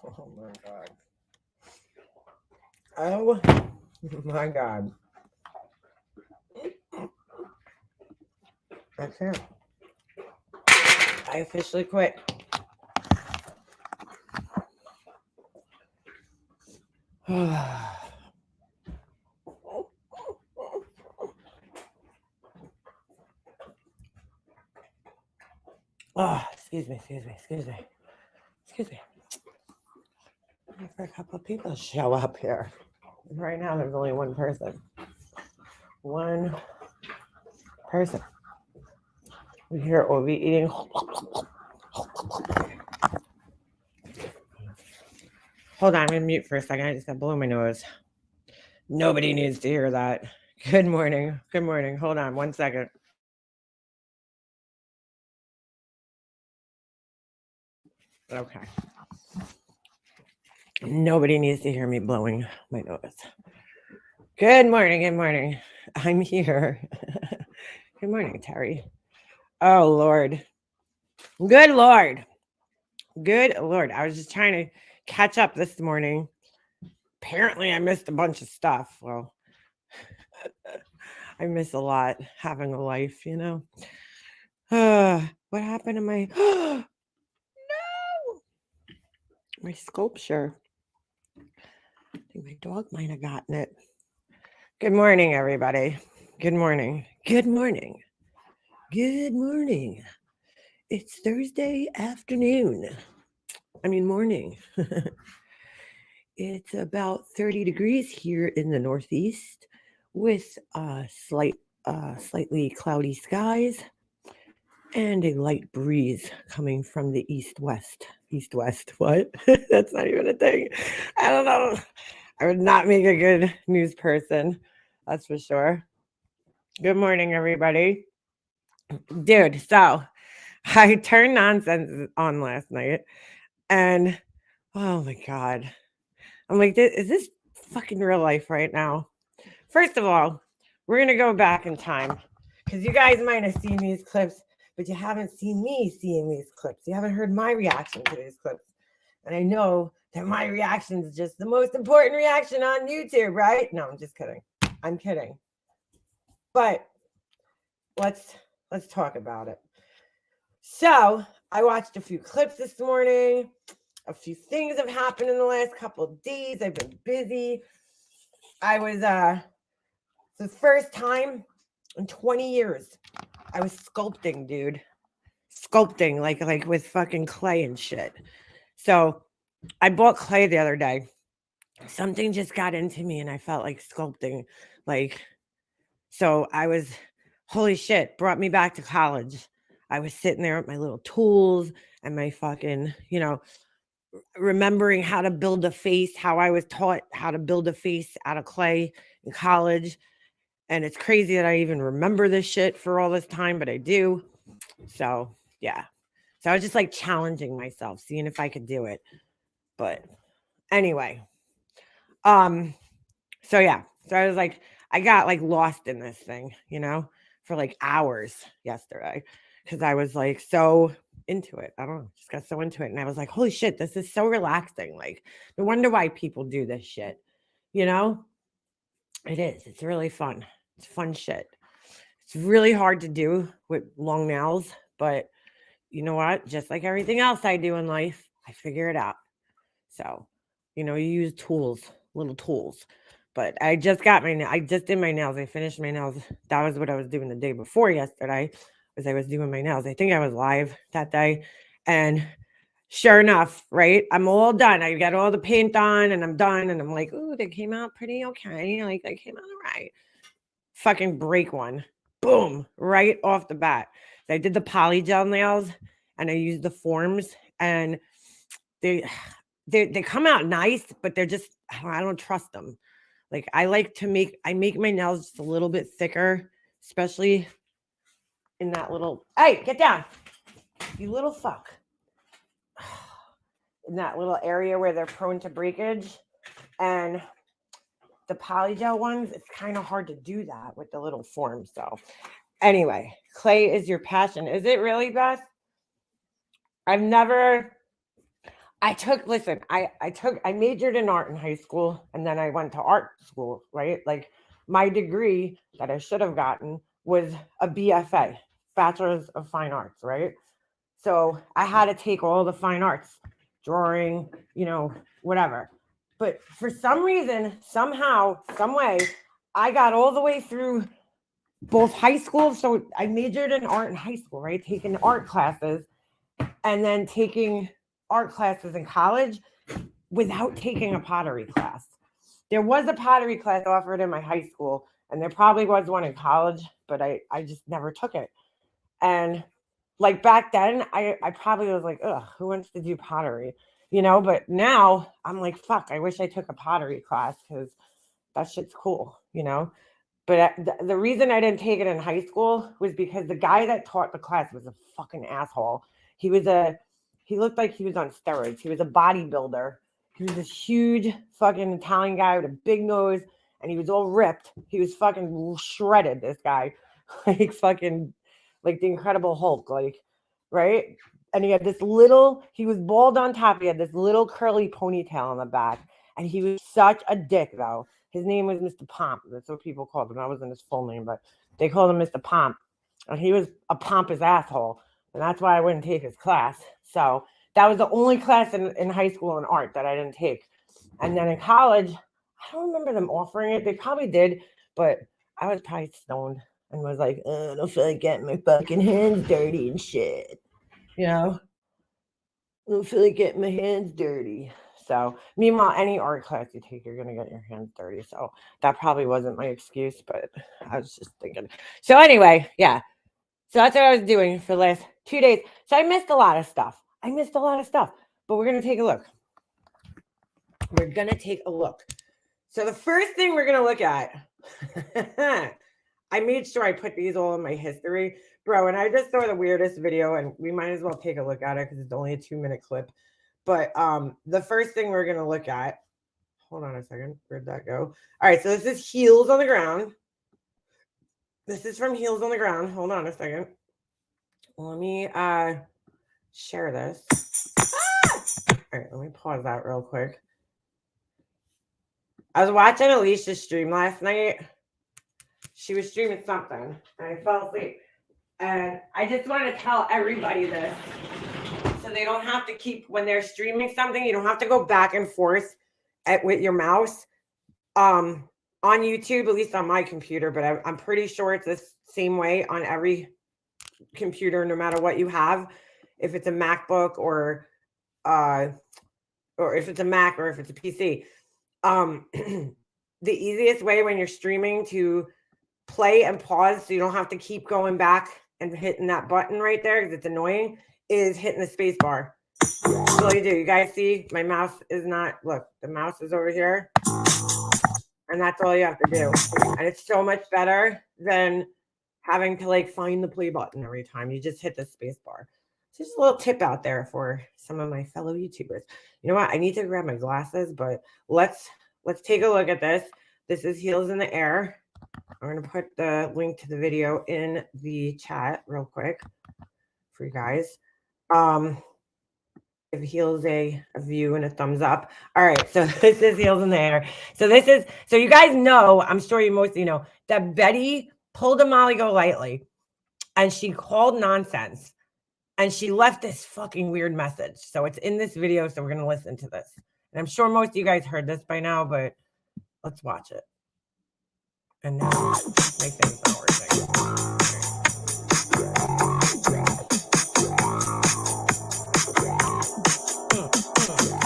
Oh my god. Oh my god. That's it. I officially quit. Oh, excuse me. Wait for a couple of people to show up here. Right now, there's only one person. One person. We here will be eating. Hold on, I'm gonna mute for a second. I just got blow my nose. Nobody needs to hear that. Good morning. Good morning. Hold on 1 second. Okay. Nobody needs to hear me blowing my nose. Good morning. Good morning. I'm here. Good morning, Terry. Oh, Lord. Good Lord. Good Lord. I was just trying to catch up this morning. Apparently, I missed a bunch of stuff. Well, I miss a lot having a life, you know. What happened to my no my sculpture? I think my dog might have gotten it. Good morning, everybody. Good morning. Good morning. Good morning. It's Thursday afternoon. I mean morning. It's about 30 degrees here in the Northeast with slightly cloudy skies and a light breeze coming from the east-west. East-west, what? That's not even a thing. I don't know. I would not make a good news person. That's for sure. Good morning, everybody. Dude, so I turned nonsense on last night and oh my God. I'm like, is this fucking real life right now? First of all, we're going to go back in time because you guys might have seen these clips, but you haven't seen me seeing these clips. You haven't heard my reaction to these clips. And I know that my reaction is just the most important reaction on YouTube, right? No, I'm just kidding. I'm kidding. But let's talk about it. So I watched a few clips this morning. A few things have happened in the last couple of days. I've been busy. I was the first time in 20 years I was sculpting, dude. Sculpting like with fucking clay and shit. So I bought clay the other day. Something just got into me and I felt like sculpting. Like, so I was, holy shit, brought me back to college. I was sitting there with my little tools and my fucking, remembering how to build a face, how I was taught how to build a face out of clay in college. And it's crazy that I even remember this shit for all this time, but I do. So, yeah. So I was just like challenging myself, seeing if I could do it. But anyway, so yeah. So I was like, I got like lost in this thing, for like hours yesterday because I was like so into it. I don't know, just got so into it. And I was like, holy shit, this is so relaxing. Like, no wonder why people do this shit, you know? It is. It's really fun. It's fun shit. It's really hard to do with long nails, but you know what? Just like everything else I do in life, I figure it out. So, you use tools, little tools. But I just did my nails. I finished my nails. That was what I was doing the day before yesterday, was I was doing my nails. I think I was live that day. And sure enough, right? I'm all done. I got all the paint on and I'm done. And I'm like, ooh, they came out pretty okay. Like they came out all right. Fucking break one. Boom. Right off the bat. So I did the poly gel nails and I used the forms and they they come out nice, but they're just I don't trust them. Like I make my nails just a little bit thicker, especially in that little hey, get down. You little fuck. In that little area where they're prone to breakage. And the polygel ones, it's kind of hard to do that with the little forms. So anyway, clay is your passion. Is it really, Beth? I've never I majored in art in high school and then I went to art school, right? Like my degree that I should have gotten was a BFA, Bachelor's of Fine Arts, right? So I had to take all the fine arts, drawing, whatever. But for some reason, somehow, some way, I got all the way through both high school. So I majored in art in high school, right? Taking art classes and then taking art classes in college without taking a pottery class. There was a pottery class offered in my high school, and there probably was one in college, but I just never took it. And like back then, I probably was like, ugh, who wants to do pottery? But now I'm like, fuck, I wish I took a pottery class because that shit's cool. But the reason I didn't take it in high school was because the guy that taught the class was a fucking asshole. He looked like he was on steroids. He was a bodybuilder. He was this huge fucking Italian guy with a big nose, and he was all ripped. He was fucking shredded, this guy. Like fucking like the Incredible Hulk, like, right? And he had he was bald on top. He had this little curly ponytail on the back. And he was such a dick, though. His name was Mr. Pomp. That's what people called him. That wasn't his full name, but they called him Mr. Pomp. And he was a pompous asshole. And that's why I wouldn't take his class. So that was the only class in high school in art that I didn't take. And then in college, I don't remember them offering it. They probably did, but I was probably stoned and was like, I don't feel like getting my fucking hands dirty and shit. I don't feel like getting my hands dirty. So, meanwhile, any art class you take, you're going to get your hands dirty. So, that probably wasn't my excuse, but I was just thinking. So, anyway, yeah. So, that's what I was doing for the last 2 days. So, I missed a lot of stuff. But we're going to take a look. So, the first thing we're going to look at, I made sure I put these all in my history. Bro, and I just saw the weirdest video, and we might as well take a look at it because it's only a 2-minute clip. But the first thing we're going to look at, hold on a second. Where'd that go? All right, so this is Heels on the Ground. This is from Heels on the Ground. Hold on a second. Let me share this. All right, let me pause that real quick. I was watching Alicia's stream last night. She was streaming something, and I fell asleep. And I just want to tell everybody this, so they don't have to keep, when they're streaming something, you don't have to go back and forth with your mouse. On YouTube, at least on my computer, but I'm pretty sure it's the same way on every computer, no matter what you have. If it's a MacBook or if it's a Mac or if it's a PC. The easiest way when you're streaming to play and pause so you don't have to keep going back and hitting that button right there because it's annoying is hitting the space bar. That's all you do. You guys see my mouse is not, look, the mouse is over here, and that's all you have to do. And it's so much better than having to like find the play button every time. You just hit the space bar. So just a little tip out there for some of my fellow YouTubers. You know what? I need to grab my glasses, but let's take a look at this. This is Heels in the Air. I'm going to put the link to the video in the chat real quick for you guys. Give Heels a view and a thumbs up. All right, so this is Heels in the Air. So you guys know, I'm sure you most of you know, that Betty pulled a Molly Golightly and she called nonsense and she left this fucking weird message. So it's in this video, so we're going to listen to this. And I'm sure most of you guys heard this by now, but let's watch it. And now my thing's not working.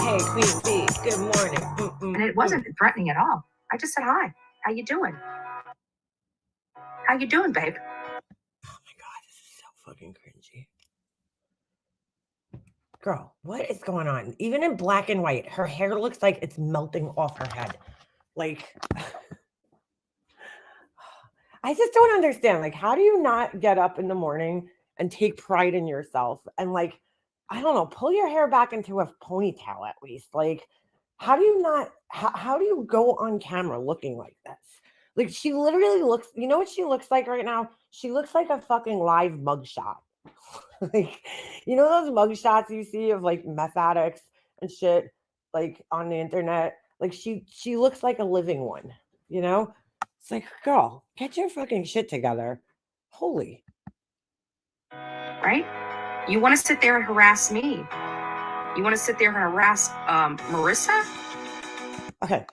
Hey, Queen B, good morning. And it wasn't threatening at all. I just said, hi, how you doing? How you doing, babe? Oh my God, this is so fucking cringy. Girl, what is going on? Even in black and white, her hair looks like it's melting off her head. Like, I just don't understand. Like, how do you not get up in the morning and take pride in yourself and, like, I don't know, pull your hair back into a ponytail at least? Like, how do you not, how do you go on camera looking like this? Like, she literally looks, you know what she looks like right now? She looks like a fucking live mugshot. Like, you know those mugshots you see of like meth addicts and shit, like on the internet. Like she looks like a living one, you know? It's like, girl, get your fucking shit together. Holy. right? You want to sit there and harass me. You want to sit there and harass Marissa? Okay.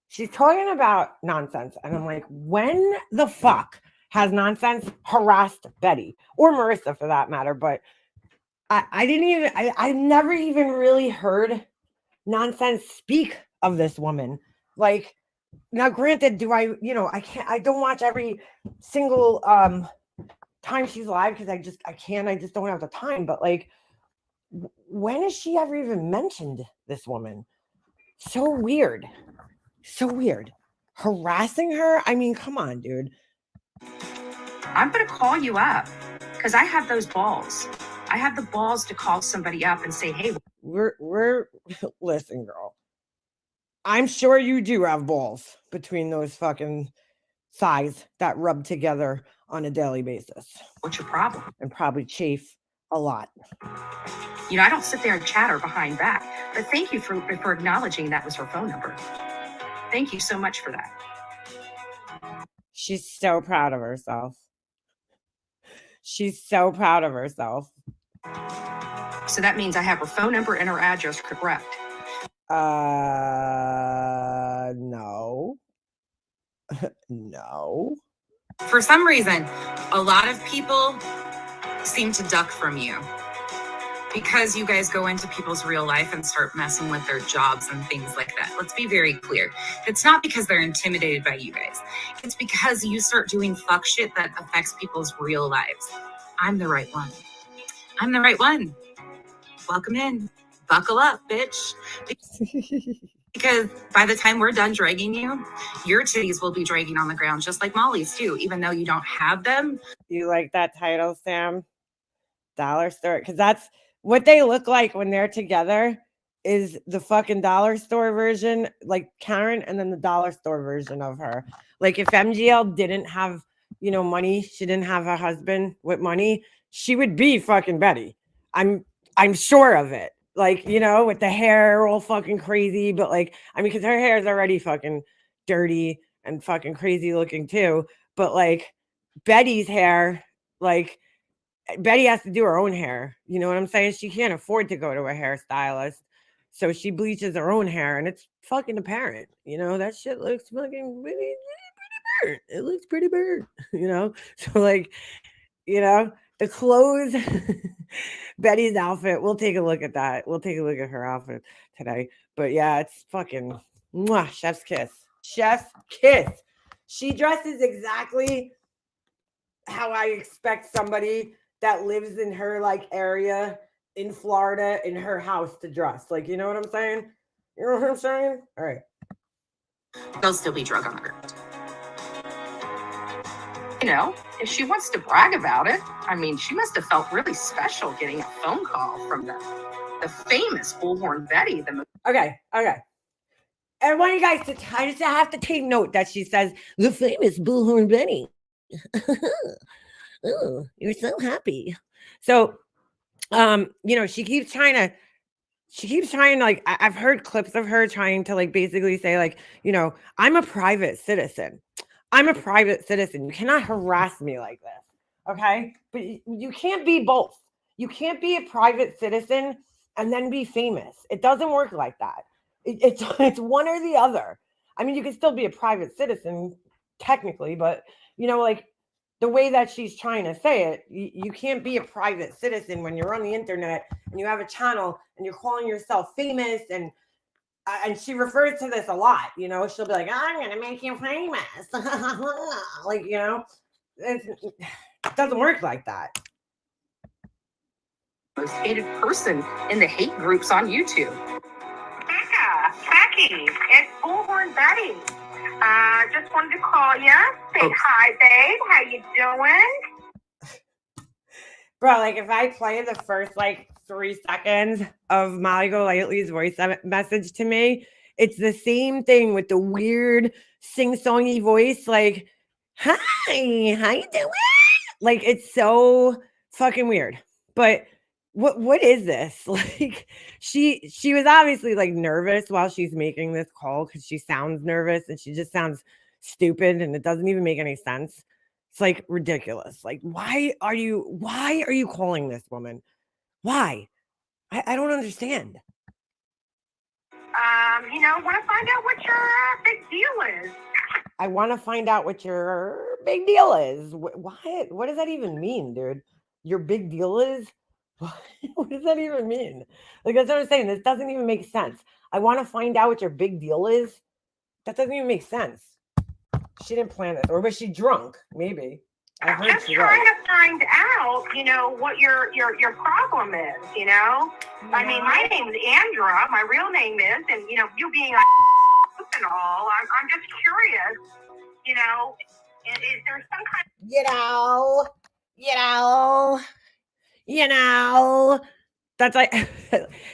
She's talking about nonsense. And I'm like, when the fuck has nonsense harassed Betty or Marissa for that matter? But I've never even really heard nonsense speak of this woman. Like, now granted, I don't watch every single time she's live because I just don't have the time. But like, when has she ever even mentioned this woman? So weird. So weird. Harassing her? I mean, come on, dude. I'm going to call you up because I have those balls. I have the balls to call somebody up and say, hey, We're listen, girl. I'm sure you do have balls between those fucking thighs that rub together on a daily basis what's your problem? and probably chafe a lot. You know, I don't sit there and chatter behind back, but thank you for acknowledging that was her phone number. Thank you so much for that. She's so proud of herself. She's so proud of herself. So that means I have her phone number and her address correct. No. No. For some reason, a lot of people seem to duck from you because you guys go into people's real life and start messing with their jobs and things like that. Let's be very clear. It's not because they're intimidated by you guys. It's because you start doing fuck shit that affects people's real lives. I'm the right one. I'm the right one. Welcome in. Buckle up, bitch. Because by the time we're done dragging you, your titties will be dragging on the ground, just like Molly's too, even though you don't have them. You like that title, Sam? Dollar store? Because that's what they look like when they're together, is the fucking dollar store version, like Karen, and then the dollar store version of her. Like if MGL didn't have, money, she didn't have a husband with money, she would be fucking Betty. I'm sure of it. Like, with the hair all fucking crazy, but like, I mean, because her hair is already fucking dirty and fucking crazy looking too. But like Betty's hair, like Betty has to do her own hair. You know what I'm saying? She can't afford to go to a hairstylist. So she bleaches her own hair and it's fucking apparent. That shit looks fucking pretty burnt. It looks pretty burnt, So like, the clothes, Betty's outfit. We'll take a look at that. We'll take a look at her outfit today. But yeah, it's fucking mwah, chef's kiss. Chef's kiss. She dresses exactly how I expect somebody that lives in her like area in Florida in her house to dress. Like, you know what I'm saying? You know what I'm saying? All right. They'll still be drug on the ground. If she wants to brag about it, I mean, she must have felt really special getting a phone call from the famous Bullhorn Betty. Okay. I want you guys I just have to take note that she says the famous Bullhorn Betty. Oh, you're so happy. So, she keeps trying to like, I've heard clips of her trying to like basically say like, I'm a private citizen. I'm a private citizen. You cannot harass me like this. Okay. But you can't be both. You can't be a private citizen and then be famous. It doesn't work like that. It's one or the other. I mean, you can still be a private citizen technically, but like the way that she's trying to say it, you can't be a private citizen when you're on the internet and you have a channel and you're calling yourself famous. And she refers to this a lot, she'll be like, I'm going to make you famous. Like, it doesn't work like that. Most hated person in the hate groups on YouTube. Yeah, Becky, it's Bullhorn Betty. Just wanted to call you, say hi, babe. How you doing? Bro, like if I play the first like 3 seconds of Molly Golightly's voice message to me, it's the same thing with the weird sing-songy voice. Like, hi, how you doing? Like, it's so fucking weird. But what is this? Like she was obviously like nervous while she's making this call because she sounds nervous and she just sounds stupid and it doesn't even make any sense. It's like ridiculous. Like, why are you calling this woman? Why? I don't understand. Want to find out what your big deal is. I want to find out what your big deal is. What does that even mean, dude? Your big deal is? What does that even mean? Like, that's what I'm saying. This doesn't even make sense. I want to find out what your big deal is. That doesn't even make sense. She didn't plan this. Or was she drunk? Maybe. I heard Just she trying was. to find out, what your problem is, I mean, my name's Andra. My real name is, and, you being and all, I'm just curious, is there some kind That's like,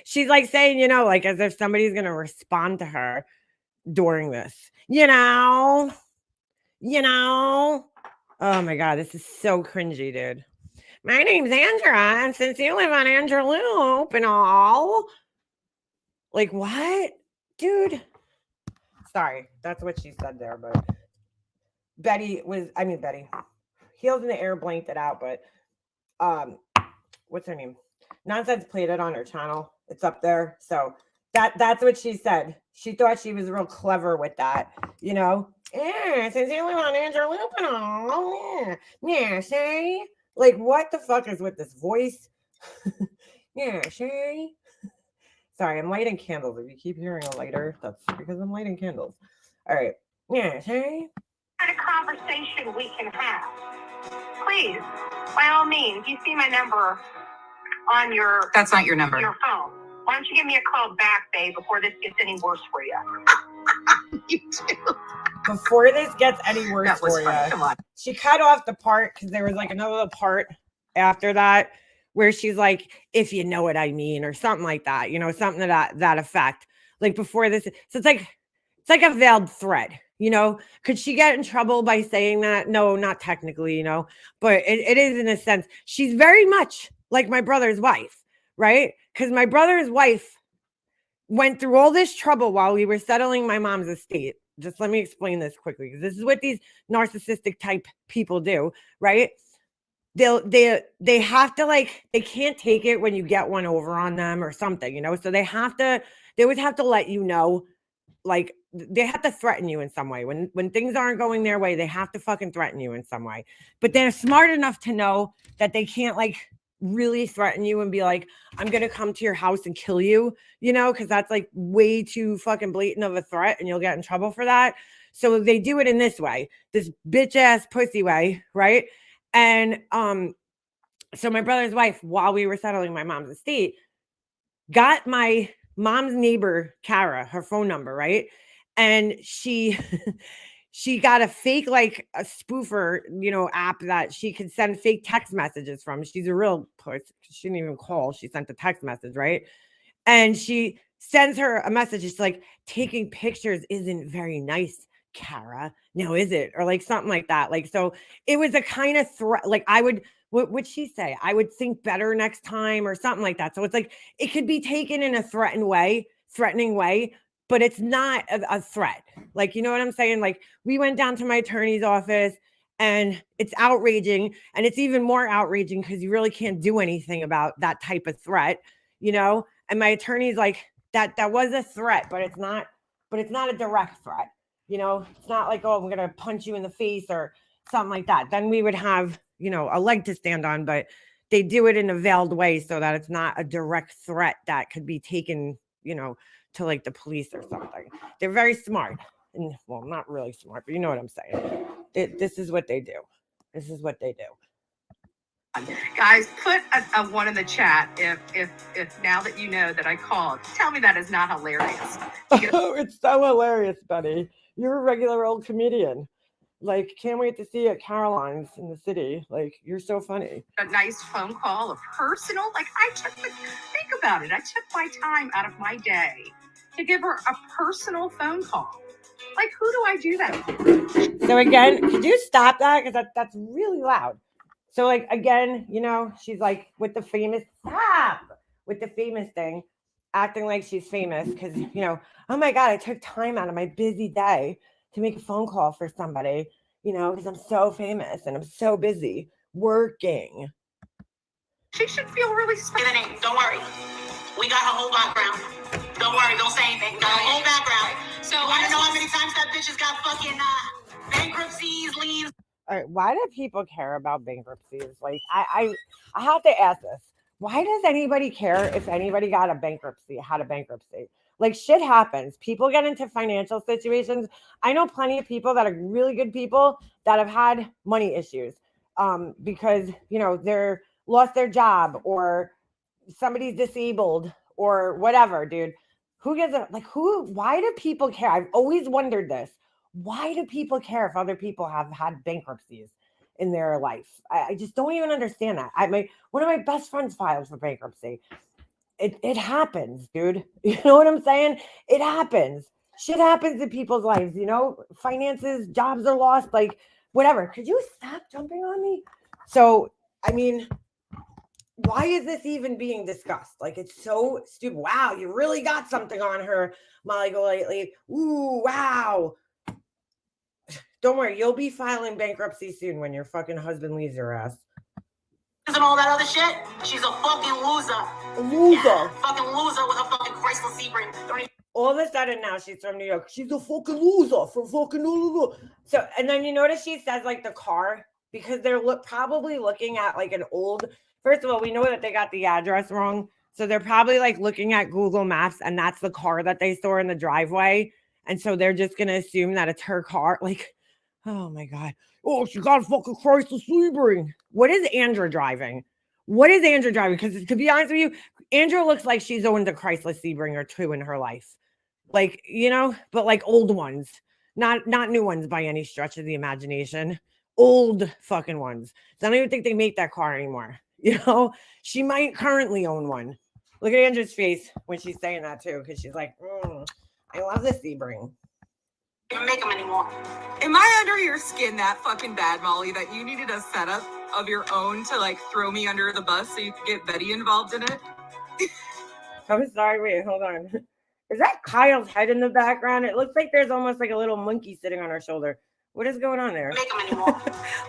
she's like saying, like as if somebody's going to respond to her during this, oh my God, this is so cringy, dude. My name's Andra, and since you live on Andrew Loop and all, like what, dude? Sorry, that's what she said there, but Betty, Heels in the Air blanked it out, but what's her name? Nonsense played it on her channel. It's up there. So that's what she said. She thought she was real clever with that, Yeah, since you live on Andrew Loop and all. Yeah, see? Like, what the fuck is with this voice? Yeah, see? Sorry, I'm lighting candles. If you keep hearing a lighter, that's because I'm lighting candles. All right. Yeah, see? of conversation we can have? Please, by all means, you see my number on your That's not your number. your phone. Why don't you give me a call back, babe, before this gets any worse for you? You do. Before this gets any worse That was for funny. you, Come on. she cut off the part because there was like another little part after that where she's like, if you know what I mean, or something like that, something to that effect. Like before this, so it's like a veiled threat, Could she get in trouble by saying that? No, not technically, but it is in a sense. She's very much like my brother's wife, right? Because my brother's wife went through all this trouble while we were settling my mom's estate. Just let me explain this quickly, because this is what these narcissistic type people do, right? They have to they can't take it when you get one over on them or something, so they always have to let you know, like they have to threaten you in some way. When things aren't going their way, they have to fucking threaten you in some way. But they're smart enough to know that they can't really threaten you and be like, I'm gonna come to your house and kill you, because that's like way too fucking blatant of a threat and you'll get in trouble for that. So they do it in this way, this bitch ass pussy way, right? And so my brother's wife, while we were settling my mom's estate, got my mom's neighbor, Kara, her phone number, right? And she got a fake, a spoofer, app that she could send fake text messages from. She's a real puss. She didn't even call. She sent a text message, right? And she sends her a message. It's like, taking pictures isn't very nice, Kara. Now, is it? Or something like that. So it was a kind of threat. What would she say? I would think better next time or something like that. So it's it could be taken in a threatening way, but it's not a threat. You know what I'm saying? We went down to my attorney's office and it's outraging. And it's even more outraging because you really can't do anything about that type of threat, And my attorney's like, that was a threat, but it's not a direct threat. It's not like, oh, I'm going to punch you in the face or something like that. Then we would have, a leg to stand on, but they do it in a veiled way so that it's not a direct threat that could be taken, to the police or something. They're very smart. And well, not really smart, but you know what I'm saying. This is what they do. This is what they do. Guys, put a one in the chat if now that you know that I called. Tell me that is not hilarious. Oh, it's so hilarious, Betty. You're a regular old comedian. Can't wait to see you at Caroline's in the city. You're so funny. A nice phone call, a personal. Think about it. I took my time out of my day to give her a personal phone call. Who do I do that for? So again, could you stop that? Because that's really loud. So like again, you know, she's like with the famous thing, acting like she's famous because you know, oh my god, I took time out of my busy day to make a phone call for somebody, you know, because I'm so famous and I'm so busy working. She should feel really special. Don't worry. We got her whole background. Don't worry, don't say anything. We got her whole background. So I don't know how many times that bitch has got fucking bankruptcies, liens. All right, why do people care about bankruptcies? Like, I have to ask this. Why does anybody care if anybody got a bankruptcy, had a bankruptcy? Like, shit happens. People get into financial situations. I know plenty of people that are really good people that have had money issues because, you know, they're lost their job or somebody's disabled or whatever, dude. Who gives a, like, why do people care? I've always wondered this. Why do people care if other people have had bankruptcies in their life? I just don't even understand that. One of my best friends filed for bankruptcy. It happens, dude. You know what I'm saying? It happens. Shit happens in people's lives, you know? Finances, jobs are lost, like whatever. Could you stop jumping on me? So, I mean, why is this even being discussed? Like, it's so stupid. Wow, you really got something on her, Molly Golightly. Ooh, wow. Don't worry, you'll be filing bankruptcy soon when your fucking husband leaves your ass. And all that other shit, she's a fucking loser. A loser. Yeah, fucking loser with her fucking Chrysler Sebring. All of a sudden now she's from New York. She's a fucking loser for fucking loser. So, and then you notice she says like the car because they're probably looking at like an old. First of all, we know that they got the address wrong. So they're probably like looking at Google Maps and that's the car that they saw in the driveway. And so they're just going to assume that it's her car. Like, oh my God. Oh, she got a fucking Chrysler Sebring. What is Andra driving? What is Andra driving? Because to be honest with you, Andra looks like she's owned a Chrysler Sebring or two in her life. Like, you know, but like old ones, not new ones by any stretch of the imagination. Old fucking ones. So I don't even think they make that car anymore. You know, she might currently own one. Look at Andra's face when she's saying that too, because she's like, I love this Sebring. Can't make them anymore. Am I under your skin that fucking bad, Molly, that you needed a setup of your own to like throw me under the bus so you could get Betty involved in it? I'm sorry, wait, hold on. Is that Kyle's head in the background? It looks like there's almost like a little monkey sitting on her shoulder. What is going on there? Make them anymore.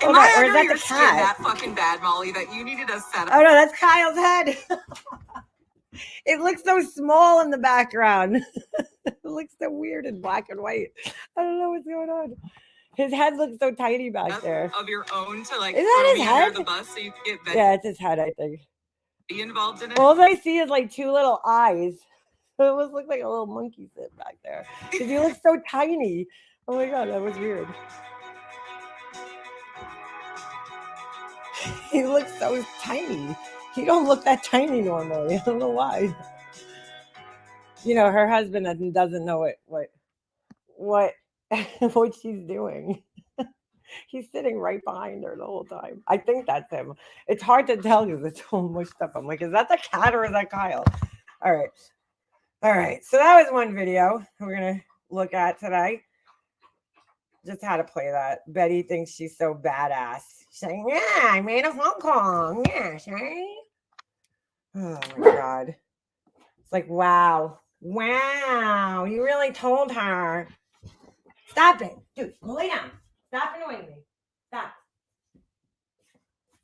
Am I under your skin that fucking bad, Molly, that you needed a setup? Oh no, that's Kyle's head. It looks so small in the background. It looks so weird in black and white. I don't know what's going on. His head looks so tiny back there. Of your own to like is that throw his me head? under the bus so you could get Betty Yeah, it's his head, I think. involved in it. All I see is like two little eyes. It almost looks like a little monkey sitting back there. Because he looks so tiny. Oh my God, that was weird. He looks so tiny. He don't look that tiny normally. I don't know why. You know, her husband doesn't know what she's doing. He's sitting right behind her the whole time. I think that's him. It's hard to tell because it's all mushed up. I'm like, is that the cat or is that Kyle? All right. So that was one video we're gonna look at today. Just how to play that. Betty thinks she's so badass. She's like, yeah, I made a phone call. Yeah, right? Oh my God. It's like, wow, you really told her. Stop it. Dude, go lay down. Stop annoying me. Stop.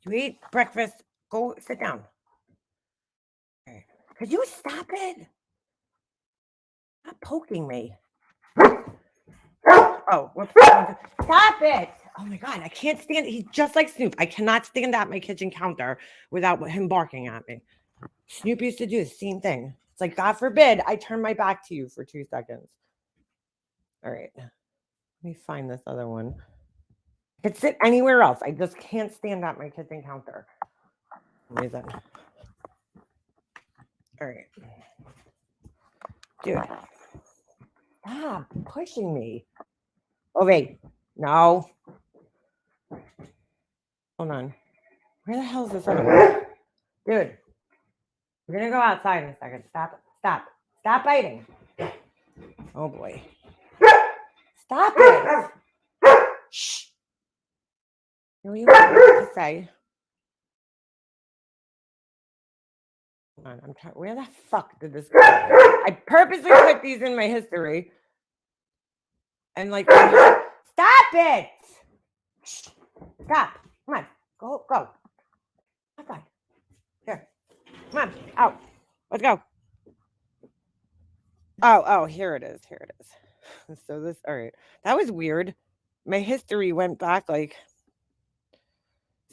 You eat breakfast. Go sit down. Okay. Could you stop it? Stop poking me. Oh, whoops. Stop it. Oh my God, I can't stand it. He's just like Snoop. I cannot stand at my kitchen counter without him barking at me. Snoop used to do the same thing. It's like, God forbid, I turn my back to you for 2 seconds. All right. Let me find this other one. I could sit anywhere else. I just can't stand at my kitchen counter. Reason. All right. Dude. Stop pushing me. Oh, wait. No. Hold on. Where the hell is this other one? Dude. We're going to go outside in a second. Stop biting. Oh, boy. Stop it. Shh. What do you want to say? on. I'm trying. Where the fuck did this go? I purposely put these in my history. And like, stop it! Stop! Come on, go. Come on. Here, come on, out. Let's go. Oh, here it is. So this, all right. That was weird. My history went back like.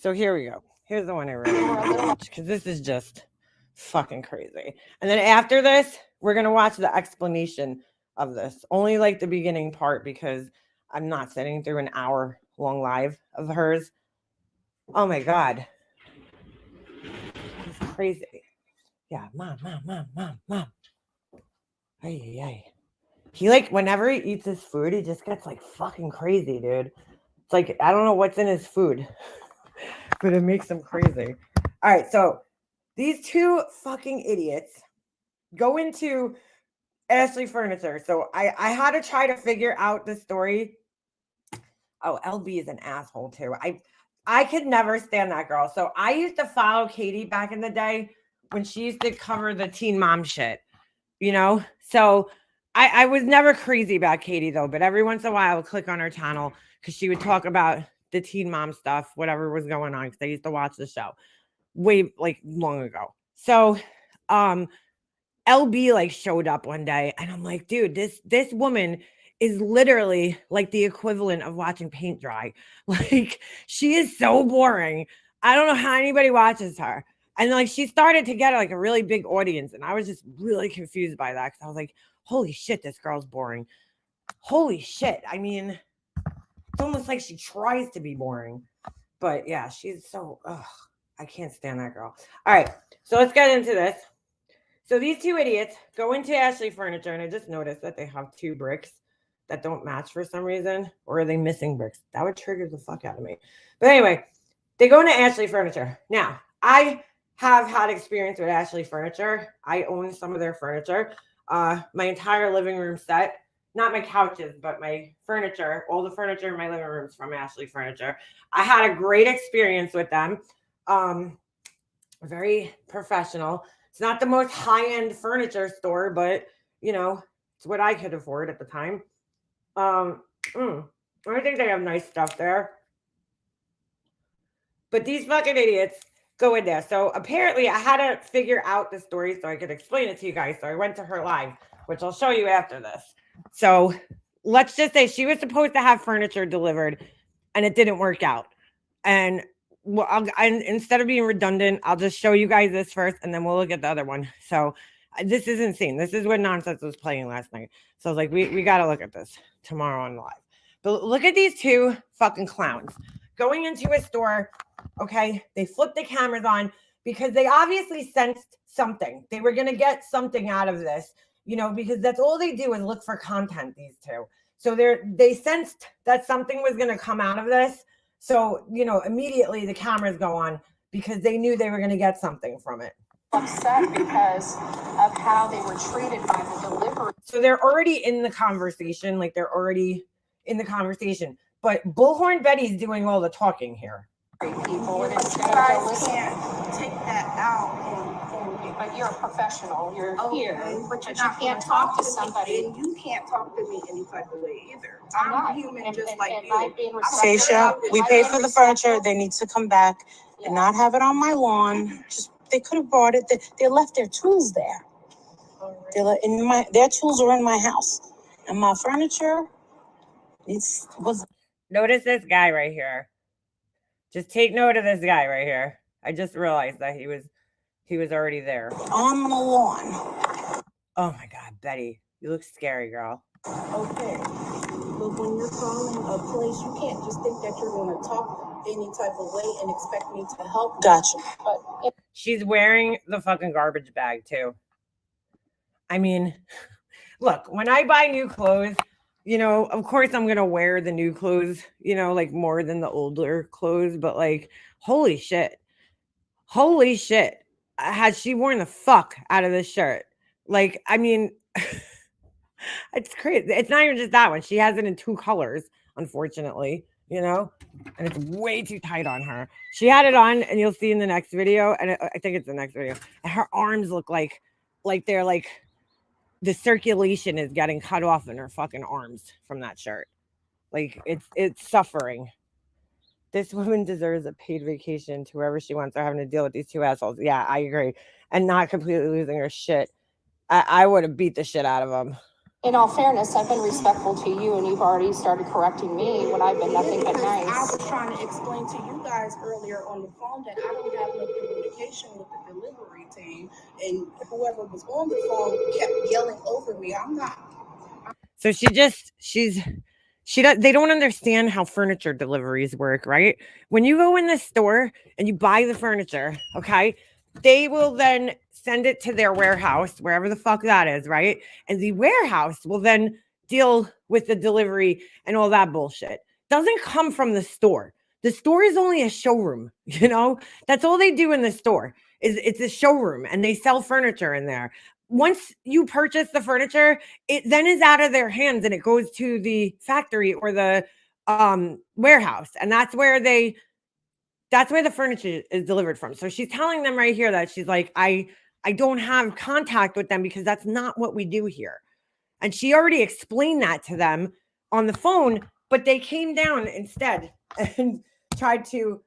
So here we go. Here's the one I really want to watch because this is just fucking crazy. And then after this, we're gonna watch the explanation of this. Only like the beginning part because I'm not sitting through an hour-long live of hers. Oh my god, it's crazy. Yeah, mom. Hey. He like whenever he eats his food, he just gets like fucking crazy, dude. It's like I don't know what's in his food. But it makes them crazy. All right, so these two fucking idiots go into Ashley Furniture. So I had to try to figure out the story. Oh, LB is an asshole too. I could never stand that girl. So I used to follow Katie back in the day when she used to cover the teen mom shit, you know? So I was never crazy about Katie though, but every once in a while I would click on her channel because she would talk about the teen mom stuff, whatever was going on, because I used to watch the show way like long ago. So LB like showed up one day and I'm like, dude, this woman is literally like the equivalent of watching paint dry. Like she is so boring. I don't know how anybody watches her. And like she started to get like a really big audience and I was just really confused by that because I was like, holy shit, this girl's boring. Holy shit. I mean, it's almost like she tries to be boring. But yeah, she's so, I can't stand that girl. All right, so let's get into this. So these two idiots go into Ashley Furniture, and I just noticed that they have two bricks that don't match for some reason. Or are they missing bricks? That would trigger the fuck out of me. But anyway, they go into Ashley Furniture. Now, I have had experience with Ashley Furniture. I own some of their furniture. My entire living room set. Not my couches, but my furniture, all the furniture in my living room is from Ashley Furniture. I had a great experience with them. Very professional. It's not the most high-end furniture store, but, you know, it's what I could afford at the time. I think they have nice stuff there. But these fucking idiots go in there. So apparently I had to figure out the story so I could explain it to you guys. So I went to her live, which I'll show you after this. So let's just say she was supposed to have furniture delivered and it didn't work out. And instead of being redundant, I'll just show you guys this first and then we'll look at the other one. So this is insane. This is what nonsense was playing last night. So I was like, we got to look at this tomorrow on live. But look at these two fucking clowns going into a store. Okay. They flipped the cameras on because they obviously sensed something. They were going to get something out of this. You know, because that's all they do is look for content, these two. So they sensed that something was going to come out of this. So, you know, immediately the cameras go on because they knew they were going to get something from it. Upset because of how they were treated by the delivery. So they're already in the conversation. Like they're already in the conversation. But Bullhorn Betty's doing all the talking here. People, and it's You guys can't take that out. but you're a professional. You're here, but you not can't gonna talk to me, somebody. and you can't talk to me any type of way either. I'm not. I'm human And- just and- like and you. I've been respectful. Seisha, we I've paid been for the furniture. respectful. They need to come back Yeah. and not have it on my lawn. Just they could have brought it. They left their tools there. Their tools are in my house, and my furniture. Was. Notice this guy right here. Just take note of this guy right here. I just realized that he was already there. On the lawn. Oh my God, Betty, you look scary, girl. Okay. But when you're calling a place, you can't just think that you're going to talk any type of way and expect me to help. Gotcha. But She's wearing the fucking garbage bag too. I mean, look, when I buy new clothes, you know, of course I'm going to wear the new clothes, you know, like more than the older clothes, but like, holy shit. Holy shit. Has she worn the fuck out of this shirt? Like, I mean, it's crazy. It's not even just that one. She has it in two colors, unfortunately, you know, and it's way too tight on her. She had it on, and you'll see in the next video, and I think it's the next video, and her arms look like they're like the circulation is getting cut off in her fucking arms from that shirt. Like it's suffering. This woman deserves a paid vacation to wherever she wants. They're having to deal with these two assholes. Yeah, I agree. And not completely losing her shit. I would have beat the shit out of them. In all fairness, I've been respectful to you, and you've already started correcting me when I've been nothing but nice. I was trying to explain to you guys earlier on the phone that I don't have no communication with the delivery team, and whoever was on the phone kept yelling over me. I'm not. So they don't understand how furniture deliveries work, right? When you go in the store and you buy the furniture, okay, they will then send it to their warehouse, wherever the fuck that is, right? And the warehouse will then deal with the delivery and all that bullshit. Doesn't come from the store. The store is only a showroom, you know? That's all they do in the store. It's a showroom, and they sell furniture in there. Once you purchase the furniture, it then is out of their hands and it goes to the factory or the warehouse. And that's where the furniture is delivered from. So she's telling them right here that she's like, I don't have contact with them because that's not what we do here. And she already explained that to them on the phone, but they came down instead and tried to,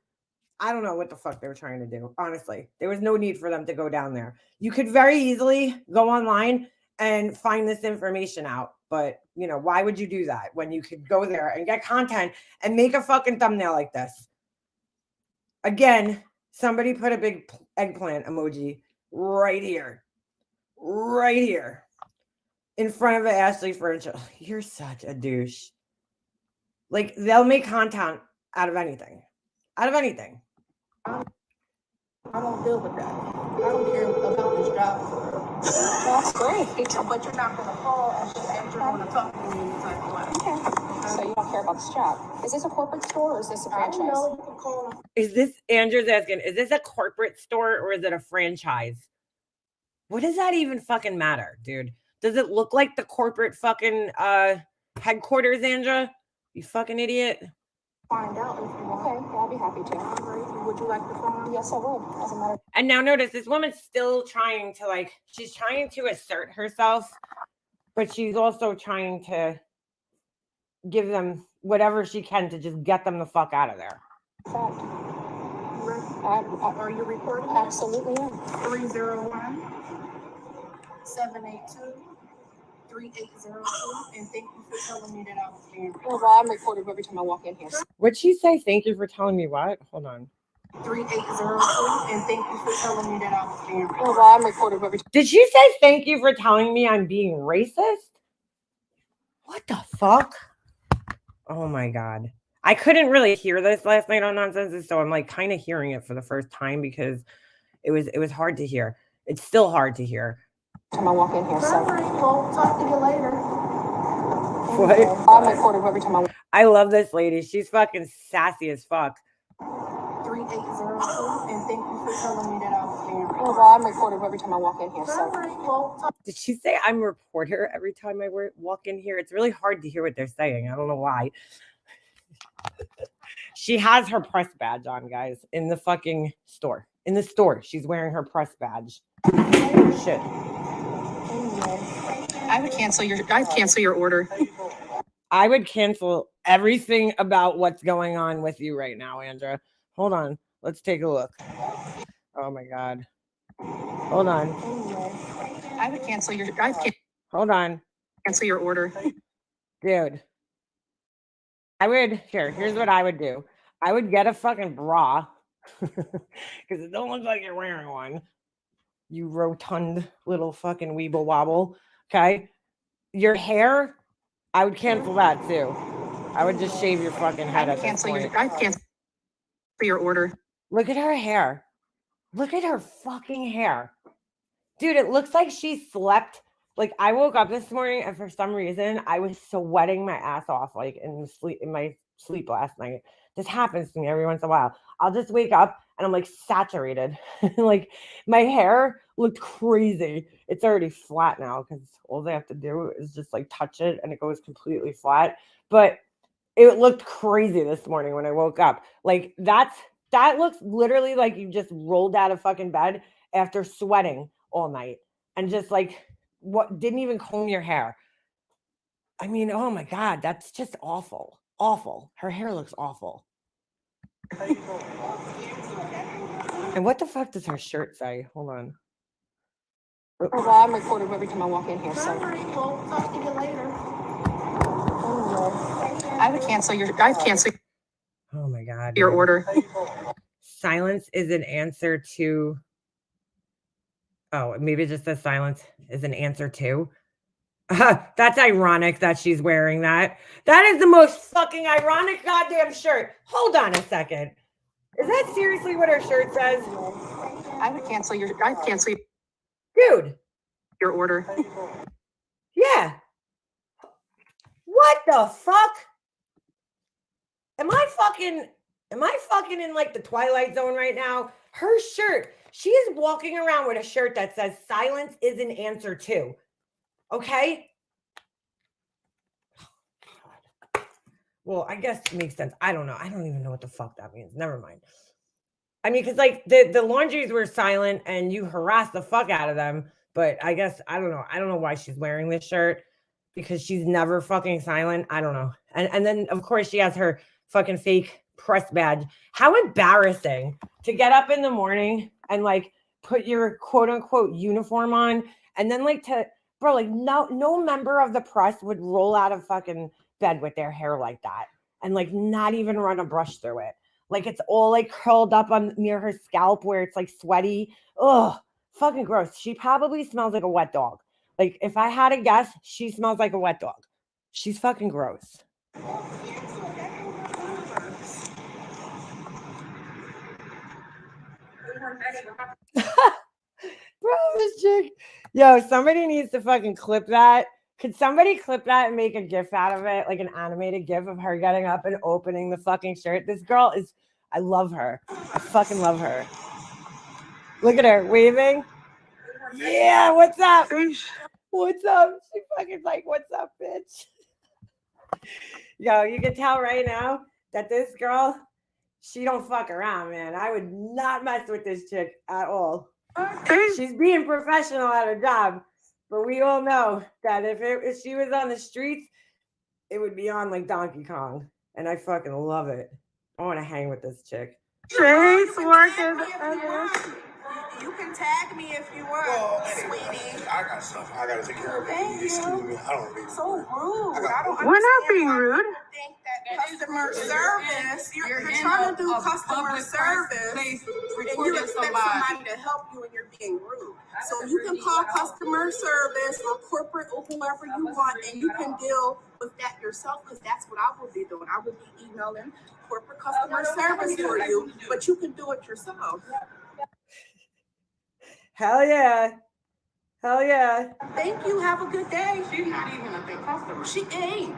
I don't know what the fuck they were trying to do. Honestly, there was no need for them to go down there. You could very easily go online and find this information out. But, you know, why would you do that when you could go there and get content and make a fucking thumbnail like this? Again, somebody put a big eggplant emoji right here in front of the Ashley Furniture. You're such a douche. Like, they'll make content out of anything. I don't deal with that. I don't care about this job. That's great. But you're not going to call and you're going to talk to me any type of way. Okay. So you don't care about this job. Is this a corporate store or is this a I franchise? don't know. You can call them. Is this, Andrew's asking, is this a corporate store or is it a franchise? What does that even fucking matter, dude? Does it look like the corporate fucking headquarters, Andra? You fucking idiot. Find out if you want. Okay, well, I'll be happy to. Would you like the phone? Yes, I would. As a matter of And now notice this woman's still trying to she's trying to assert herself, but she's also trying to give them whatever she can to just get them the fuck out of there. fact. Are you recording? Absolutely am. 301-782-3802. And thank you for telling me that I was being Well, I'm recorded every time I walk in here. What'd she say? Thank you for telling me what? Hold on. 3802. And thank you for telling me that I was being Well, I'm recorded every time. Did she say thank you for telling me I'm being racist? What the fuck? Oh my God. I couldn't really hear this last night on Nonsense, so I'm like kind of hearing it for the first time because it was hard to hear. It's still hard to hear. Time I walk in here, so. We'll talk to you later. What? I'm recorded every time I walk. I love this lady. She's fucking sassy as fuck. 3802. And thank you for telling me that I was being Well, I'm recorded every time I walk in here, so. We'll talk. Did she say I'm a reporter every time I walk in here? It's really hard to hear what they're saying. I don't know why. She has her press badge on, guys, in the fucking store. In the store, she's wearing her press badge. Shit. I would cancel your order. I would cancel everything about what's going on with you right now, Andra. Hold on. Let's take a look. Oh my God. Hold on. I would cancel your Hold on. order. Dude. Here's what I would do. I would get a fucking bra because it don't look like you're wearing one. You rotund little fucking weeble wobble. Okay. Your hair, I would cancel that too. I would just shave your fucking head at this point. I cancel your order. Look at her hair. Look at her fucking hair. Dude, it looks like she slept. Like, I woke up this morning and for some reason I was sweating my ass off like in my sleep last night. This happens to me every once in a while. I'll just wake up and I'm like saturated. Like, my hair looked crazy. It's already flat now because all they have to do is just like touch it and it goes completely flat. But It looked crazy this morning when I woke up. Like that looks literally like you just rolled out of fucking bed after sweating all night and just like what didn't even comb your hair. I mean, oh my God, that's just awful. Awful. Her hair looks awful. And what the fuck does her shirt say? Hold on. Well, I'm recording every time I walk in here, so. All right, well, talk to you later. I would cancel Oh my God. your dude. order. Silence is an answer to. Oh, maybe it just says silence is an answer to. That's ironic that she's wearing that. That is the most fucking ironic goddamn shirt. Hold on a second. Is that seriously what her shirt says? I would cancel your Dude. your order. Yeah. What the fuck? Am I fucking in like the Twilight Zone right now? Her shirt, she is walking around with a shirt that says silence is an answer to. Okay? Well, I guess it makes sense. I don't know. I don't even know what the fuck that means. Never mind. I mean, because like the laundries were silent and you harassed the fuck out of them. But I guess, I don't know. I don't know why she's wearing this shirt because she's never fucking silent. I don't know. And then, of course, she has her fucking fake press badge. How embarrassing to get up in the morning and like put your quote unquote uniform on and then like bro, like no member of the press would roll out of fucking bed with their hair like that and like not even run a brush through it. Like it's all like curled up on near her scalp where it's like sweaty. Ugh, fucking gross. She probably smells like a wet dog. Like if I had to guess, she smells like a wet dog. She's fucking gross. Bro, this chick. Yo, somebody needs to fucking clip that. Could somebody clip that and make a gif out of it? Like an animated gif of her getting up and opening the fucking shirt. This girl is, I love her. I fucking love her. Look at her waving. Yeah, what's up? What's up? She fucking like, what's up, bitch? Yo, you can tell right now that this girl, she don't fuck around, man. I would not mess with this chick at all. She's being professional at her job, but we all know that if she was on the streets, it would be on like Donkey Kong, and I fucking love it. I want to hang with this chick. Chase working. You can tag me if you want, sweetie. I got stuff I gotta take care of. Excuse me. I don't mean So rude. I don't We're not being understand why rude. people think that customer service, you're trying to do customer service, and you expect somebody to help you and you're being rude. So you can call customer service or corporate or whoever you want, and you can deal with that yourself, because that's what I will be doing. I will be emailing corporate customer service for you, but you can do it yourself. Hell yeah. Hell yeah. Thank you. Have a good day. She's not even a big customer. She ain't.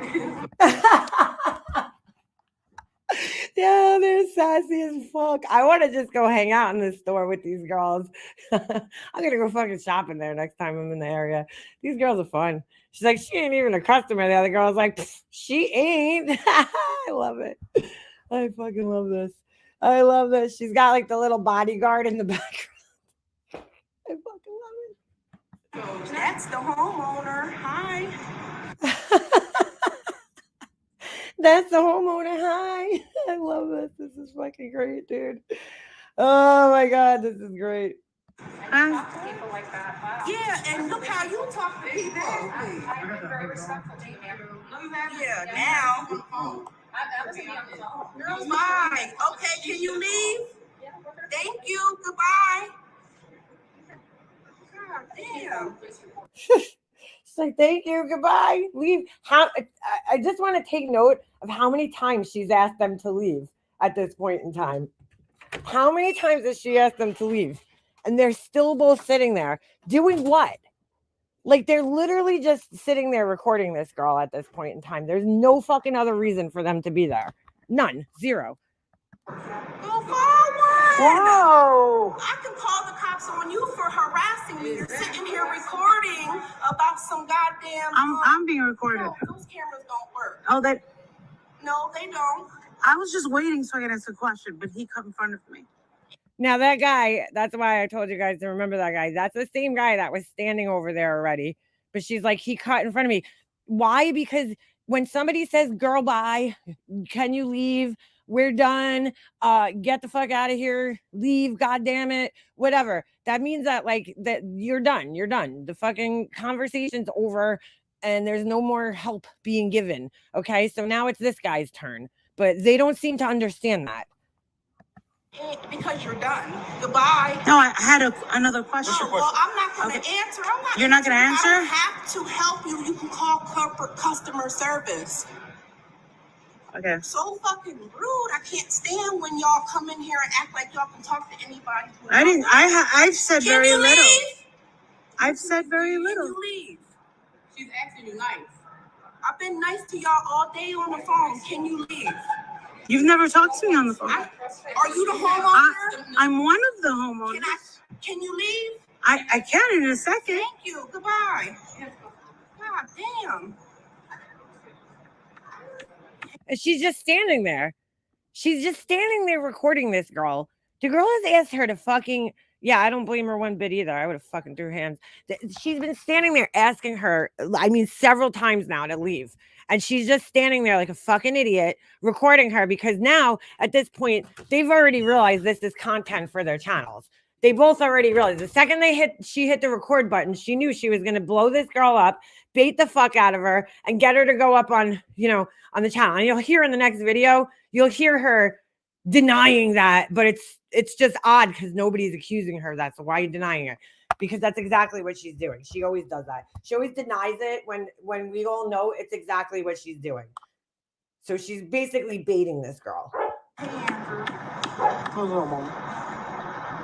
Yeah, they're sassy as fuck. I want to just go hang out in the store with these girls. I'm going to go fucking shopping there next time I'm in the area. These girls are fun. She's like, she ain't even a customer. The other girl's like, she ain't. I love it. I fucking love this. I love this. She's got like the little bodyguard in the background. I fucking love it. That's the homeowner. Hi. That's the homeowner. Hi. I love this. This is fucking great, dude. Oh my God, this is great. People like that. Wow. Yeah, and look how you talk to people. I've been very respectful to you, Andrew. Yeah, now. Bye. Okay, can you leave? Thank you. Goodbye. God damn. She's like, thank you, goodbye, leave. I just want to take note of how many times she's asked them to leave at this point in time. How many times has she asked them to leave? And they're still both sitting there doing what? Like they're literally just sitting there recording this girl at this point in time. There's no fucking other reason for them to be there. None. Zero. Go forward. Whoa. I can call the cops on you for harassing me. You're sitting here recording about some goddamn. I'm being recorded. No, those cameras don't work. Oh, that. No, they don't. I was just waiting so I could ask a question, but he cut in front of me. Now that guy, that's why I told you guys to remember that guy. That's the same guy that was standing over there already. But she's like, he cut in front of me. Why? Because when somebody says, girl, bye, can you leave? We're done. Get the fuck out of here. Leave. God damn it. Whatever. That means that like that you're done. You're done. The fucking conversation's over and there's no more help being given. Okay. So now it's this guy's turn. But they don't seem to understand that. Because you're done. Goodbye. No, I had another question. Oh, well, I'm not going to answer. You're not going to answer? I don't have to help you. You can call corporate customer service. Okay. So fucking rude. I can't stand when y'all come in here and act like y'all can talk to anybody. I've said Can very you little. leave? I've said very little. Can you leave? She's asking you nice. I've been nice to y'all all day on the phone. Can you leave? You've never talked to me on the phone. Are you the homeowner? I'm one of the homeowners. Can you leave? I can in a second. Thank you. Goodbye. God damn. And she's just standing there. She's just standing there recording this girl. The girl has asked her to fucking, yeah, I don't blame her one bit either. I would have fucking threw hands. She's been standing there asking her, I mean, several times now to leave. And she's just standing there like a fucking idiot recording her because now at this point, they've already realized this is content for their channels. They both already realized the second she hit the record button, she knew she was going to blow this girl up, bait the fuck out of her and get her to go up on, on the channel. And you'll hear in the next video, you'll hear her denying that, but it's just odd because nobody's accusing her of that. So why are you denying it? Because that's exactly what she's doing. She always does that. She always denies it when we all know it's exactly what she's doing. So she's basically baiting this girl. Hold on, Mom.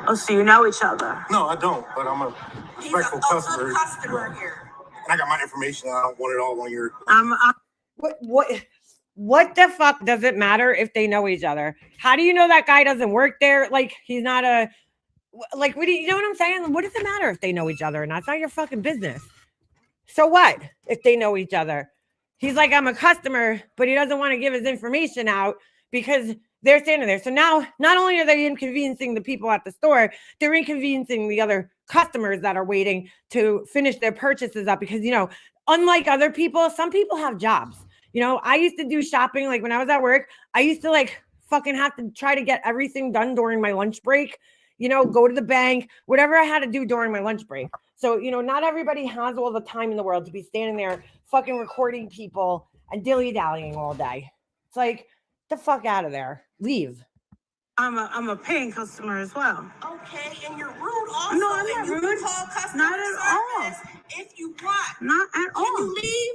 Oh, so you know each other? No, I don't, but I'm a respectful customer. He's a customer here. And I got my information. I don't want it all on your... What the fuck does it matter if they know each other? How do you know that guy doesn't work there? Like, he's not a... Like, what do you know what I'm saying? What does it matter if they know each other or not? It's not your fucking business. So what if they know each other? He's like, I'm a customer, but he doesn't want to give his information out because they're standing there. So now, not only are they inconveniencing the people at the store, they're inconveniencing the other customers that are waiting to finish their purchases up because, unlike other people, some people have jobs. I used to do shopping. Like when I was at work, I used to like fucking have to try to get everything done during my lunch break. Go to the bank, whatever I had to do during my lunch break. So, not everybody has all the time in the world to be standing there fucking recording people and dilly-dallying all day. It's like, the fuck out of there. Leave. I'm a paying customer as well. Okay, and you're rude also. No, I'm not rude. You can call customer Not at service if you want. Not at all. Can you leave?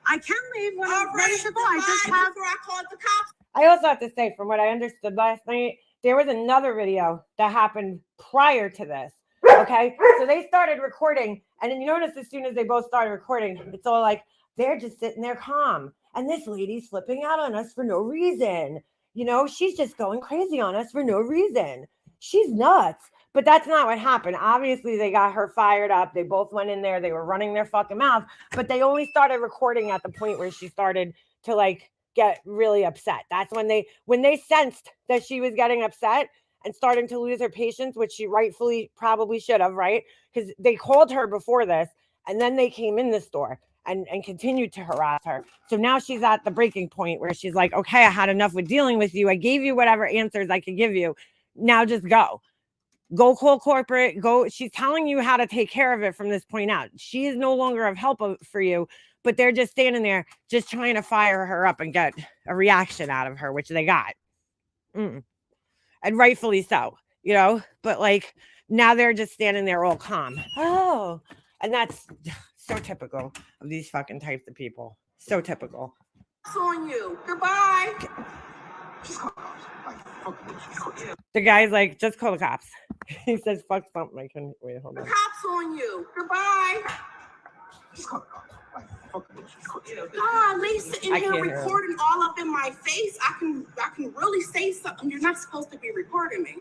I can leave when I'm ready to go. I called the cops. I also have to say, from what I understood last night, there was another video that happened prior to this. Okay. So they started recording. And then you notice as soon as they both started recording, it's all like, they're just sitting there calm. And this lady's flipping out on us for no reason. She's just going crazy on us for no reason. She's nuts. But that's not what happened. Obviously, they got her fired up. They both went in there. They were running their fucking mouth. But they only started recording at the point where she started to like get really upset. That's when they sensed that she was getting upset and starting to lose her patience, which she rightfully probably should have, right? Because they called her before this and then they came in the store and continued to harass her. So now she's at the breaking point where she's like, okay, I had enough with dealing with you. I gave you whatever answers I could give you. Now just go call corporate, go. She's telling you how to take care of it from this point out. She is no longer of help for you. But they're just standing there, just trying to fire her up and get a reaction out of her, which they got. And rightfully so, But like, now they're just standing there all calm. Oh, and that's so typical of these fucking types of people. So typical. It's on you. Goodbye. The guy's like, just call the cops. He says, fuck something. I couldn't wait. Hold on. The cops on you. Goodbye. God, they sitting here recording all up in my face. I can really say something. You're not supposed to be recording me.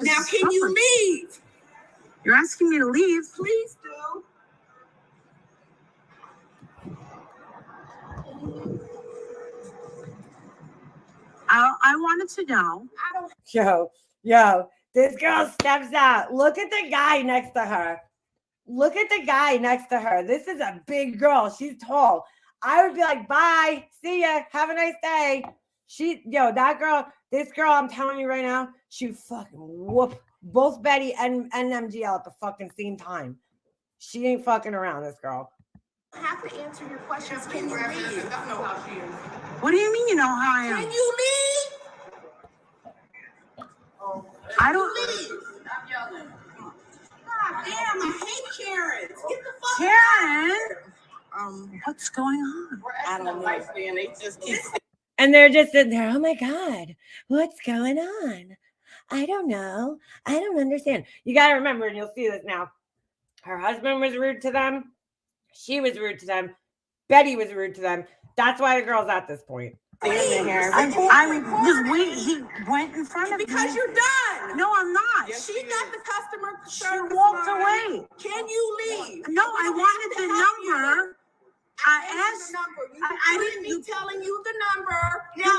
Now, can you leave? You're asking me to leave? Please do. I wanted to know. Yo, this girl steps out. Look at the guy next to her. Look at the guy next to her. This is a big girl. She's tall. I would be like, bye, see ya, have a nice day. That girl, this girl, I'm telling you right now, she fucking whoop both Betty and MGL at the fucking same time. She ain't fucking around, this girl. I have to answer your questions. Can you leave? What do you mean you know how I am? Can you leave? I don't. Leave. God damn, I hate Karens. Get the fuck Karen, what's going on? I don't know. They just keep. And they're just sitting there, oh my God, what's going on? I don't know. I don't understand. You got to remember, and you'll see this now. Her husband was rude to them. She was rude to them. Betty was rude to them. That's why the girl's at this point. I just wait. He went in front of me. Because you're done. No, I'm not. She got the customer She service walked line. away. Can you leave? No, I wanted the number. I asked. I didn't be telling you the number. No,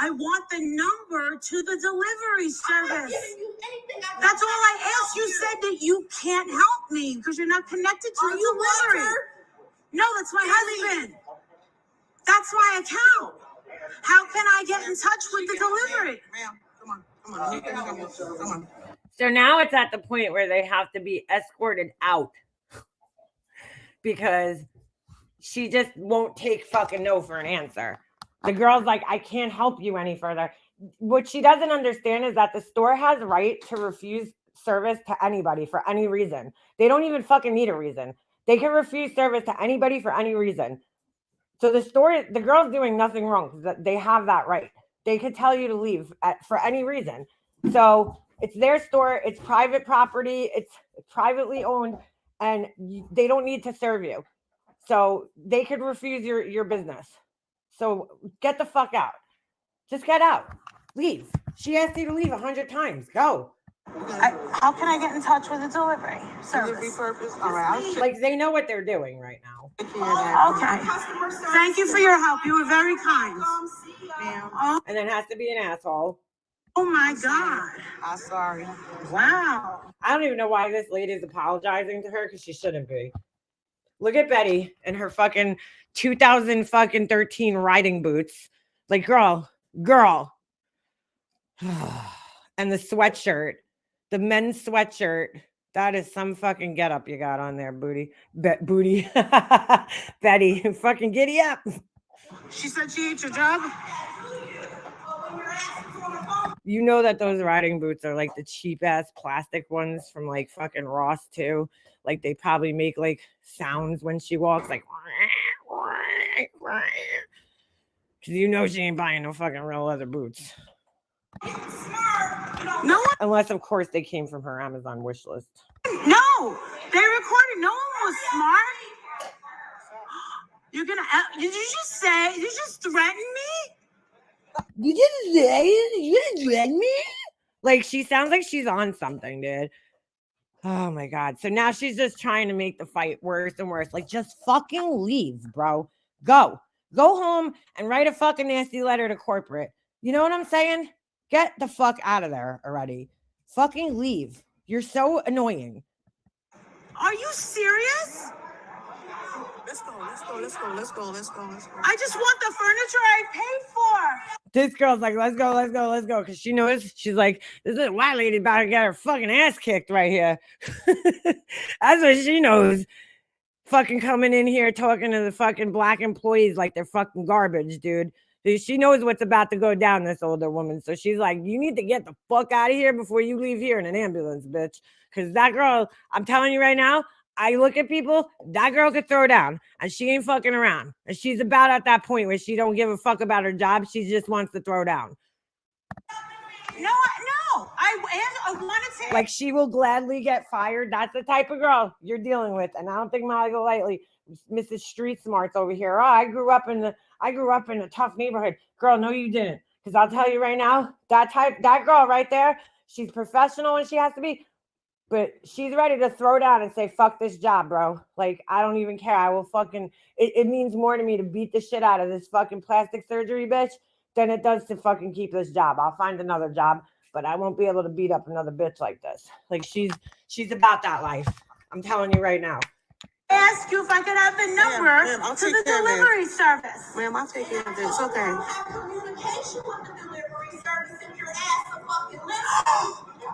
I want the number to the delivery I'm not service. giving you anything. That's all I asked. You said that you can't help me because you're not connected to Are the you delivery. Walter? No, that's my husband. That's my account. How can I get in touch with the delivery? Ma'am, come on. So now it's at the point where they have to be escorted out because she just won't take fucking no for an answer. The girl's like, I can't help you any further. What she doesn't understand is that the store has right to refuse service to anybody for any reason. They don't even fucking need a reason. They can refuse service to anybody for any reason. So the girl's doing nothing wrong. They have that right. They could tell you to leave for any reason. So it's their store. It's private property. It's privately owned, and they don't need to serve you. So they could refuse your business. So get the fuck out. Just get out. Leave. She asked you to leave 100 times. Go. How can I get in touch with the delivery service? All right. Like they know what they're doing right now. Okay. Thank you for your help. You were very kind. And then has to be an asshole. Oh my God. I'm sorry. Wow. I don't even know why this lady is apologizing to her because she shouldn't be. Look at Betty and her fucking 2013 riding boots. Like, girl. And the sweatshirt, the men's sweatshirt. That is some fucking get up you got on there, booty. Booty. Betty, fucking giddy up. She said she ate your job? You know that those riding boots are like the cheap ass plastic ones from like fucking Ross too. Like they probably make like sounds when she walks, like because you know she ain't buying no fucking real leather boots. No one. Unless of course they came from her Amazon wish list. No, they recorded. No one was smart. You're gonna. Did you just say? Did you just threaten me? You just threaten me? Like she sounds like she's on something, dude. Oh my God. So now she's just trying to make the fight worse and worse. Like just fucking leave, bro. Go home and write a fucking nasty letter to corporate. You know what I'm saying? Get the fuck out of there already. Fucking leave. You're so annoying. Are you serious? Let's go. I just want the furniture I paid for. This girl's like, let's go. Because she knows, she's like, this is a white lady about to get her fucking ass kicked right here. That's what she knows. Fucking coming in here talking to the fucking black employees like they're fucking garbage, dude. She knows what's about to go down, this older woman. So she's like, you need to get the fuck out of here before you leave here in an ambulance, bitch. Because that girl, I'm telling you right now, I look at people, that girl could throw down and she ain't fucking around. And she's about at that point where she don't give a fuck about her job. She just wants to throw down. No. I wanted to. Like she will gladly get fired. That's the type of girl you're dealing with. And I don't think Molly Golightly, Mrs. Street Smarts over here. Oh, I grew up in a tough neighborhood. Girl, no, you didn't. Because I'll tell you right now, that girl right there, she's professional when she has to be. But she's ready to throw down and say, fuck this job, bro. Like, I don't even care. I will fucking, it means more to me to beat the shit out of this fucking plastic surgery bitch than it does to fucking keep this job. I'll find another job, but I won't be able to beat up another bitch like this. Like she's about that life. I'm telling you right now. Ask you if I could have the number to the delivery service. Ma'am, I'll take care of this. Okay. Communication with the delivery service if your ass a fucking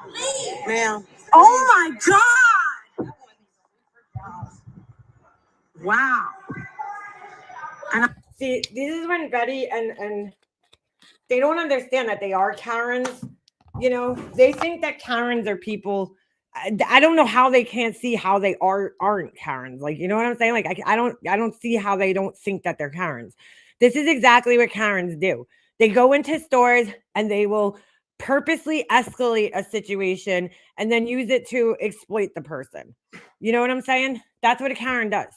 leave. Ma'am. Oh my God! Wow. And see, this is when Betty and they don't understand that they are Karens. You know, they think that Karens are people. I don't know how they can't see how they aren't Karens. Like, you know what I'm saying? Like, I don't see how they don't think that they're Karens. This is exactly what Karens do. They go into stores and they will purposely escalate a situation and then use it to exploit the person. You know what I'm saying? That's what a Karen does.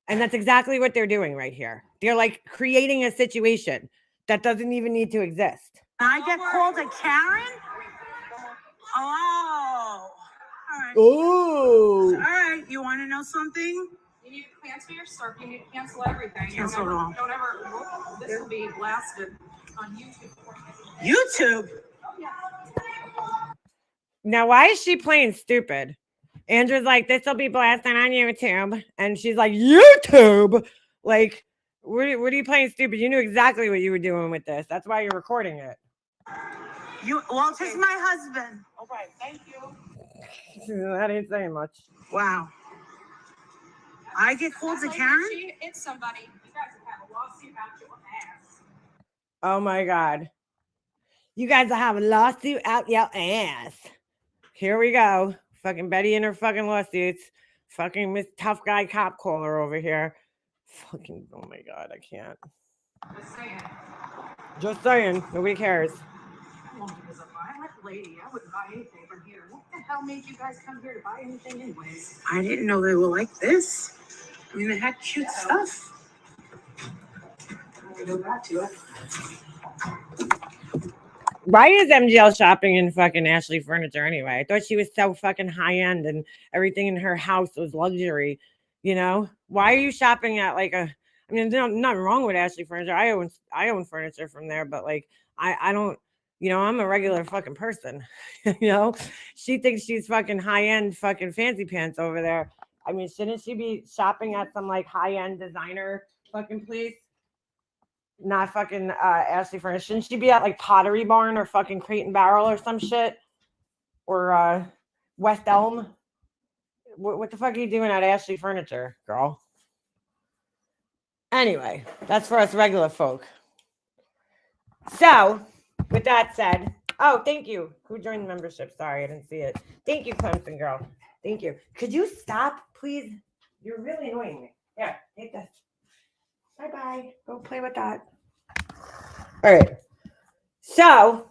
And that's exactly what they're doing right here. They're like creating a situation that doesn't even need to exist. I get called a Karen? Oh. All right. Oh. All right. You want to know something? You need to cancel your surf. You need to cancel everything. Cancel it all. Don't ever. This will be blasted on YouTube. YouTube? Now, why is she playing stupid? Andrew's like, this will be blasted on YouTube. And she's like, YouTube? Like, what are you playing stupid? You knew exactly what you were doing with this. That's why you're recording it. Walter's my husband. Okay, thank you. That ain't saying much. Wow. I get called a Karen? It's somebody. You guys have a lawsuit out your ass. Oh my God. You guys will have a lawsuit out your ass. Here we go. Fucking Betty and her fucking lawsuits. Fucking Miss Tough Guy Cop Caller over here. Fucking, oh my God, I can't. Just saying. Just saying. Nobody cares. As a violent lady, I wouldn't buy anything from here. What the hell made you guys come here to buy anything anyways? I didn't know they were like this. I mean, they had cute stuff. We'll go back to it. Why is MGL shopping in fucking Ashley Furniture anyway? I thought she was so fucking high end and everything in her house was luxury. You know, why are you shopping at like a? I mean, there's nothing wrong with Ashley Furniture. I own furniture from there, but like I don't. You know, I'm a regular fucking person. You know, she thinks she's fucking high end, fucking fancy pants over there. I mean, shouldn't she be shopping at some like high end designer fucking place? Not fucking Ashley Furniture. Shouldn't she be at like Pottery Barn or fucking Crate and Barrel or some shit? Or West Elm? What the fuck are you doing at Ashley Furniture, girl? Anyway, that's for us regular folk. So, with that said, oh, thank you. Who joined the membership? Sorry, I didn't see it. Thank you, Clemson girl. Thank you. Could you stop, please? You're really annoying me. Yeah, take this. Bye-bye. Go play with that. All right. So,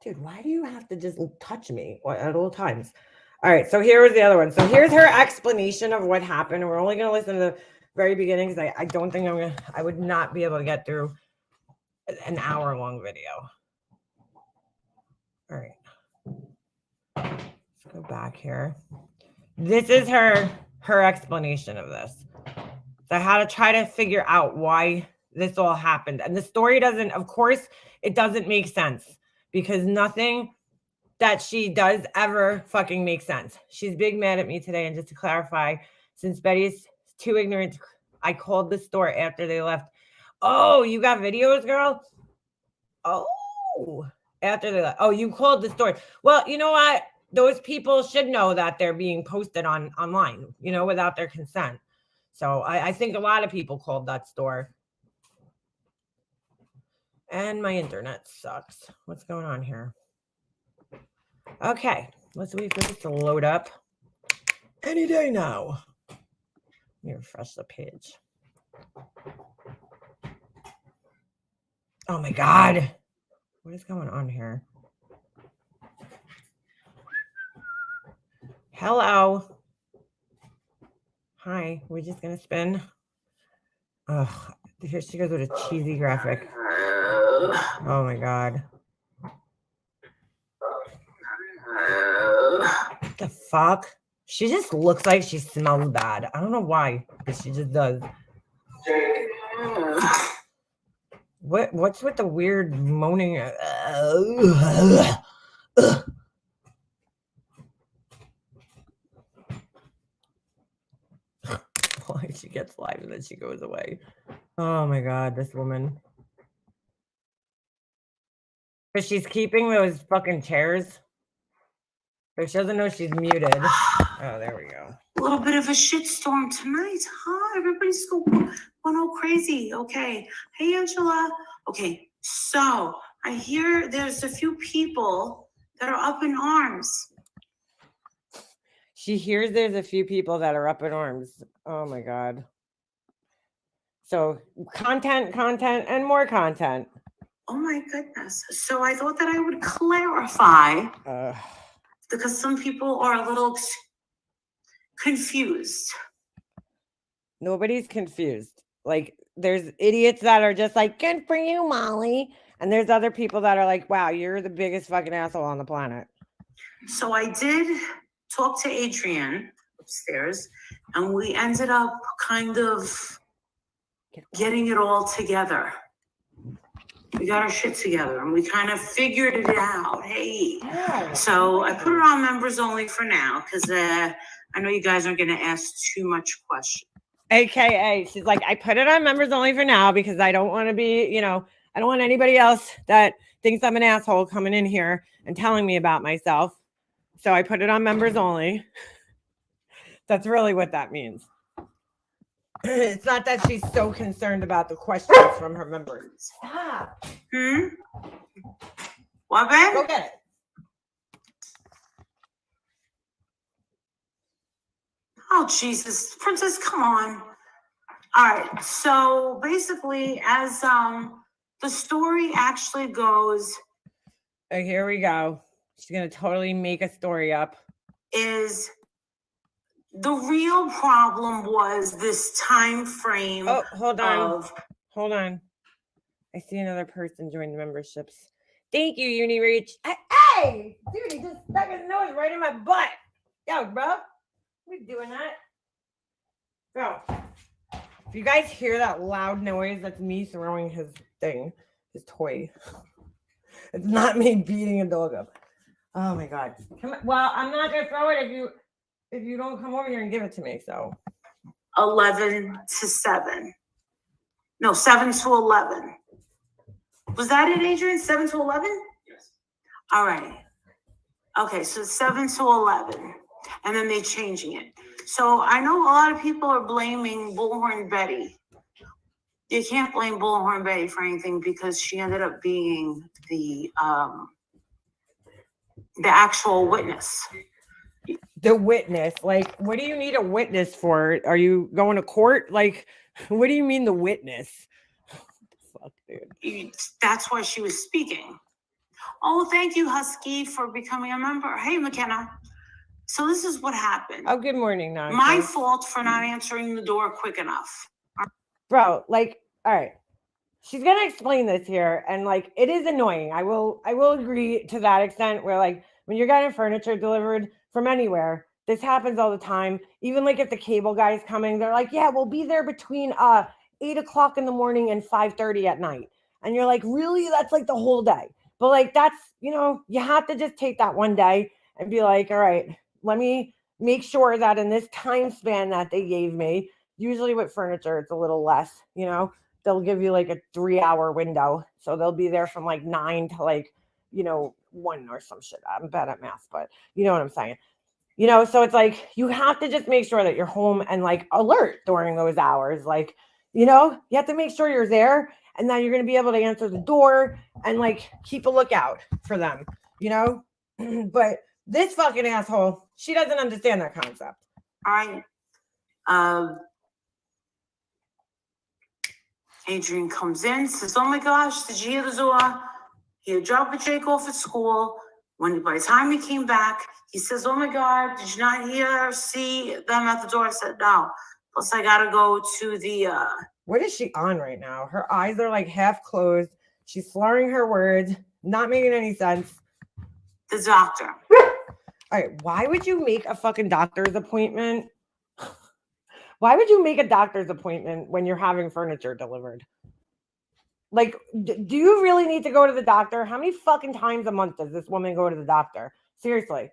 dude, why do you have to just touch me at all times? All right. So here was the other one. So here's her explanation of what happened. And we're only going to listen to the very beginning because I don't think I would not be able to get through an hour-long video. All right. Let's go back here. This is her explanation of this. So how to try to figure out why this all happened. And the story doesn't, of course, it doesn't make sense because nothing that she does ever fucking makes sense. She's big mad at me today. And just to clarify, since Betty's too ignorant, I called the store after they left. Oh, you got videos, girl? Oh, after they left. Oh, you called the store. Well, you know what? Those people should know that they're being posted online, you know, without their consent. So I think a lot of people called that store. And my internet sucks. What's going on here? Okay, let's wait for this to load up. Any day now. Let me refresh the page. Oh my God. What is going on here? Hello. Hi, we're just gonna spin. Oh, here she goes with a cheesy graphic. Oh my God. What the fuck? She just looks like she smells bad. I don't know why, but she just does. What's with the weird moaning? Why she gets live and then she goes away. Oh my god, this woman. But she's keeping those fucking chairs. But she doesn't know she's muted. Oh, there we go. A little bit of a shitstorm tonight, huh? Everybody's going all crazy. Okay. Hey, Angela. Okay. So I hear there's a few people that are up in arms. She hears there's a few people that are up in arms. Oh my god. So content, and more content. Oh my goodness. So I thought that I would clarify because some people are a little confused. Nobody's confused. Like, there's idiots that are just like, good for you, Molly. And there's other people that are like, wow, you're the biggest fucking asshole on the planet. So I did talk to Adrian upstairs, and we ended up kind of getting it all together. We got our shit together and we kind of figured it out. Hey, so I put it on members only for now because I know you guys aren't going to ask too much questions. AKA, she's like, I put it on members only for now because I don't want to be, I don't want anybody else that thinks I'm an asshole coming in here and telling me about myself. So I put it on members only. That's really what that means. It's not that she's so concerned about the questions from her members. Stop. What, babe? Go get it. Oh, Jesus. Princess, come on. All right. So basically, as the story actually goes. Oh, here we go. She's going to totally make a story up. Is the real problem was this time frame. Oh, hold on. Hold on. I see another person join the memberships. Thank you, UniReach. Hey, dude, he just stuck his nose right in my butt. Yo, bro. We're doing that. Bro, if you guys hear that loud noise, that's me throwing his thing, his toy. It's not me beating a dog up. Oh my god. Come on. Well, I'm not gonna throw it if you don't come over here and give it to me. So 11 to 7. No, 7 to 11. Was that it, Adrian? 7 to 11? Yes. All right. Okay, so 7 to 11. And then they're changing it. So I know a lot of people are blaming Bullhorn Betty. You can't blame Bullhorn Betty for anything because she ended up being the actual witness. The witness, like, what do you need a witness for? Are you going to court? Like, what do you mean the witness? Fuck, dude. That's why she was speaking. Oh, thank you, Husky, for becoming a member. Hey, McKenna. So this is what happened. Oh, good morning, Nonsense. My fault for not answering the door quick enough. Bro, like, all right. She's gonna explain this here, and like, it is annoying. I will agree to that extent where, like, when you're getting furniture delivered from anywhere, this happens all the time. Even like if the cable guy's coming, they're like, yeah, we'll be there between 8 o'clock in the morning and 5:30 at night. And you're like, really? That's like the whole day. But like, that's, you have to just take that one day and be like, all right, let me make sure that in this time span that they gave me, usually with furniture, it's a little less, they'll give you like a 3-hour window. So they'll be there from like 9 to like, 1 or some shit. I'm bad at math, but you know what I'm saying. So it's like, you have to just make sure that you're home and like alert during those hours. Like, you have to make sure you're there and that you're going to be able to answer the door and like keep a lookout for them, but this fucking asshole, she doesn't understand that concept. All right. Adrian comes in, says, oh my gosh, did you hear the Zoa? He had dropped Jake off at school. By the time he came back, he says, oh my God, did you not see them at the door? I said, no. Plus, I got to go to the... What is she on right now? Her eyes are like half closed. She's slurring her words, not making any sense. The doctor. All right, why would you make a fucking doctor's appointment Why would you make a doctor's appointment when you're having furniture delivered? Like, do you really need to go to the doctor? How many fucking times a month does this woman go to the doctor? Seriously.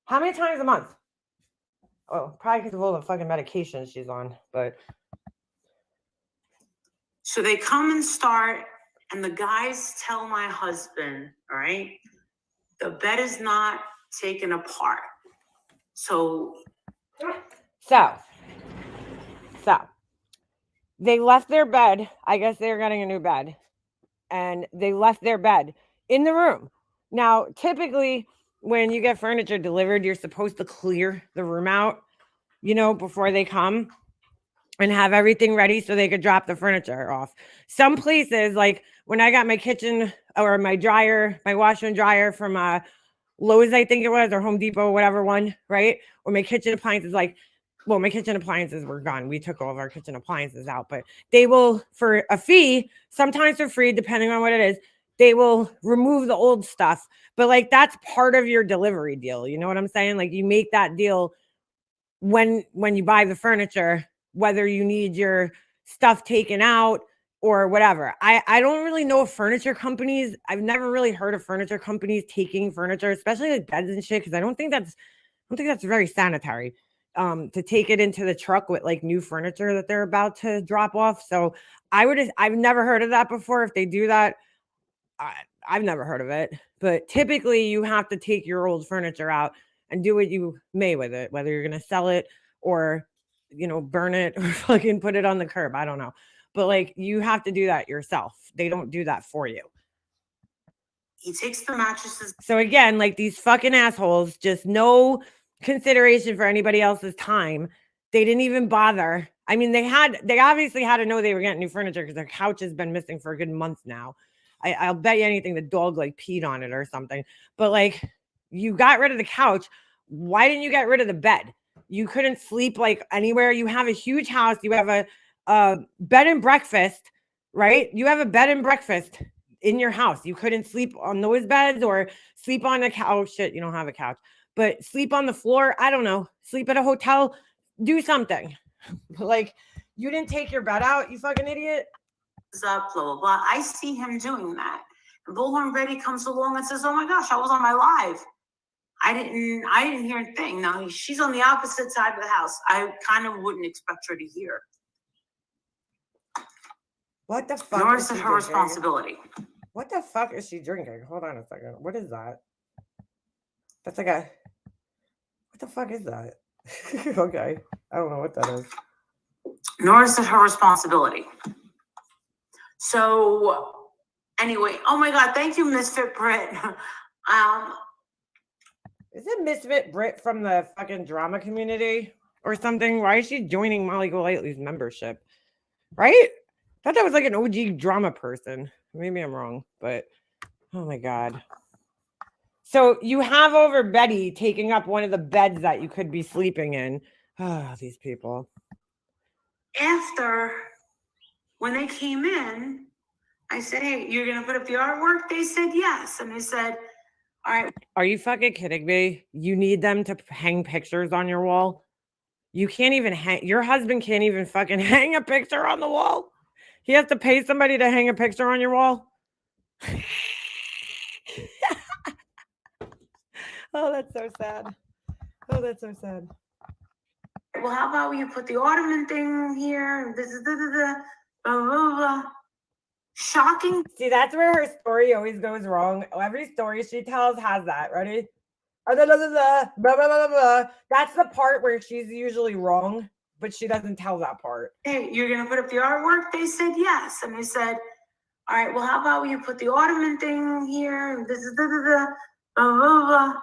How many times a month? Oh, probably because of all the fucking medications she's on, but. So they come and start, and the guys tell my husband, all right, the bed is not taken apart. So They left their bed. I guess they're getting a new bed. And they left their bed in the room. Now, typically, when you get furniture delivered, you're supposed to clear the room out, before they come and have everything ready so they could drop the furniture off. Some places, like when I got my kitchen or my dryer, my washer and dryer from Lowe's, I think it was, or Home Depot, whatever one, right? Or my kitchen appliances, my kitchen appliances were gone. We took all of our kitchen appliances out, but they will, for a fee, sometimes for free, depending on what it is, they will remove the old stuff. But that's part of your delivery deal. You know what I'm saying? You make that deal when you buy the furniture, whether you need your stuff taken out or whatever. I don't really know if furniture companies, I've never really heard of furniture companies taking furniture, especially beds and shit, because I don't think that's very sanitary. To take it into the truck with new furniture that they're about to drop off. So I've never heard of that before. If they do that, I've never heard of it, but typically you have to take your old furniture out and do what you may with it, whether you're going to sell it or, burn it or fucking put it on the curb. I don't know. But you have to do that yourself. They don't do that for you. he takes the mattresses. So again, these fucking assholes, just no consideration for anybody else's time. They didn't even bother. I mean, they obviously had to know they were getting new furniture because their couch has been missing for a good month now. I'll bet you anything the dog peed on it or something. But you got rid of the couch. Why didn't you get rid of the bed? You couldn't sleep anywhere. You have a huge house. You have a bed and breakfast, right? You have a bed and breakfast in your house. You couldn't sleep on those beds or sleep on a couch. Oh, shit, you don't have a couch. But sleep on the floor. I don't know. Sleep at a hotel. Do something. You didn't take your bed out, you fucking idiot. Up, blah, blah, blah. I see him doing that. And Bullhorn Betty comes along and says, oh my gosh, I was on my live. I didn't hear a thing. Now she's on the opposite side of the house. I kind of wouldn't expect her to hear. What the fuck? Nor is it her responsibility. What the fuck is she drinking? Hold on a second. What is that? That's what the fuck is that? Okay. I don't know what that is. Nor is it her responsibility. So anyway, oh my God, thank you, Misfit Brit. Is it Misfit Brit from the fucking drama community or something? Why is she joining Molly Golightly's membership? Right? I thought that was an OG drama person. Maybe I'm wrong, but oh my God. So you have over Betty taking up one of the beds that you could be sleeping in. Oh, these people. After, when they came in, I said, hey, you're going to put up the artwork? They said yes. And they said, all right. Are you fucking kidding me? You need them to hang pictures on your wall? You can't even your husband can't even fucking hang a picture on the wall? He has to pay somebody to hang a picture on your wall? Oh, that's so sad. Oh, that's so sad. Well, how about you put the ottoman thing here? Blah, blah, blah. Shocking. See, that's where her story always goes wrong. Every story she tells has that. Ready? Blah, blah, blah, blah, blah, blah. That's the part where she's usually wrong, but she doesn't tell that part. Hey, you're going to put up the artwork? They said yes. And they said, all right, well, how about you put the ottoman thing here? Blah, blah, blah.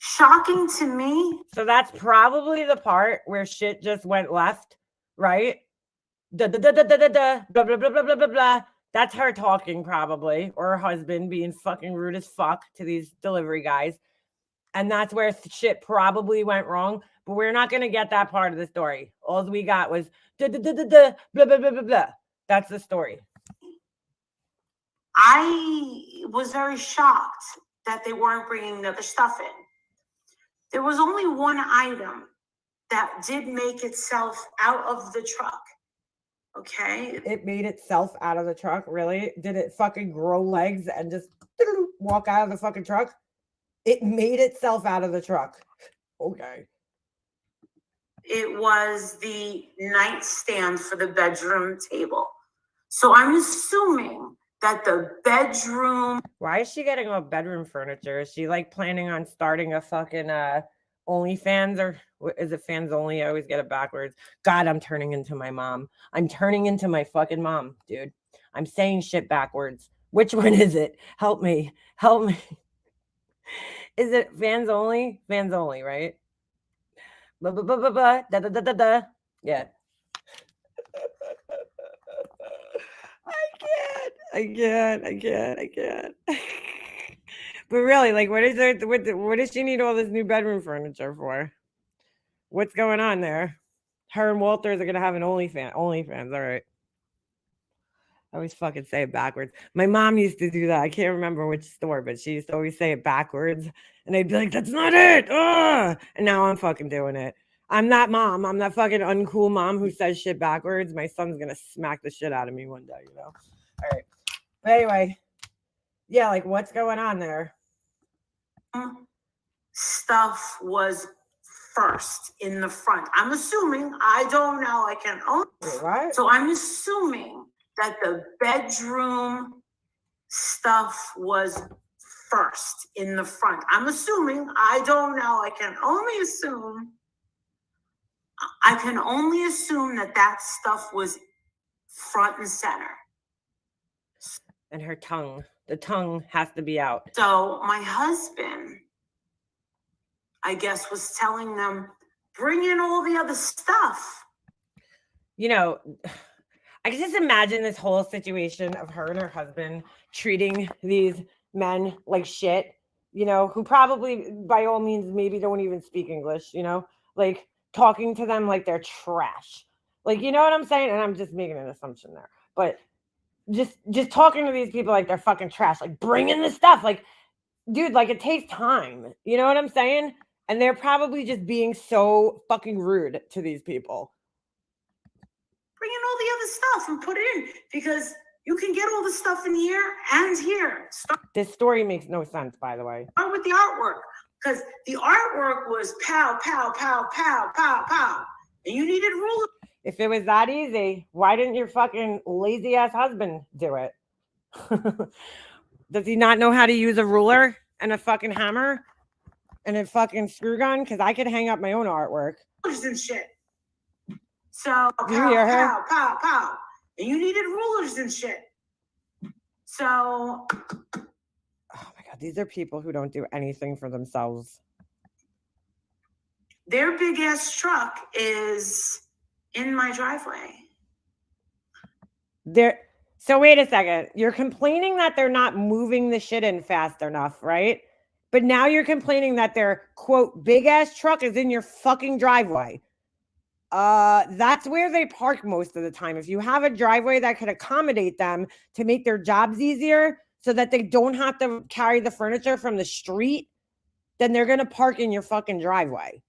Shocking to me. So that's probably the part where shit just went left, right? Blah, blah, blah, blah, blah, blah, blah. That's her talking probably, or her husband being fucking rude as fuck to these delivery guys. And that's where shit probably went wrong. But we're not going to get that part of the story. All we got was blah, blah, blah, blah, blah, blah. That's the story. I was very shocked that they weren't bringing the other stuff in. There was only one item that did make itself out of the truck. Okay. It made itself out of the truck. Really? Did it fucking grow legs and just walk out of the fucking truck? It made itself out of the truck. Okay. It was the nightstand for the bedroom table. So I'm assuming that the bedroom. Why is she getting all bedroom furniture? Is she like planning on starting a fucking OnlyFans, or is it fans only? I always get it backwards. God, I'm turning into my mom. I'm turning into my fucking mom, dude. I'm saying shit backwards. Which one is it? Help me. Help me. Is it fans only? Fans only, right? Da da da da da da. Yeah. I can't. But really, like, what is there? What does she need all this new bedroom furniture for? What's going on there? Her and Walters are gonna have an OnlyFans. All right. I always fucking say it backwards. My mom used to do that. I can't remember which store, but she used to always say it backwards, and I'd be like, "That's not it." And now I'm fucking doing it. I'm that mom. I'm that fucking uncool mom who says shit backwards. My son's gonna smack the shit out of me one day, you know. All right. But anyway, yeah, like, what's going on there? Stuff was first in the front. I'm assuming, I don't know, I can't own. Wait, what? So I'm assuming that the bedroom stuff was first in the front. I'm assuming, I don't know, I can only assume that that stuff was front and center. And her tongue. The tongue has to be out. So my husband, I guess, was telling them, bring in all the other stuff. You know, I can just imagine this whole situation of her and her husband treating these men like shit, you know, who probably by all means maybe don't even speak English, you know, like talking to them like they're trash. Like, you know what I'm saying? And I'm just making an assumption there. But just talking to these people like they're fucking trash, like, bring in the stuff. Like, dude, like, it takes time. You know what I'm saying? And they're probably just being so fucking rude to these people. Bring in all the other stuff and put it in, because you can get all the stuff in here and here. This story makes no sense, by the way. Start with the artwork, because the artwork was pow, pow, pow, pow, pow, pow. And you needed rulers. If it was that easy, why didn't your fucking lazy ass husband do it? Does he not know how to use a ruler and a fucking hammer and a fucking screw gun? Because I could hang up my own artwork. And shit. So Do you hear her? pow, pow, pow. And you needed rulers and shit. So, oh my God, these are people who don't do anything for themselves. Their big ass truck is in my driveway. So wait a second. You're complaining that they're not moving the shit in fast enough, right? But now you're complaining that their, quote, big ass truck is in your fucking driveway. That's where they park most of the time. If you have a driveway that could accommodate them to make their jobs easier so that they don't have to carry the furniture from the street, then they're going to park in your fucking driveway.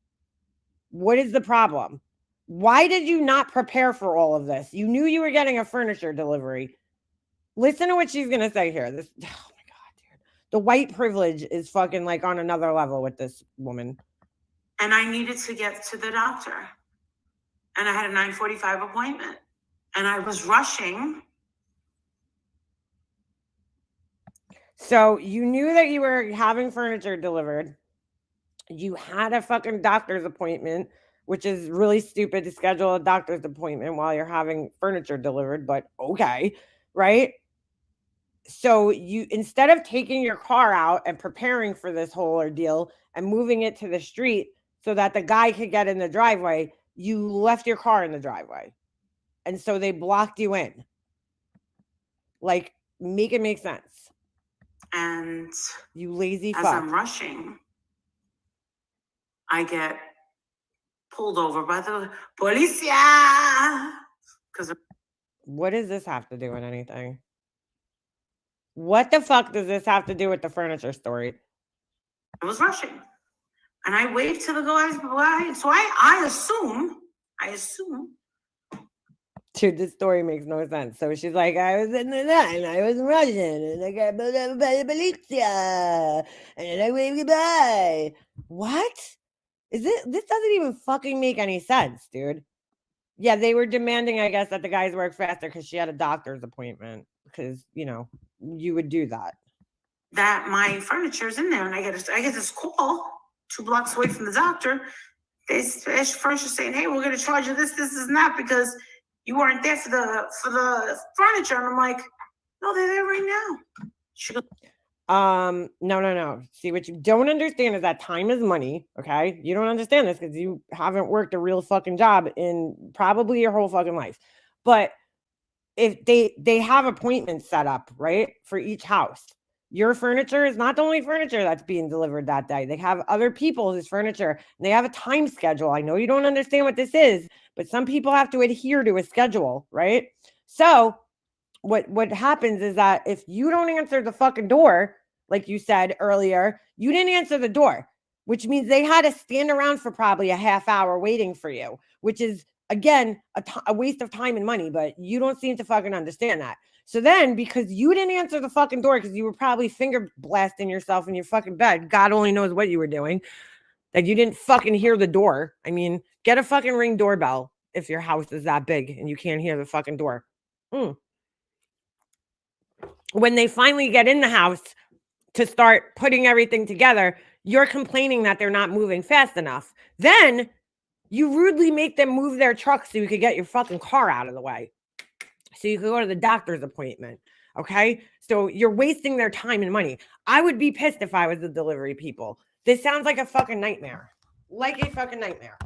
What is the problem? Why did you not prepare for all of this? You knew you were getting a furniture delivery. Listen to what she's going to say here. Oh my God, dude. The white privilege is fucking like on another level with this woman. And I needed to get to the doctor. And I had a 9:45 appointment. And I was rushing. So you knew that you were having furniture delivered. You had a fucking doctor's appointment, which is really stupid to schedule a doctor's appointment while you're having furniture delivered, but okay, right? So you, instead of taking your car out and preparing for this whole ordeal and moving it to the street so that the guy could get in the driveway, you left your car in the driveway. And so they blocked you in. Like, make it make sense. And you lazy as fuck. I'm rushing, I get pulled over by the policia. Because what does this have to do with anything? What the fuck does this have to do with the furniture story? I was rushing. And I waved to the guys, so I assume, Dude, this story makes no sense. So she's like, I was in the line, I was Russian, and I got Belizia, and then I waved goodbye. What? This doesn't even fucking make any sense, dude. Yeah, they were demanding, I guess, that the guys work faster because she had a doctor's appointment. Because, you know, you would do that. that my furniture's in there, and I get this call 2 blocks away from the doctor. They furniture saying, "Hey, we're gonna charge you this, and that because you weren't there for the furniture." And I'm like, "No, they're there right now." She goes, No. See, what you don't understand is that time is money. Okay, you don't understand this because you haven't worked a real fucking job in probably your whole fucking life. But if they have appointments set up, right, for each house. Your furniture is not the only furniture that's being delivered that day. They have other people's furniture, and they have a time schedule. I know you don't understand what this is, but some people have to adhere to a schedule, right? So what happens is that if you don't answer the fucking door, like you said earlier, you didn't answer the door, which means they had to stand around for probably a half hour waiting for you, which is, again, a waste of time and money, but you don't seem to fucking understand that. So then, because you didn't answer the fucking door, because you were probably finger blasting yourself in your fucking bed, God only knows what you were doing, that you didn't fucking hear the door. I mean, get a fucking Ring doorbell if your house is that big and you can't hear the fucking door. When they finally get in the house to start putting everything together, you're complaining that they're not moving fast enough. Then you rudely make them move their truck so you could get your fucking car out of the way. So you could go to the doctor's appointment. Okay. So you're wasting their time and money. I would be pissed if I was the delivery people. This sounds like a fucking nightmare. Like a fucking nightmare.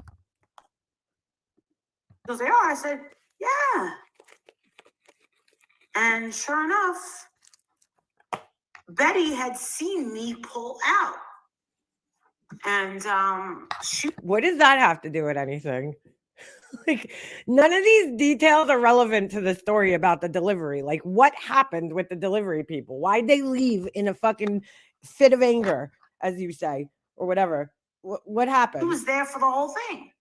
"Goes, they are." I said, "Yeah." And sure enough, Betty had seen me pull out. And what does that have to do with anything? Like, none of these details are relevant to the story about the delivery. Like, what happened with the delivery people? Why'd they leave in a fucking fit of anger, as you say, or whatever? What happened? He was there for the whole thing.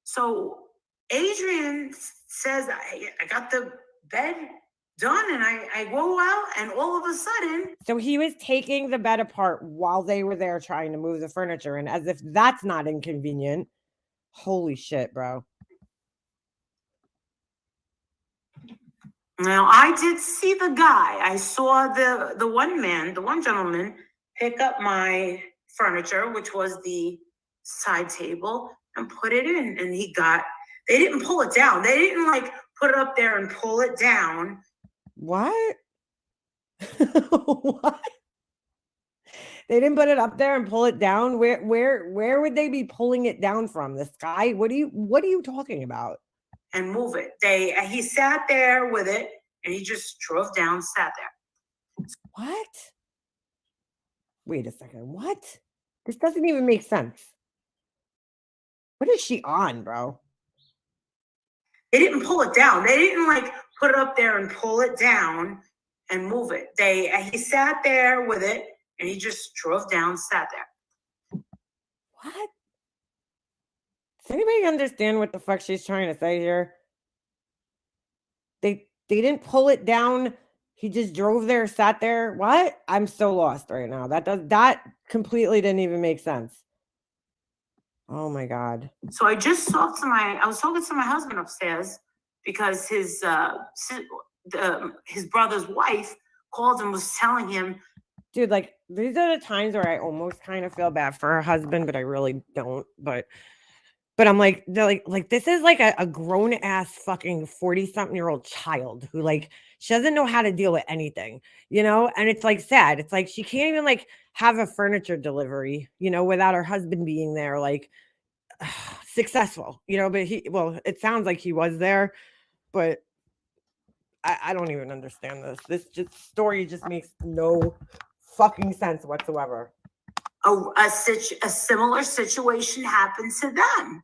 So Adrian says, I got the bed done, and I go out, and all of a sudden. So he was taking the bed apart while they were there trying to move the furniture, and as if that's not inconvenient. Holy shit, bro. Now, I did see the guy. I saw the one gentleman pick up my furniture, which was the side table, and put it in. And they didn't pull it down. They didn't like put it up there and pull it down. What? What? They didn't put it up there and pull it down. Where would they be pulling it down from? The sky? What are you talking about? And move it. He sat there with it, and he just drove down, sat there. What? Wait a second. What? This doesn't even make sense. What is she on, bro? They didn't pull it down. They didn't like put it up there and pull it down and move it. He sat there with it, and he just drove down, sat there. What? Does anybody understand what the fuck she's trying to say here? They didn't pull it down. He just drove there, sat there. What? I'm so lost right now. That completely didn't even make sense. Oh my God. So I was talking to my husband upstairs because his brother's wife called and was telling him. Dude, like, these are the times where I almost kind of feel bad for her husband, but I really don't. But I'm like, they're like this is like a grown ass fucking 40-something-year-old child who, like, she doesn't know how to deal with anything, you know? And it's like sad. It's like she can't even like have a furniture delivery, you know, without her husband being there, like, successful, you know. But it sounds like he was there, but I don't even understand this. Story just makes no fucking sense whatsoever. A similar situation happened to them.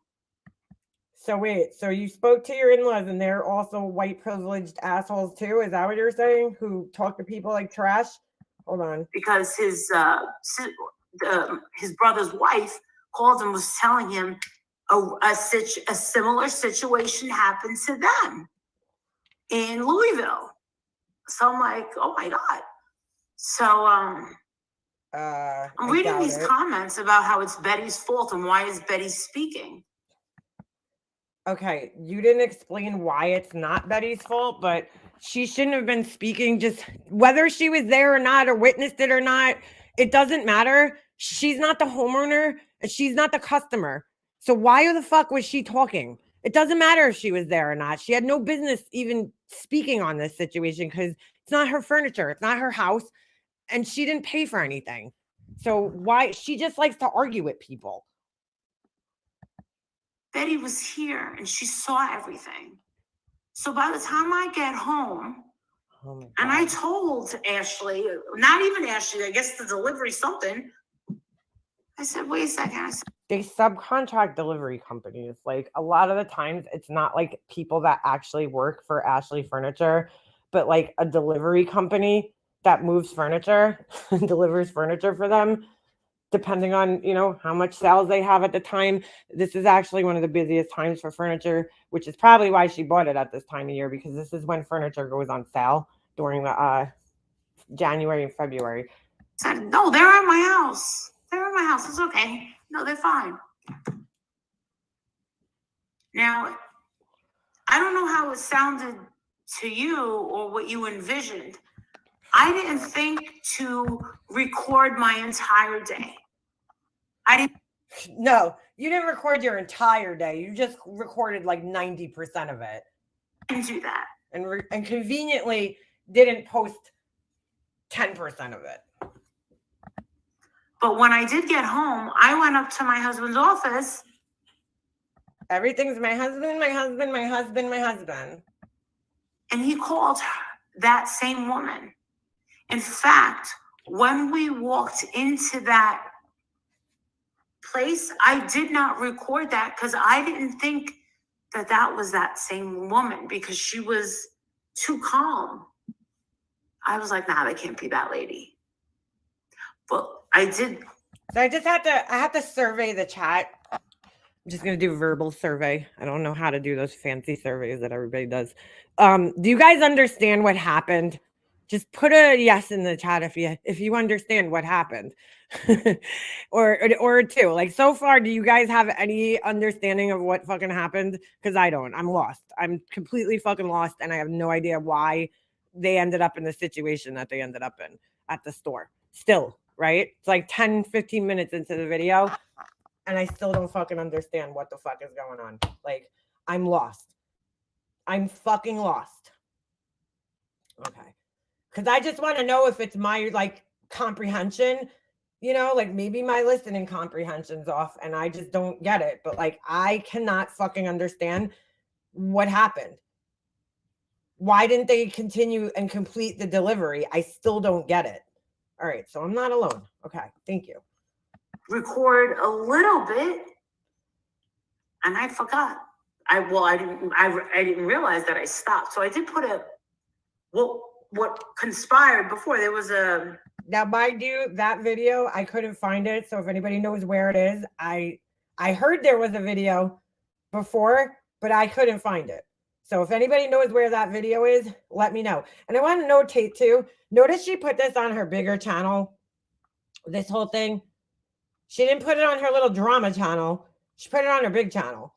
So wait, so you spoke to your in-laws and they're also white privileged assholes too? Is that what you're saying? Who talk to people like trash? Hold on. Because his brother's wife called and was telling him a similar situation happened to them in Louisville. So I'm like, oh my God. So I'm reading these comments about how it's Betty's fault and why is Betty speaking. Okay, you didn't explain why it's not Betty's fault, but she shouldn't have been speaking. Just whether she was there or not or witnessed it or not, it doesn't matter. She's not the homeowner and she's not the customer. So why the fuck was she talking? It doesn't matter if she was there or not. She had no business even speaking on this situation because it's not her furniture. It's not her house. And she didn't pay for anything. So why? She just likes to argue with people. Betty was here and she saw everything. So by the time I get home, and I told Ashley, not even Ashley, I guess the delivery something. I said, wait a second. I said, they subcontract delivery companies. Like a lot of the times it's not like people that actually work for Ashley Furniture, but like a delivery company that moves furniture and delivers furniture for them, depending on, you know, how much sales they have at the time. This is actually one of the busiest times for furniture, which is probably why she bought it at this time of year, because this is when furniture goes on sale during the January and February. I said, no, they're at my house. They're at my house. It's okay. No, they're fine. Now, I don't know how it sounded to you or what you envisioned. I didn't think to record my entire day. I didn't. No, you didn't record your entire day. You just recorded like 90% of it. I didn't do that. And conveniently didn't post 10% of it. But when I did get home, I went up to my husband's office. Everything's my husband, my husband, my husband, my husband. And he called that same woman. In fact, when we walked into that place, I did not record that because I didn't think that that was that same woman because she was too calm. I was like, nah, that can't be that lady. But I did. So I have to survey the chat. I'm just going to do a verbal survey. I don't know how to do those fancy surveys that everybody does. Do you guys understand what happened? Just put a yes in the chat if you understand what happened. or two. Like, so far, do you guys have any understanding of what fucking happened? Because I don't. I'm lost. I'm completely fucking lost, and I have no idea why they ended up in the situation that they ended up in at the store. Still, right? It's like 10, 15 minutes into the video, and I still don't fucking understand what the fuck is going on. Like, I'm lost. I'm fucking lost. Okay. Because I just want to know if it's my, like, comprehension, you know, like maybe my listening comprehension's off and I just don't get it. But, like, I cannot fucking understand what happened. Why didn't they continue and complete the delivery? I still don't get it. All right. So I'm not alone. Okay. Thank you. Record a little bit and I forgot. I didn't realize that I stopped. So I did put what conspired before. There was a. Now, mind you, that video, I couldn't find it. So if anybody knows where it is, I heard there was a video before, but I couldn't find it. So if anybody knows where that video is, let me know. And I want to notate too, notice she put this on her bigger channel, this whole thing. She didn't put it on her little drama channel. She put it on her big channel.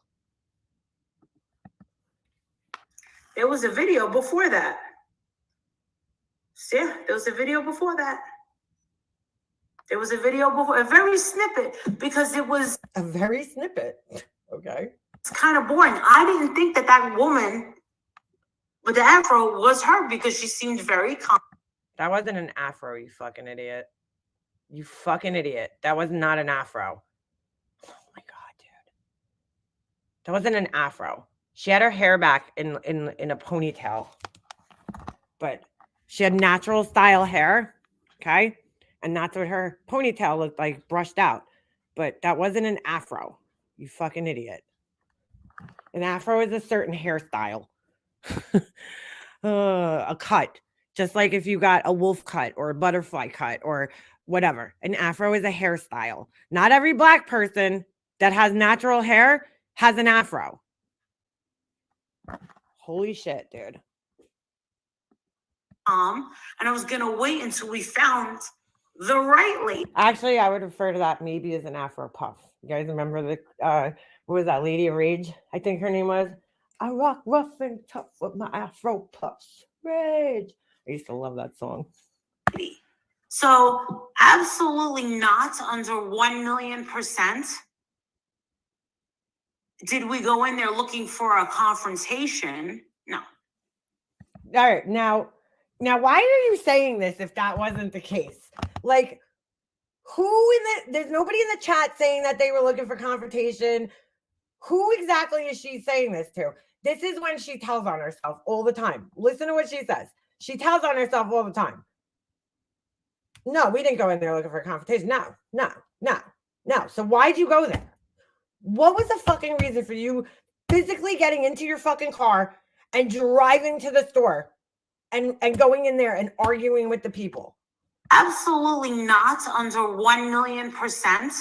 There was a video before that. Yeah, there was a video before that. There was a video before, a very snippet, because it was a very snippet. Okay. It's kind of boring. I didn't think that woman with the afro was her because she seemed very calm. That wasn't an afro, you fucking idiot. You fucking idiot. That was not an afro. Oh my God, dude. That wasn't an afro. She had her hair back in a ponytail. But she had natural style hair, okay? And that's what her ponytail looked like, brushed out. But that wasn't an afro, you fucking idiot. An afro is a certain hairstyle. A cut. Just like if you got a wolf cut or a butterfly cut or whatever. An afro is a hairstyle. Not every black person that has natural hair has an afro. Holy shit, dude. And I was gonna wait until we found the right lady. Actually, I would refer to that maybe as an afro puff. You guys remember the what was that, Lady of Rage? I think her name was. I rock rough and tough with my afro puffs. Rage. I used to love that song. So absolutely not under 1,000,000%. Did we go in there looking for a confrontation? No. All right, now why are you saying this if that wasn't the case? Like, there's nobody in the chat saying that they were looking for confrontation. Who exactly is she saying this to? This is when she tells on herself all the time. Listen to what she says. She tells on herself all the time. No, we didn't go in there looking for a confrontation. No. So why'd you go there? What was the fucking reason for you physically getting into your fucking car and driving to the store and going in there and arguing with the people? Absolutely not under 1,000,000%.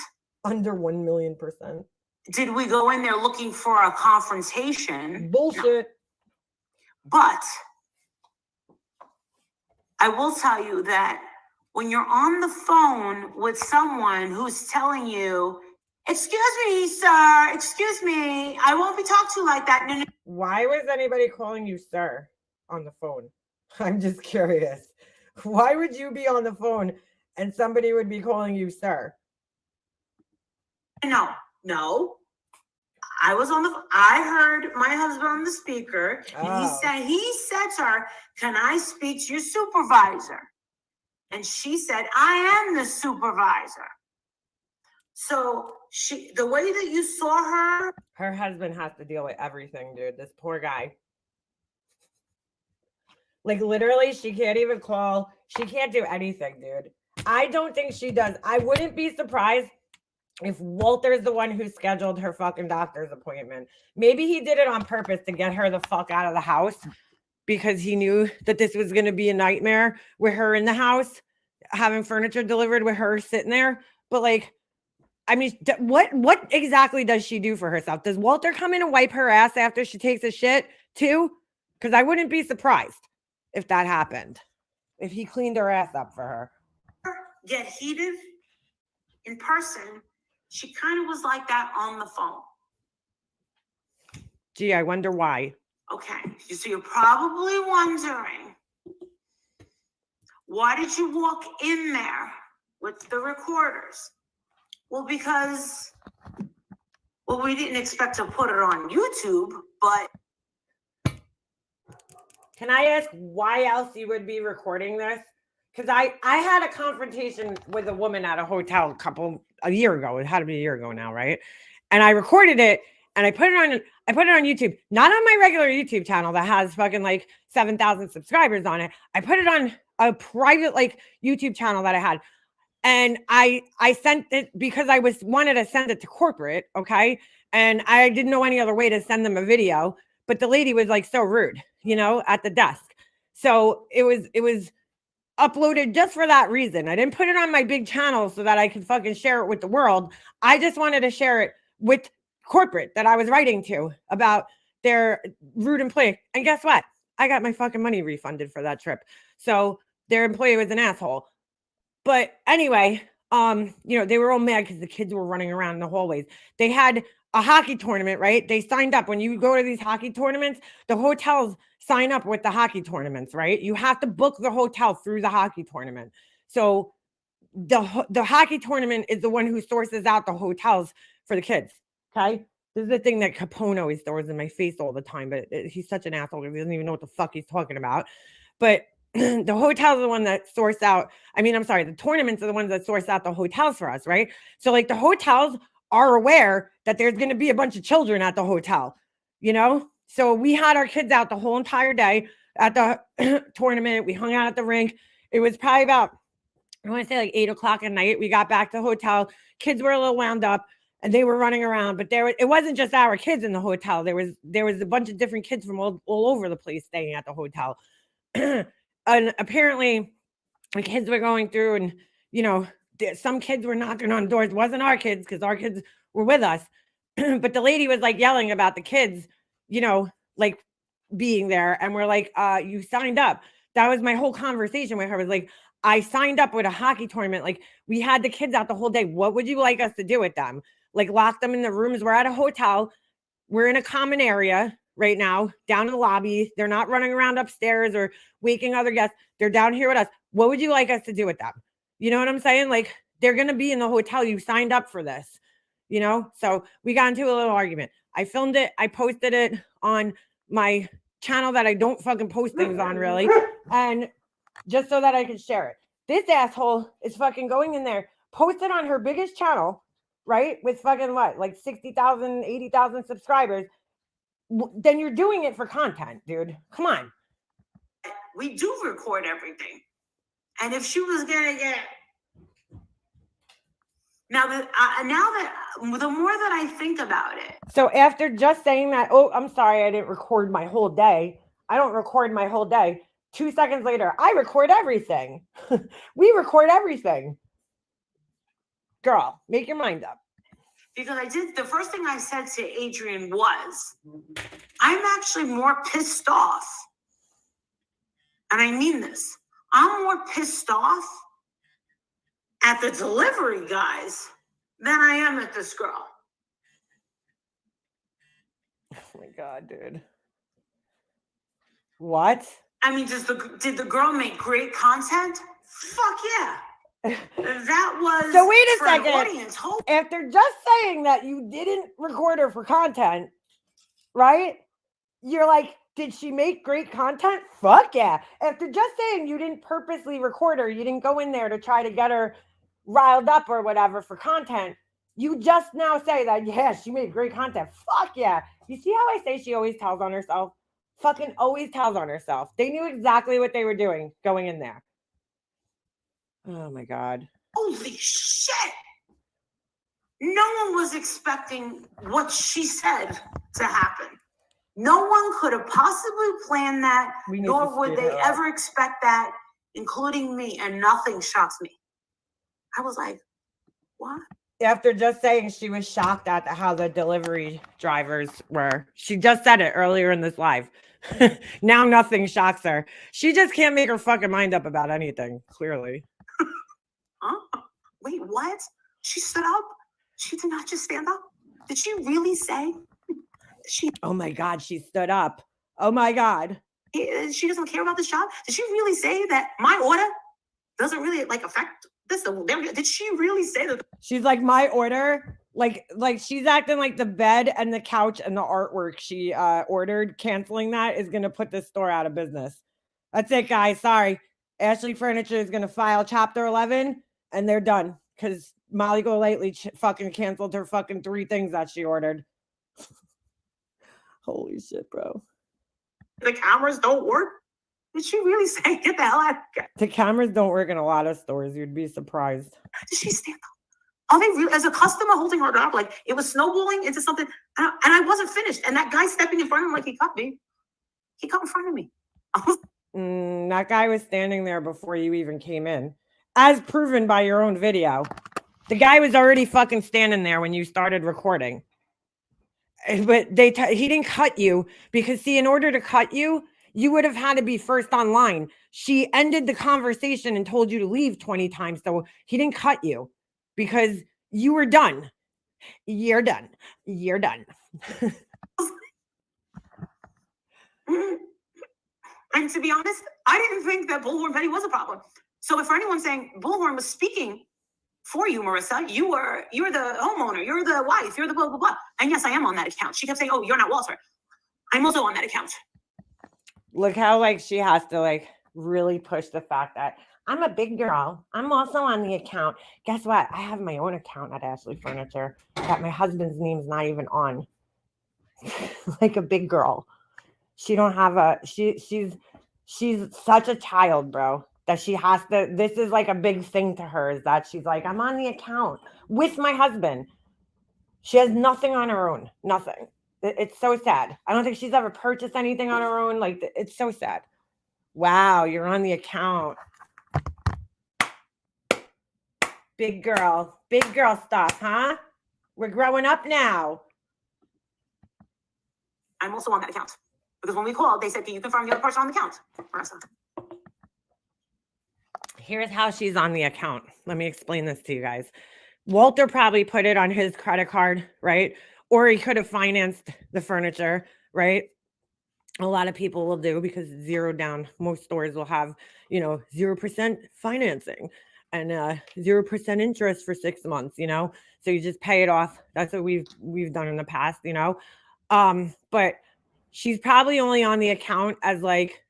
Under 1,000,000%. Did we go in there looking for a confrontation? Bullshit. No. But I will tell you that when you're on the phone with someone who's telling you, excuse me, sir, excuse me, I won't be talked to like that. No. Why was anybody calling you sir on the phone? I'm just curious. Why would you be on the phone and somebody would be calling you sir? No. I heard my husband on the speaker. And he said to her, can I speak to your supervisor? And she said, I am the supervisor. So the way that you saw her husband has to deal with everything, dude. This poor guy. Like, literally, she can't even call. She can't do anything, dude. I don't think she does. I wouldn't be surprised if Walter's the one who scheduled her fucking doctor's appointment. Maybe he did it on purpose to get her the fuck out of the house because he knew that this was going to be a nightmare with her in the house, having furniture delivered with her sitting there. But, like, I mean, what exactly does she do for herself? Does Walter come in and wipe her ass after she takes a shit, too? Because I wouldn't be surprised if that happened, if he cleaned her ass up for her. get heated in person. She kind of was like that on the phone. Gee, I wonder why. Okay, so you're probably wondering, why did you walk in there with the recorders? Well, because, we didn't expect to put it on YouTube, but. Can I ask why else you would be recording this? Because I had a confrontation with a woman at a hotel a year ago. It had to be a year ago now, right? And I recorded it and I put it on YouTube, not on my regular YouTube channel that has fucking like 7,000 subscribers on it. I put it on a private like YouTube channel that I had. And I sent it because I wanted to send it to corporate, okay? And I didn't know any other way to send them a video, but the lady was like so rude, at the desk. So it was uploaded just for that reason. I didn't put it on my big channel so that I could fucking share it with the world. I just wanted to share it with corporate that I was writing to about their rude employee. And guess what? I got my fucking money refunded for that trip. So their employee was an asshole. But anyway, they were all mad because the kids were running around in the hallways. They had a hockey tournament, right? They signed up. When you go to these hockey tournaments, the hotels sign up with the hockey tournaments, right? You have to book the hotel through the hockey tournament. So the hockey tournament is the one who sources out the hotels for the kids, okay? This is the thing that Capone always throws in my face all the time, but he's such an asshole. He doesn't even know what the fuck he's talking about. But the hotels are the one that source out. The tournaments are the ones that source out the hotels for us, right? So like the hotels are aware that there's going to be a bunch of children at the hotel, So we had our kids out the whole entire day at the tournament. We hung out at the rink. It was probably about, I want to say like 8:00 at night. We got back to the hotel. Kids were a little wound up and they were running around, but it wasn't just our kids in the hotel. There was a bunch of different kids from all over the place staying at the hotel. And apparently the kids were going through and, some kids were knocking on doors. It wasn't our kids because our kids were with us. But the lady was like yelling about the kids, like being there. And we're like, you signed up. That was my whole conversation with her. Was like, I signed up with a hockey tournament. Like, we had the kids out the whole day. What would you like us to do with them? Like, lock them in the rooms. We're at a hotel. We're in a common area right now, down in the lobby. They're not running around upstairs or waking other guests. They're down here with us. What would you like us to do with them? You know what I'm saying? Like, they're going to be in the hotel. You signed up for this, So we got into a little argument. I filmed it. I posted it on my channel that I don't fucking post things on really. And just so that I could share it. This asshole is fucking going in there, posted on her biggest channel, right? With fucking what? Like 60,000, 80,000 subscribers. Then you're doing it for content, dude. Come on. We do record everything. And if she was going to get... Now that the more that I think about it. So after just saying that, oh, I'm sorry, I didn't record my whole day. I don't record my whole day. 2 seconds later, I record everything. We record everything. Girl, make your mind up. Because the first thing I said to Adrian was, I'm actually more pissed off. And I mean this. I'm more pissed off at the delivery guys than I am at this girl. Oh my God, dude. What? I mean, did the girl make great content? Fuck yeah. That was so wait a for second. An audience. After just saying that you didn't record her for content, right? You're like, did she make great content? Fuck yeah. After just saying you didn't purposely record her, you didn't go in there to try to get her riled up or whatever for content. You just now say that, yeah, she made great content. Fuck yeah. You see how I say she always tells on herself? Fucking always tells on herself. They knew exactly what they were doing going in there. Oh my God. Holy shit. No one was expecting what she said to happen. No one could have possibly planned that, nor would they ever expect that, including me, and nothing shocks me. I was like, what? After just saying she was shocked at how the delivery drivers were. She just said it earlier in this live. Now nothing shocks her. She just can't make her fucking mind up about anything, clearly. Huh? Wait, what? She stood up? She did not just stand up? Did she really say? Oh my God, she stood up. Oh my God. She doesn't care about this job? Did she really say that my order doesn't really affect this? Did she really say that? She's like, my order, like she's acting like the bed and the couch and the artwork she ordered, canceling that is going to put this store out of business. That's it, guys. Sorry. Ashley Furniture is going to file Chapter 11 and they're done because Molly Golightly fucking canceled her fucking 3 things that she ordered. Holy shit, bro. The cameras don't work? Did she really say, get the hell out of here? The cameras don't work in a lot of stores. You'd be surprised. Did she stand up? Are they really, as a customer holding her up, like it was snowballing into something, and I wasn't finished. And that guy stepping in front of him like he cut me. He cut in front of me. That guy was standing there before you even came in, as proven by your own video. The guy was already fucking standing there when you started recording. But he didn't cut you because, see, in order to cut you, you would have had to be first online. She ended the conversation and told you to leave 20 times. So he didn't cut you because you were done. You're done. You're done. And to be honest, I didn't think that Bullhorn Betty was a problem. So for anyone saying Bullhorn was speaking for you, Marissa, you're the homeowner, you're the wife, you're the blah, blah, blah. And yes, I am on that account. She kept saying, oh, you're not Walter. I'm also on that account. Look how she has to really push the fact that I'm a big girl. I'm also on the account. Guess what? I have my own account at Ashley Furniture that my husband's name's not even on. Like a big girl. She don't have she's such a child, bro, that she has to, this is like a big thing to her, is that she's like, I'm on the account with my husband. She has nothing on her own. Nothing. It's so sad. I don't think she's ever purchased anything on her own. Like, it's so sad. Wow, you're on the account. Big girl stuff, huh? We're growing up now. I'm also on that account. Because when we called, they said, can you confirm you're the person on the account? Marissa. Here's how she's on the account. Let me explain this to you guys. Walter probably put it on his credit card, right? Or he could have financed the furniture, right? A lot of people will do because it's zero down. Most stores will have, 0% financing and 0% interest for 6 months, So you just pay it off. That's what we've done in the past, But she's probably only on the account as like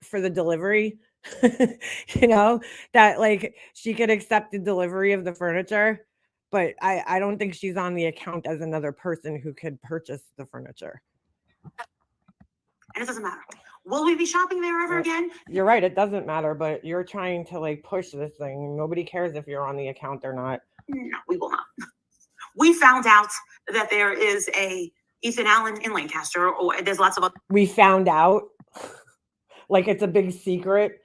for the delivery, that like she could accept the delivery of the furniture. But I don't think she's on the account as another person who could purchase the furniture. And it doesn't matter. Will we be shopping there ever again? You're right. It doesn't matter, but you're trying to like push this thing. Nobody cares if you're on the account or not. No, we will not. We found out that there is a Ethan Allen in Lancaster, or there's lots of other. We found out like it's a big secret.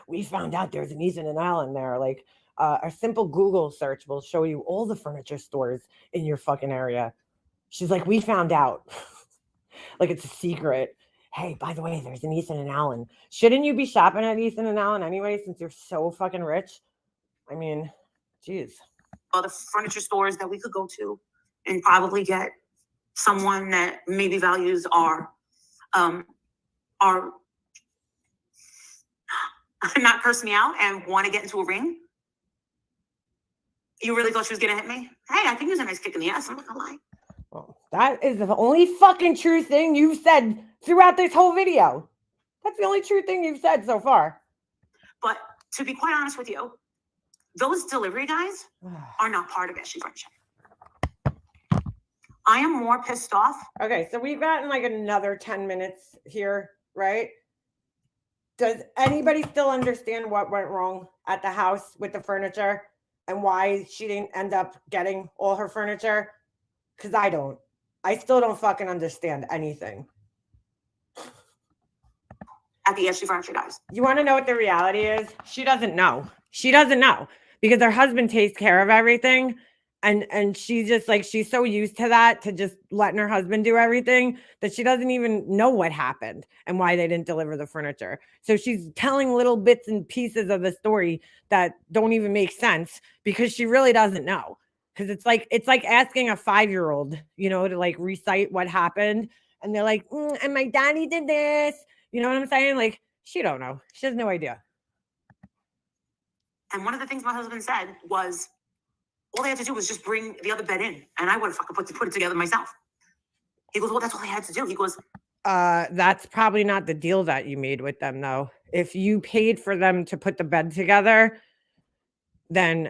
We found out there's an Ethan and Allen there. Like a simple Google search will show you all the furniture stores in your fucking area. She's like, we found out. Like it's a secret. Hey, by the way, there's an Ethan and Allen. Shouldn't you be shopping at Ethan and Allen anyway, since you're so fucking rich? I mean, geez. Other furniture stores that we could go to and probably get someone that maybe values our not curse me out and want to get into a ring. You really thought she was gonna hit me? Hey, I think it was a nice kick in the ass. I'm not gonna lie. Well, that is the only fucking true thing you've said throughout this whole video. That's the only true thing you've said so far. But to be quite honest with you, those delivery guys are not part of Ashley Friendship. I am more pissed off. Okay, so we've gotten like another 10 minutes here, right? Does anybody still understand what went wrong at the house with the furniture and why she didn't end up getting all her furniture? Because I don't. I still don't fucking understand anything. At the Ashley Furniture guys. You want to know what the reality is? She doesn't know. She doesn't know because her husband takes care of everything. And she's just like, she's so used to that, to just letting her husband do everything, that she doesn't even know what happened and why they didn't deliver the furniture. So she's telling little bits and pieces of the story that don't even make sense because she really doesn't know. Because it's like asking a 5-year-old, to like recite what happened. And they're like, and my daddy did this. You know what I'm saying? Like, she don't know. She has no idea. And one of the things my husband said was, all they had to do was just bring the other bed in, and I would have fucking put it together myself. He goes, well, that's all I had to do. He goes, that's probably not the deal that you made with them, though. If you paid for them to put the bed together, then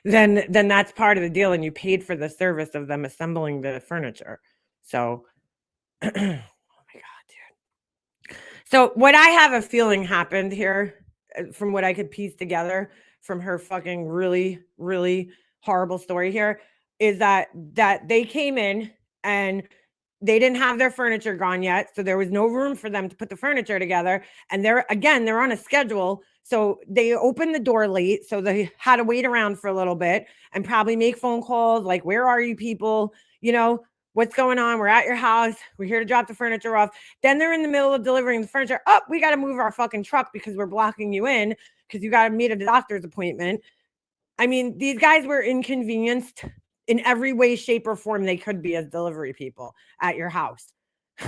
then that's part of the deal, and you paid for the service of them assembling the furniture. So, oh my God, dude. So what I have a feeling happened here, from what I could piece together from her fucking really, really horrible story here, is that they came in and they didn't have their furniture gone yet. So there was no room for them to put the furniture together. And they're on a schedule. So they opened the door late. So they had to wait around for a little bit and probably make phone calls like, where are you people? What's going on? We're at your house. We're here to drop the furniture off. Then they're in the middle of delivering the furniture. Oh, we got to move our fucking truck because we're blocking you in because you got to meet a doctor's appointment. I mean, these guys were inconvenienced in every way, shape, or form they could be as delivery people at your house.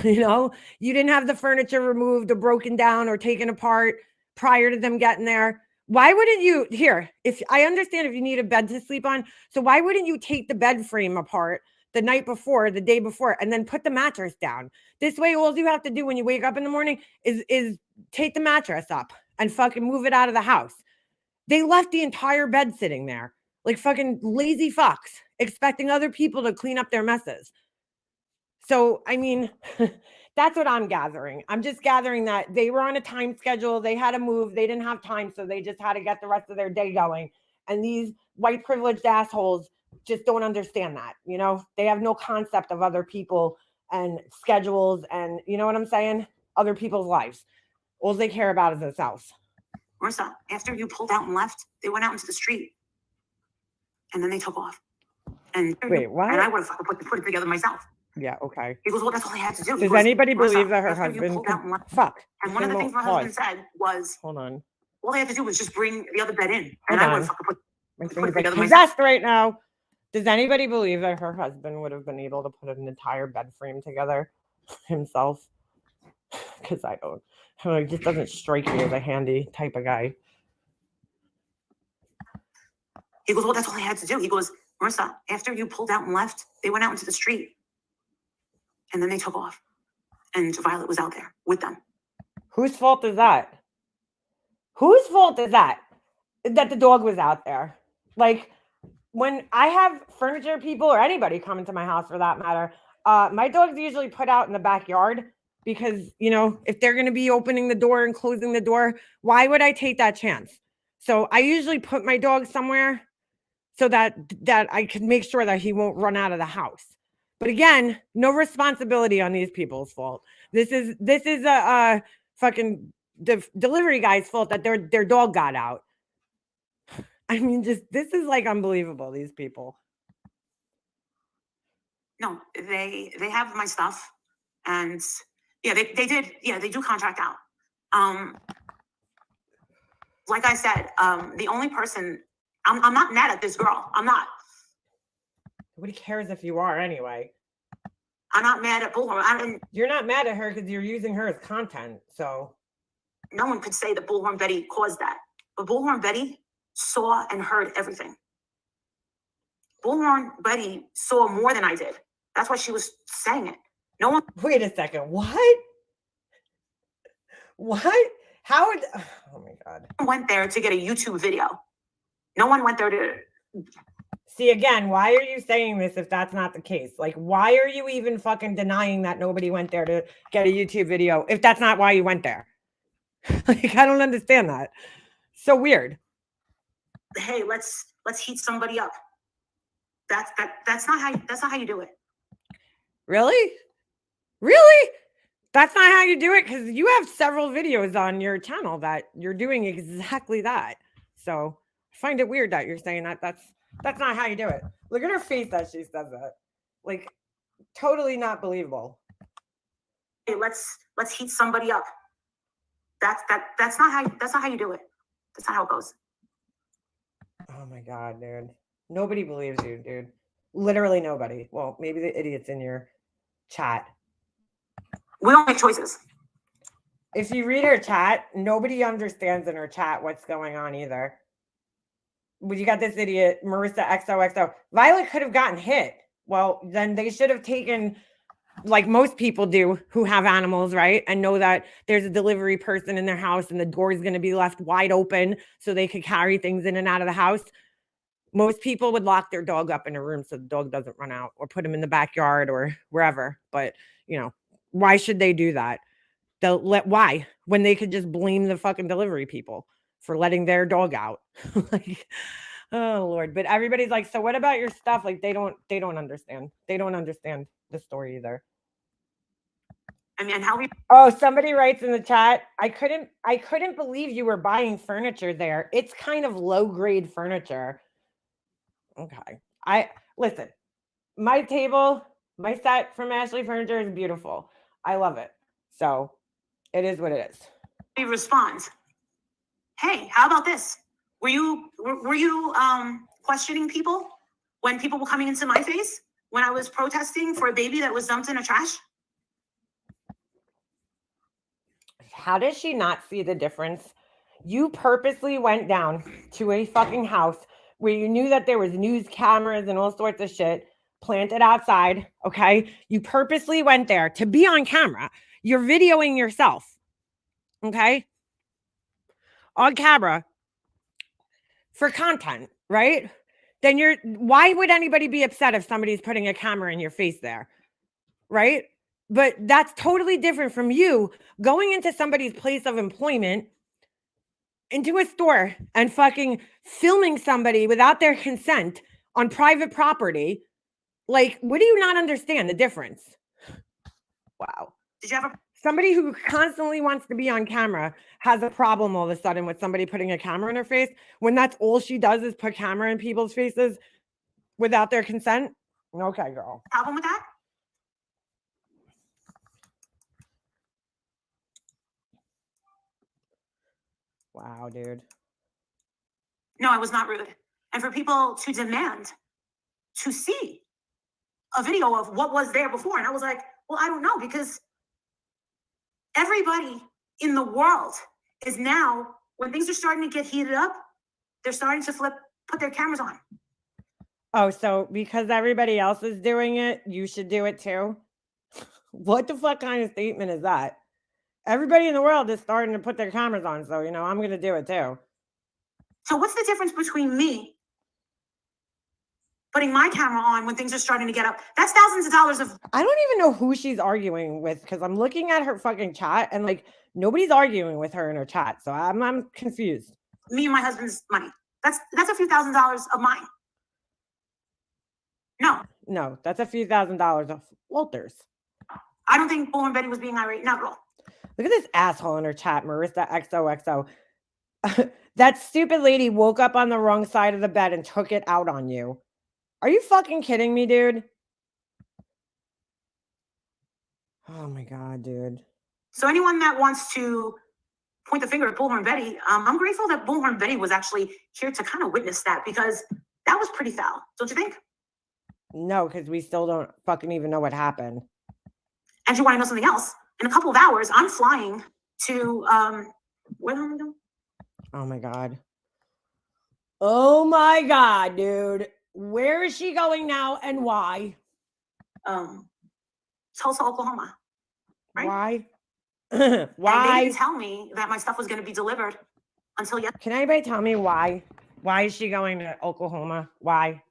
You didn't have the furniture removed or broken down or taken apart prior to them getting there. Why wouldn't you, if I understand if you need a bed to sleep on, so why wouldn't you take the bed frame apart the night before, the day before, and then put the mattress down? This way, all you have to do when you wake up in the morning is take the mattress up and fucking move it out of the house. They left the entire bed sitting there like fucking lazy fucks, expecting other people to clean up their messes. So, I mean, that's what I'm gathering. I'm just gathering that they were on a time schedule. They had to move. They didn't have time, so they just had to get the rest of their day going. And these white privileged assholes just don't understand that. They have no concept of other people and schedules and, you know what I'm saying? Other people's lives. All they care about is themselves. Marissa, after you pulled out and left, they went out into the street. And then they took off. And Wait, what? And I would have fucking put it together myself. Yeah, okay. He goes, well, that's all I had to do. He Does goes, anybody "Marissa, believe that her after you husband pulled out and left." fuck? And one of the things my husband said was, hold on. all I had to do was just bring the other bed in. And Hold I on. would have fucking My put thing's it like together myself. possessed right now. Does anybody believe that her husband would have been able to put an entire bed frame together himself? Because I don't. He just doesn't strike me as a handy type of guy. He goes, well, that's all I had to do. He goes, Marissa, after you pulled out and left, they went out into the street. And then they took off. And Violet was out there with them. Whose fault is that? Whose fault is that? That the dog was out there. Like, when I have furniture people or anybody come into my house for that matter, my dog's usually put out in the backyard because, you know, if they're going to be opening the door and closing the door, why would I take that chance? So I usually put my dog somewhere so that I can make sure that he won't run out of the house. But again, no responsibility on these people's fault. This is a fucking delivery guy's fault that their dog got out. I mean, just this is like unbelievable. These people. No, they have my stuff, and yeah, they did. Yeah, they do contract out. Like I said, the only person I'm not mad at this girl. I'm not. Nobody cares if you are anyway. I'm not mad at Bullhorn. You're not mad at her because you're using her as content. So no one could say that Bullhorn Betty caused that, but Bullhorn Betty saw and heard everything. Bullhorn Betty saw more than I did. That's why she was saying it. No one. Wait a second. What? What? How would? Oh my God. Went there to get a YouTube video. No one went there to. See, again, why are you saying this if that's not the case? Like, why are you even fucking denying that nobody went there to get a YouTube video if that's not why you went there? Like, I don't understand that. So weird. Hey, let's heat somebody up. That's not how you do it. Really? Really? That's not how you do it? Because you have several videos on your channel that you're doing exactly that. So I find it weird that you're saying that that's not how you do it. Look at her face that she says that. Like, totally not believable. Hey, let's heat somebody up. That's not how you do it. That's not how it goes. Oh my God, dude. Nobody believes you, dude. Literally nobody. Well, maybe the idiots in your chat. We don't make choices. If you read her chat, nobody understands in her chat what's going on either. But you got this idiot, Marissa XOXO. Violet could have gotten hit. Well, then they should have taken, like most people do who have animals, right? And know that there's a delivery person in their house and the door is going to be left wide open so they could carry things in and out of the house. Most people would lock their dog up in a room so the dog doesn't run out, or put him in the backyard or wherever. But, you know, why should they do that? Why? When they could just blame the fucking delivery people for letting their dog out. Like, oh Lord. But everybody's like, so what about your stuff? Like, they don't understand. They don't understand the story either. I mean, how we. Oh, somebody writes in the chat, I couldn't believe you were buying furniture there. It's kind of low grade furniture. Okay. Listen, my table, my set from Ashley Furniture is beautiful. I love it. So it is what it is. He responds, hey, how about this? Were you questioning people when people were coming into my face when I was protesting for a baby that was dumped in a trash? How does she not see the difference? You purposely went down to a fucking house where you knew that there was news cameras and all sorts of shit planted outside, okay? You purposely went there to be on camera. You're videoing yourself, okay? On camera for content, right? Then why would anybody be upset if somebody's putting a camera in your face there, right? But that's totally different from you going into somebody's place of employment, into a store, and fucking filming somebody without their consent on private property. Like, what do you not understand the difference? Wow. Did you ever? Somebody who constantly wants to be on camera has a problem all of a sudden with somebody putting a camera in her face when that's all she does is put camera in people's faces without their consent. Okay, girl. Problem with that? Wow, dude. No, I was not rude. And for people to demand to see a video of what was there before, and I was like, well, I don't know, because everybody in the world is now, when things are starting to get heated up, they're starting to put their cameras on. Oh, so because everybody else is doing it, you should do it too? What the fuck kind of statement is that? Everybody in the world is starting to put their cameras on, so, I'm going to do it too. So what's the difference between me putting my camera on when things are starting to get up? That's thousands of dollars of... I don't even know who she's arguing with because I'm looking at her fucking chat and like nobody's arguing with her in her chat. So I'm confused. Me and my husband's money. That's a few $1,000s of mine. No, that's a few $1,000s of Walter's. I don't think Bullhorn Betty was being irate. Not at all. Look at this asshole in her chat, Marissa XOXO. That stupid lady woke up on the wrong side of the bed and took it out on you. Are you fucking kidding me, dude? Oh my God, dude. So anyone that wants to point the finger at Bullhorn Betty, I'm grateful that Bullhorn Betty was actually here to kind of witness that, because that was pretty foul, don't you think? No, because we still don't fucking even know what happened. And you want to know something else? In a couple of hours, I'm flying to, where am I going? Oh my God. Oh my God, dude. Where is she going now and why? Tulsa, Oklahoma. Right? Why? Why? And they didn't tell me that my stuff was going to be delivered until yesterday. Can anybody tell me why? Why is she going to Oklahoma? Why?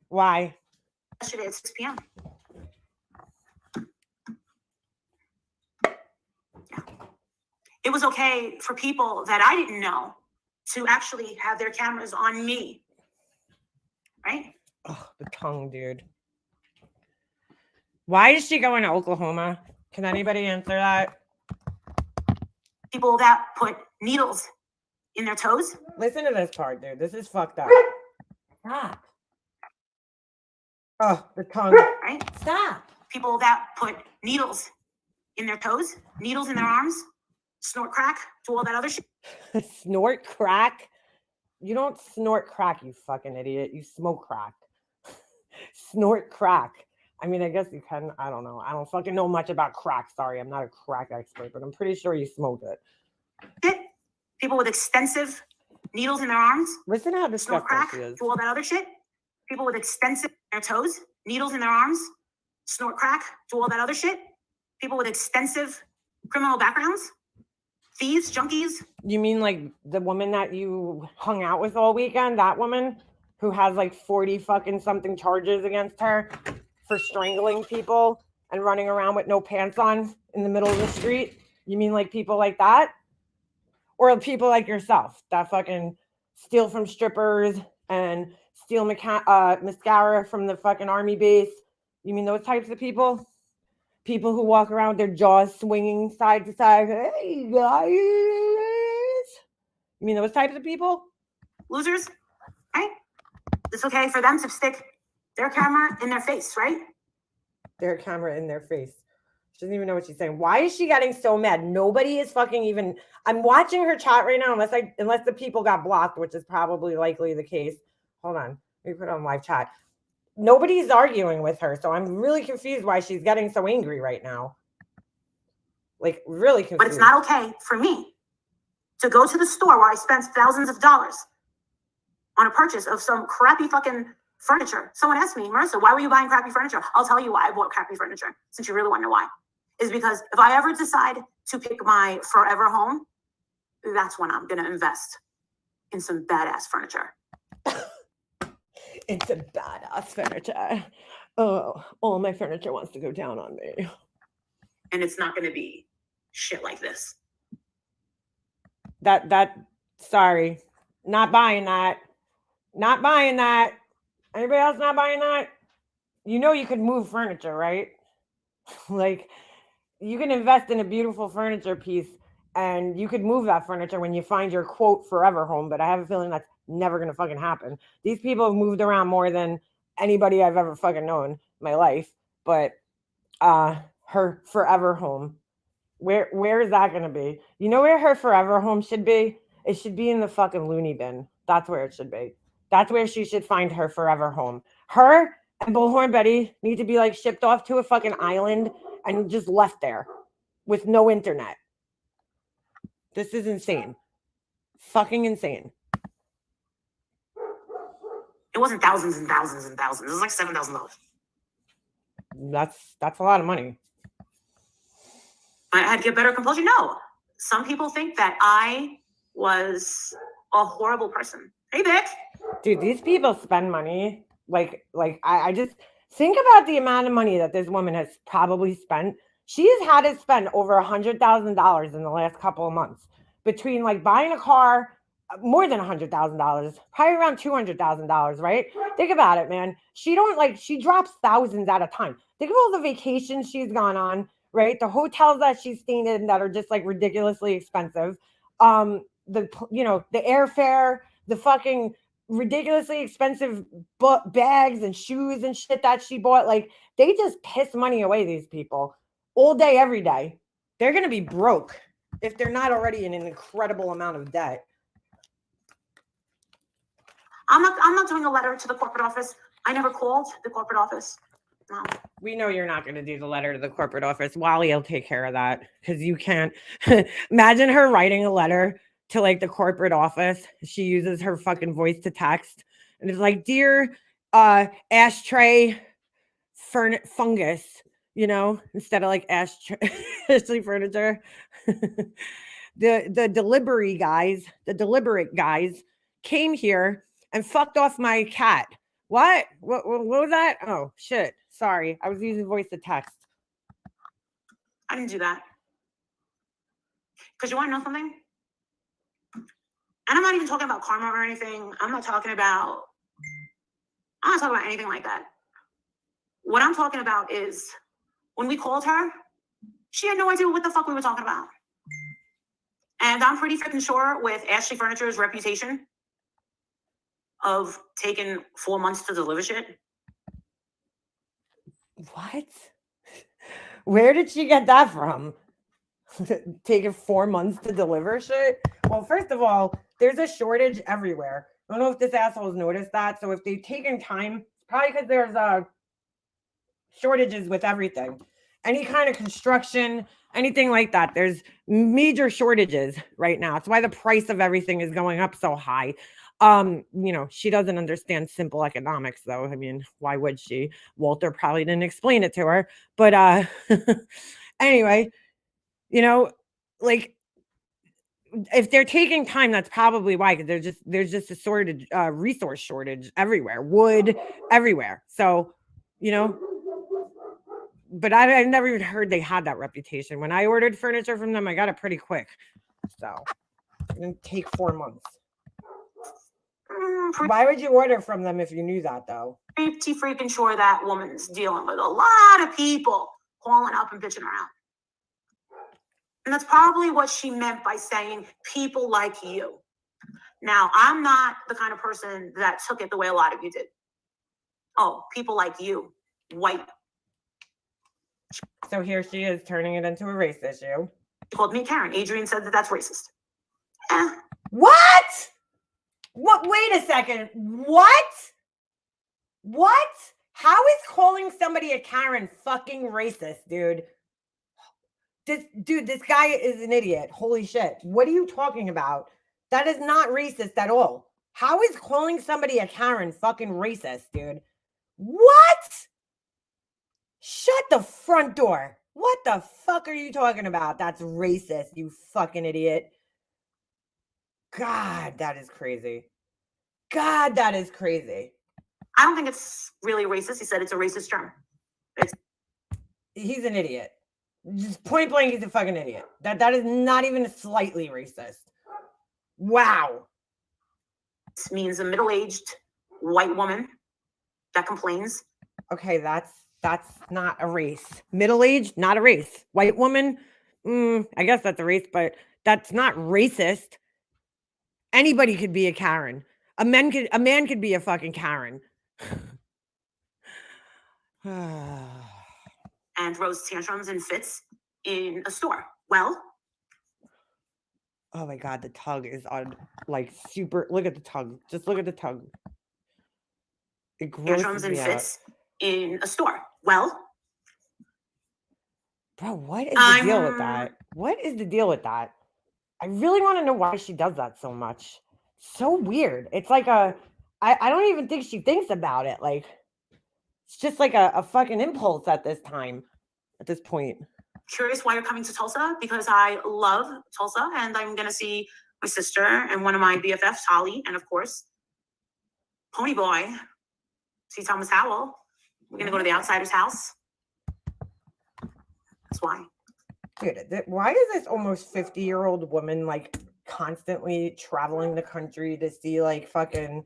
Why? Yesterday at 6 p.m. Yeah. It was okay for people that I didn't know to actually have their cameras on me. Right? Oh, the tongue, dude. Why is she going to Oklahoma? Can anybody answer that? People that put needles in their toes. Listen to this part, dude. This is fucked up. Stop. Oh, the tongue. Right? Stop. People that put needles in their toes, needles in their arms, snort crack, do all that other shit. Snort crack? You don't snort crack, you fucking idiot. You smoke crack. Snort crack. I mean, I guess you can. I don't know. I don't fucking know much about crack. Sorry, I'm not a crack expert, but I'm pretty sure you smoke it. People with extensive needles in their arms. Listen how snort disgusting crack, she is. do all that other shit. People with extensive in their toes, needles in their arms, snort crack, do all that other shit. People with extensive criminal backgrounds, thieves, junkies. You mean like the woman that you hung out with all weekend? That woman who has like 40 fucking something charges against her for strangling people and running around with no pants on in the middle of the street? You mean like people like that? Or people like yourself that fucking steal from strippers and steal mascara from the fucking army base? You mean those types of people? People who walk around with their jaws swinging side to side. Hey, guys. You mean those types of people? Losers, right? It's okay for them to stick their camera in their face, right? Their camera in their face. She doesn't even know what she's saying. Why is she getting so mad? Nobody is fucking even... I'm watching her chat right now, unless the people got blocked, which is probably likely the case. Hold on. Let me put it on live chat. Nobody's arguing with her, so I'm really confused why she's getting so angry right now. Like, really confused. But it's not okay for me to go to the store where I spent thousands of dollars on a purchase of some crappy fucking furniture. Someone asked me, Marissa, why were you buying crappy furniture? I'll tell you why I bought crappy furniture, since you really want to know why. Is because if I ever decide to pick my forever home, that's when I'm going to invest in some badass furniture. It's a badass furniture. Oh, all my furniture wants to go down on me. And it's not going to be shit like this. Sorry. Not buying that. Not buying that. Anybody else not buying that? You know you could move furniture, right? Like, you can invest in a beautiful furniture piece and you could move that furniture when you find your quote forever home. But I have a feeling that's never going to fucking happen. These people have moved around more than anybody I've ever fucking known in my life. But her forever home, where is that going to be? You know where her forever home should be? It should be in the fucking loony bin. That's where it should be. That's where she should find her forever home. Her and Bullhorn Betty need to be like shipped off to a fucking island and just left there with no internet. This is insane. Fucking insane. It wasn't thousands and thousands and thousands. It was like $7,000. That's a lot of money. I had to get better composure. No, some people think that I was a horrible person. Hey, Vic. Dude, these people spend money. I just think about the amount of money that this woman has probably spent. She has had to spend over $100,000 in the last couple of months between like buying a car, more than $100,000, probably around $200,000, right? Think about it, man. She drops thousands at a time. Think of all the vacations she's gone on, right? The hotels that she's staying in that are just like ridiculously expensive. The airfare, the fucking ridiculously expensive bags and shoes and shit that she bought. Like, they just piss money away, these people, all day, every day. They're going to be broke if they're not already in an incredible amount of debt. I'm not doing a letter to the corporate office. I never called the corporate office. No. We know you're not going to do the letter to the corporate office. Wally will take care of that because you can't. Imagine her writing a letter to like the corporate office. She uses her fucking voice to text. And it's like, dear ashtray fungus, instead of like ashtray furniture. The deliberate guys came here and fucked off my cat. What was that? Oh, shit. Sorry. I was using voice to text. I didn't do that. Because you want to know something? And I'm not even talking about karma or anything. I'm not talking about anything like that. What I'm talking about is when we called her, she had no idea what the fuck we were talking about. And I'm pretty freaking sure with Ashley Furniture's reputation of taking 4 months to deliver shit. What? Where did she get that from? Taking 4 months to deliver shit? Well, first of all, there's a shortage everywhere. I don't know if this asshole's noticed that. So if they've taken time, it's probably because there's shortages with everything. Any kind of construction, anything like that. There's major shortages right now. It's why the price of everything is going up so high. She doesn't understand simple economics, though. I mean, why would she? Walter probably didn't explain it to her. But anyway, like, if they're taking time, that's probably why, because there's just a resource shortage everywhere, wood everywhere. So, but I've never even heard they had that reputation. When I ordered furniture from them, I got it pretty quick. So it didn't take 4 months. Why would you order from them if you knew that, though? Pretty freaking sure that woman's dealing with a lot of people calling up and bitching her out. And that's probably what she meant by saying people like you. Now, I'm not the kind of person that took it the way a lot of you did. Oh, people like you, white. So here she is turning it into a race issue. She called me Karen. Adrian said that that's racist. What? What? Wait a second. What? How is calling somebody a Karen fucking racist, dude? This guy is an idiot. Holy shit. What are you talking about? That is not racist at all. How is calling somebody a Karen fucking racist, dude? What? Shut the front door. What the fuck are you talking about? That's racist, you fucking idiot. God, that is crazy. God, that is crazy. I don't think it's really racist. He said it's a racist term. He's an idiot. Just point blank, he's a fucking idiot. That is not even slightly racist. Wow. This means a middle-aged white woman that complains. Okay, that's That's not a race. Middle-aged, not a race. White woman, I guess that's a race, but that's not racist. Anybody could be a Karen. A man could be a fucking Karen. And throws tantrums and fits in a store. Well, oh my God, the tug is on like super. Look at the tug. Just look at the tug. It tantrums grosses and me out. fits in a store. Well, Bro, what is the deal with that? What is the deal with that? I really want to know why she does that so much. So weird. It's like I don't even think she thinks about it. Like, it's just like a fucking impulse at this point. curious why you're coming to Tulsa? Because I love Tulsa and I'm going to see my sister and one of my BFFs, Holly, and of course, Pony Boy, see Thomas Howell. We're going to go to the outsider's house. That's why. Dude, why is this almost 50-year-old woman like constantly traveling the country to see like fucking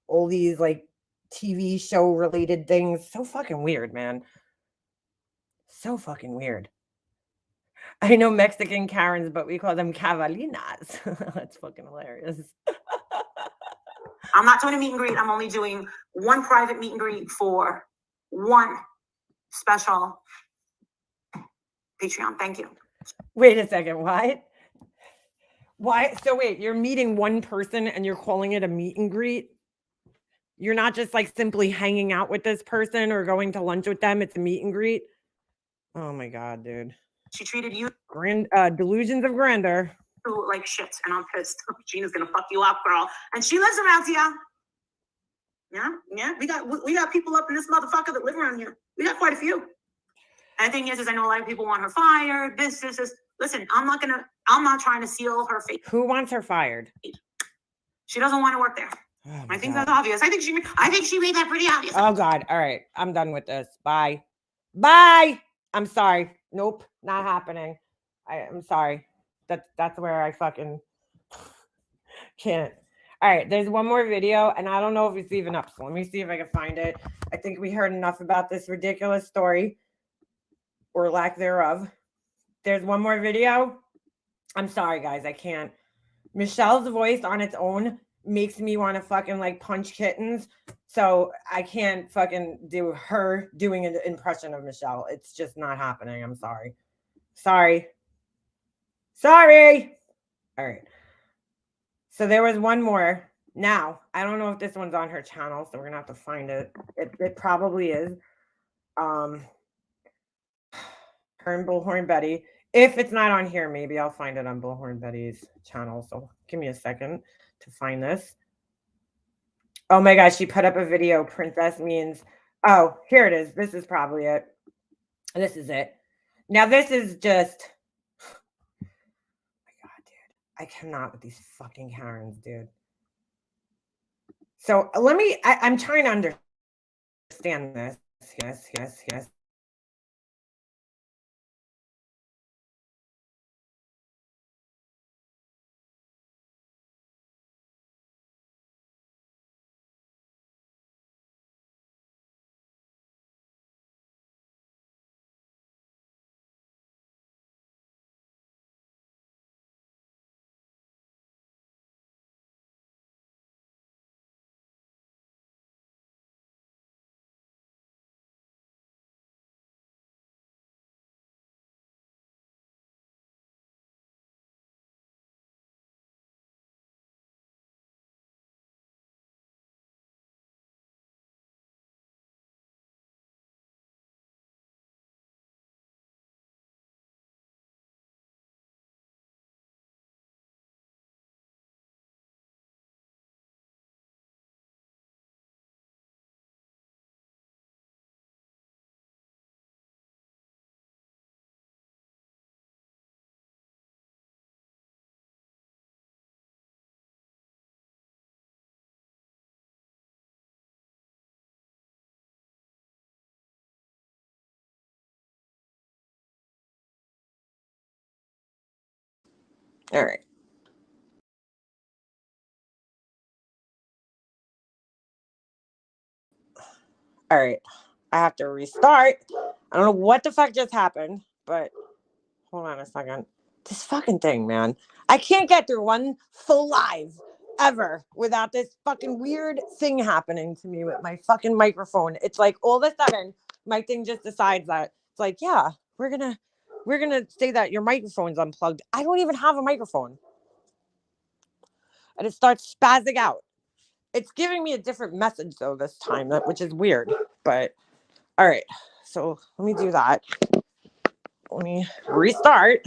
all these like TV show related things? So fucking weird, man. So fucking weird. I know Mexican Karens, but we call them Cavalinas. That's fucking hilarious. I'm not doing a meet and greet. I'm only doing one private meet and greet for one special Patreon. Thank you. Wait a second. What? Why? So wait, you're meeting one person and you're calling it a meet and greet? You're not just like simply hanging out with this person or going to lunch with them. It's a meet and greet. Oh my God, dude. She treated you delusions of grandeur. like shit, and I'm pissed. Gina's gonna fuck you up, girl. And she lives around here. Yeah. We got people up in this motherfucker that live around here. We got quite a few. And the thing is I know a lot of people want her fired. This. Listen, I'm not trying to seal her fate. Who wants her fired? She doesn't want to work there. Oh I think that's obvious. I think she made that pretty obvious. Oh God. All right. I'm done with this. Bye. I'm sorry. Nope. Not happening. I'm sorry. That's where I fucking can't. All right. There's one more video and I don't know if it's even up. So let me see if I can find it. I think we heard enough about this ridiculous story or lack thereof. There's one more video. I'm sorry, guys. I can't. Michelle's voice on its own makes me want to fucking like punch kittens. So I can't fucking do her doing an impression of Michelle. It's just not happening. I'm sorry. Sorry. All right. So there was one more. Now, I don't know if this one's on her channel, so we're gonna have to find it. It probably is. Her and Bullhorn Betty. If it's not on here, maybe I'll find it on Bullhorn Betty's channel. So give me a second to find this. Oh my gosh, she put up a video. Princess means. Oh, here it is. This is probably it. This is it. Now this is just. Oh my God, dude. I cannot with these fucking Karens, dude. So let me. I'm trying to understand this. Yes. All right. All right. I have to restart. I don't know what the fuck just happened, but hold on a second. This fucking thing, man. I can't get through one full live ever without this fucking weird thing happening to me with my fucking microphone. It's like all of a sudden my thing just decides that it's like, yeah, we're gonna say that your microphone's unplugged. I don't even have a microphone. And it starts spazzing out. It's giving me a different message though this time, which is weird. But all right, so let me do that. Let me restart.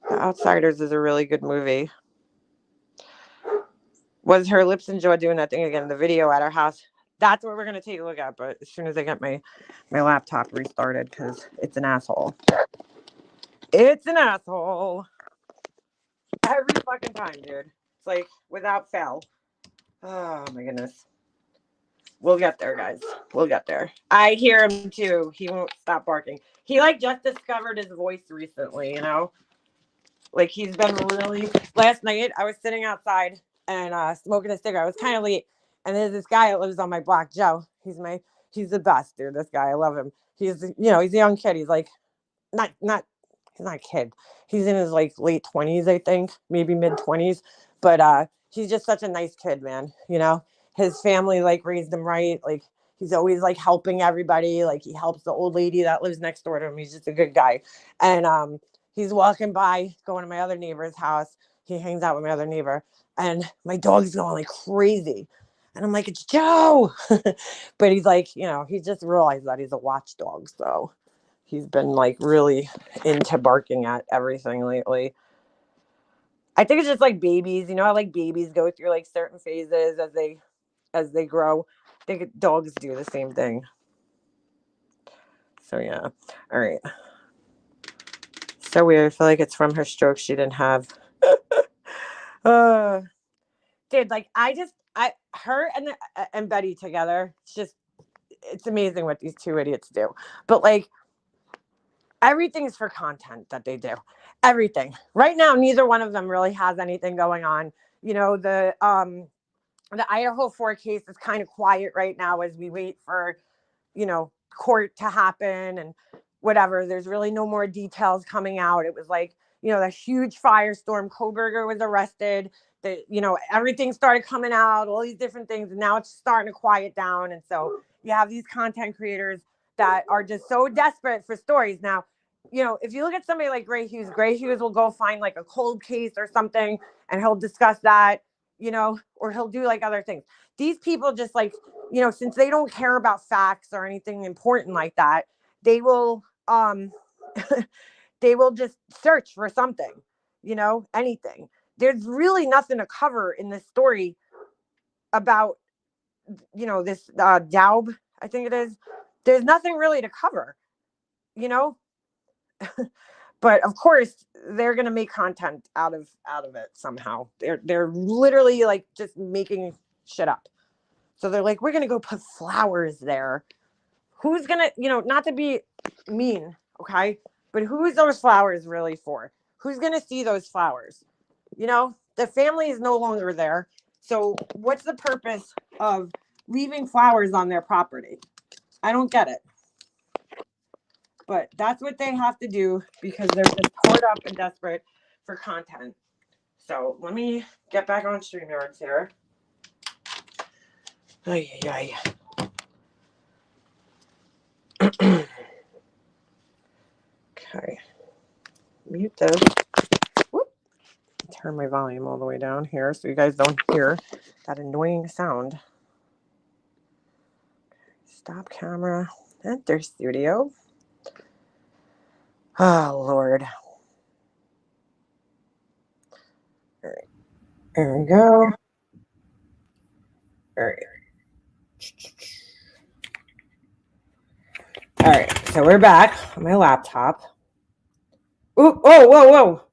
The Outsiders is a really good movie. Was her lips and jaw doing that thing again? The video at our house. That's what we're gonna take a look at. But as soon as I get my laptop restarted, because it's an asshole. It's an asshole. Every fucking time, dude. It's like without fail. Oh my goodness. We'll get there, guys. We'll get there. I hear him too. He won't stop barking. He like just discovered his voice recently, you know? Like he's been really. Last night I was sitting outside and smoking a cigarette. I was kind of late, and there's this guy that lives on my block, Joe. He's the best, dude. This guy, I love him. He's he's a young kid. He's like he's not a kid. He's in his like late 20s, I think, maybe mid 20s. But he's just such a nice kid, man. You know, his family like raised him right. Like he's always like helping everybody. Like he helps the old lady that lives next door to him. He's just a good guy. And he's walking by, going to my other neighbor's house. He hangs out with my other neighbor, and my dog's going like crazy. And I'm like, it's Joe. But he's like, you know, he just realized that he's a watchdog. So he's been like really into barking at everything lately. I think it's just like babies, you know, how like babies go through like certain phases as they grow. I think dogs do the same thing. So yeah. All right. So weird. I feel like it's from her stroke she didn't have. Dude, like her and Betty together, it's amazing what these two idiots do. But like everything's for content that they do. Everything. Right now, neither one of them really has anything going on. You know, the Idaho 4 case is kind of quiet right now as we wait for, you know, court to happen and whatever. There's really no more details coming out. It was like, you know, the huge firestorm. Kohberger was arrested. You know, everything started coming out, all these different things. And now it's starting to quiet down. And so you have these content creators that are just so desperate for stories. Now, you know, if you look at somebody like Gray Hughes will go find like a cold case or something and he'll discuss that, you know, or he'll do like other things. These people just like, you know, since they don't care about facts or anything important like that, they will they will just search for something, you know, anything. There's really nothing to cover in this story about, you know, this Daub, I think it is. There's nothing really to cover, you know. But of course they're gonna make content out of it somehow. They're literally like just making shit up. So they're like, we're gonna go put flowers there. Who's gonna, you know, not to be mean, okay, but who's those flowers really for? Who's gonna see those flowers? You know, the family is no longer there. So what's the purpose of leaving flowers on their property? I don't get it. But that's what they have to do because they're just poured up and desperate for content. So let me get back on StreamYards here. Ay, ay, ay. Okay. Mute this. Whoop. Turn my volume all the way down here so you guys don't hear that annoying sound. Stop camera. Enter studio. Oh, Lord. All right. There we go. All right. All right. So we're back on my laptop. Ooh, oh, whoa.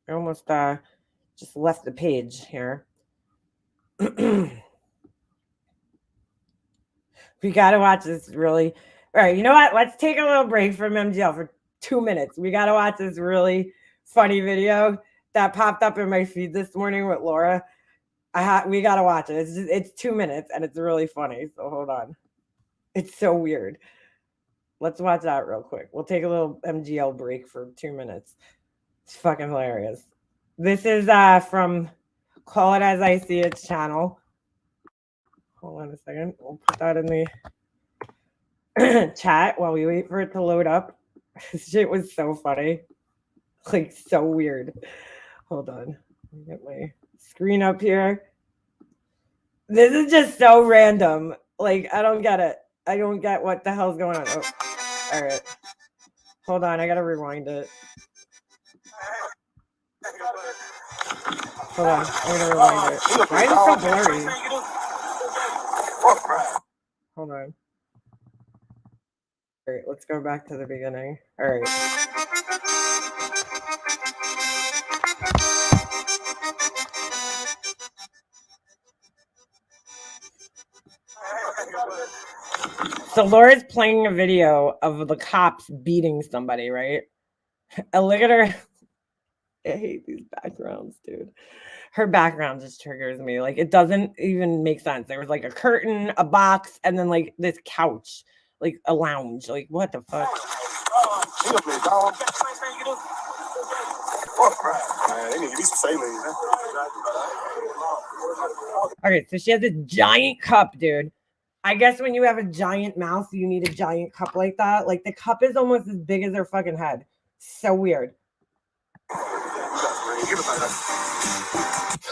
I almost just left the page here. We got to watch this really. All right. You know what? Let's take a little break from MGL for 2 minutes. We got to watch this really funny video that popped up in my feed this morning with Laura. We got to watch it. It's 2 minutes and it's really funny. So hold on. It's so weird. Let's watch that real quick. We'll take a little MGL break for 2 minutes. It's fucking hilarious. This is from Call It As I See It's channel. Hold on a second. We'll put that in the chat while we wait for it to load up. This shit was so funny. Like, so weird. Hold on. Let me get my screen up here. This is just so random. Like, I don't get it. I don't get what the hell's going on. Oh, all right. Hold on. I got to rewind it. Hold on. I'm going to rewind it. Why is it so blurry? Hold on. All right. Let's go back to the beginning. All right. So Laura's playing a video of the cops beating somebody, right? And look at her. I hate these backgrounds, dude. Her background just triggers me. Like, it doesn't even make sense. There was like a curtain, a box, and then like this couch, like a lounge. Like, what the fuck? Okay, so she has a giant cup, dude. I guess when you have a giant mouth, you need a giant cup like that. Like, the cup is almost as big as her fucking head. So weird.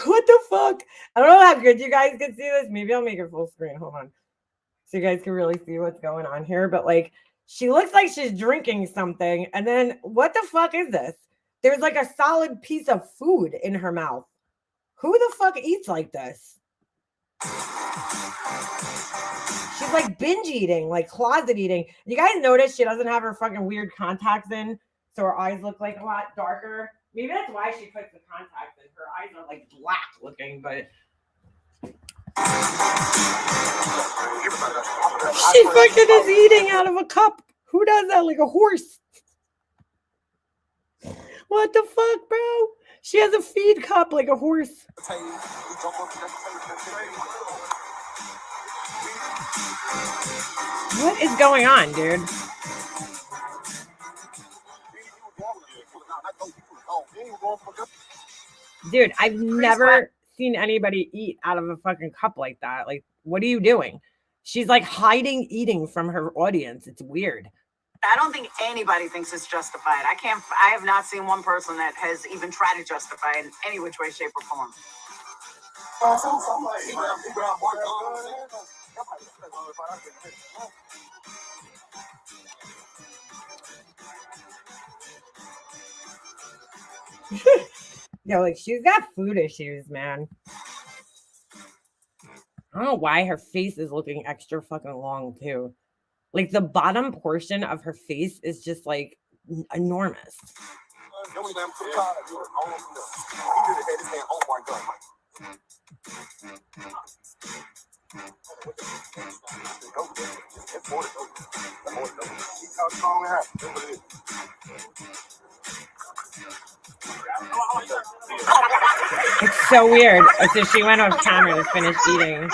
What the fuck? I don't know how good you guys can see this. Maybe I'll make it full screen. Hold on. So you guys can really see what's going on here. But, like, she looks like she's drinking something. And then, what the fuck is this? There's, like, a solid piece of food in her mouth. Who the fuck eats like this? She's like binge eating, like closet eating. You guys notice she doesn't have her fucking weird contacts in, so her eyes look like a lot darker. Maybe that's why she puts the contacts in. Her eyes are like black looking, but she fucking is eating out of a cup. Who does that? Like a horse. What the fuck, bro? She has a feed cup like a horse. What is going on, dude? Dude, I've never seen anybody eat out of a fucking cup like that. Like, what are you doing? She's like hiding eating from her audience. It's weird. I don't think anybody thinks it's justified. I have not seen one person that has even tried to justify it in any which way, shape, or form. Yo, like, she's got food issues, man. I don't know why her face is looking extra fucking long, too. Like, the bottom portion of her face is just, like, enormous. It's so weird. So she went off camera to finish eating.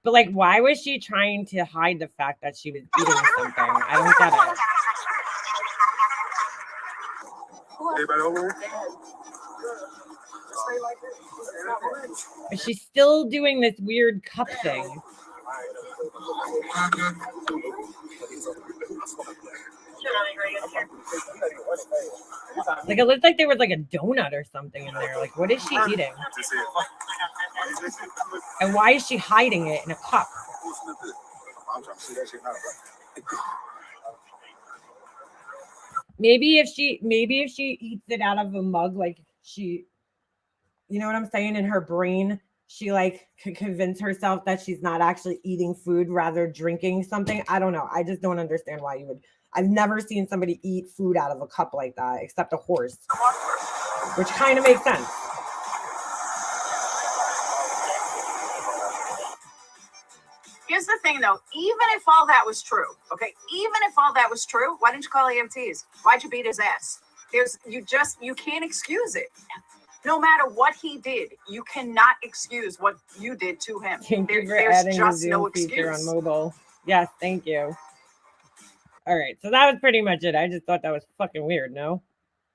But, like, why was she trying to hide the fact that she was eating something? I don't get it. Everybody over? But she's still doing this weird cup thing. Like, it looked like there was like a donut or something in there. Like, what is she eating? And why is she hiding it in a cup? Maybe if she eats it out of a mug, like she, you know what I'm saying? In her brain, she like could convince herself that she's not actually eating food, rather drinking something. I don't know. I just don't understand why you would. I've never seen somebody eat food out of a cup like that, except a horse, which kind of makes sense. Here's the thing, though. Even if all that was true, okay? Even if all that was true, why didn't you call EMTs? Why'd you beat his ass? You can't excuse it. No matter what he did, you cannot excuse what you did to him. Thank you for adding the Zoom feature on mobile. Yes, thank you. All right, so that was pretty much it. I just thought that was fucking weird, no?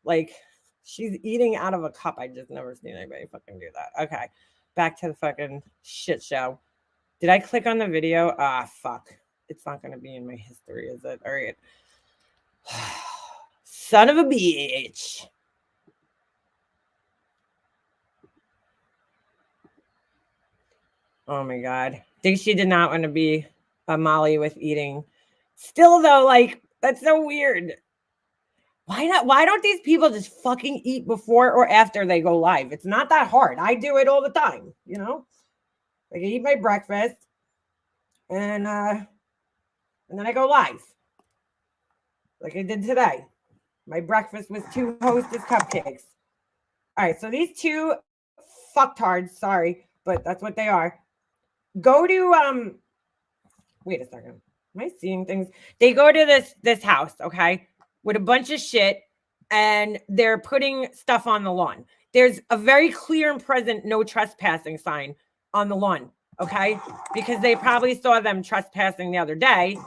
Like, she's eating out of a cup. I just never seen anybody fucking do that. Okay, back to the fucking shit show. Did I click on the video? Ah, fuck. It's not going to be in my history, is it? All right. Son of a bitch. Oh my God. Think she did not want to be a Molly with eating. Still though, like, that's so weird. Why not? Why don't these people just fucking eat before or after they go live? It's not that hard. I do it all the time, you know? Like I eat my breakfast and then I go live. Like I did today. My breakfast was 2 Hostess cupcakes. All right, so these 2 fucktards, sorry, but that's what they are. Go to wait a second. Am I seeing things? They go to this house, okay, with a bunch of shit, and they're putting stuff on the lawn. There's a very clear and present no trespassing sign on the lawn, okay? Because they probably saw them trespassing the other day.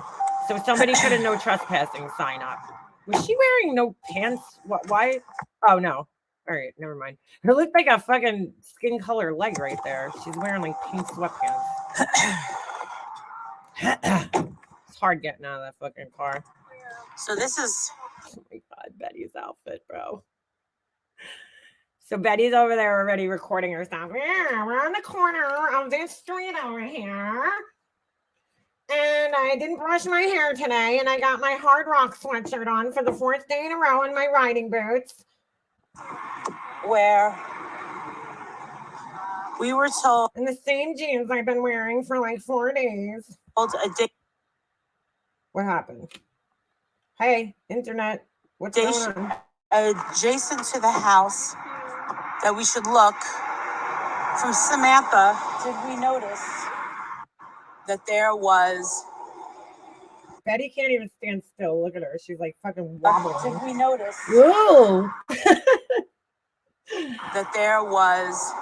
So somebody put a no trespassing sign up. Was she wearing no pants? What? Why? Oh, no. All right, never mind. Her looks like a fucking skin color leg right there. She's wearing like pink sweatpants. It's hard getting out of that fucking car. So this is, oh my God, Betty's outfit, bro. So Betty's over there already recording herself. Yeah, we're on the corner of this street over here. And I didn't brush my hair today. And I got my Hard Rock sweatshirt on for the 4th day in a row in my riding boots. where we were told And the same jeans I've been wearing for like 4 days. a day. What happened? Hey, internet. What's They going on? Adjacent to the house that we should look. From Samantha, did we notice that there was? Betty can't even stand still. Look at her. She's like fucking wobbling. Did we notice Whoa. that there was?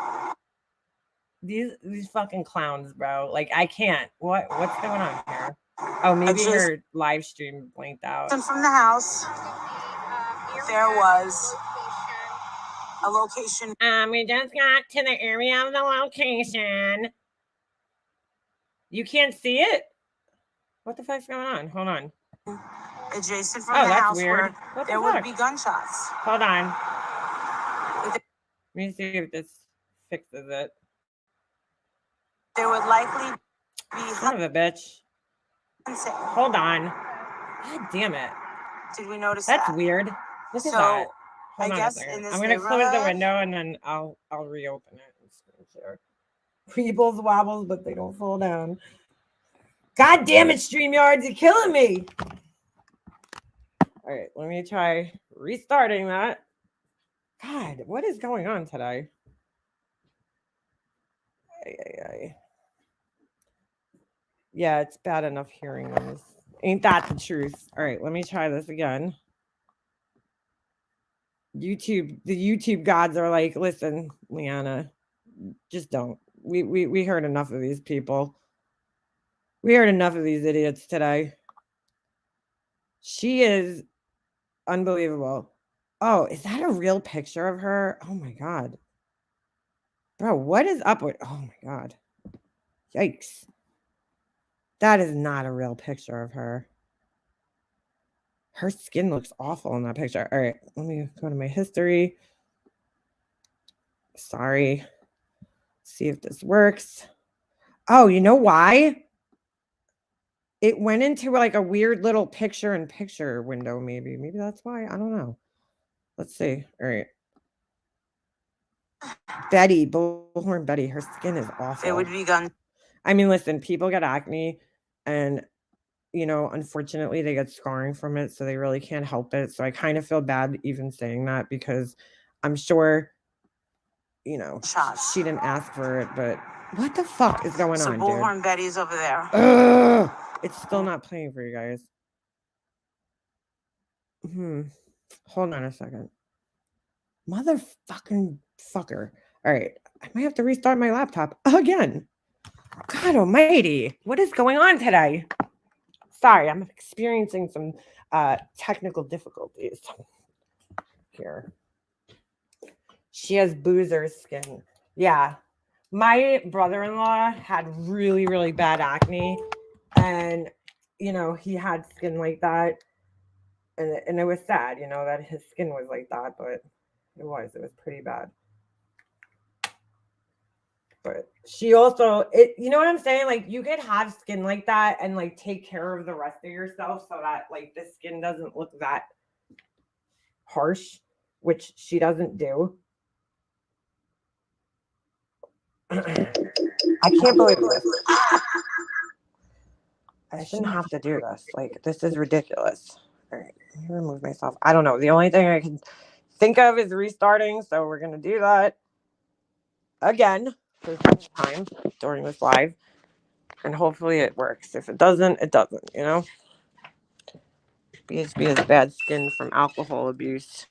These fucking clowns, bro. Like I can't. What's going on here? Oh, maybe her live stream blinked out. From the house, there was a location. We just got to the area of the location. You can't see it? What the fuck's going on? Hold on. Adjacent from the house weird. where there would be gunshots. Hold on. Let me see if this fixes it. There would likely be. Son of a bitch. Hold on. God damn it. Did we notice That's that? weird. Look at So, that. I Hold on guess a second. in this I'm gonna close the neighborhood- window and then I'll reopen it and screen share. People's wobbles, but they don't fall down. God damn it, StreamYards, you're killing me. All right, let me try restarting that. God, what is going on today? Yeah, it's bad enough hearing this. Ain't that the truth? All right, let me try this again. The YouTube gods are like, listen, Liana, just don't. We heard enough of these people. We heard enough of these idiots today. She is unbelievable. Oh, is that a real picture of her? Oh my God. Bro, what is up with, oh my God. Yikes. That is not a real picture of her. Her skin looks awful in that picture. All right, let me go to my history. Sorry. See if this works. Oh, you know why? It went into like a weird little picture-in-picture window, maybe. Maybe that's why. I don't know. Let's see. All right. Betty, Bullhorn Betty, her skin is awful. It would be gun. I mean, listen, people get acne and, you know, unfortunately they get scarring from it, so they really can't help it. So I kind of feel bad even saying that because I'm sure, you know, she didn't ask for it, but what the fuck is going on, dude? Bullhorn Betty's over there. Ugh, it's still not playing for you guys. Hold on a second. Motherfucking fucker. All right. I might have to restart my laptop again. God almighty. What is going on today? Sorry, I'm experiencing some technical difficulties here. She has boozer skin. Yeah. My brother-in-law had really, really bad acne. And, you know, he had skin like that. And it was sad, you know, that his skin was like that. But it was pretty bad. But she also, you know what I'm saying? Like, you could have skin like that and like take care of the rest of yourself so that like the skin doesn't look that harsh, which she doesn't do. I can't believe this. I shouldn't have to do this. Like, this is ridiculous. All right, let me remove myself. I don't know. The only thing I can think of is restarting. So we're going to do that again for the second time during this live. And hopefully it works. If it doesn't, it doesn't, you know? BHB has bad skin from alcohol abuse.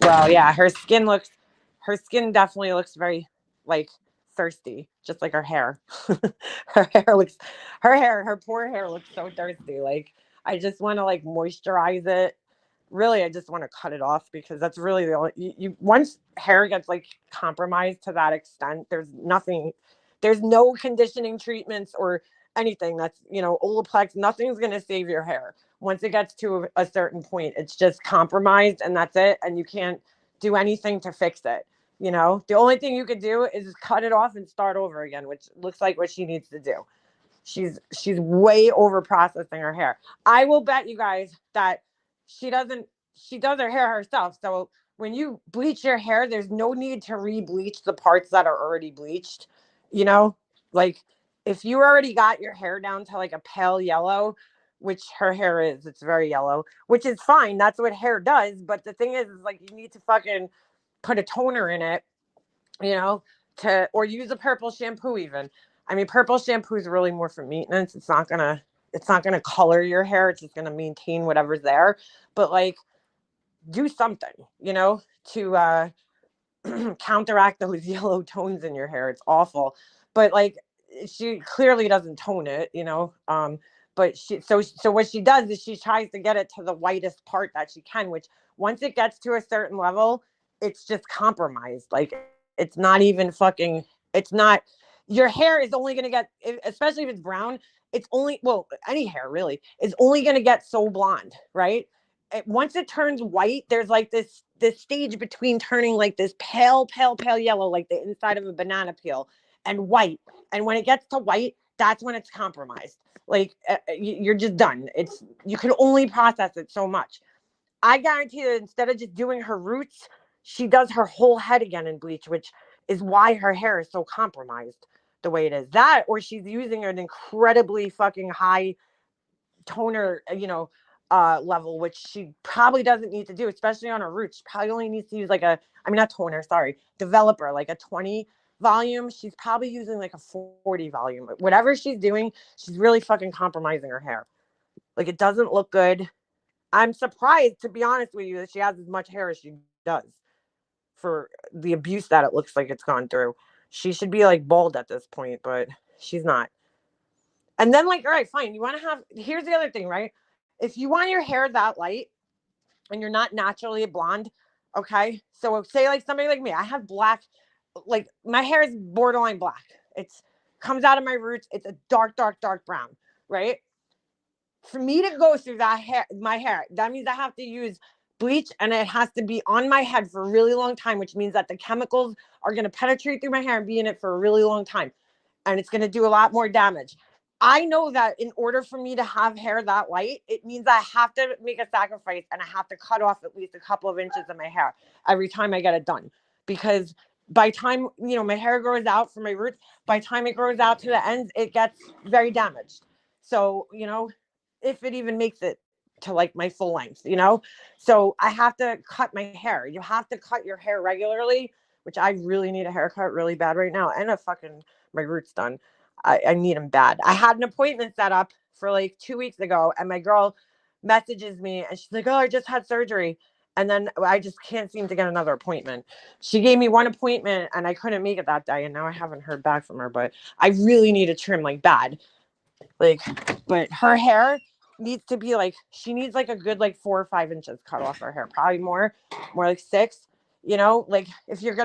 Well, yeah, her skin definitely looks very, like, thirsty, just like her hair. her poor hair looks so thirsty. Like, I just want to, like, moisturize it. Really, I just want to cut it off because that's really the only, once hair gets, like, compromised to that extent, there's no conditioning treatments or anything that's, you know, Olaplex, nothing's going to save your hair. Once it gets to a certain point, it's just compromised and that's it. And you can't do anything to fix it. You know, the only thing you could do is cut it off and start over again, which looks like what she needs to do. She's way over processing her hair. I will bet you guys that she does her hair herself. So when you bleach your hair, there's no need to re-bleach the parts that are already bleached. You know, like if you already got your hair down to like a pale yellow, which her hair is, it's very yellow, which is fine. That's what hair does. But the thing is like, you need to fucking put a toner in it, you know, or use a purple shampoo even. I mean, purple shampoo is really more for maintenance. It's not gonna color your hair. It's just gonna maintain whatever's there. But like, do something, you know, to counteract those yellow tones in your hair. It's awful. But like, she clearly doesn't tone it, you know. But so what she does is she tries to get it to the whitest part that she can, which once it gets to a certain level, it's just compromised. Like, it's not even fucking, it's not, your hair is only going to get, especially if it's brown, it's only, well, any hair really is only going to get so blonde, right? Once it turns white, there's like this stage between turning like this pale yellow, like the inside of a banana peel, and white. And when it gets to white, that's when it's compromised. Like, you're just done. You can only process it so much. I guarantee that instead of just doing her roots, she does her whole head again in bleach, which is why her hair is so compromised the way it is. That, or she's using an incredibly fucking high toner, you know, level, which she probably doesn't need to do, especially on her roots. She probably only needs to use like developer, like a 20 volume. She's probably using like a 40 volume. Whatever she's doing, she's really fucking compromising her hair. Like, it doesn't look good. I'm surprised, to be honest with you, that she has as much hair as she does for the abuse that it looks like it's gone through. She should be like bald at this point, but she's not. And then like, all right, fine. You want to have, here's the other thing, right? If you want your hair that light and you're not naturally blonde, okay? So say like somebody like me, I have black, like my hair is borderline black. It's comes out of my roots. It's a dark brown, right? For me to go through my hair, that means I have to use bleach and it has to be on my head for a really long time, which means that the chemicals are going to penetrate through my hair and be in it for a really long time. And it's going to do a lot more damage. I know that in order for me to have hair that light, it means I have to make a sacrifice and I have to cut off at least a couple of inches of my hair every time I get it done. Because by time, you know, my hair grows out from my roots, by the time it grows out to the ends, it gets very damaged. So, you know, if it even makes it to like my full length, you know? So I have to cut my hair. You have to cut your hair regularly, which I really need a haircut really bad right now, and my roots done. I need them bad. I had an appointment set up for like 2 weeks ago, and my girl messages me and she's like, oh, I just had surgery. And then I just can't seem to get another appointment. She gave me one appointment and I couldn't make it that day. And now I haven't heard back from her, but I really need a trim like bad. Like, but her hair needs to be like, she needs like a good like 4 or 5 inches cut off her hair, probably more like 6. You know, like if you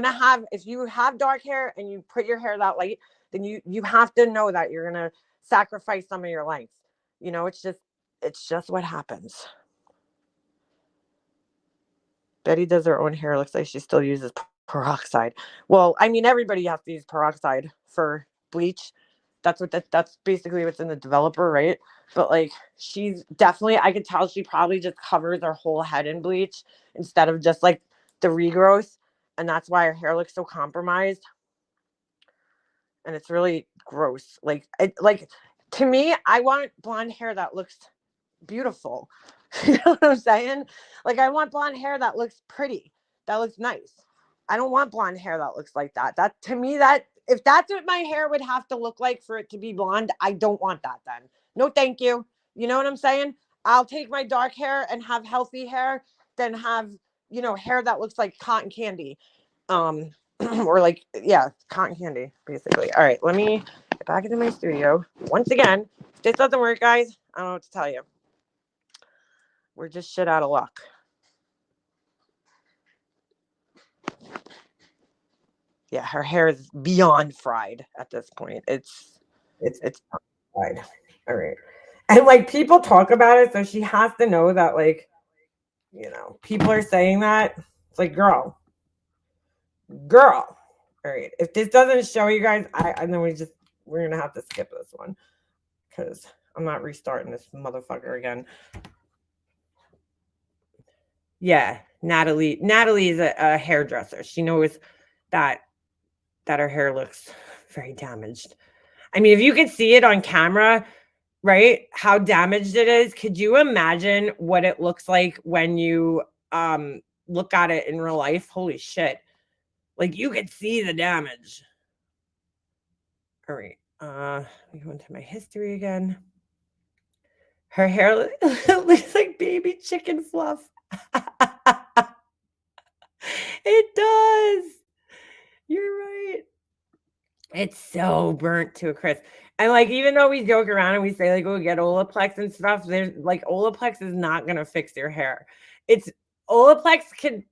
have dark hair and you put your hair that light, then you have to know that you're gonna sacrifice some of your length. You know, it's just what happens. Betty does her own hair. Looks like she still uses peroxide. Well, I mean, everybody has to use peroxide for bleach. That's basically what's in the developer, right? But like, she's definitely, I could tell she probably just covers her whole head in bleach instead of just like the regrowth. And that's why her hair looks so compromised. And it's really gross. Like to me, I want blonde hair that looks beautiful. You know what I'm saying? Like, I want blonde hair that looks pretty, that looks nice. I don't want blonde hair that looks like that. That to me, that if that's what my hair would have to look like for it to be blonde, I don't want that then. No, thank you. You know what I'm saying? I'll take my dark hair and have healthy hair than have, you know, hair that looks like cotton candy. Or like, yeah, cotton candy, basically. All right, let me get back into my studio. Once again, if this doesn't work, guys, I don't know what to tell you. We're just shit out of luck. Yeah, her hair is beyond fried at this point. It's fried. All right. And like, people talk about it, so she has to know that, like, you know, people are saying that. It's like, girl. All right. If this doesn't show you guys, and then we're gonna have to skip this one because I'm not restarting this motherfucker again. Yeah, Natalie is a hairdresser. She knows that her hair looks very damaged. I mean, if you could see it on camera, right, how damaged it is, could you imagine what it looks like when you look at it in real life? Holy shit. Like, you could see the damage. All right. Let me go into my history again. Her hair looks like baby chicken fluff. It does. You're right. It's so burnt to a crisp. And like, even though we joke around and we say like, oh, get Olaplex and stuff, there's like, Olaplex is not going to fix your hair. Olaplex can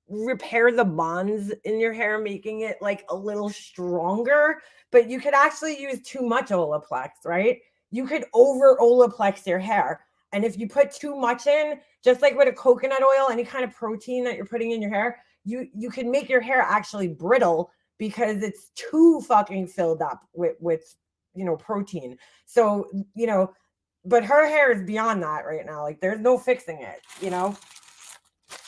repair the bonds in your hair, making it like a little stronger, but you could actually use too much Olaplex, right? You could over Olaplex your hair. And if you put too much in, just like with a coconut oil, any kind of protein that you're putting in your hair, you can make your hair actually brittle because it's too fucking filled up with you know, protein. So, you know, but her hair is beyond that right now. Like, there's no fixing it, you know?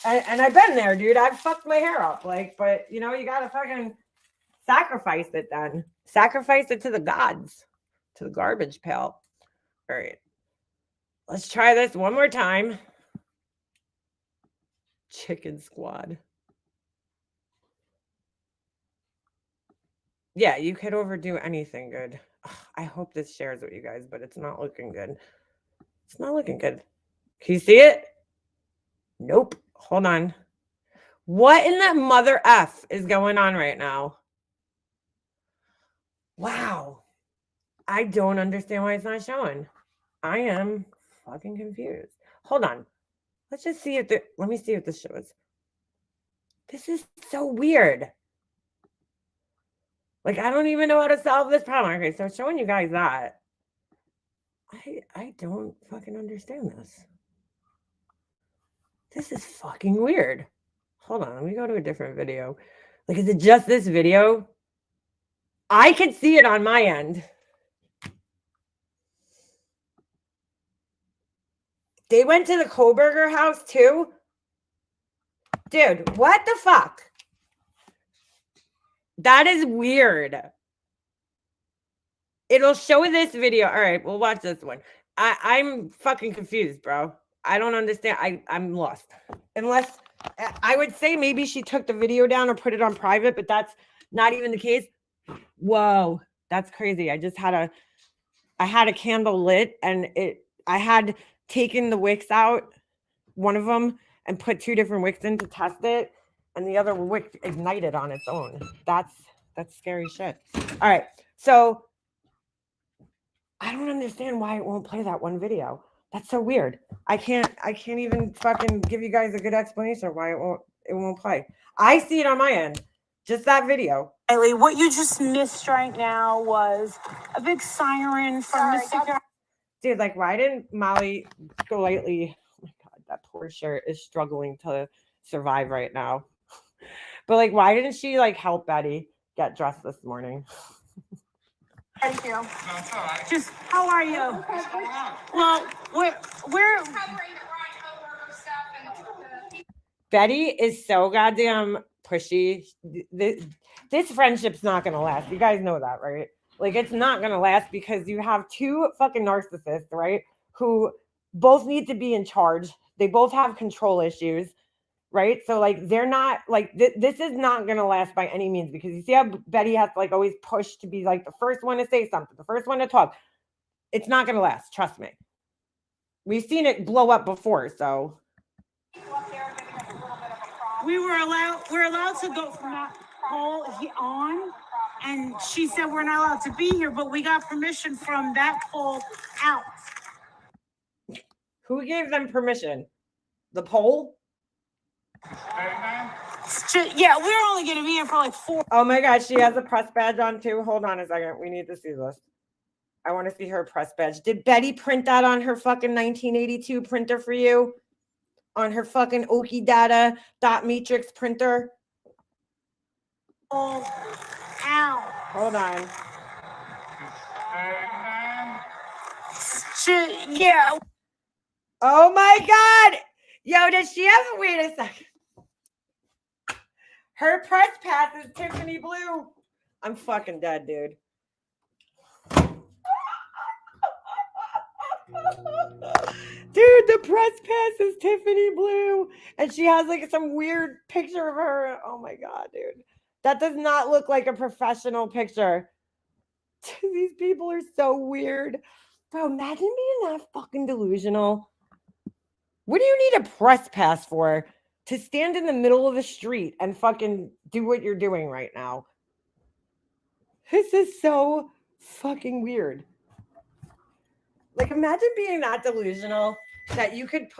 And I've been there, dude. I've fucked my hair up. Like, but you know, you gotta fucking sacrifice it then. Sacrifice it to the gods, to the garbage pail. All right. Let's try this one more time. Chicken Squad. Yeah, you could overdo anything good. Ugh, I hope this shares with you guys, but it's not looking good. It's not looking good. Can you see it? Nope. Hold on. What in the mother F is going on right now? Wow. I don't understand why it's not showing. I am fucking confused. Hold on. Let's just see if let me see if this shows. This is so weird. Like, I don't even know how to solve this problem. Okay, so showing you guys that. I don't fucking understand this. This is fucking weird. Hold on, let me go to a different video. Like, is it just this video? I can see it on my end. They went to the Kohlberger house too? Dude, what the fuck? That is weird. It'll show this video. All right, we'll watch this one. I'm fucking confused, bro. I don't understand. I'm lost. Unless, I would say maybe she took the video down or put it on private, but that's not even the case. Whoa, that's crazy. I had a candle lit and I had taken the wicks out, one of them, and put 2 different wicks in to test it, and the other wick ignited on its own. That's scary shit. All right, so I don't understand why it won't play that one video. That's so weird. I can't even fucking give you guys a good explanation of why it won't play. I see it on my end. Just that video. Riley, what you just missed right now was a big siren from the security. Dude, like, why didn't Molly Golightly? Oh my God, that poor shirt is struggling to survive right now. But like, why didn't she like help Betty get dressed this morning? Thank you. Just, how are you? Well, we're Betty is so goddamn pushy. This friendship's not gonna last. You guys know that, right? Like, it's not gonna last because you have two fucking narcissists, right? Who both need to be in charge. They both have control issues, right? So like, they're not like this is not gonna last by any means, because you see how Betty has to like always push to be like the first one to say something, the first one to talk. It's not gonna last. Trust me. We've seen it blow up before, so. we're allowed to go from that pole on, and she said we're not allowed to be here, but we got permission from that pole out. Who gave them permission? The pole? Yeah, we're only gonna be here for like 4. Oh my God, she has a press badge on too. Hold on a second. We need to see this. I want to see her press badge. Did Betty print that on her fucking 1982 printer for you? On her fucking Oki Data dot matrix printer? Oh, ow. Hold on. Yeah. Oh my God. Yo, does she have a wait a second? Her press pass is Tiffany blue. I'm fucking dead, dude. Dude, the press pass is Tiffany blue. And she has like some weird picture of her. Oh my God, dude. That does not look like a professional picture. These people are so weird. Bro, imagine being that fucking delusional. What do you need a press pass for? To stand in the middle of the street and fucking do what you're doing right now. This is so fucking weird. Like, imagine being that delusional that you could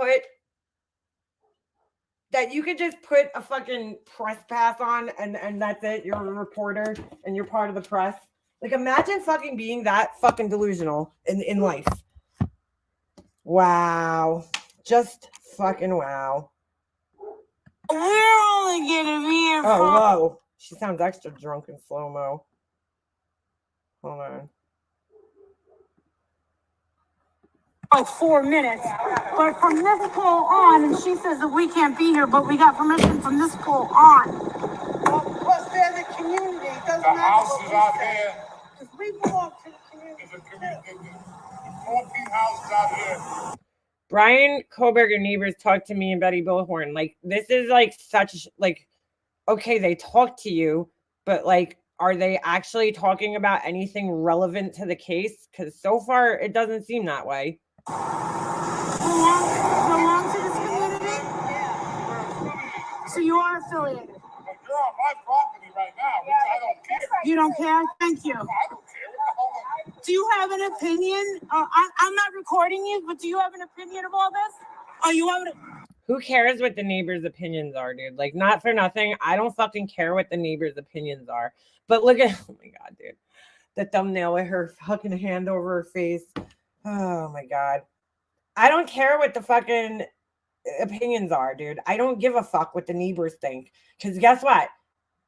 just put a fucking press pass on and that's it. You're a reporter and you're part of the press. Like, imagine fucking being that fucking delusional in life. Wow. Just fucking wow. We're only gonna be here for. Oh, whoa. She sounds extra drunk in slow-mo. Hold on. Like 4 minutes. But from this pole on, and she says that we can't be here, but we got permission from this pole on. What's there in the community? It doesn't The matter houses what we out say. there, 'Cause we belong to the community. there's a community, 14 houses out here. Brian Koberger neighbors talked to me and Betty Bullhorn. Like, this is like such like, okay, they talk to you, but like, are they actually talking about anything relevant to the case? Because so far it doesn't seem that way. Belong to this community? So you are affiliated? But you're on my property right now, which I don't care. You don't care? Thank you. I don't care. What the hell? Do you have an opinion? I'm not recording you, but do you have an opinion of all this? Oh, you have an. Who cares what the neighbors' opinions are, dude? Like, not for nothing. I don't fucking care what the neighbors' opinions are. But look at, oh my God, dude. The thumbnail with her fucking hand over her face. Oh my God. I don't care what the fucking opinions are, dude. I don't give a fuck what the neighbors think. Because guess what?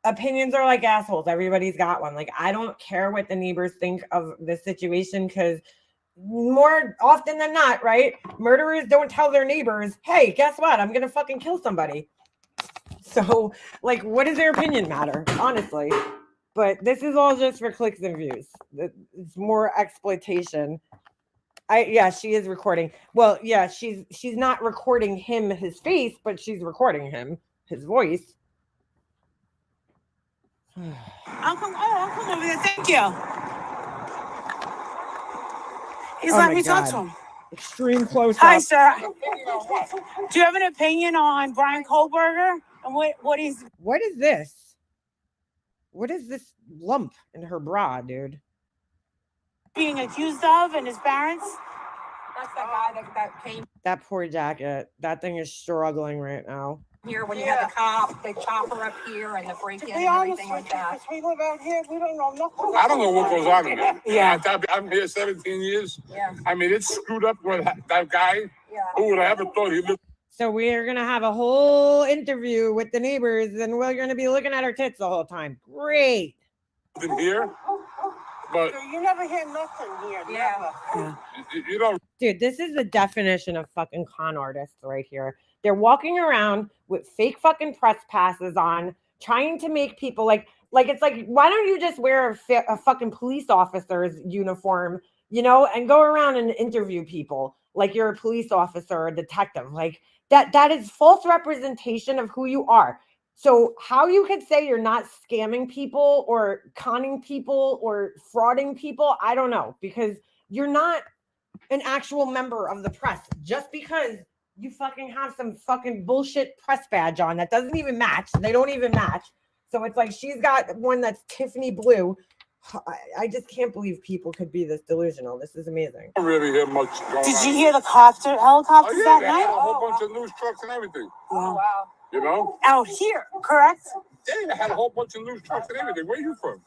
Opinions are like assholes. Everybody's got one. Like, I don't care what the neighbors think of the situation, because more often than not, right? Murderers don't tell their neighbors, hey, guess what? I'm going to fucking kill somebody. So, like, what does their opinion matter? Honestly. But this is all just for clicks and views. It's more exploitation. Yeah, she is recording. Well, yeah, she's not recording him, his face, but she's recording him, his voice. I'll come over there. Thank you. He's Oh let my me talk God. to him. Extreme close Hi, up. sir. Do you have an opinion on Brian Kohlberger and what he's? What is this? What is this lump in her bra, dude? being accused of and his parents? That's that guy that came That poor jacket. That thing is struggling right now. here when you had the cop, the chopper up here, and the break-in and everything like that. We live out here, we don't know nothing. I don't know what goes on in there. Yeah. I'm here 17 years. Yeah. I mean, it's screwed up with that guy. Yeah. Who would have ever thought he lived So we're gonna have a whole interview with the neighbors, and we're gonna be looking at her tits the whole time. Great. in here? But So you never hear nothing here, Yeah. never. you know, Dude, this is the definition of fucking con artists right here. They're walking around with fake fucking press passes on, trying to make people like it's like, why don't you just wear a fucking police officer's uniform, you know, and go around and interview people like you're a police officer or a detective? Like that is false representation of who you are. So how you could say you're not scamming people or conning people or frauding people, I don't know, because you're not an actual member of the press. Just because you fucking have some fucking bullshit press badge on that doesn't even match. They don't even match. So it's like she's got one that's Tiffany blue. I just can't believe people could be this delusional. This is amazing. I don't really hear much going on. Did you hear the helicopters Oh, yeah, that they had a night? whole bunch of news trucks and everything. Oh, wow. You know? Out here, correct? Yeah, they had a whole bunch of news trucks and everything. Where are you from?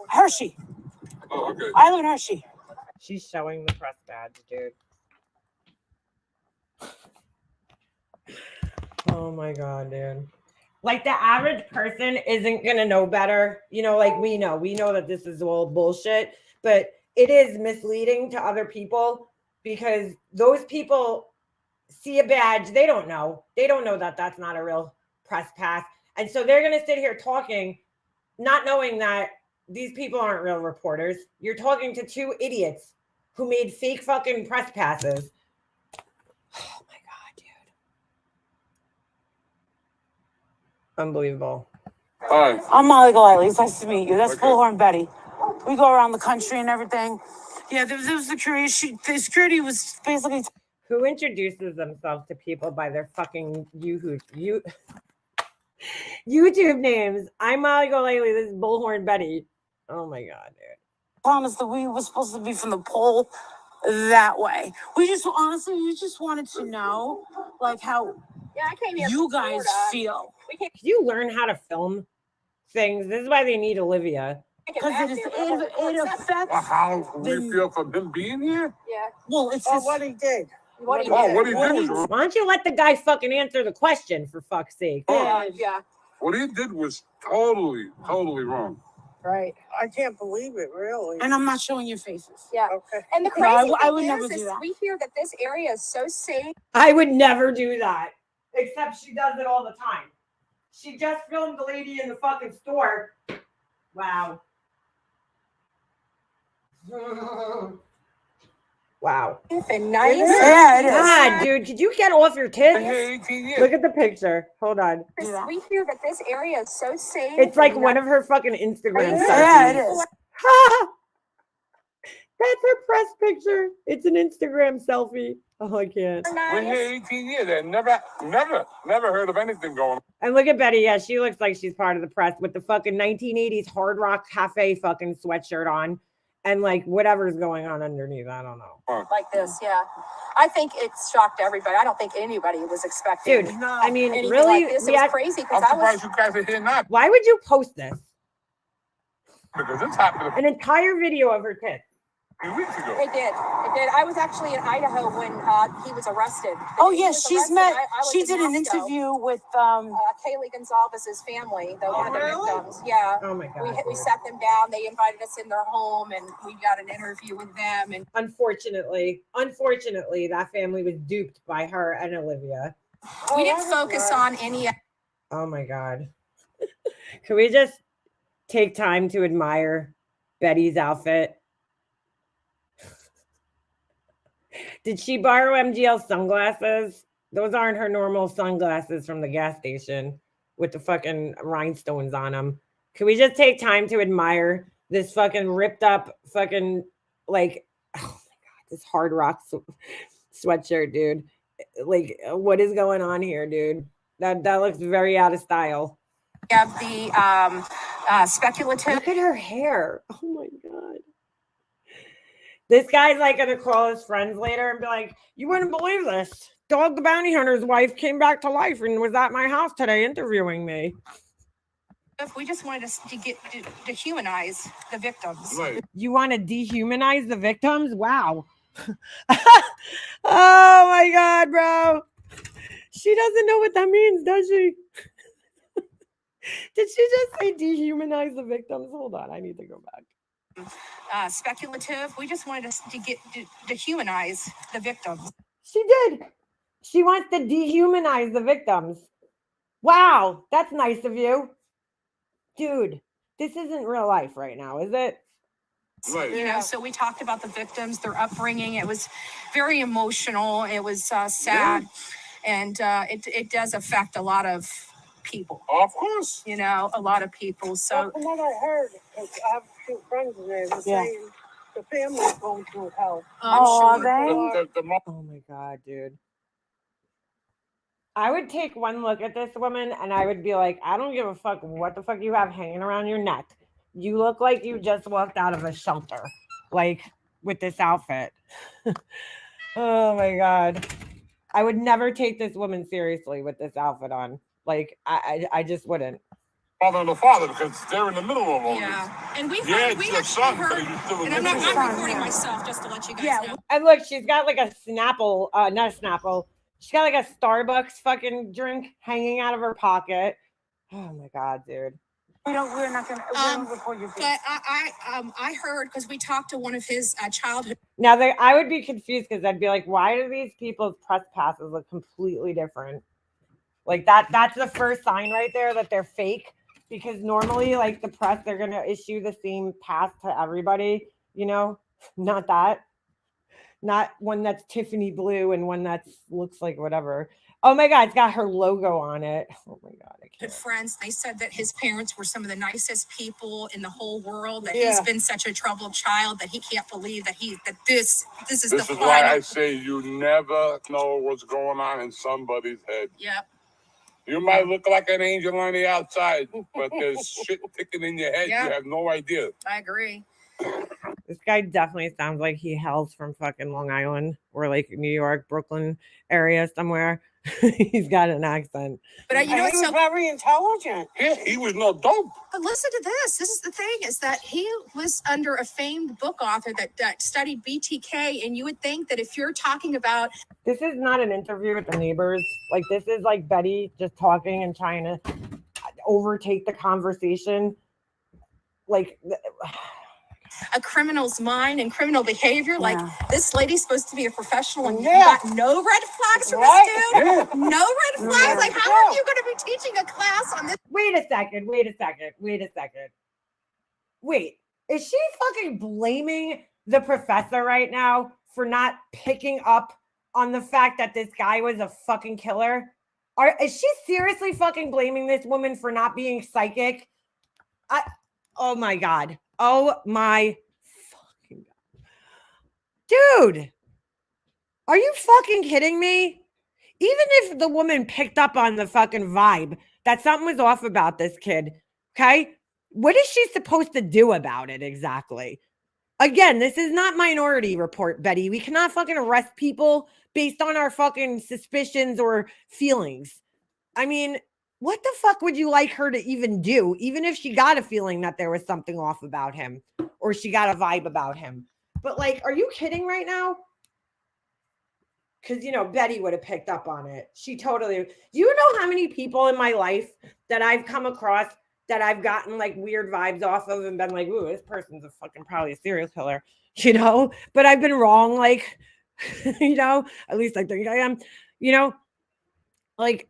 Hershey. Oh, okay. I live in Hershey. She's showing the press badge, dude. Oh my God, dude. Like the average person isn't going to know better. You know, like we know that this is all bullshit, but it is misleading to other people because those people see a badge. They don't know that that's not a real press pass. And so they're going to sit here talking, not knowing that these people aren't real reporters. You're talking to two idiots who made fake fucking press passes. Oh my God, dude. Unbelievable. Hi. I'm Molly Golightly. It's nice to meet you. That's Okay. Bullhorn Betty. We go around the country and everything. Yeah, there was security. The security was basically. Who introduces themselves to people by their fucking YouTube names? I'm Molly Golightly. This is Bullhorn Betty. Oh my God, dude. Telling us that we were supposed to be from the pole that way. We just wanted to know, like, how Yeah, I came here you from guys Florida. feel. Can you learn how to film things? This is why they need Olivia. Because it affects. Well, how we the- feel from him being here? Yeah. Well, it's just, what he did. What he Oh, did. what he What did he- was Why don't you let the guy fucking answer the question, for fuck's sake? Yeah. what he did was totally wrong. Right. I can't believe it, really. and I'm not showing your faces. Yeah. Okay. And the No, I crazy w- I thing would is, never do is that. we hear that this area is so safe. I would never do that. Except she does it all the time. She just filmed the lady in the fucking store. Wow. Wow. And nice. Yeah, it is. God, dude, could you get off your Been tits? here 18 years. Look at the picture. Hold on. Yeah. We hear that this area is so safe. It's like and one of her fucking Instagram selfies. Yeah, it is. That's her press picture. It's an Instagram selfie. Oh, I can't. Been nice. here 18 years and never heard of anything going on. And look at Betty. Yeah, she looks like she's part of the press with the fucking 1980s Hard Rock Cafe fucking sweatshirt on. And like whatever's going on underneath. I don't know. Like this, yeah. I think it shocked everybody. I don't think anybody was expecting. Dude, I mean, anything really? like this. It we was had- crazy I'm because I was. surprised you guys are here now Why would you post this? because this happened An entire video of her tits. a few weeks ago. It did. I was actually in Idaho when he was arrested. Oh He yeah, was she's arrested. met. I was She in did an Moscow. interview with Kaylee Gonzalez's family, one of the victims. Yeah. Oh my God. We sat them down. They invited us in their home, and we got an interview with them. And Unfortunately, that family was duped by her and Olivia. we didn't focus on any. Oh my God. Can we just take time to admire Betty's outfit? Did she borrow MGL sunglasses? Those aren't her normal sunglasses from the gas station with the fucking rhinestones on them. Can we just take time to admire this fucking ripped up fucking, like, oh my God, this Hard Rock sweatshirt, dude. Like, what is going on here, dude? That looks very out of style. We have the speculative. Look at her hair. Oh my God. This guy's like gonna call his friends later and be like, "You wouldn't believe this. Dog the bounty hunter's wife came back to life and was at my house today interviewing me." If we just wanted to dehumanize the victims. Right. You want to dehumanize the victims? Wow. Oh my God, bro. She doesn't know what that means, does she? Did she just say dehumanize the victims? Hold on, I need to go back. Speculative. We just wanted to dehumanize the victims. She did. She wants to dehumanize the victims. Wow, that's nice of you. Dude, this isn't real life right now, is it? Right. You know, so we talked about the victims, their upbringing. It was very emotional. It was sad, and it does affect a lot of people. Of course. You know, a lot of people. So From what I heard, 'cause I have a few friends there, they're saying the family's going through hell. I'm sure. Oh my God, dude. I would take one look at this woman and I would be like, I don't give a fuck what the fuck you have hanging around your neck. You look like you just walked out of a shelter, like with this outfit. Oh my God. I would never take this woman seriously with this outfit on. Like, I just wouldn't. Father and the father, because they're in the middle of all yeah, and we Yeah, heard, we it's your actually son, but heard, you still and I'm remember not it. recording myself just to let you guys know. And look, she's got like a Snapple, not a Snapple. She's got like a Starbucks fucking drink hanging out of her pocket. Oh my God, dude. We're not gonna record your But I heard, because we talked to one of his childhood. Now, I would be confused because I'd be like, why do these people's press passes look completely different? Like that's the first sign right there that they're fake, because normally like the press, they're going to issue the same pass to everybody, you know, not one that's Tiffany blue and one that looks like whatever. Oh my God, it's got her logo on it. Oh my God, I can't. Friends, they said that his parents were some of the nicest people in the whole world, that he's been such a troubled child that he can't believe that this is the This is final. why I say you never know what's going on in somebody's head. Yep. You might look like an angel on the outside, but there's shit ticking in your head. Yeah. You have no idea. I agree. This guy definitely sounds like he hails from fucking Long Island or like New York, Brooklyn area somewhere. He's got an accent. But you know what's so very intelligent. Yeah, he was no dope. But listen to this. This is the thing, is that he was under a famed book author that studied BTK. And you would think that if you're talking about. This is not an interview with the neighbors. Like, this is like Betty just talking and trying to overtake the conversation. Like, a criminal's mind and criminal behavior. Like, this lady's supposed to be a professional and you got no red flags from this dude? Yeah. No red flags? Like, how are you going to be teaching a class on this? wait a second. Wait, is she fucking blaming the professor right now for not picking up on the fact that this guy was a fucking killer? Is she seriously fucking blaming this woman for not being psychic? Oh my God. Oh my fucking God. Dude, are you fucking kidding me? Even if the woman picked up on the fucking vibe that something was off about this kid, okay? What is she supposed to do about it exactly? Again, this is not Minority Report, Betty. We cannot fucking arrest people based on our fucking suspicions or feelings. I mean, what the fuck would you like her to even do, even if she got a feeling that there was something off about him or she got a vibe about him? But like, are you kidding right now? Because, you know, Betty would have picked up on it. She totally. Do you know how many people in my life that I've come across that I've gotten like weird vibes off of and been like, ooh, this person's a fucking probably a serial killer, you know? But I've been wrong, like, you know, at least I think I am, you know, like,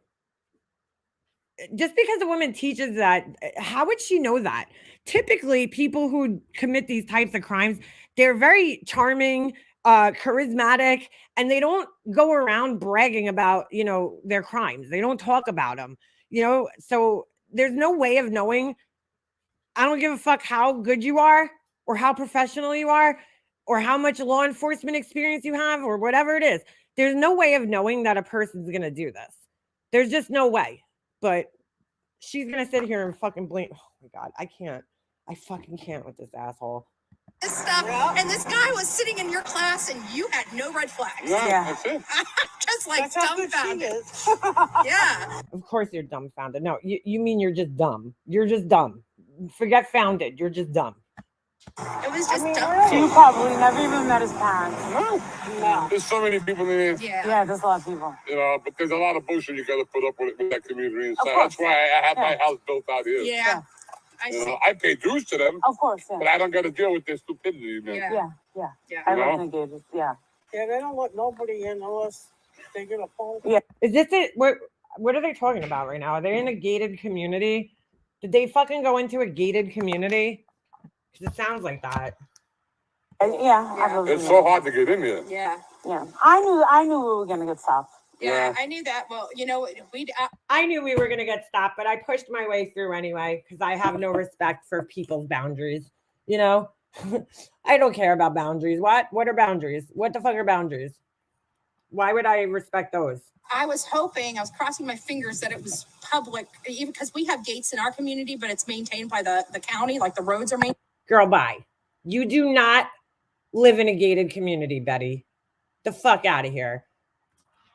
just because a woman teaches that, how would she know that? Typically, people who commit these types of crimes, they're very charming, charismatic, and they don't go around bragging about, you know, their crimes. They don't talk about them, you know? So there's no way of knowing. I don't give a fuck how good you are or how professional you are or how much law enforcement experience you have or whatever it is. There's no way of knowing that a person's going to do this. There's just no way. But she's going to sit here and fucking blame. Oh my God, I fucking can't with this asshole. this stuff, and this guy was sitting in your class, and you had no red flags. Yeah, that's it. Just like That's how good she dumbfounded. is. Yeah. Of course you're dumbfounded. No, you mean you're just dumb. You're just dumb. Forget founded. You're just dumb. It was just dumb. So you probably never even met his parents. No. No. There's so many people in there, Yeah. Yeah, there's a lot of people. you know, but there's a lot of bullshit you got to put up with that community inside. course. That's why I have my Yeah. house built out here. Yeah. I You see. know, I pay dues to them, Of course, but yeah. I don't got to deal with their stupidity, man. Yeah. Yeah, yeah. Yeah. I You live know? in Gators, yeah. Yeah, they don't let nobody in unless they get a phone. Is this it? What are they talking about right now? Are they in a gated community? Did they fucking go into a gated community? Because it sounds like that. Yeah, I live in It's so hard to get in here. Yeah. Yeah, I knew we were gonna get stopped. Yeah. Yeah. I knew that. Well, you know, I knew we were going to get stopped, but I pushed my way through anyway because I have no respect for people's boundaries. You know, I don't care about boundaries. What are boundaries? What the fuck are boundaries? Why would I respect those? I was hoping, I was crossing my fingers that it was public, even because we have gates in our community, but it's maintained by the county, like the roads are maintained. Girl, bye. You do not live in a gated community, Betty. The fuck out of here.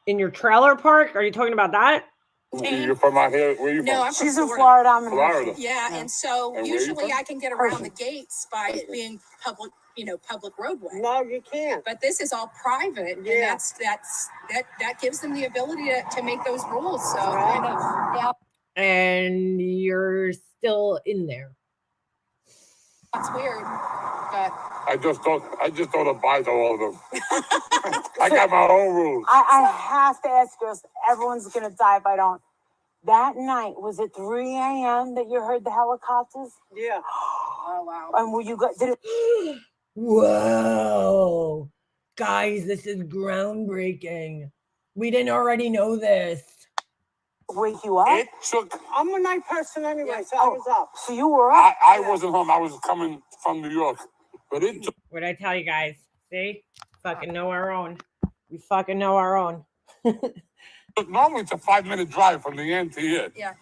In your trailer park? Are you talking about that? You're from out here? Where you No, from? I'm from She's in Florida. Florida, I'm in Florida. Yeah, and so And where you usually from? I can get around the gates by it being public, public roadway. No, you can't. But this is all private, and Yeah. that gives them the ability to make those rules. So kind of, yeah, And you're still in there. it's weird, but I just don't abide to all of them. I got my own rules. I have to ask you, everyone's gonna die if I don't. That night, was it 3 a.m. that you heard the helicopters? Yeah. oh wow. And were you did it? Whoa. Guys, this is groundbreaking. We didn't already know this. Wake you up? It took. I'm a night person anyway, so I was up. So you were up? I wasn't home. I was coming from New York, but it took. What did I tell you guys? See? Fucking know our own. We fucking know our own. Normally it's a 5-minute drive from the end to here. Yeah.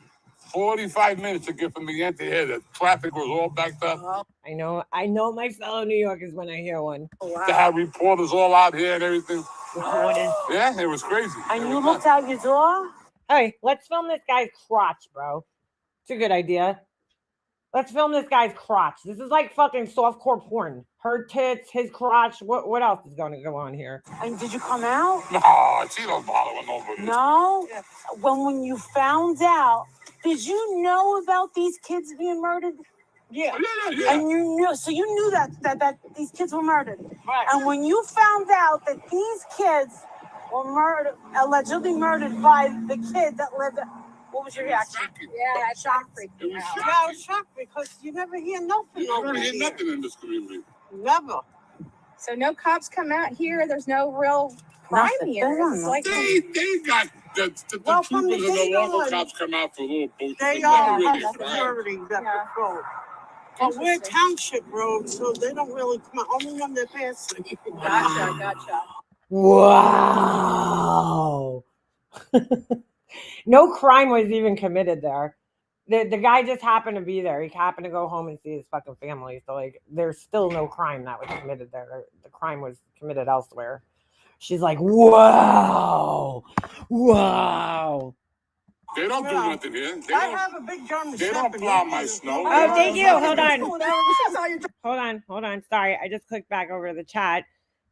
45 minutes to get from the end to here. The traffic was all backed up. I know my fellow New Yorkers when I hear one. They had reporters all out here and everything. Reporters. Yeah, it was crazy. And It you was looked nuts. out your door? Hey, let's film this guy's crotch, bro. It's a good idea. Let's film this guy's crotch. This is like fucking softcore porn. Her tits, his crotch. What else is going to go on here? And did you come out? No, she don't bother with nobody. No? When you found out, did you know about these kids being murdered? Yeah. Yeah. And you knew, so you knew that these kids were murdered. Right. And when you found out that these kids were allegedly murdered by the kid that lived, what was your reaction? Yeah, that shock freaked It me was out. Yeah, I was shocked because you never hear nothing. You don't over hear here. nothing in this community. Never. So no cops come out here. There's no real crime Nothing. here. There's It's like They got the Well, from the troopers and day the local on, cops come out for a little bullshit. They but all never have really a crime. security that Yeah. patrol. But we're Interesting. township roads, so they don't really come out. Only when they're passing. Gotcha. Wow. No crime was even committed there. The guy just happened to be there. He happened to go home and see his fucking family. So like there's still no crime that was committed there. The crime was committed elsewhere. She's like, wow. Wow. They don't do Yeah. nothing here. They I don't. have a big German They Shepherd. don't plow my snow. Oh, thank you. Hold on. on. Hold on. Sorry. I just clicked back over to the chat.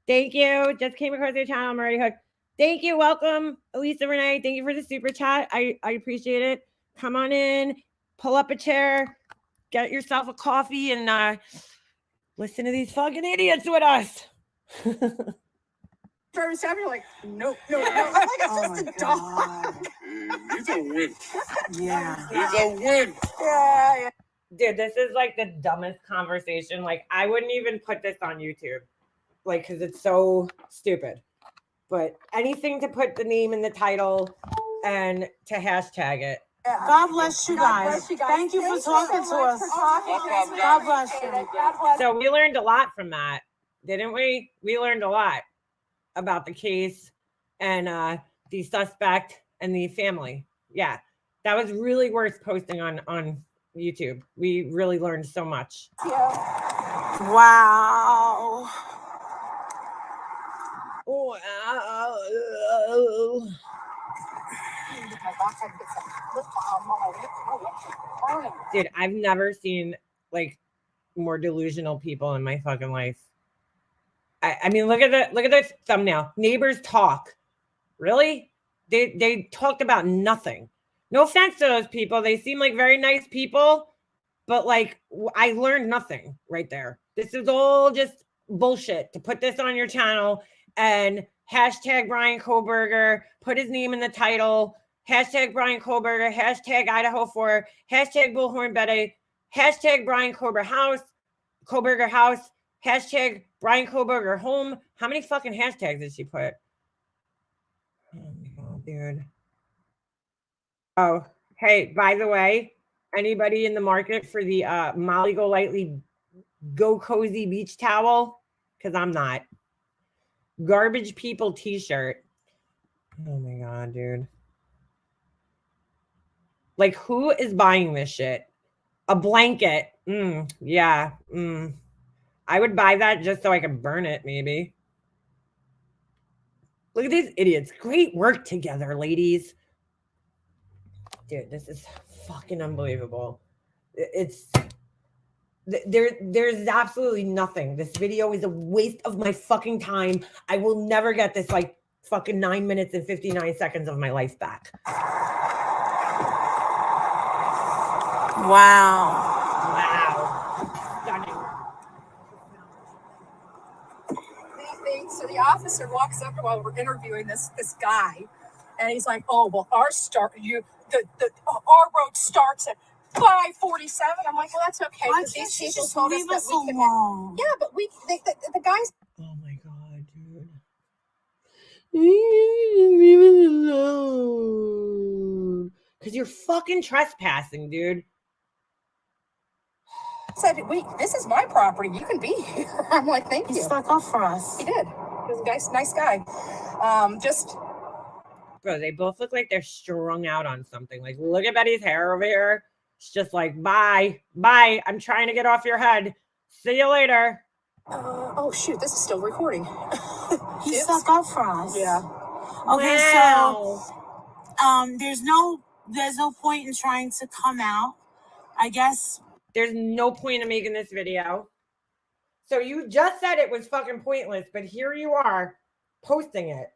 Thank you. Just came across your channel. I'm already hooked. Thank you. Welcome, Elisa Renee. Thank you for the super chat. I appreciate it. Come on in, pull up a chair, get yourself a coffee, and listen to these fucking idiots with us. Travis Samuel, like, no. Like it's just a dog. He's a win. Yeah. He's a win. Yeah. Dude, this is like the dumbest conversation. Like, I wouldn't even put this on YouTube, like, because it's so stupid. But anything to put the name in the title and to hashtag it. God bless you guys. Thank you for talking to us. God bless you. So we learned a lot from that, didn't we? We learned a lot about the case and the suspect and the family. Yeah, that was really worth posting on YouTube. We really learned so much. Wow. Wow. Dude, I've never seen like more delusional people in my fucking life. I mean, look at the thumbnail. Neighbors talk. Really? They talked about nothing. No offense to those people. They seem like very nice people, but like I learned nothing right there. This is all just bullshit to put this on your channel and hashtag Brian Koberger, put his name in the title, hashtag Brian Koberger, hashtag Idaho 4, hashtag Bullhorn Betty, hashtag Brian Koberger House, hashtag Brian Koberger home. How many fucking hashtags did she put? Oh my God, dude. Oh, hey, by the way, anybody in the market for the Molly Golightly Go Cozy beach towel? Because I'm not. Garbage People t-shirt. Oh my God, dude. Like, who is buying this shit? A blanket. Yeah. I would buy that just so I could burn it, maybe. Look at these idiots. Great work together, ladies. Dude, this is fucking unbelievable. There's absolutely nothing. This video is a waste of my fucking time. I will never get this like fucking 9 minutes and 59 seconds of my life back. Wow. Stunning. So the officer walks up while we're interviewing this guy, and he's like, "Oh well, our road starts at 5:47." I'm like, "Well, that's okay." Why Because can't these you people just told us leave that us we can. alone? Yeah, but the guys. Oh my God, dude. Leave it alone. Because you're fucking trespassing, dude. Said, this is my property. You can be here. I'm like, thank He you. stuck up for us. He did. He was a nice guy. Bro, they both look like they're strung out on something. Like, look at Betty's hair over here. It's just like, bye. I'm trying to get off your head. See you later. Oh shoot, this is still recording. He stuck up for us. Yeah. Okay, Wow. so there's no point in trying to come out. I guess There's no point in making this video. So you just said it was fucking pointless, but here you are posting it.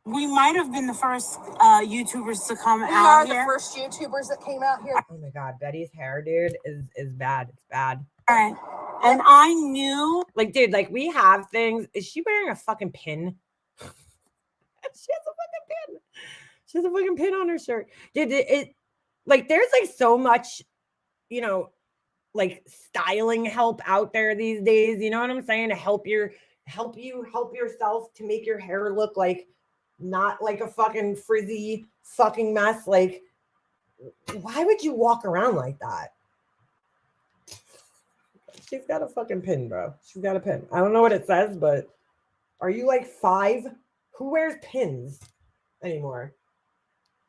we might have been the first YouTubers to come We out are here. the first YouTubers that came out here. Oh my God, Betty's hair, dude, is bad. It's bad. All right. And I knew, Like, dude, like we have things. Is she wearing a fucking pin? She has a fucking pin. She has a fucking pin on her shirt. Dude, it like there's like so much, you know, like styling help out there these days. You know what I'm saying? To help yourself to make your hair look like not like a fucking frizzy fucking mess. Like, why would you walk around like that? She's got a fucking pin, bro. She's got a pin. I don't know what it says, but are you like 5? Who wears pins anymore?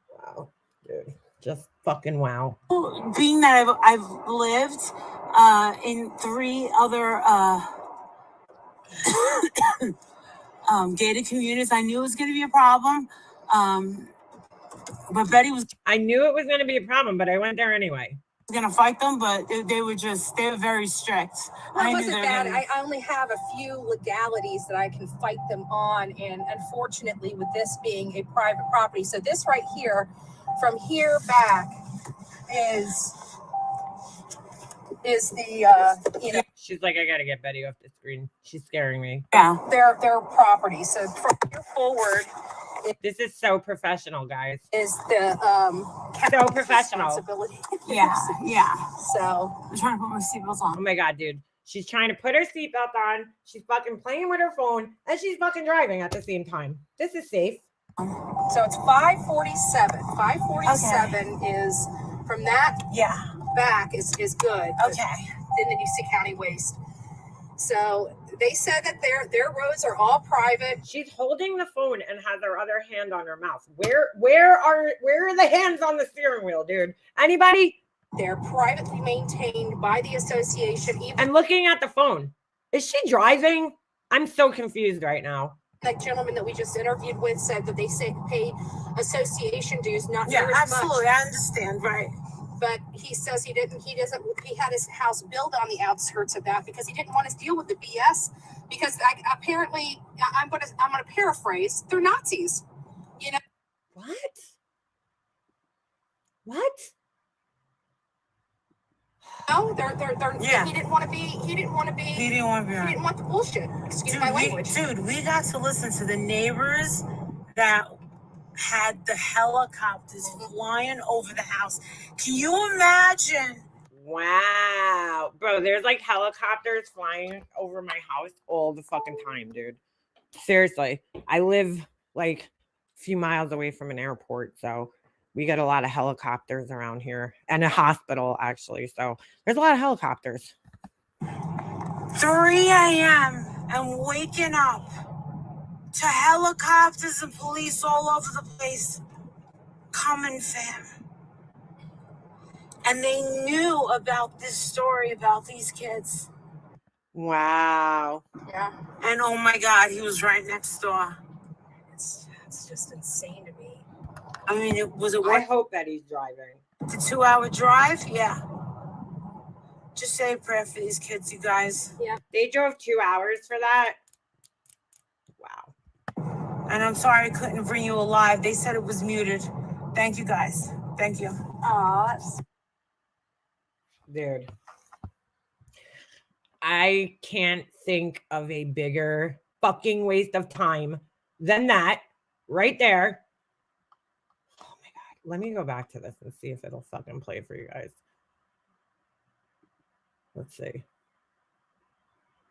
Wow, dude. Just fucking wow. being that I've lived in 3 other gated communities, I knew it was going to be a problem. But Betty was I knew it was going to be a problem, but I went there anyway. going to fight them, but they were very strict. Well, I it knew wasn't they were bad. gonna- I only have a few legalities that I can fight them on, and unfortunately, with this being a private property, so this right here, from here back, is the She's like, I gotta get Betty off the screen. She's scaring me. Yeah. their property. So from here forward This is so professional, guys. is the So professional. responsibility. Yeah. So I'm trying to put my seatbelts Oh on. my God, dude. She's trying to put her seatbelt on. She's fucking playing with her phone, and she's fucking driving at the same time. This is safe. it's 547. 547 is from that Yeah. back is good. Okay. In the Newsy County Waste. So they said that their roads are all private. She's holding the phone and has her other hand on her mouth. Where are the hands on the steering wheel, dude? Anybody? They're privately maintained by the association. Even I'm looking at the phone. Is she driving? I'm so confused right now. that gentleman that we just interviewed with said that they pay association dues, not Yeah, near as absolutely. much. I understand, right? But he says he had his house built on the outskirts of that because he didn't want to deal with the BS. Because apparently, I'm gonna paraphrase, they're Nazis. You know What? What? No, they're Yeah. he didn't want to be He didn't want to be he didn't want the bullshit. Excuse my language. We got to listen to the neighbors that had the helicopters flying over the house. Can you imagine? Wow. Bro, there's like helicopters flying over my house all the fucking time, dude. Seriously. I live like a few miles away from an airport, so we get a lot of helicopters around here and a hospital, actually. So there's a lot of helicopters. 3 a.m. and waking up to helicopters and police all over the place. Coming, fam. And they knew about this story about these kids. Wow. Yeah, And oh my God, he was right next door. it's just insane to me. I mean, I what? hope that he's driving. The 2-hour drive? Yeah. Just say a prayer for these kids, you guys. They drove 2 hours for that. Wow. And I'm sorry I couldn't bring you alive. They said it was muted. Thank you, guys. Thank you. Dude. I can't think of a bigger fucking waste of time than that right there. Oh my God. Let me go back to this and see if it'll fucking play for you guys. Let's see.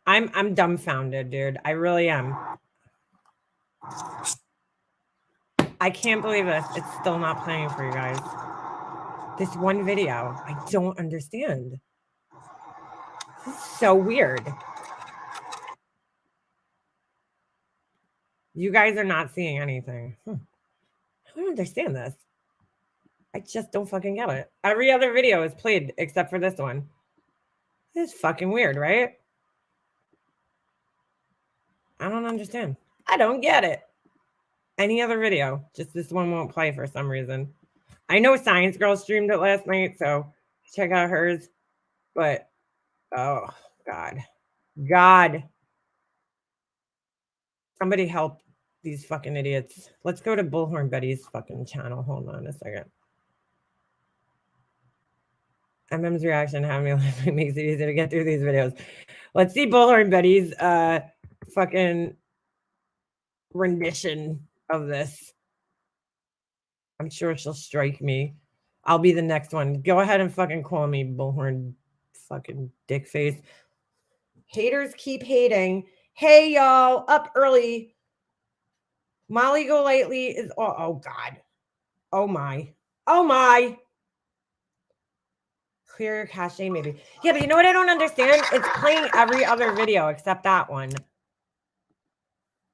I'm dumbfounded, dude. I really am. I can't believe this. It's still not playing for you guys. This one video. I don't understand. This is so weird. You guys are not seeing anything. I don't understand this. I just don't fucking get it. Every other video is played except for this one. It's fucking weird, right? I don't understand. I don't get it. Any other video, just this one won't play for some reason. I know Science Girl streamed it last night, so check out hers. But, oh, God. Somebody help these fucking idiots. Let's go to Bullhorn Betty's fucking channel. Hold on a second. MM's reaction having me laughing makes it easier to get through these videos. Let's see Bullhorn Betty's fucking rendition of this. I'm sure she'll strike me. I'll be the next one. Go ahead and fucking call me Bullhorn fucking dick face. Haters keep hating. Hey y'all, up early. Molly Golightly is oh God. Oh my. Clear your cache, maybe. Yeah, but you know what I don't understand? It's playing every other video except that one.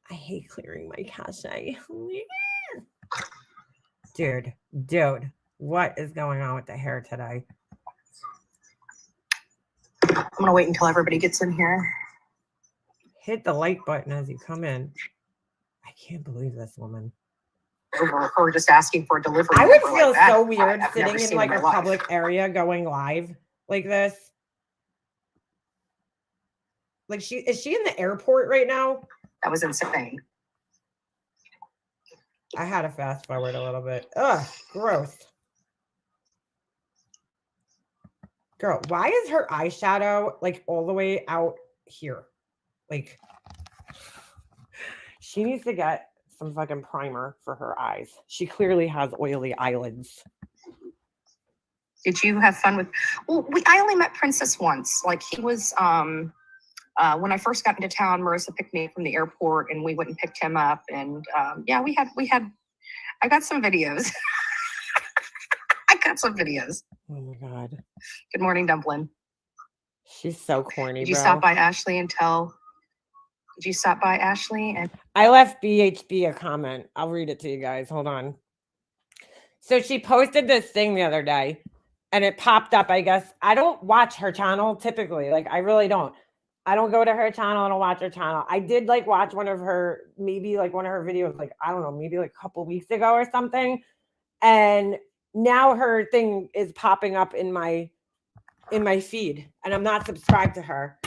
I hate clearing my cache. Dude, what is going on with the hair today? I'm gonna wait until everybody gets in here. Hit the like button as you come in. I can't believe this woman. Over her just asking for a delivery. I would number feel like that. so weird I've never sitting in seen like my a life. public area going live like this. Like is she in the airport right now? That was insane. I had to fast forward a little bit. Ugh, gross. Girl, why is her eyeshadow like all the way out here? Like, she needs to get some fucking primer for her eyes. She clearly has oily eyelids. Did you have fun with? Well, I only met Princess once. Like he was when I first got into town. Marissa picked me up from the airport, and we went and picked him up. And yeah, we had. I got some videos. I got some videos. Oh my God. Good morning, Dumplin. She's so corny. Did you bro. stop by Ashley and tell? Did you stop by Ashley and? I left BHB a comment. I'll read it to you guys. Hold on. So she posted this thing the other day, and it popped up, I guess. I don't watch her channel typically. Like, I really don't. I don't go to her channel. I don't watch her channel. I did like watch one of her videos, like, I don't know, maybe like a couple weeks ago or something. And now her thing is popping up in my feed, and I'm not subscribed to her.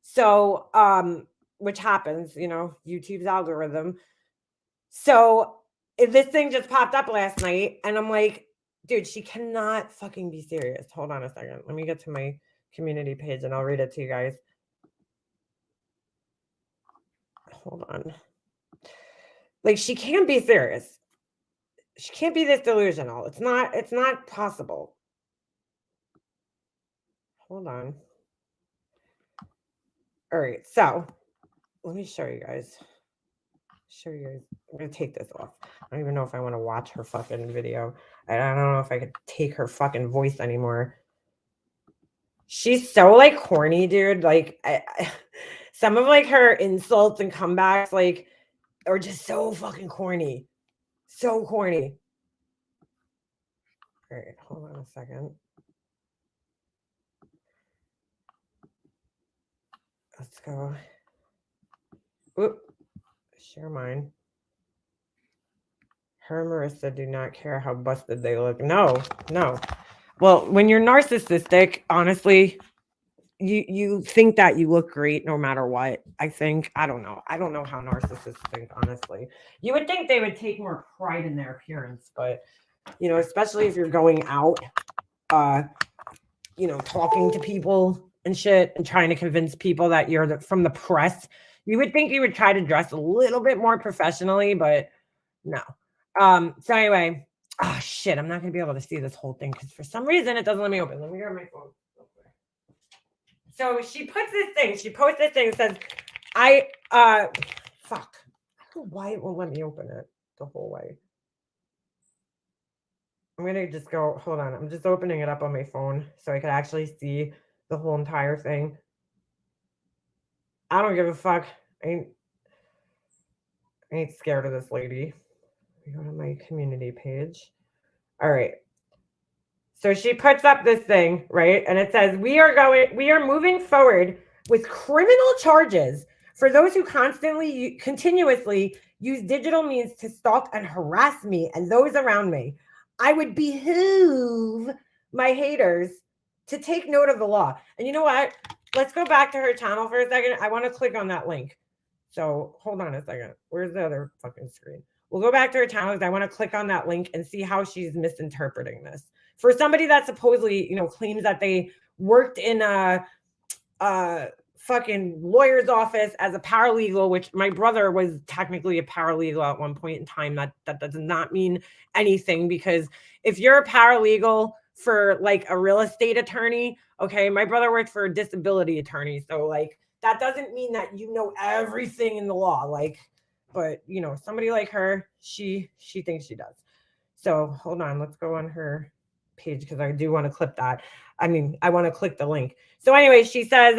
So, which happens, you know, YouTube's algorithm. So this thing just popped up last night, and I'm like, dude, she cannot fucking be serious. Hold on a second. Let me get to my community page and I'll read it to you guys. Hold on. Like, she can't be serious. She can't be this delusional. It's not possible. Hold on. All right, so let me show you guys. I'm gonna take this off. I don't even know if I want to watch her fucking video. I don't know if I could take her fucking voice anymore. She's so like corny, dude. Like, some of like her insults and comebacks, like, are just so fucking corny. So corny. All right, hold on a second. Let's go. Oop. Share mine. Her and Marissa do not care how busted they look. No. Well, when you're narcissistic, honestly, you think that you look great no matter what. I think. I don't know how narcissists think, honestly. You would think they would take more pride in their appearance, but, you know, especially if you're going out, you know, talking to people and shit and trying to convince people that you're from the press, you would think you would try to dress a little bit more professionally, but no. So anyway, oh shit, I'm not gonna be able to see this whole thing because for some reason it doesn't let me open. Let me grab my phone. So she puts this thing, she posts this thing, says, fuck. I don't know why it won't let me open it the whole way. I'm gonna just go, hold on. I'm just opening it up on my phone so I could actually see the whole entire thing. I don't give a fuck. I ain't scared of this lady. Let me go to my community page. All right. So she puts up this thing, right? And it says, we are moving forward with criminal charges for those who continuously use digital means to stalk and harass me and those around me. I would behoove my haters to take note of the law. And you know what? Let's go back to her channel for a second. I want to click on that link. So hold on a second. Where's the other fucking screen? We'll go back to her channel because I want to click on that link and see how she's misinterpreting this. For somebody that supposedly, you know, claims that they worked in a fucking lawyer's office as a paralegal, which my brother was technically a paralegal at one point in time. That does not mean anything, because if you're a paralegal for like a real estate attorney, okay, my brother worked for a disability attorney, so like that doesn't mean that you know everything in the law. Like, but you know, somebody like her, she thinks she does. So hold on, let's go on her page because I do want to clip that. I mean, I want to click the link. So anyway, she says,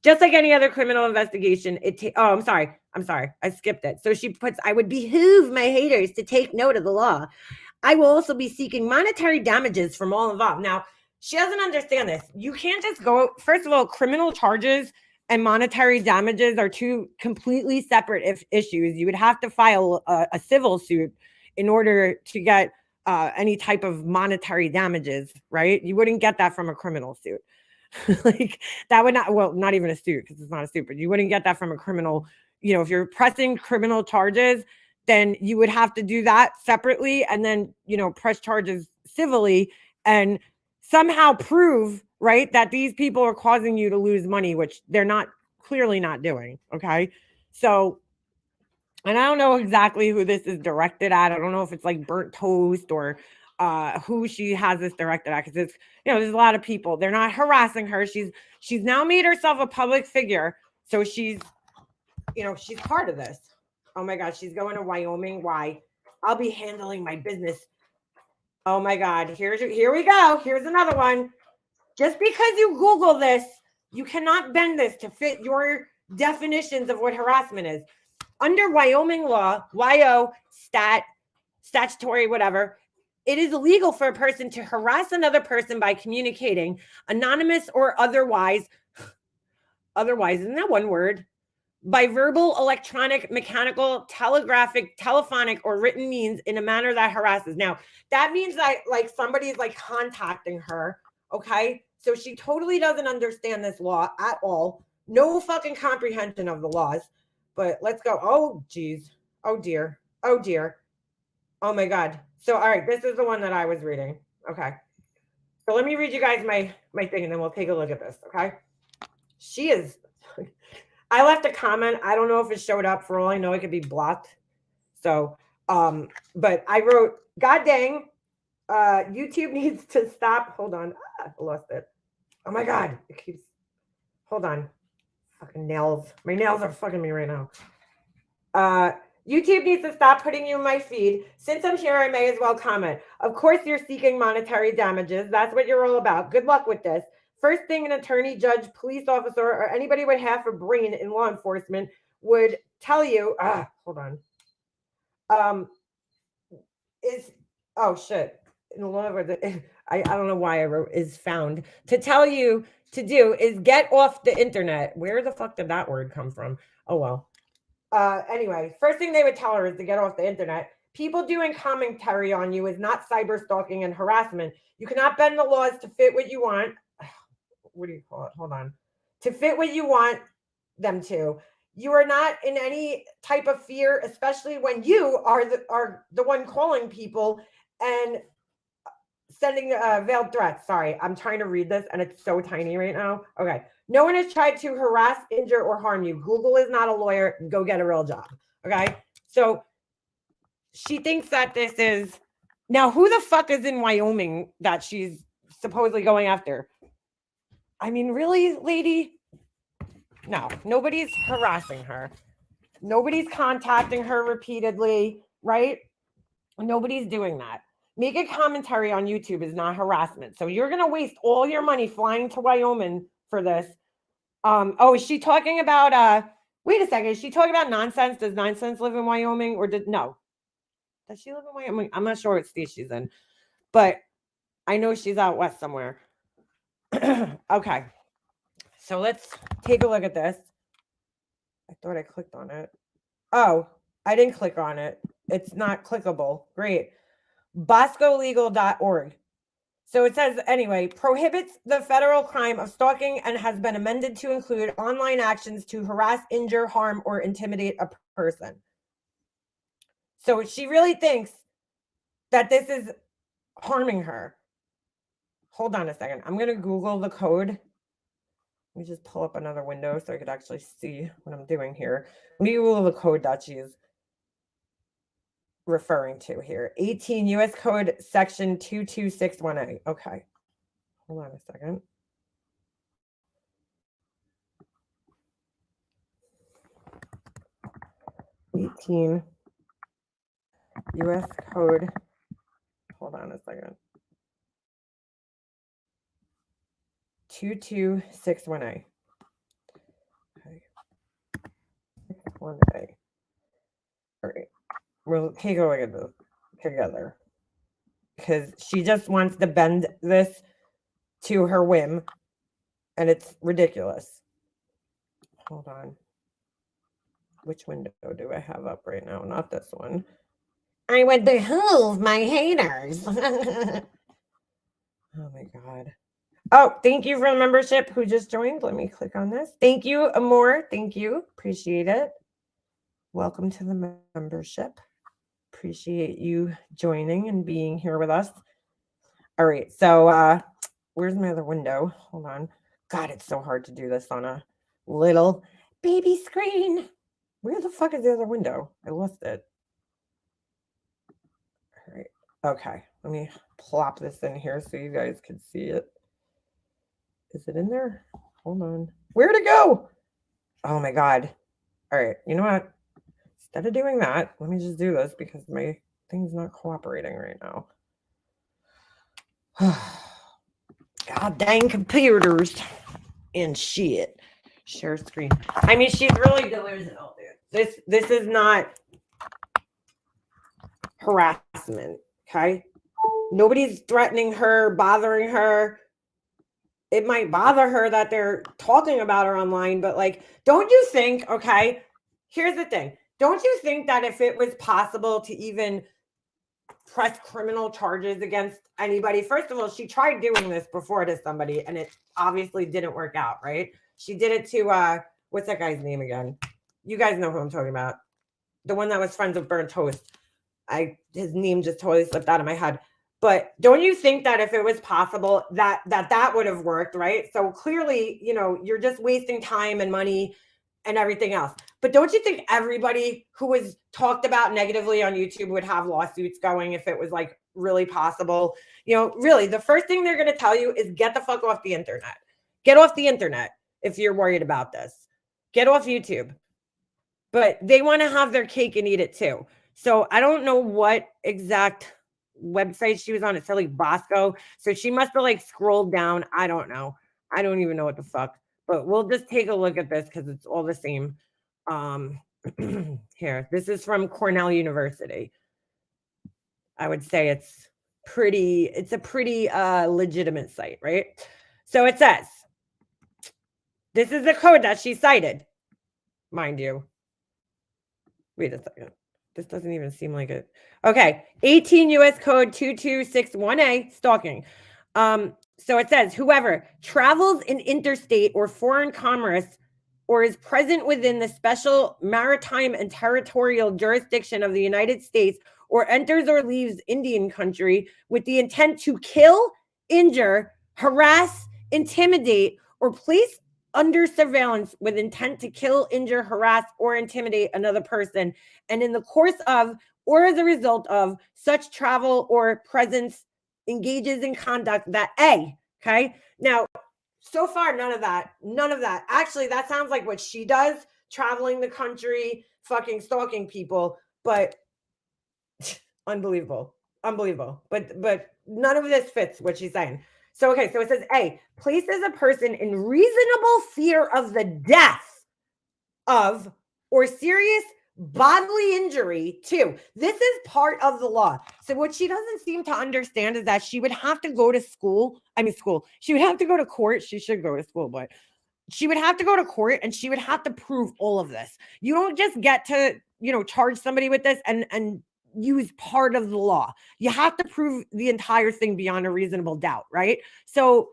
just like any other criminal investigation, I'm sorry. I skipped it. So she puts, I would behoove my haters to take note of the law. I will also be seeking monetary damages from all involved. Now, she doesn't understand this. You can't just go, first of all, criminal charges and monetary damages are two completely separate issues. You would have to file a civil suit in order to get any type of monetary damages, right? You wouldn't get that from a criminal suit. Like that would not, well, not even a suit because it's not a suit, but you wouldn't get that from a criminal, you know, if you're pressing criminal charges, then you would have to do that separately and then, you know, press charges civilly and somehow prove, right, that these people are causing you to lose money, which they're clearly not doing. Okay. So, and I don't know exactly who this is directed at. I don't know if it's like Burnt Toast or who she has this directed at, because it's, you know, there's a lot of people. They're not harassing her. She's now made herself a public figure. So she's, you know, she's part of this. Oh my God, she's going to Wyoming. Why? I'll be handling my business. Oh my God, here we go. Here's another one. Just because you Google this, you cannot bend this to fit your definitions of what harassment is. Under Wyoming law, WYO statutory, whatever, it is illegal for a person to harass another person by communicating, anonymous or otherwise, isn't that one word? By verbal, electronic, mechanical, telegraphic, telephonic, or written means in a manner that harasses. Now, that means that like somebody's like contacting her, okay? So she totally doesn't understand this law at all. No fucking comprehension of the laws. But let's go. Oh, geez. Oh, dear. Oh, dear. Oh, my God. So, all right, this is the one that I was reading. Okay. So let me read you guys my thing, and then we'll take a look at this, okay? She is... I left a comment. I don't know if it showed up. For all I know, it could be blocked. So, but I wrote, God dang, YouTube needs to stop. Hold on. I lost it. Oh, my God. It keeps... Hold on. Fucking nails. My nails are fucking me right now. YouTube needs to stop putting you in my feed. Since I'm here, I may as well comment. Of course, you're seeking monetary damages. That's what you're all about. Good luck with this. First thing an attorney, judge, police officer, or anybody with half a brain in law enforcement would tell you, hold on, is, oh shit, in the law, I don't know why I wrote is found, to tell you to do is get off the internet. Where the fuck did that word come from? Oh, well. Anyway, first thing they would tell her is to get off the internet. People doing commentary on you is not cyber stalking and harassment. You cannot bend the laws to fit what you want. What do you call it? Hold on. To fit what you want them to. You are not in any type of fear, especially when you are the one calling people and sending veiled threats. Sorry, I'm trying to read this and it's so tiny right now. Okay. No one has tried to harass, injure, or harm you. Google is not a lawyer. Go get a real job. Okay. So she thinks that this is now who the fuck is in Wyoming that she's supposedly going after? I mean, really, lady? No, nobody's harassing her. Nobody's contacting her repeatedly, right? Nobody's doing that. Making commentary on YouTube is not harassment. So you're going to waste all your money flying to Wyoming for this. Oh, is she talking about, wait a second. Is she talking about Nonsense? Does Nonsense live in Wyoming or no? Does she live in Wyoming? I'm not sure what state she's in, but I know she's out west somewhere. Okay. So let's take a look at this. I thought I clicked on it. Oh, I didn't click on it. It's not clickable. Great. BoscoLegal.org. So it says, anyway, prohibits the federal crime of stalking and has been amended to include online actions to harass, injure, harm, or intimidate a person. So she really thinks that this is harming her. Hold on a second. I'm going to Google the code. Let me just pull up another window so I could actually see what I'm doing here. Let me Google the code that she's referring to here. 18 U.S. Code Section 22618. Okay. Hold on a second. U.S. Code. Hold on a second. 22618. Okay. 1A. All right. We'll take a look at this together because she just wants to bend this to her whim and it's ridiculous. Hold on. Which window do I have up right now? Not this one. I would behoove my haters. Oh my God. Oh, thank you for the membership who just joined. Let me click on this. Thank you, Amor. Thank you. Appreciate it. Welcome to the membership. Appreciate you joining and being here with us. All right. So where's my other window? Hold on. God, it's so hard to do this on a little baby screen. Where the fuck is the other window? I lost it. All right. Okay. Let me plop this in here so you guys can see it. Is it in there? Hold on. Where'd it go? Oh my God. All right. You know what? Instead of doing that, let me just do this because my thing's not cooperating right now. God dang computers and shit. Share screen. I mean, she's really delusional, dude. This is not harassment, okay? Nobody's threatening her, bothering her. It might bother her that they're talking about her online, but like, don't you think, okay, here's the thing. Don't you think that if it was possible to even press criminal charges against anybody, first of all, she tried doing this before to somebody and it obviously didn't work out, right? She did it to, what's that guy's name again? You guys know who I'm talking about. The one that was friends with Burnt Toast. His name just totally slipped out of my head. But don't you think that if it was possible that would have worked, right? So clearly, you know, you're just wasting time and money and everything else. But don't you think everybody who was talked about negatively on YouTube would have lawsuits going if it was like really possible? You know, really, the first thing they're going to tell you is get the fuck off the internet. Get off the internet if you're worried about this. Get off YouTube. But they want to have their cake and eat it too. So I don't know what exact website she was on. It said like Bosco. So she must have like scrolled down. I don't know. I don't even know what the fuck. But we'll just take a look at this because it's all the same. Here, this is from Cornell University. I would say it's a pretty legitimate site, right? So it says, this is the code that she cited, mind you. Wait a second. This doesn't even seem like it. Okay. 18 U.S. Code 2261A, stalking. So it says, whoever travels in interstate or foreign commerce or is present within the special maritime and territorial jurisdiction of the United States or enters or leaves Indian country with the intent to kill, injure, harass, intimidate, or place under surveillance with intent to kill, injure, harass, or intimidate another person, and in the course of or as a result of such travel or presence engages in conduct that okay? Now, so far, none of that. Actually, that sounds like what she does, traveling the country, fucking stalking people, but unbelievable. But none of this fits what she's saying. So, okay, so it says, A, places a person in reasonable fear of the death of or serious bodily injury to. This is part of the law. So what she doesn't seem to understand is that she would have to go to school. She would have to go to court. She should go to school, but she would have to go to court and she would have to prove all of this. You don't just get to, you know, charge somebody with this and use part of the law. You have to prove the entire thing beyond a reasonable doubt, right? So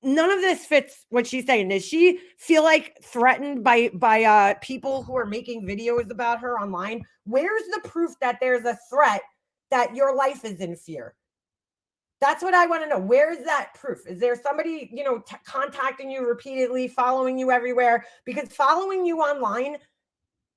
none of this fits what she's saying. Does she feel like threatened by people who are making videos about her online? Where's the proof that there's a threat that your life is in fear? That's what I want to know. Where is that proof? Is there somebody, you know, contacting you repeatedly, following you everywhere? Because following you online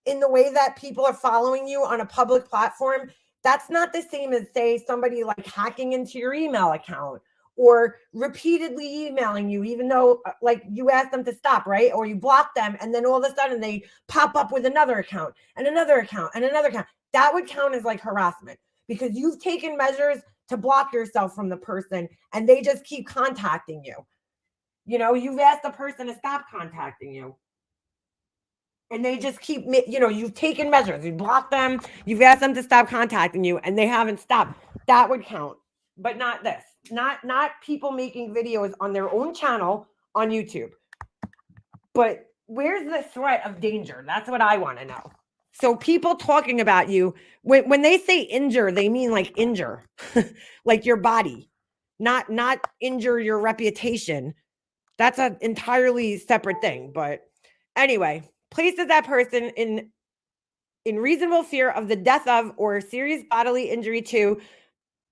in the way that people are following you on a public platform, that's not the same as, say, somebody like hacking into your email account or repeatedly emailing you, even though like you asked them to stop, right? Or you block them and then all of a sudden they pop up with another account and another account and another account. That would count as like harassment because you've taken measures to block yourself from the person and they just keep contacting you. You know, you've asked the person to stop contacting you. And they just keep, you know, you've taken measures. You blocked them. You've asked them to stop contacting you and they haven't stopped. That would count, but not this. Not people making videos on their own channel on YouTube. But where's the threat of danger? That's what I want to know. So people talking about you, when they say injure, they mean like injure, like your body, not injure your reputation. That's an entirely separate thing. But anyway, places that person in reasonable fear of the death of or serious bodily injury to,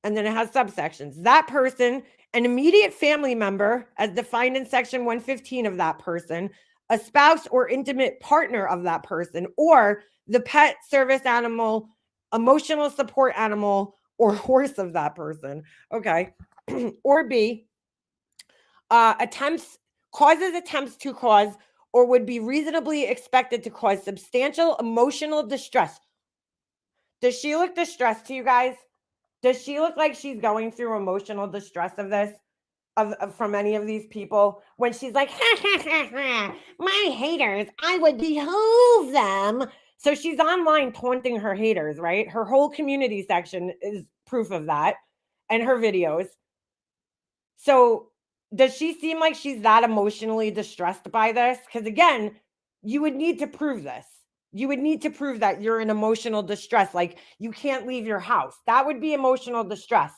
and then it has subsections. That person, an immediate family member, as defined in section 115 of that person, a spouse or intimate partner of that person, or the pet, service animal, emotional support animal, or horse of that person. Okay. Or B, causes attempts to cause or would be reasonably expected to cause substantial emotional distress. Does she look distressed to you guys? Does she look like she's going through emotional distress of this, from any of these people? When she's like, my haters, I would behoove them. So she's online taunting her haters, right? Her whole community section is proof of that. and her videos. So does she seem like she's that emotionally distressed by this? Because again, you would need to prove this. You would need to prove that you're in emotional distress. Like you can't leave your house. That would be emotional distress.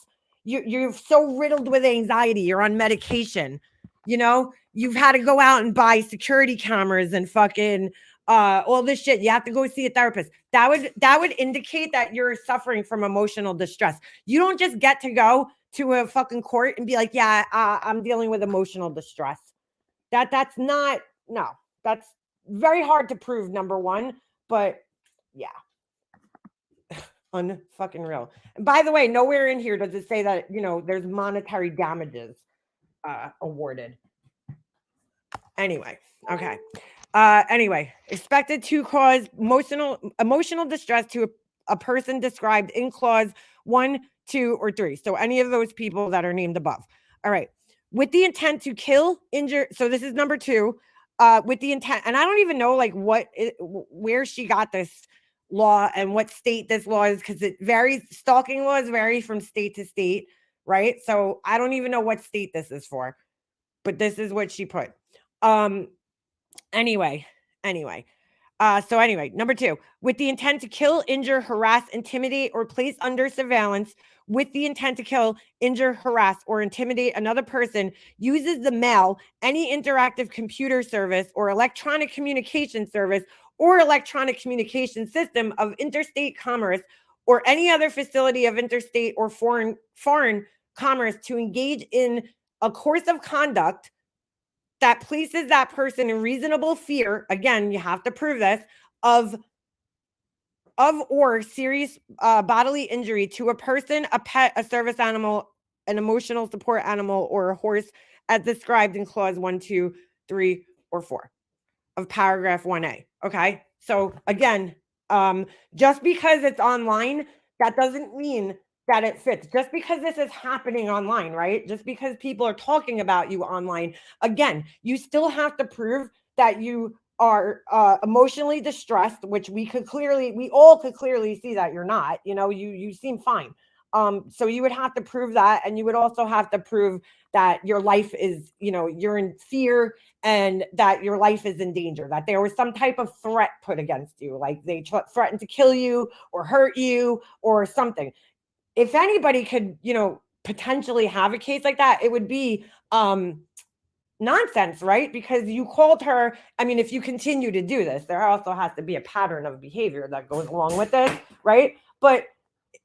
You're so riddled with anxiety. You're on medication. You know, you've had to go out and buy security cameras and fucking all this shit. You have to go see a therapist. That would indicate that you're suffering from emotional distress. You don't just get to go to a fucking court and be like, yeah, I'm dealing with emotional distress. That's not, no, that's very hard to prove, number one, but yeah. Unfucking real. And by the way, nowhere in here does it say that, you know, there's monetary damages awarded. Anyway, okay. Anyway, expected to cause emotional distress to a person described in clause 1, 2, or 3. So any of those people that are named above. All right. With the intent to kill, injure. So this is number 2. With the intent, and I don't even know like where she got this law and what state this law is, because it varies. Stalking laws vary from state to state, right? So I don't even know what state this is for, but this is what she put. Anyway, number 2, with the intent to kill, injure, harass, intimidate, or place under surveillance with the intent to kill, injure, harass, or intimidate another person uses the mail, any interactive computer service or electronic communication service or electronic communication system of interstate commerce or any other facility of interstate or foreign commerce to engage in a course of conduct that places that person in reasonable fear, again, you have to prove this, of or serious bodily injury to a person, a pet, a service animal, an emotional support animal, or a horse as described in clause 1, 2, 3, or 4 of paragraph 1A. Okay. So again, just because it's online, that doesn't mean that it fits. Just because this is happening online, right? Just because people are talking about you online, again, you still have to prove that you are emotionally distressed, which we all could clearly see that you're not. You know, you seem fine. So you would have to prove that, and you would also have to prove that your life is, you know, you're in fear and that your life is in danger, that there was some type of threat put against you, like they threatened to kill you or hurt you or something. If anybody could, you know, potentially have a case like that, it would be nonsense, right? Because you called her. I mean, if you continue to do this, there also has to be a pattern of behavior that goes along with this, right? But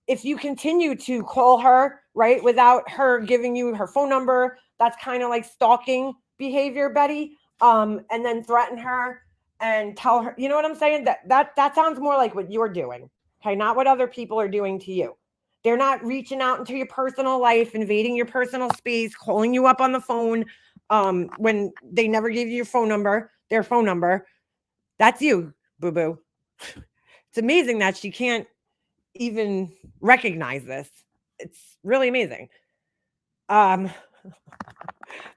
if you continue to call her, right, without her giving you her phone number, that's kind of like stalking behavior, Betty. And then threaten her and tell her, you know what I'm saying? That sounds more like what you're doing, okay? Not what other people are doing to you. They're not reaching out into your personal life, invading your personal space, calling you up on the phone when they never gave you your phone number, their phone number. That's you, boo-boo. It's amazing that she can't even recognize this. It's really amazing.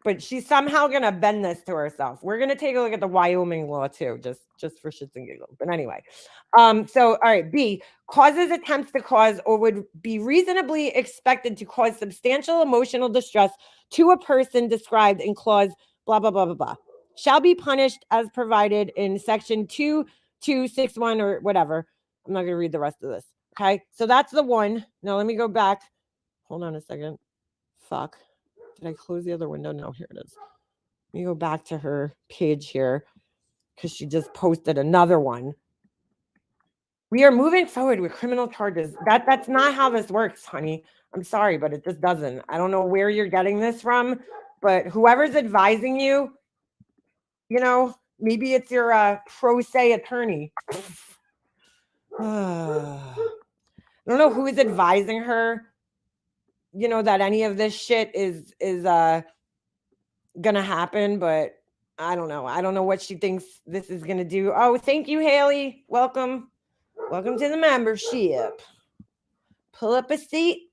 But she's somehow going to bend this to herself. We're going to take a look at the Wyoming law too, just for shits and giggles. But anyway, so all right, B, causes, attempts to cause, or would be reasonably expected to cause substantial emotional distress to a person described in clause blah, blah, blah, blah, blah, shall be punished as provided in section 2261 or whatever. I'm not going to read the rest of this. Okay, so that's the one. Now let me go back. Hold on a second. Fuck. Did I close the other window? No, here it is. Let me go back to her page here because she just posted another one. We are moving forward with criminal charges. That's not how this works, honey. I'm sorry, but it just doesn't. I don't know where you're getting this from, but whoever's advising you, you know, maybe it's your pro se attorney. I don't know who is advising her, you know, that any of this shit is gonna happen, but I don't know. I don't know what she thinks this is gonna do. Oh, thank you, Haley. Welcome to the membership. Pull up a seat,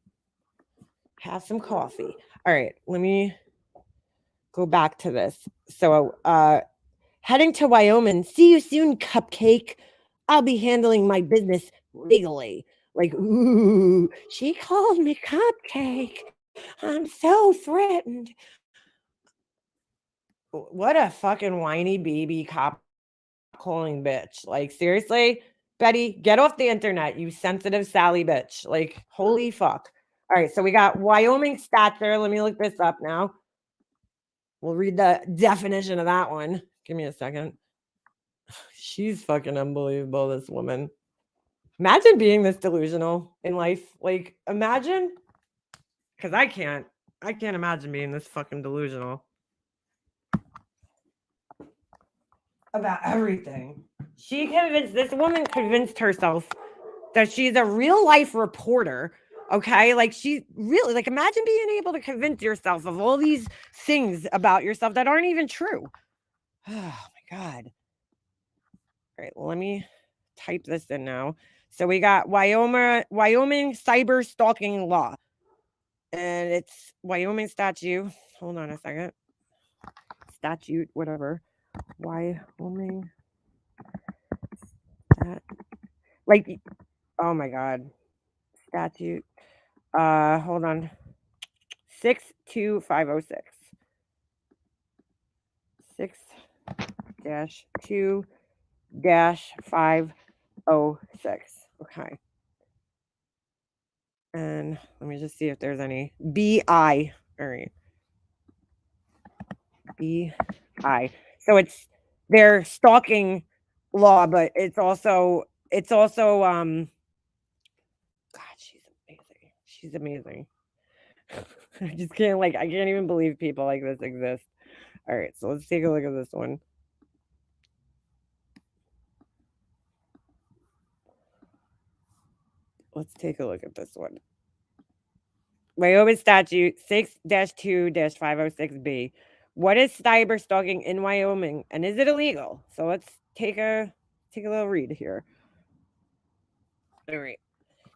have some coffee. All right, let me go back to this. So heading to Wyoming. See you soon, Cupcake. I'll be handling my business legally. Like, ooh, she called me cupcake. I'm so threatened. What a fucking whiny baby cop calling bitch. Like, seriously, Betty, get off the internet, you sensitive Sally bitch. Like, holy fuck. All right, so we got Wyoming stature. Let me look this up now. We'll read the definition of that one. Give me a second. She's fucking unbelievable, this woman. Imagine being this delusional in life. Like, imagine, because I can't imagine being this fucking delusional about everything. This woman convinced herself that she's a real life reporter. Okay. Like, she really, like, imagine being able to convince yourself of all these things about yourself that aren't even true. Oh my God. All right. Well, let me type this in now. So we got Wyoming cyber stalking law. And it's Wyoming statute. Hold on a second. Statute, whatever. Wyoming. Like, oh my God. Statute. Hold on. 62506. 6-2-506. Okay. And let me just see if there's any BI. All right. BI. So it's their stalking law, but it's also God, she's amazing. I just can't I can't even believe people like this exist. All right, so let's take a look at this one. Let's take a look at this one. Wyoming statute 6-2-506B. What is cyber stalking in Wyoming, and is it illegal? So let's take a little read here. All right.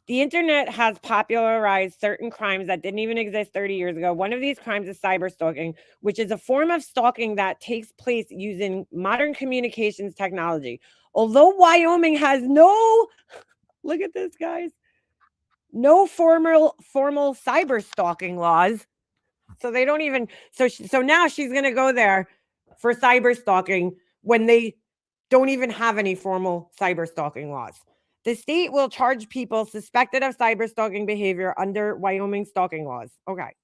The internet has popularized certain crimes that didn't even exist 30 years ago. One of these crimes is cyber stalking, which is a form of stalking that takes place using modern communications technology. Although Wyoming has look at this, guys, no formal cyber stalking laws. So they don't even, so now she's going to go there for cyber stalking when they don't even have any formal cyber stalking laws. The state will charge people suspected of cyber stalking behavior under Wyoming stalking laws. Okay.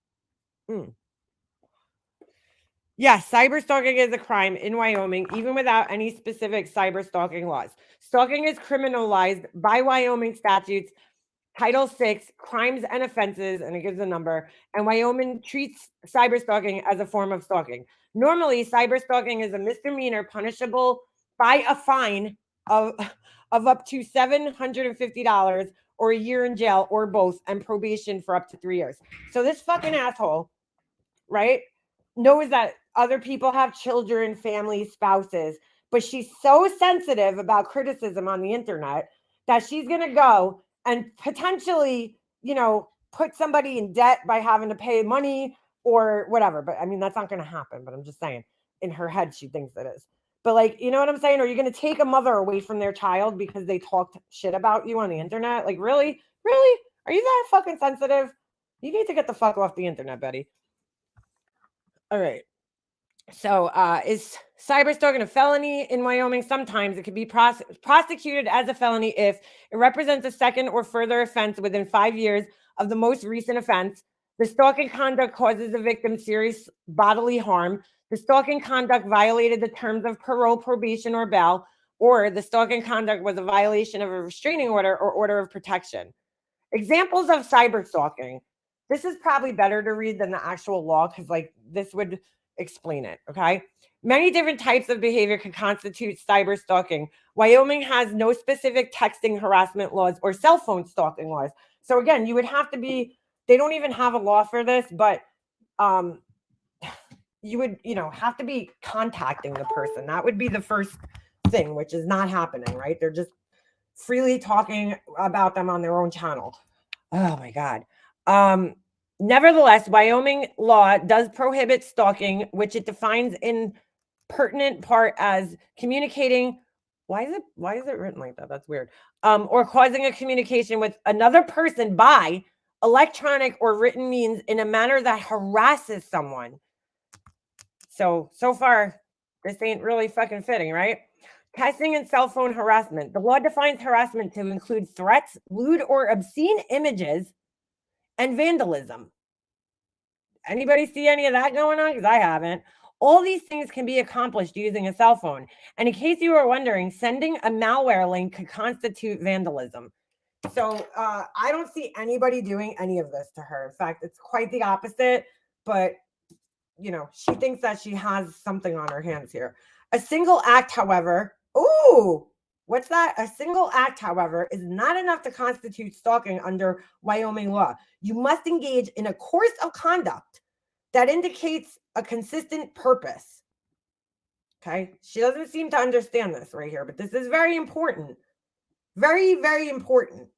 Yes, cyber stalking is a crime in Wyoming, even without any specific cyber stalking laws. Stalking is criminalized by Wyoming statutes, Title VI, crimes and offenses, and it gives a number, and Wyoming treats cyber stalking as a form of stalking. Normally, cyber stalking is a misdemeanor punishable by a fine of up to $750 or a year in jail or both, and probation for up to 3 years. So this fucking asshole, right, knows that other people have children, families, spouses, but she's so sensitive about criticism on the internet that she's going to go and potentially, put somebody in debt by having to pay money or whatever. But I mean, that's not going to happen. But I'm just saying, in her head, she thinks it is. But you know what I'm saying? Are you going to take a mother away from their child because they talked shit about you on the internet? Like, really? Really? Are you that fucking sensitive? You need to get the fuck off the internet, Betty. All right. So is cyber stalking a felony in Wyoming? Sometimes it can be prosecuted as a felony if it represents a second or further offense within 5 years of the most recent offense. The stalking conduct causes the victim serious bodily harm. The stalking conduct violated the terms of parole, probation, or bail, or the stalking conduct was a violation of a restraining order or order of protection. Examples of cyber stalking. This is probably better to read than the actual law because this would explain it. Okay. Many different types of behavior can constitute cyber stalking. Wyoming has no specific texting harassment laws or cell phone stalking laws. So again, you would have to be, they don't even have a law for this, but you would, have to be contacting the person. That would be the first thing, which is not happening, right? They're just freely talking about them on their own channel. Oh my God. Nevertheless, Wyoming law does prohibit stalking, which it defines in pertinent part as communicating Why is it written like that? That's weird. Or causing a communication with another person by electronic or written means in a manner that harasses someone. So far, this ain't really fucking fitting, right? Texting and cell phone harassment. The law defines harassment to include threats, lewd or obscene images, and vandalism. Anybody see any of that going on? Because I haven't. All these things can be accomplished using a cell phone. And in case you were wondering, sending a malware link could constitute vandalism. So I don't see anybody doing any of this to her. In fact, it's quite the opposite. But, you know, she thinks that she has something on her hands here. A single act, however, what's that? A single act, however, is not enough to constitute stalking under Wyoming law. You must engage in a course of conduct that indicates a consistent purpose. Okay. She doesn't seem to understand this right here, but this is very important. Very, very important.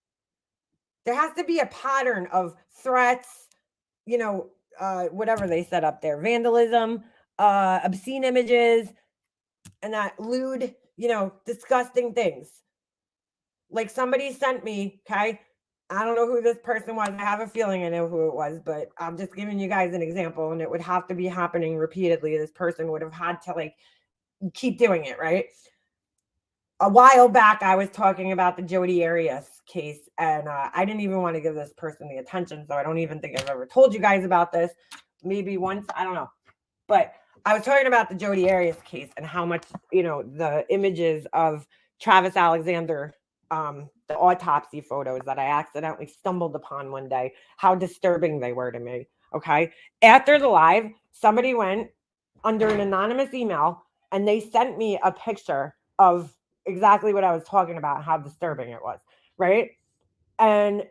There has to be a pattern of threats, you know, whatever they set up there, vandalism, obscene images, and that lewd, you know, disgusting things. Like somebody sent me, okay, I don't know who this person was. I have a feeling I know who it was, but I'm just giving you guys an example, and it would have to be happening repeatedly. This person would have had to like keep doing it, right? A while back, I was talking about the Jodi Arias case, and I didn't even want to give this person the attention, so I don't even think I've ever told you guys about this. Maybe once, I don't know. But I was talking about the Jodi Arias case and how much, you know, the images of Travis Alexander, the autopsy photos that I accidentally stumbled upon one day, how disturbing they were to me. Okay. After the live, somebody went under an anonymous email and they sent me a picture of exactly what I was talking about, how disturbing it was. Right. And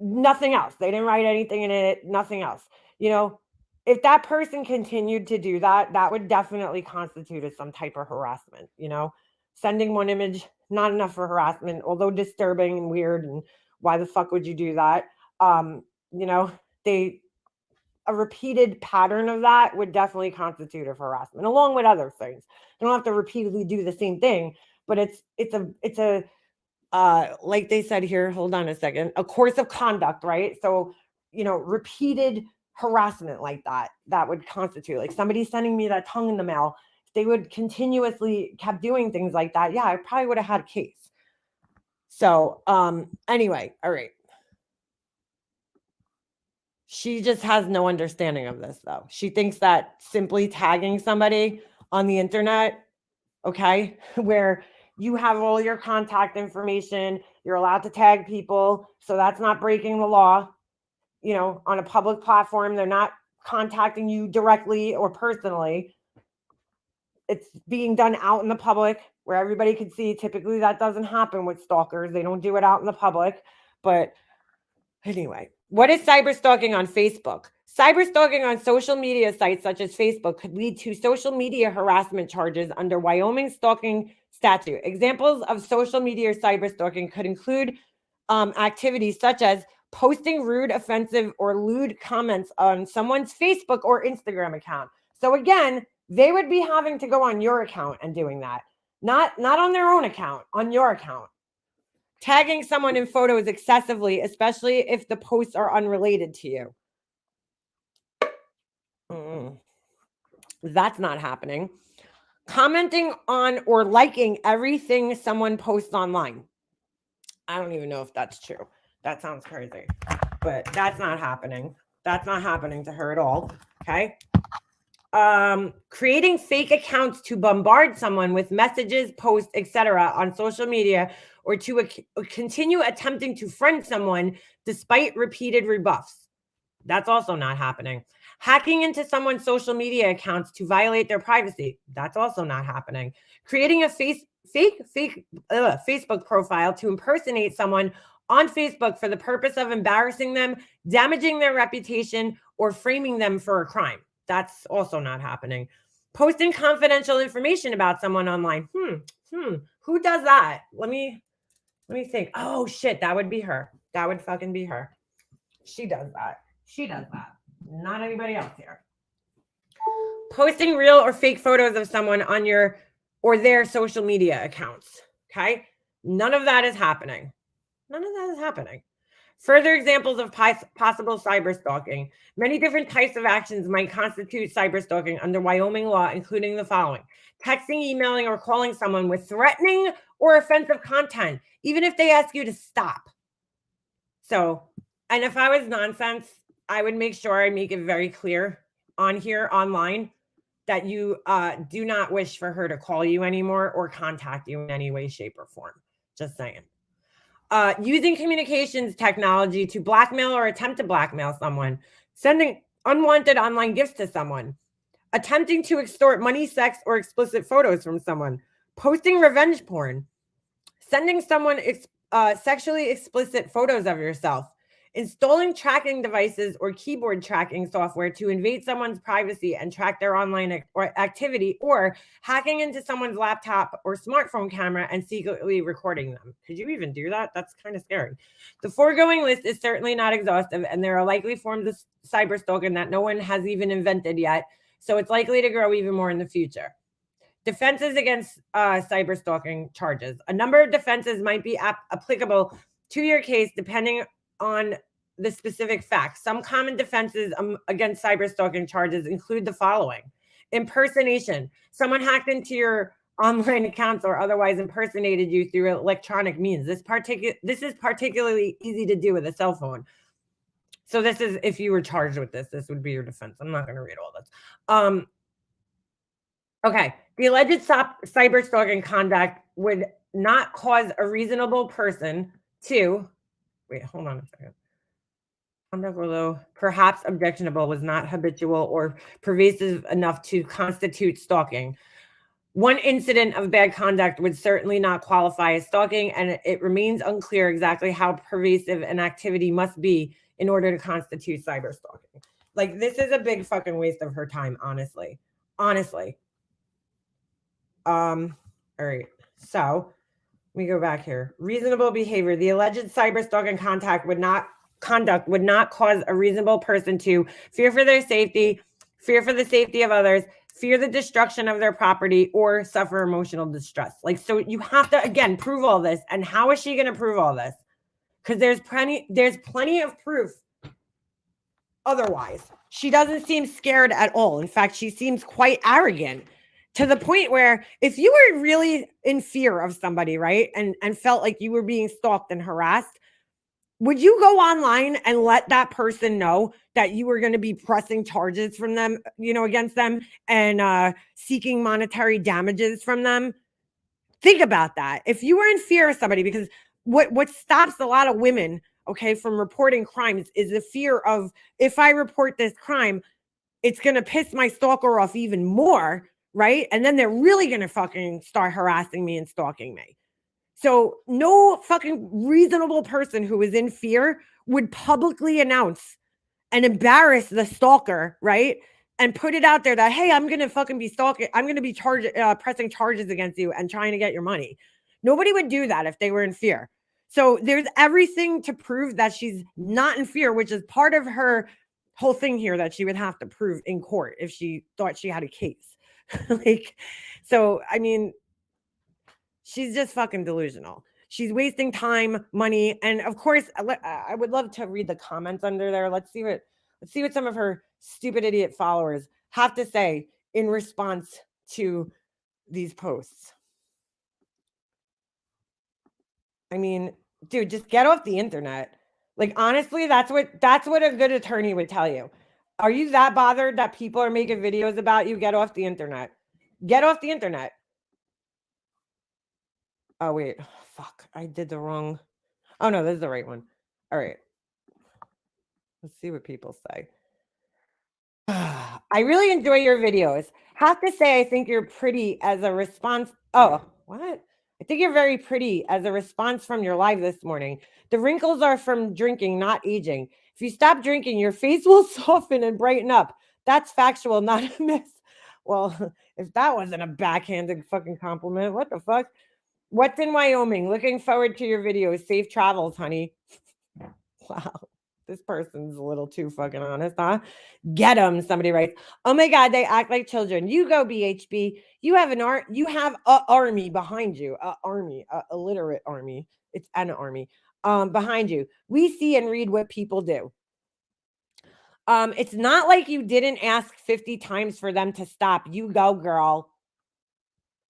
nothing else. They didn't write anything in it, nothing else. You know, if that person continued to do that, that would definitely constitute as some type of harassment. You know, sending one image, not enough for harassment, although disturbing and weird. And why the fuck would you do that? You know, a repeated pattern of that would definitely constitute of harassment, along with other things. You don't have to repeatedly do the same thing, but it's a like they said here, hold on a second, a course of conduct, right? So, you know, repeated harassment like that would constitute, like somebody sending me that tongue in the mail, if they would continuously kept doing things like that, yeah, I probably would have had a case. So anyway, all right. She just has no understanding of this though. She thinks that simply tagging somebody on the internet, okay, where you have all your contact information, you're allowed to tag people, so that's not breaking the law. You know, on a public platform, they're not contacting you directly or personally. It's being done out in the public where everybody can see. Typically, that doesn't happen with stalkers. They don't do it out in the public. But anyway, what is cyberstalking on Facebook? Cyberstalking on social media sites such as Facebook could lead to social media harassment charges under Wyoming stalking statute. Examples of social media cyberstalking could include activities such as posting rude, offensive, or lewd comments on someone's Facebook or Instagram account. So again, they would be having to go on your account and doing that. Not on their own account, on your account. Tagging someone in photos excessively, especially if the posts are unrelated to you. That's not happening. Commenting on or liking everything someone posts online. I don't even know if that's true. That sounds crazy, but that's not happening. That's not happening to her at all. Okay. Creating fake accounts to bombard someone with messages, posts, etc. on social media, or to continue attempting to friend someone despite repeated rebuffs. That's also not happening. Hacking into someone's social media accounts to violate their privacy. That's also not happening. Creating a fake Facebook profile to impersonate someone on Facebook for the purpose of embarrassing them, damaging their reputation, or framing them for a crime. That's also not happening. Posting confidential information about someone online. Who does that? Let me think. Oh shit, that would be her. That would fucking be her. She does that. She does that. Not anybody else here. Posting real or fake photos of someone on your or their social media accounts. Okay. None of that is happening. None of that is happening. Further examples of possible cyber stalking. Many different types of actions might constitute cyber stalking under Wyoming law, including the following: texting, emailing, or calling someone with threatening or offensive content, even if they ask you to stop. So, and if I was nonsense, I would make sure I make it very clear on here online that you do not wish for her to call you anymore or contact you in any way, shape, or form. Just saying. Using communications technology to blackmail or attempt to blackmail someone, sending unwanted online gifts to someone, attempting to extort money, sex, or explicit photos from someone, posting revenge porn, sending someone sexually explicit photos of yourself, installing tracking devices or keyboard tracking software to invade someone's privacy and track their online activity, or hacking into someone's laptop or smartphone camera and secretly recording them. Could you even do that? That's kind of scary. The foregoing list is certainly not exhaustive, and there are likely forms of cyber stalking that no one has even invented yet, so it's likely to grow even more in the future. Defenses against cyber stalking charges. A number of defenses might be applicable to your case depending on the specific facts. Some common defenses against cyber stalking charges include the following: impersonation. Someone hacked into your online accounts or otherwise impersonated you through electronic means. This is particularly easy to do with a cell phone. So this is, if you were charged with this would be your defense. I'm not going to read all this. Okay. The alleged cyber stalking conduct would not cause a reasonable person to, wait, hold on a second. Conduct, although perhaps objectionable, was not habitual or pervasive enough to constitute stalking. One incident of bad conduct would certainly not qualify as stalking, and it remains unclear exactly how pervasive an activity must be in order to constitute cyber stalking. Like, this is a big fucking waste of her time, honestly. Honestly. All right. So let me go back here. Reasonable behavior. The alleged cyber stalking conduct would not cause a reasonable person to fear for their safety, fear for the safety of others, fear the destruction of their property, or suffer emotional distress. Like, so you have to, again, prove all this. And how is she going to prove all this? Because there's plenty of proof otherwise. She doesn't seem scared at all. In fact, she seems quite arrogant, to the point where if you were really in fear of somebody, right, and felt like you were being stalked and harassed, would you go online and let that person know that you were going to be pressing charges from them, against them, and seeking monetary damages from them? Think about that. If you were in fear of somebody, because what stops a lot of women, okay, from reporting crimes is the fear of, if I report this crime, it's going to piss my stalker off even more, right? And then they're really going to fucking start harassing me and stalking me. So no fucking reasonable person who is in fear would publicly announce and embarrass the stalker, right? And put it out there that, hey, I'm going to fucking be stalking. I'm going to be pressing charges against you and trying to get your money. Nobody would do that if they were in fear. So there's everything to prove that she's not in fear, which is part of her whole thing here that she would have to prove in court if she thought she had a case. So, I mean, she's just fucking delusional. She's wasting time, money, and of course, I would love to read the comments under there. Let's see what some of her stupid idiot followers have to say in response to these posts. I mean, dude, just get off the internet. Like, honestly, that's what a good attorney would tell you. Are you that bothered that people are making videos about you? Get off the internet. Get off the internet. Oh, wait. Fuck. I did the wrong. Oh, no, this is the right one. All right. Let's see what people say. I really enjoy your videos. Have to say, I think you're pretty as a response. Oh, what? I think you're very pretty as a response from your live this morning. The wrinkles are from drinking, not aging. If you stop drinking, your face will soften and brighten up. That's factual, not a myth. Well, if that wasn't a backhanded fucking compliment, what the fuck? What's in Wyoming? Looking forward to your videos. Safe travels, honey. Wow. This person's a little too fucking honest, huh? Get them. Somebody writes, "Oh my God, they act like children." You go, BHB. You have You have a army behind you. A army, a literate army. It's an army behind you. We see and read what people do. It's not like you didn't ask 50 times for them to stop. You go, girl.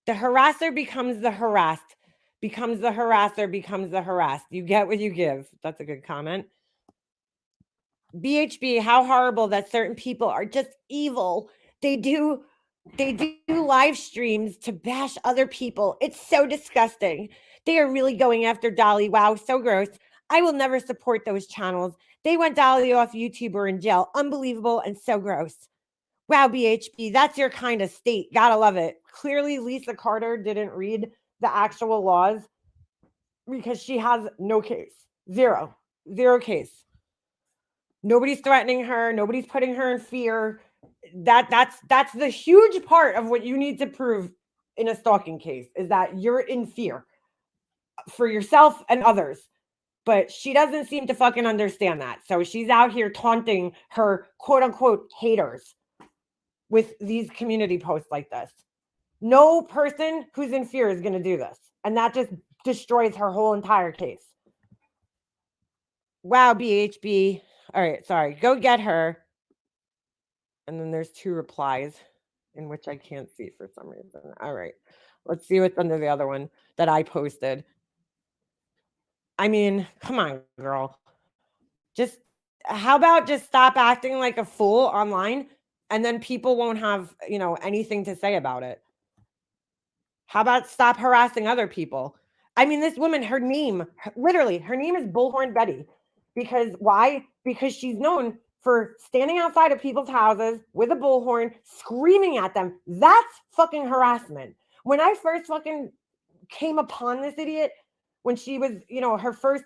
The harasser becomes the harassed, becomes the harasser, becomes the harassed. You get what you give. That's a good comment. BHB, how horrible that certain people are just evil. They do live streams to bash other people. It's so disgusting. They are really going after Dolly. Wow, so gross. I will never support those channels. They want Dolly off YouTube or in jail. Unbelievable and so gross. Wow, BHB, that's your kind of state. Gotta love it. Clearly, Lisa Carter didn't read the actual laws because she has no case. Zero case. Nobody's threatening her. Nobody's putting her in fear. That's the huge part of what you need to prove in a stalking case is that you're in fear for yourself and others. But she doesn't seem to fucking understand that. So she's out here taunting her quote unquote haters with these community posts like this. No person who's in fear is going to do this. And that just destroys her whole entire case. Wow, BHB. All right, sorry. Go get her. And then there's 2 replies in which I can't see for some reason. All right. Let's see what's under the other one that I posted. I mean, come on, girl. How about just stop acting like a fool online and then people won't have, anything to say about it. How about stop harassing other people? I mean, this woman, her name is Bullhorn Betty. Because why? Because she's known for standing outside of people's houses with a bullhorn, screaming at them. That's fucking harassment. When I first fucking came upon this idiot, when she was, her first,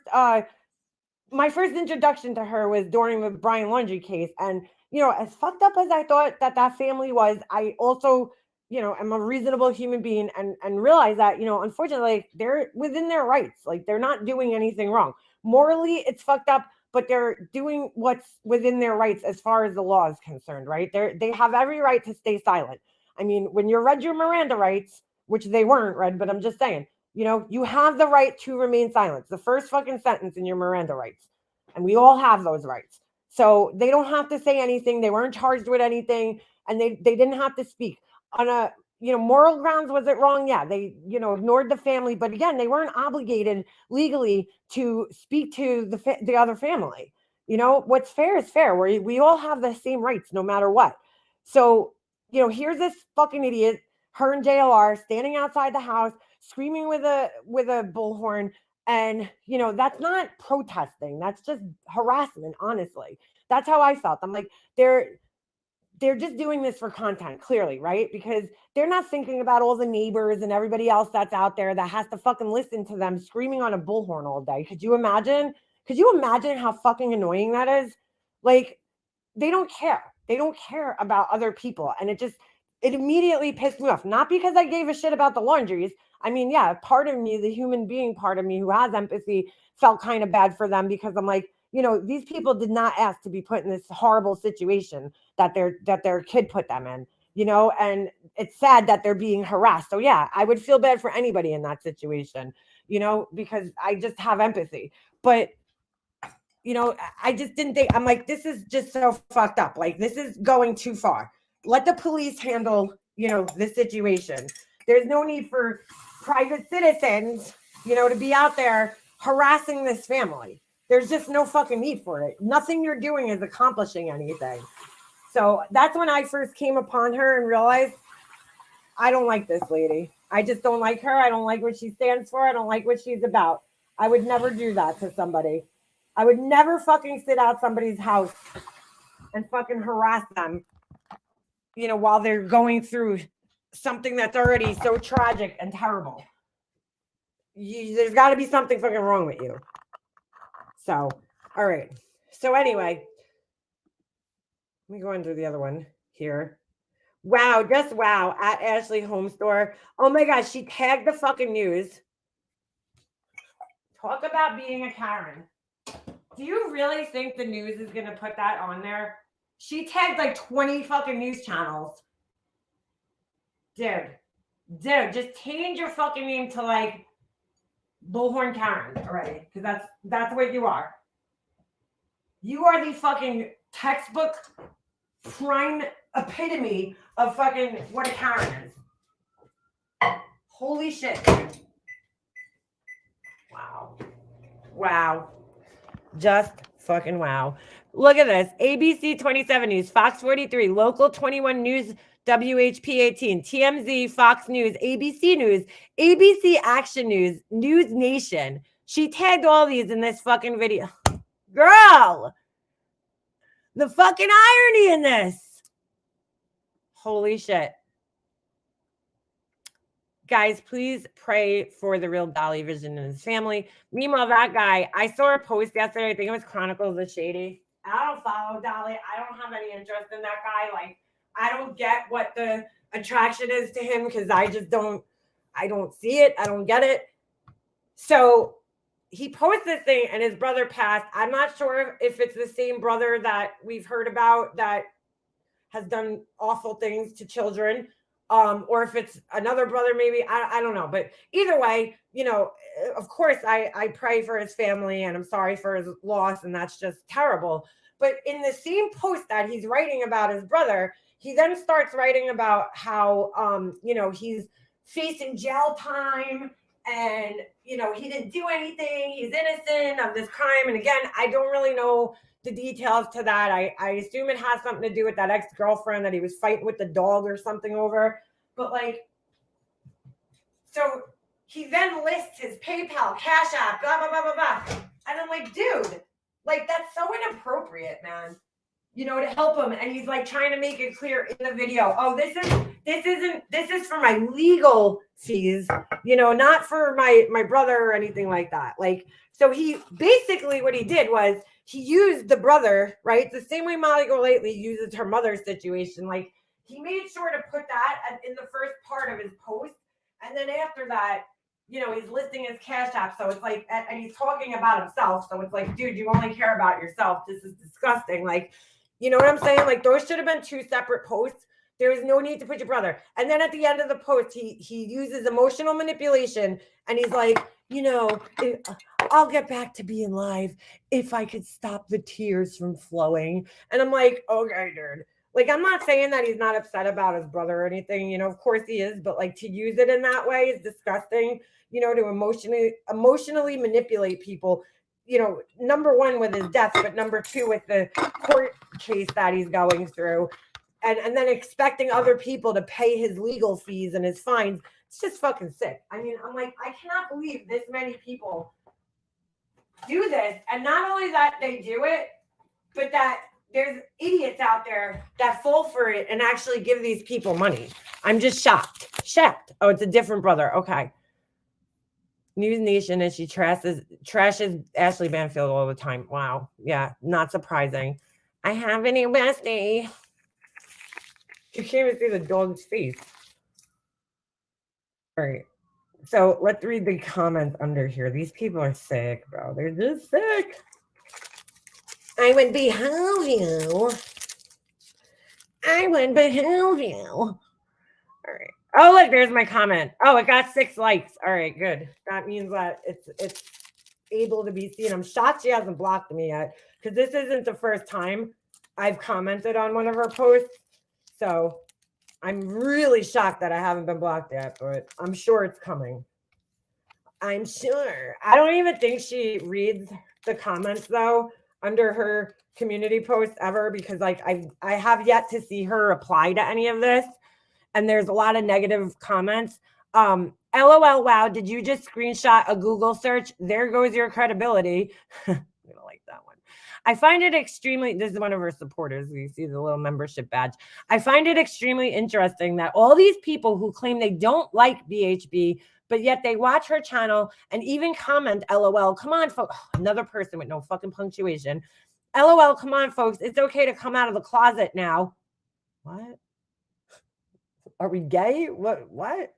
my first introduction to her was during the Brian Laundrie case. And, as fucked up as I thought that family was, I also, am a reasonable human being and realize that, unfortunately, they're within their rights. Like, they're not doing anything wrong. Morally, it's fucked up, but they're doing what's within their rights as far as the law is concerned, right? They have every right to stay silent. I mean, when you're read your Miranda rights, which they weren't read, but I'm just saying, you have the right to remain silent. The first fucking sentence in your Miranda rights. And we all have those rights. So they don't have to say anything. They weren't charged with anything. And they didn't have to speak. On a, moral grounds, was it wrong? Yeah, they, ignored the family. But again, they weren't obligated legally to speak to the other family. What's fair is fair. We all have the same rights no matter what. So, here's this fucking idiot, her and JLR standing outside the house, screaming with a bullhorn. And, that's not protesting. That's just harassment, honestly. That's how I felt. I'm like, they're just doing this for content, clearly, right? Because they're not thinking about all the neighbors and everybody else that's out there that has to fucking listen to them screaming on a bullhorn all day. Could you imagine? Could you imagine how fucking annoying that is? Like, they don't care. They don't care about other people. And it immediately pissed me off. Not because I gave a shit about the Laundries. I mean, yeah, part of me, the human being part of me who has empathy, felt kind of bad for them because I'm like, these people did not ask to be put in this horrible situation that their kid put them in, and it's sad that they're being harassed. So yeah, I would feel bad for anybody in that situation, because I just have empathy. But, I just didn't think, I'm like, this is just so fucked up. Like, this is going too far. Let the police handle, the situation. There's no need for private citizens, to be out there harassing this family. There's just no fucking need for it. Nothing you're doing is accomplishing anything. So that's when I first came upon her and realized I don't like this lady. I just don't like her. I don't like what she stands for. I don't like what she's about. I would never do that to somebody. I would never fucking sit out somebody's house and fucking harass them, while they're going through something that's already so tragic and terrible. There's got to be something fucking wrong with you. So, all right. So anyway, let me go into the other one here. Wow, just wow, at Ashley Home Store. Oh my gosh, she tagged the fucking news. Talk about being a Karen. do you really think the news is gonna put that on there? She tagged like 20 fucking news channels. Dude, just change your fucking name to like Bullhorn Karen already, because that's what you are. You are the fucking textbook prime epitome of fucking what a Karen is. Holy shit, dude. Wow. Just fucking wow. Look at this. ABC 27 News, Fox 43, Local 21 News, WHP 18, TMZ, Fox News, ABC News, ABC Action News, News Nation. She tagged all these in this fucking video. Girl, the fucking irony in this. Holy shit. Guys, please pray for the real Dolly Vision and his family. Meanwhile, that guy, I saw a post yesterday. I think it was Chronicles of Shady. I don't follow Dolly. I don't have any interest in that guy. Like, I don't get what the attraction is to him because I don't see it. I don't get it. So he posted this thing and his brother passed. I'm not sure if it's the same brother that we've heard about that has done awful things to children. Or if it's another brother, maybe, I don't know. But either way, you know, of course, I pray for his family and I'm sorry for his loss. And that's just terrible. But in the same post that he's writing about his brother, he then starts writing about how, you know, he's facing jail time and, you know, he didn't do anything. He's innocent of this crime. And again, I don't really know the details to that. I assume it has something to do with that ex-girlfriend that he was fighting with the dog or something over. But like, so he then lists his PayPal, Cash App, blah, blah, blah, blah, blah. And I'm like, dude, like that's so inappropriate, man. You know, to help him. And he's like trying to make it clear in the video. Oh, this is for my legal fees, you know, not for my brother or anything like that. Like, so he basically what he did was he used the brother, right? The same way Molly Golightly uses her mother's situation. Like he made sure to put that in the first part of his post. And then after that, you know, he's listing his Cash App. So it's like, and he's talking about himself. So it's like, dude, you only care about yourself. This is disgusting. Like, you know what I'm saying? Like those should have been two separate posts. There is no need to put your brother. And then at the end of the post, he uses emotional manipulation. And he's like, you know, I'll get back to being live if I could stop the tears from flowing. And I'm like, okay, dude. Like, I'm not saying that he's not upset about his brother or anything. You know, of course he is. But like to use it in that way is disgusting, you know, to emotionally manipulate people. You know, number one with his death, but number two with the court case that he's going through. And then expecting other people to pay his legal fees and his fines. It's just fucking sick. I mean, I'm like, I cannot believe this many people do this. And not only that they do it, but that there's idiots out there that fall for it and actually give these people money. I'm just shocked. Oh, it's a different brother. Okay. News Nation, and she trashes Ashley Banfield all the time. Wow. Yeah, not surprising. I have a new bestie. You can't even see the dog's face. All right. So let's read the comments under here. These people are sick, bro. They're just sick. I would behoove you. All right. Oh, look, there's my comment. Oh, it got 6 likes. All right, good. That means that it's able to be seen. I'm shocked she hasn't blocked me yet because this isn't the first time I've commented on one of her posts. So I'm really shocked that I haven't been blocked yet, but I'm sure it's coming. I'm sure. I don't even think she reads the comments though under her community post ever because like I have yet to see her reply to any of this. And there's a lot of negative comments. LOL, wow, did you just screenshot a Google search? There goes your credibility. I don't like that one. I find it extremely, this is one of her supporters. You see the little membership badge. I find it extremely interesting that all these people who claim they don't like BHB, but yet they watch her channel and even comment, LOL, come on, folks. Another person with no fucking punctuation. LOL, come on, folks. It's okay to come out of the closet now. What? Are we gay? What?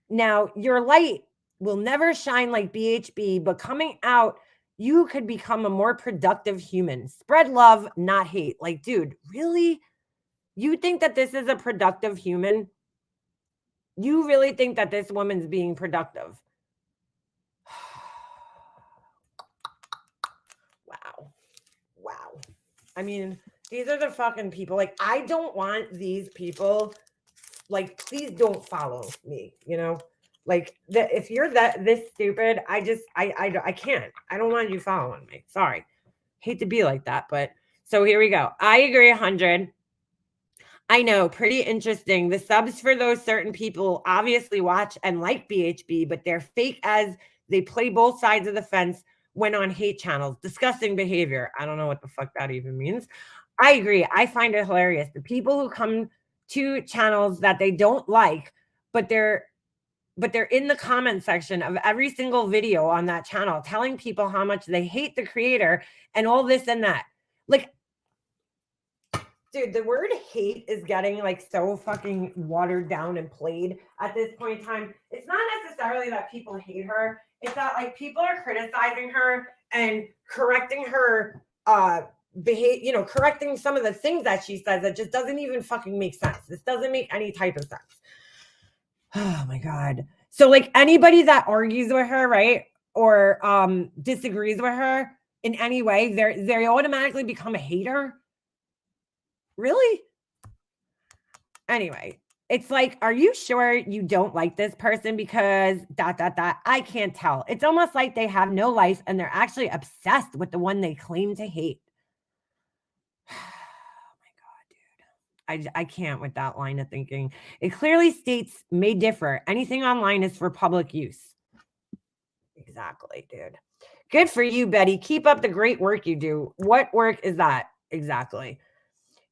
Now, your light will never shine like BHB, but coming out you could become a more productive human. Spread love, not hate. Like, dude, really? You think that this is a productive human? You really think that this woman's being productive? Wow. Wow. I mean, these are the fucking people. Like, I don't want these people, like, please don't follow me, you know? Like, if you're this stupid, I can't. I don't want you following me. Sorry. Hate to be like that, but so here we go. I agree 100. I know, pretty interesting. The subs for those certain people obviously watch and like BHB, but they're fake as they play both sides of the fence when on hate channels. Disgusting behavior. I don't know what the fuck that even means. I agree. I find it hilarious. The people who come to channels that they don't like, but they're in the comment section of every single video on that channel telling people how much they hate the creator and all this and that. Like, dude, the word hate is getting like so fucking watered down and played at this point in time. It's not necessarily that people hate her. It's that like people are criticizing her and correcting her correcting some of the things that she says that just doesn't even fucking make sense. This doesn't make any type of sense. Oh my God. So like anybody that argues with her, right? Or disagrees with her in any way, they automatically become a hater. Really? Anyway, it's like, are you sure you don't like this person because ... I can't tell. It's almost like they have no life and they're actually obsessed with the one they claim to hate. I can't with that line of thinking. It clearly states may differ. Anything online is for public use. Exactly, dude. Good for you, Betty. Keep up the great work you do. What work is that? Exactly.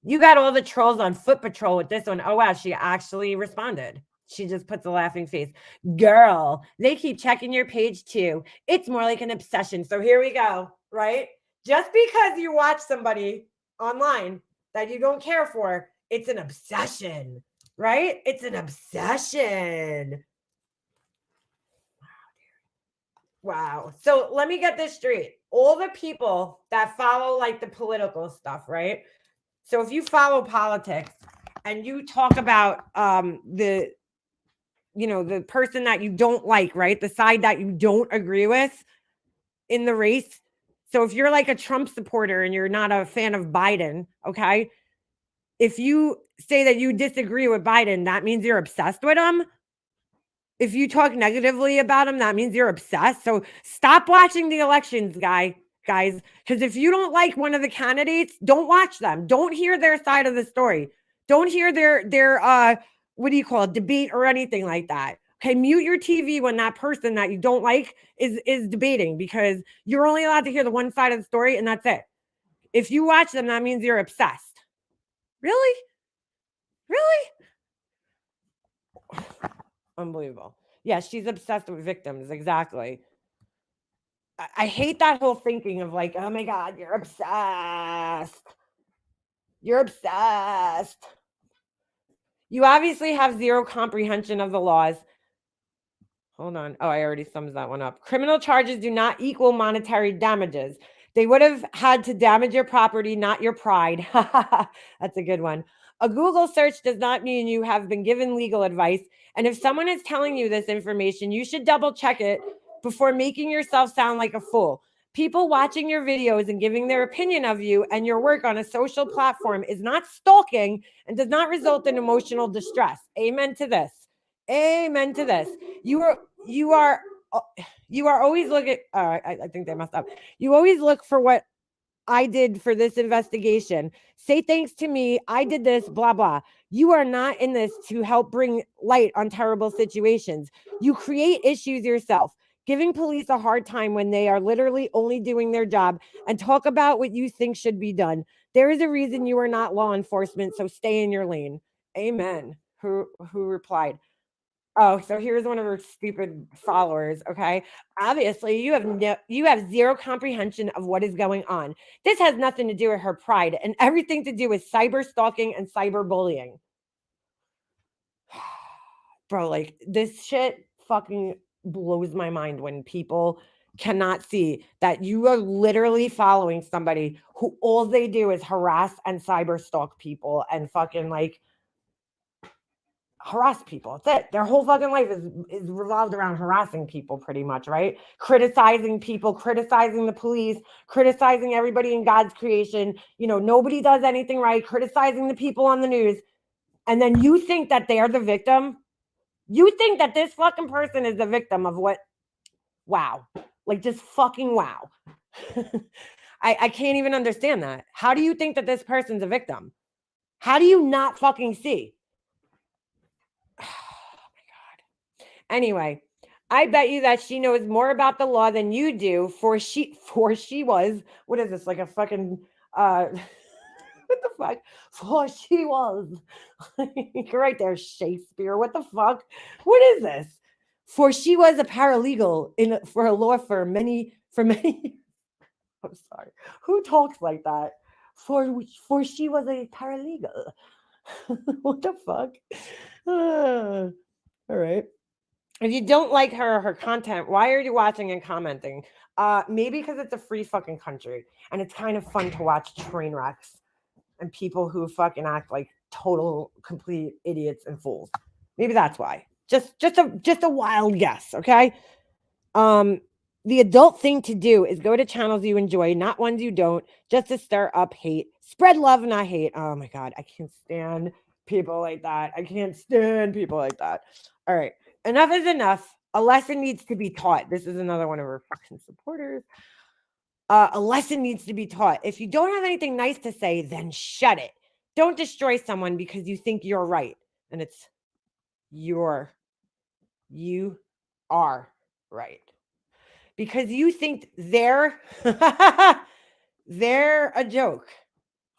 You got all the trolls on foot patrol with this one. Oh, wow. She actually responded. She just puts a laughing face. Girl, they keep checking your page too. It's more like an obsession. So here we go, right? Just because you watch somebody online that you don't care for, it's an obsession, right? It's an obsession. Wow. So let me get this straight. All the people that follow like the political stuff, right? So if you follow politics and you talk about the person that you don't like, right? The side that you don't agree with in the race. So if you're like a Trump supporter and you're not a fan of Biden, okay? If you say that you disagree with Biden, that means you're obsessed with him. If you talk negatively about him, that means you're obsessed. So stop watching the elections, guys, because if you don't like one of the candidates, don't watch them. Don't hear their side of the story. Don't hear their what do you call it, debate or anything like that. Okay, mute your TV when that person that you don't like is debating, because you're only allowed to hear the one side of the story and that's it. If you watch them, that means you're obsessed. Really? Really? Unbelievable. Yeah, she's obsessed with victims. Exactly. I hate that whole thinking of like, oh my God, you're obsessed. You're obsessed. You obviously have zero comprehension of the laws. Hold on. Oh, I already summed that one up. Criminal charges do not equal monetary damages. They would have had to damage your property, not your pride. That's a good one. A Google search does not mean you have been given legal advice. And if someone is telling you this information, you should double check it before making yourself sound like a fool. People watching your videos and giving their opinion of you and your work on a social platform is not stalking and does not result in emotional distress. Amen to this. Amen to this. You are always looking. I think they messed up. You always look for what I did for this investigation. Say thanks to me. I did this, blah, blah. You are not in this to help bring light on terrible situations. You create issues yourself, giving police a hard time when they are literally only doing their job, and talk about what you think should be done. There is a reason you are not law enforcement, so stay in your lane. Amen. Who replied? Oh, so here's one of her stupid followers, okay? Obviously, you have zero comprehension of what is going on. This has nothing to do with her pride and everything to do with cyber stalking and cyber bullying. Bro, like, this shit fucking blows my mind when people cannot see that you are literally following somebody who all they do is harass and cyber stalk people and fucking like harass people. That's it. Their whole fucking life is revolved around harassing people pretty much, right? Criticizing people, criticizing the police, criticizing everybody in God's creation. You know, nobody does anything right, criticizing the people on the news. And then you think that they are the victim? You think that this fucking person is the victim of what? Wow. Like just fucking wow. I can't even understand that. How do you think that this person's a victim? How do you not fucking see? Oh my God. Anyway, I bet you that she knows more about the law than you do, for she was, what is this, like a fucking what the fuck? For she was. You're right there, Shakespeare. What the fuck? What is this? For she was a paralegal for a law firm many. I'm sorry. Who talks like that? For she was a paralegal. What the fuck? All right. If you don't like her or her content, why are you watching and commenting? Maybe because it's a free fucking country and it's kind of fun to watch train wrecks and people who fucking act like total complete idiots and fools. Maybe that's why. Just a wild guess, okay? The adult thing to do is go to channels you enjoy, not ones you don't, just to stir up hate. Spread love, not hate. Oh my God, I can't stand people like that. I can't stand people like that. All right, enough is enough. A lesson needs to be taught. This is another one of our fucking supporters. A lesson needs to be taught. If you don't have anything nice to say, then shut it. Don't destroy someone because you think you're right. And it's you are right. Because you think they're they're a joke.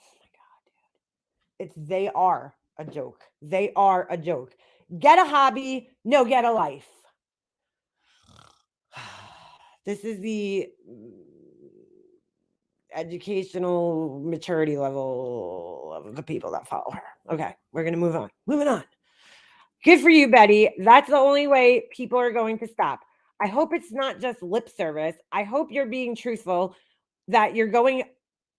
Oh my God, dude. They are a joke. They are a joke. Get a hobby, no, get a life. This is the educational maturity level of the people that follow her. Okay, we're going to move on. Moving on. Good for you, Betty. That's the only way people are going to stop. I hope it's not just lip service. I hope you're being truthful, that you're going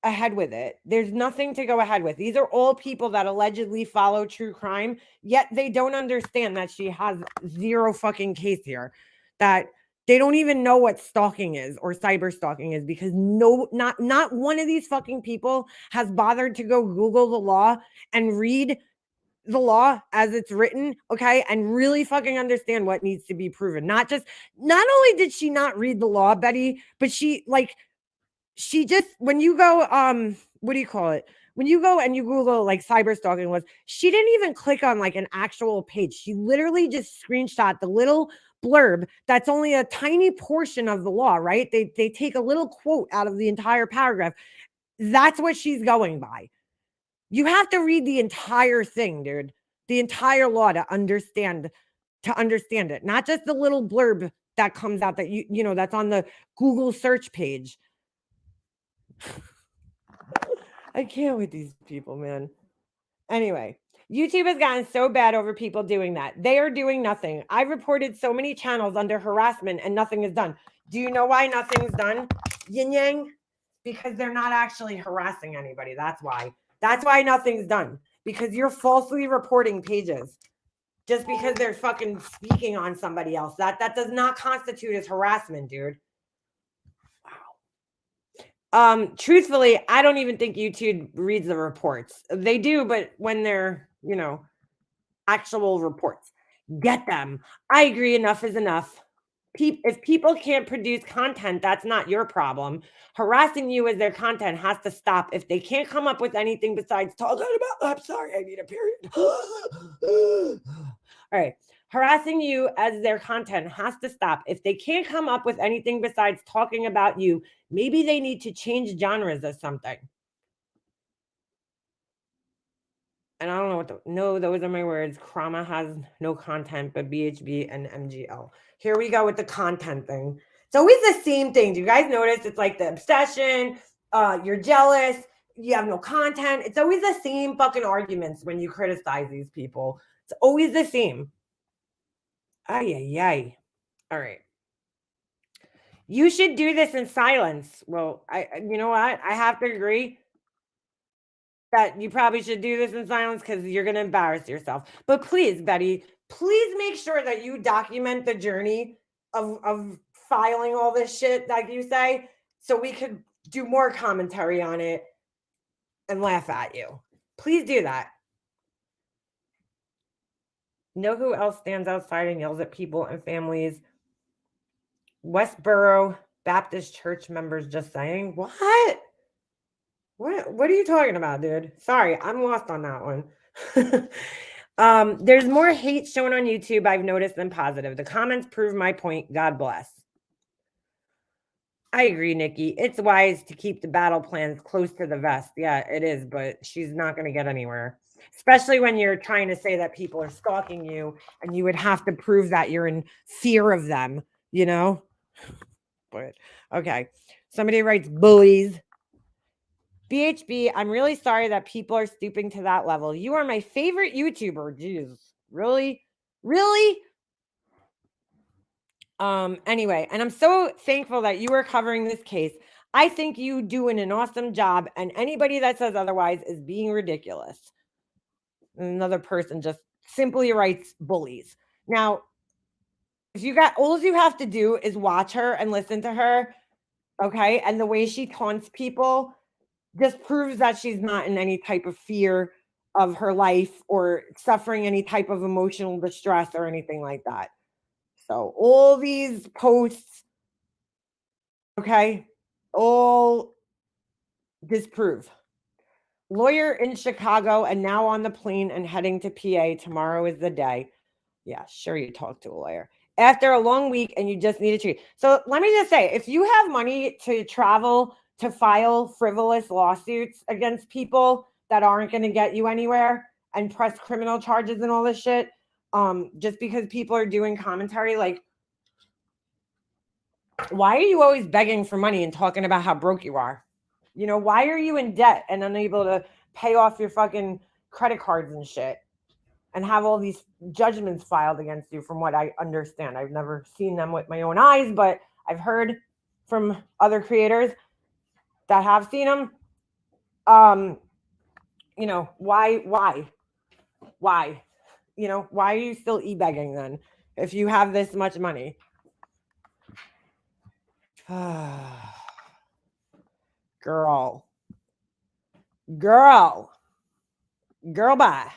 ahead with it. There's nothing to go ahead with. These are all people that allegedly follow true crime, yet they don't understand that she has zero fucking case here, that they don't even know what stalking is or cyber stalking is, because not one of these fucking people has bothered to go Google the law and read the law as it's written, okay, and really fucking understand what needs to be proven. Not only did she not read the law, Betty, but she just, when you go, what do you call it? When you go and you Google like cyber stalking was, she didn't even click on like an actual page. She literally just screenshot the little blurb that's only a tiny portion of the law, right? They take a little quote out of the entire paragraph. That's what she's going by. You have to read the entire thing, dude. The entire law to understand it. Not just the little blurb that comes out that you know that's on the Google search page. I can't with these people, man. Anyway, YouTube has gotten so bad over people doing that. They are doing nothing. I've reported so many channels under harassment and nothing is done. Do you know why nothing's done? Yin Yang? Because they're not actually harassing anybody. That's why. That's why nothing's done, because you're falsely reporting pages just because they're fucking speaking on somebody else. That does not constitute as harassment, dude. Wow. Truthfully, I don't even think YouTube reads the reports. They do, but when they're, actual reports, get them. I agree. Enough is enough. If people can't produce content, that's not your problem. Harassing you as their content has to stop. If they can't come up with anything besides talking about, I'm sorry, I need a period. All right. Harassing you as their content has to stop. If they can't come up with anything besides talking about you, maybe they need to change genres or something. And I don't know no, those are my words. Krama has no content, but BHB and MGL. Here we go with the content thing. It's always the same thing. Do you guys notice? It's like the obsession. You're jealous. You have no content. It's always the same fucking arguments when you criticize these people. It's always the same. Ay, ay, ay. All right. You should do this in silence. Well, you know what? I have to agree that you probably should do this in silence because you're going to embarrass yourself. But please, Betty, please make sure that you document the journey of filing all this shit, like you say, so we could do more commentary on it and laugh at you. Please do that. Know who else stands outside and yells at people and families? Westboro Baptist Church members just saying, what? What are you talking about, dude? Sorry, I'm lost on that one. There's more hate shown on YouTube, I've noticed, than positive. The comments prove my point. God bless. I agree, Nikki. It's wise to keep the battle plans close to the vest. Yeah, it is, but she's not going to get anywhere. Especially when you're trying to say that people are stalking you and you would have to prove that you're in fear of them, you know? But okay. Somebody writes bullies. BHB, I'm really sorry that people are stooping to that level. You are my favorite YouTuber. Jeez. Really? Really? Anyway, and I'm so thankful that you are covering this case. I think you doing an awesome job, and anybody that says otherwise is being ridiculous. Another person just simply writes bullies. Now, if you got all you have to do is watch her and listen to her, okay? And the way she taunts people just proves that she's not in any type of fear of her life or suffering any type of emotional distress or anything like that. So all these posts, okay, all disprove. Lawyer in Chicago and now on the plane and heading to PA. Tomorrow is the day. Yeah, sure, you talk to a lawyer. After a long week and you just need a treat. So let me just say, if you have money to travel to file frivolous lawsuits against people that aren't going to get you anywhere and press criminal charges and all this shit, just because people are doing commentary, like, why are you always begging for money and talking about how broke you are? You know, why are you in debt and unable to pay off your fucking credit cards and shit and have all these judgments filed against you? From what I understand, I've never seen them with my own eyes, but I've heard from other creators that have seen them. You know, why? You know, why are you still e-begging then if you have this much money? Girl, bye.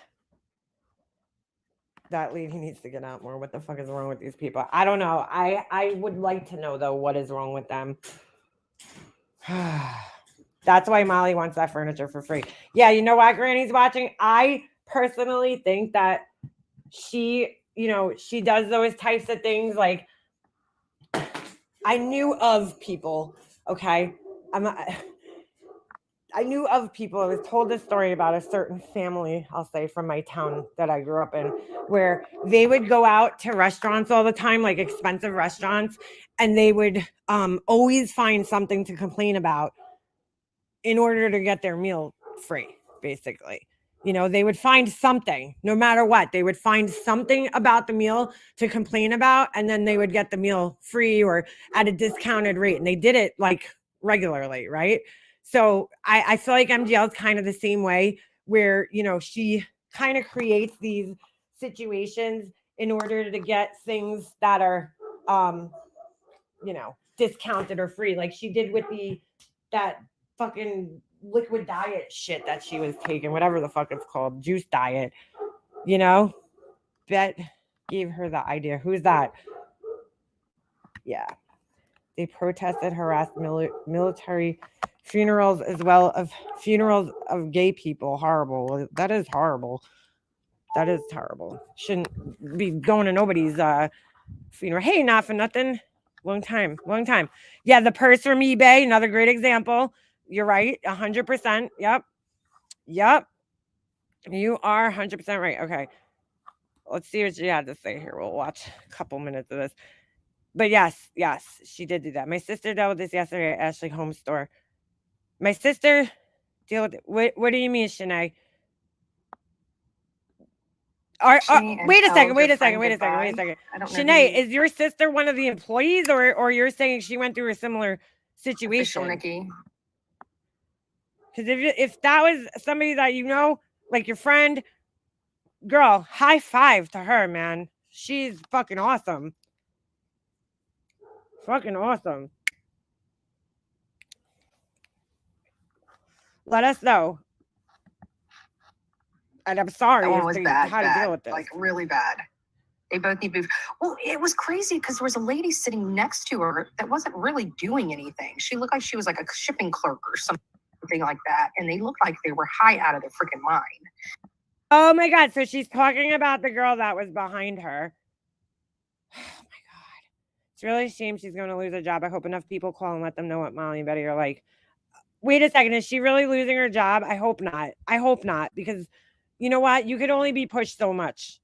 That lady needs to get out more. What the fuck is wrong with these people? I don't know. I would like to know, though, what is wrong with them. That's why Molly wants that furniture for free. Yeah, you know what, Granny's watching? I personally think that she, you know, she does those types of things. Like, I knew of people, okay? I knew of people. I was told this story about a certain family, I'll say, from my town that I grew up in, where they would go out to restaurants all the time, like expensive restaurants, and they would always find something to complain about in order to get their meal free, basically. You know, they would find something, no matter what. They would find something about the meal to complain about, and then they would get the meal free or at a discounted rate. And they did it like regularly, right? So I feel like MGL is kind of the same way, where, you know, she kind of creates these situations in order to get things that are, you know, discounted or free. Like she did with that fucking liquid diet shit that she was taking, whatever the fuck it's called, juice diet, you know. Bet gave her the idea. Who's that? Yeah, they protested, harassed military funerals, as well as funerals of gay people. Horrible. That is horrible. That is terrible. Shouldn't be going to nobody's funeral. Hey, not for nothing. Long time. Yeah, the purse from eBay, another great example. You're right, 100%. Yep. You are 100% right. Okay. Let's see what she had to say here. We'll watch a couple minutes of this. But yes, she did do that. My sister dealt with this yesterday at Ashley Home Store. My sister deal with it. What do you mean, Shanae? She and wait a tell second, wait your a second, friend wait a second, wait a goodbye. second. I don't know. Shanae, is your sister one of the employees, or you're saying she went through a similar Official situation? Nikki. Because if that was somebody that you know, like your friend, girl, high five to her, man. She's fucking awesome. Fucking awesome. Let us know. And I'm sorry That one if was they bad, had to deal bad, with this. like really bad. They both need to be. Well, it was crazy because there was a lady sitting next to her that wasn't really doing anything. She looked like she was like a shipping clerk or something like that, and they looked like they were high out of their freaking mind. Oh my God. So she's talking about the girl that was behind her. Oh my God. It's really a shame she's going to lose her job. I hope enough people call and let them know what Molly and Betty are like. Wait a second. Is she really losing her job? I hope not. I hope not. Because you know what? You could only be pushed so much.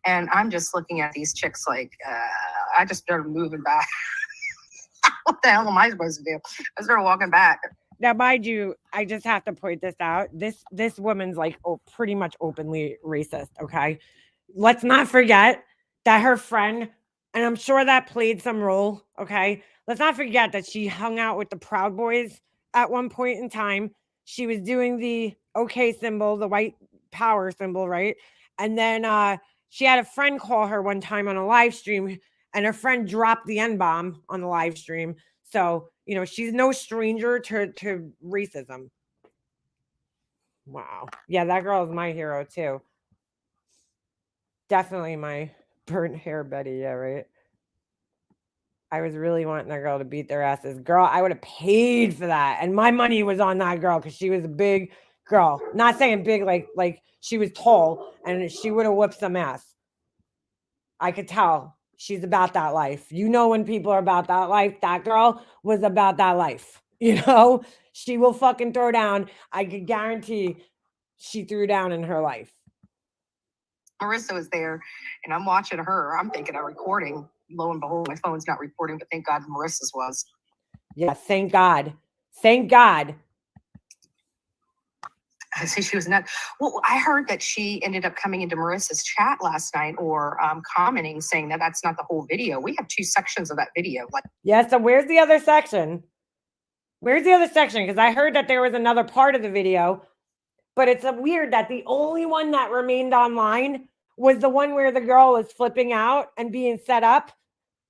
And I'm just looking at these chicks like, I just started moving back. What the hell am I supposed to do? I started walking back. Now, mind you, I just have to point this out. This woman's like pretty much openly racist, okay? Let's not forget that her friend, and I'm sure that played some role, okay? Let's not forget that she hung out with the Proud Boys at one point in time. She was doing the okay symbol, the white power symbol, right? And then she had a friend call her one time on a live stream, and her friend dropped the N-bomb on the live stream. So, you know, she's no stranger to racism. Wow. Yeah, that girl is my hero too. Definitely my burnt hair Betty. Yeah, right. I was really wanting that girl to beat their asses. Girl, I would have paid for that. And my money was on that girl because she was a big girl. Not saying big like she was tall, and she would have whipped some ass. I could tell. She's about that life. You know, when people are about that life, that girl was about that life. You know, she will fucking throw down. I could guarantee she threw down in her life. Marissa was there, and I'm watching her. I'm thinking I'm recording. Lo and behold, my phone's not recording, but thank God Marissa's was. Yeah, thank God. Thank God. I see she was not. Well, I heard that she ended up coming into Marissa's chat last night, or commenting, saying that that's not the whole video. We have 2 sections of that video. Like, yeah, so where's the other section? Where's the other section? Because I heard that there was another part of the video, but it's weird that the only one that remained online was the one where the girl was flipping out and being set up.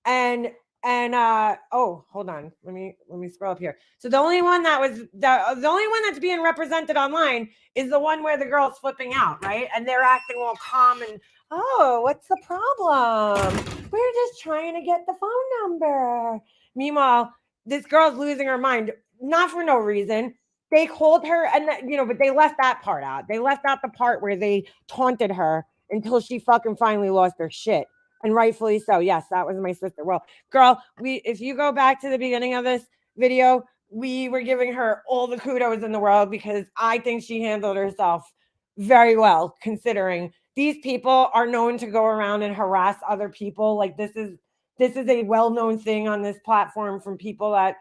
And oh, hold on. Let me scroll up here. So the only one that was the only one that's being represented online is the one where the girl's flipping out, right? And they're acting all calm and, oh, what's the problem? We're just trying to get the phone number. Meanwhile, this girl's losing her mind, not for no reason. They called her, and but they left that part out. They left out the part where they taunted her until she fucking finally lost her shit. And rightfully so. Yes, that was my sister. Well, girl, if you go back to the beginning of this video, we were giving her all the kudos in the world because I think she handled herself very well, considering these people are known to go around and harass other people. Like this is a well-known thing on this platform from people that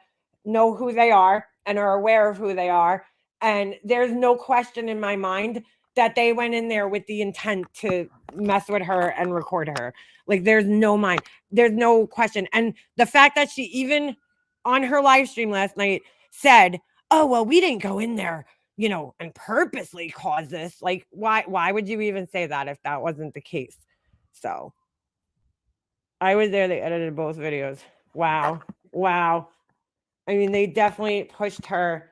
know who they are and are aware of who they are. And there's no question in my mind that they went in there with the intent to mess with her and record her. Like there's no question. And the fact that she even on her live stream last night said, oh, well, we didn't go in there, and purposely cause this. Like, why would you even say that if that wasn't the case? So I was there. They edited both videos. Wow. I mean, they definitely pushed her.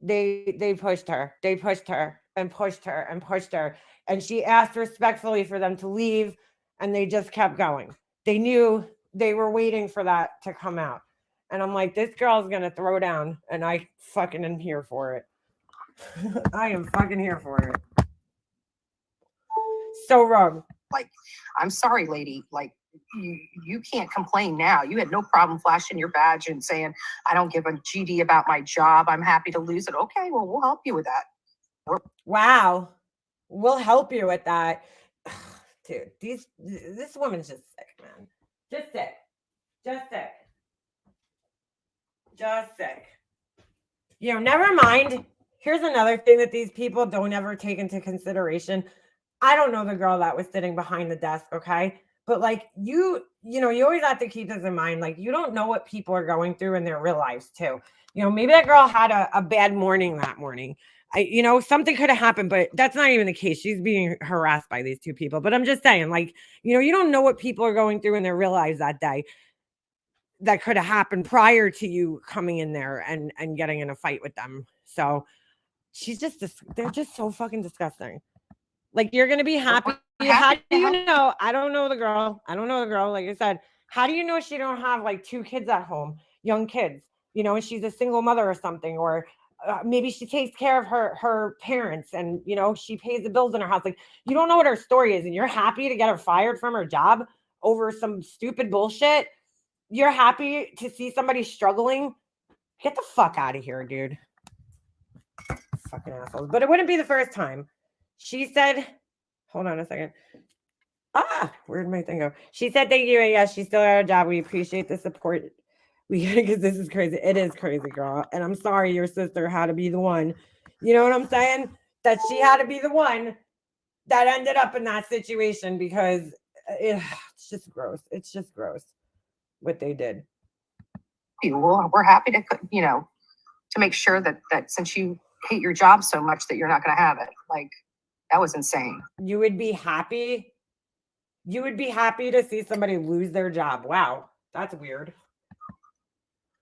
They pushed her. They pushed her and pushed her and pushed her. And she asked respectfully for them to leave, and they just kept going. They knew they were waiting for that to come out. And I'm like, this girl's going to throw down, and I fucking am here for it. I am fucking here for it. So wrong. Like, I'm sorry, lady. Like, you can't complain now. You had no problem flashing your badge and saying, I don't give a GD about my job. I'm happy to lose it. Okay, well, we'll help you with that. Wow. We'll help you with that. Dude, this woman's just sick, man. Just sick. Never mind. Here's another thing that these people don't ever take into consideration. I don't know the girl that was sitting behind the desk, okay? But like you know, you always have to keep this in mind. Like you don't know what people are going through in their real lives too. You know, maybe that girl had a bad morning that morning. You know, something could have happened, but that's not even the case. She's being harassed by these two people. But I'm just saying, like, you know, you don't know what people are going through in their real lives that day. That could have happened prior to you coming in there and getting in a fight with them. So they're just so fucking disgusting. Like you're gonna be happy. How do you know? I don't know the girl. Like I said, how do you know she don't have like 2 kids at home, young kids? You know, and she's a single mother or something, or maybe she takes care of her parents, and you know she pays the bills in her house. Like you don't know what her story is, and you're happy to get her fired from her job over some stupid bullshit. You're happy to see somebody struggling. Get the fuck out of here, dude. Fucking assholes. But it wouldn't be the first time. She said, hold on a second. Where'd my thing go? She said, thank you. And yes, she's still at her job. We appreciate the support. Because this is crazy. It is crazy, girl. And I'm sorry your sister had to be the one. You know what I'm saying? That she had to be the one that ended up in that situation because it's just gross. It's just gross what they did. Well, we're happy to, you know, to make sure that since you hate your job so much that you're not going to have it. Like, that was insane. You would be happy? You would be happy to see somebody lose their job. Wow, that's weird.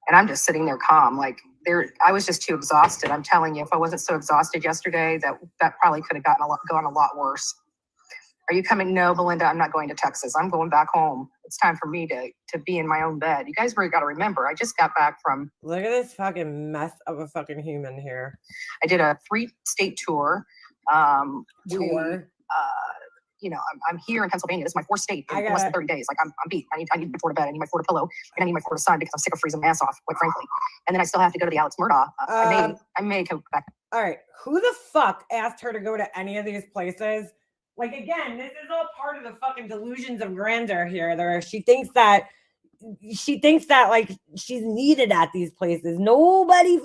And I'm just sitting there calm. Like, I was just too exhausted. I'm telling you, if I wasn't so exhausted yesterday, that probably could have gone a lot worse. Are you coming? No, Belinda, I'm not going to Texas. I'm going back home. It's time for me to be in my own bed. You guys really got to remember, I just got back from... Look at this fucking mess of a fucking human here. I did a 3-state tour. You know, I'm here in Pennsylvania. This is my 4th state in less than 30 days. Like I'm beat. I need my Florida bed. I need my Florida pillow, and I need my Florida sun because I'm sick of freezing my ass off, quite frankly. And then I still have to go to the Alex Murdaugh. I may go back. All right, who the fuck asked her to go to any of these places? Like again, this is all part of the fucking delusions of grandeur here. There, she thinks that like she's needed at these places. Nobody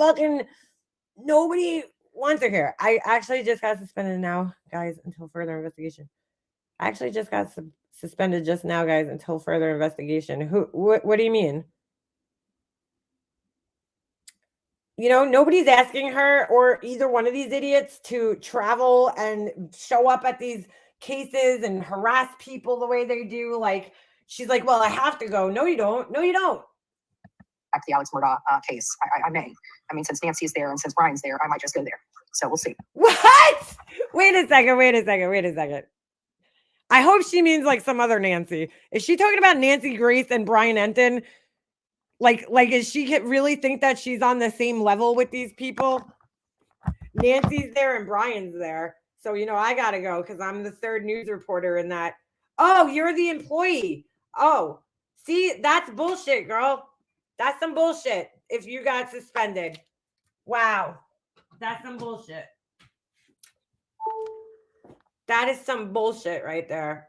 wants her here. I actually just got suspended now, guys, until further investigation. I actually just got suspended just now, guys, until further investigation. What do you mean? You know, nobody's asking her or either one of these idiots to travel and show up at these cases and harass people the way they do. Like, she's like, well, I have to go. No, you don't. No, you don't. Back to the Alex Murdaugh case. I may. I mean, since Nancy's there and since Brian's there, I might just go there. So we'll see. What? Wait a second. I hope she means like some other Nancy. Is she talking about Nancy Grace and Brian Enton? Like, is she really think that she's on the same level with these people? Nancy's there and Brian's there. So, you know, I got to go because I'm the 3rd news reporter in that. Oh, you're the employee. Oh, see, that's bullshit, girl. That's some bullshit if you got suspended. Wow. That's some bullshit. That is some bullshit right there.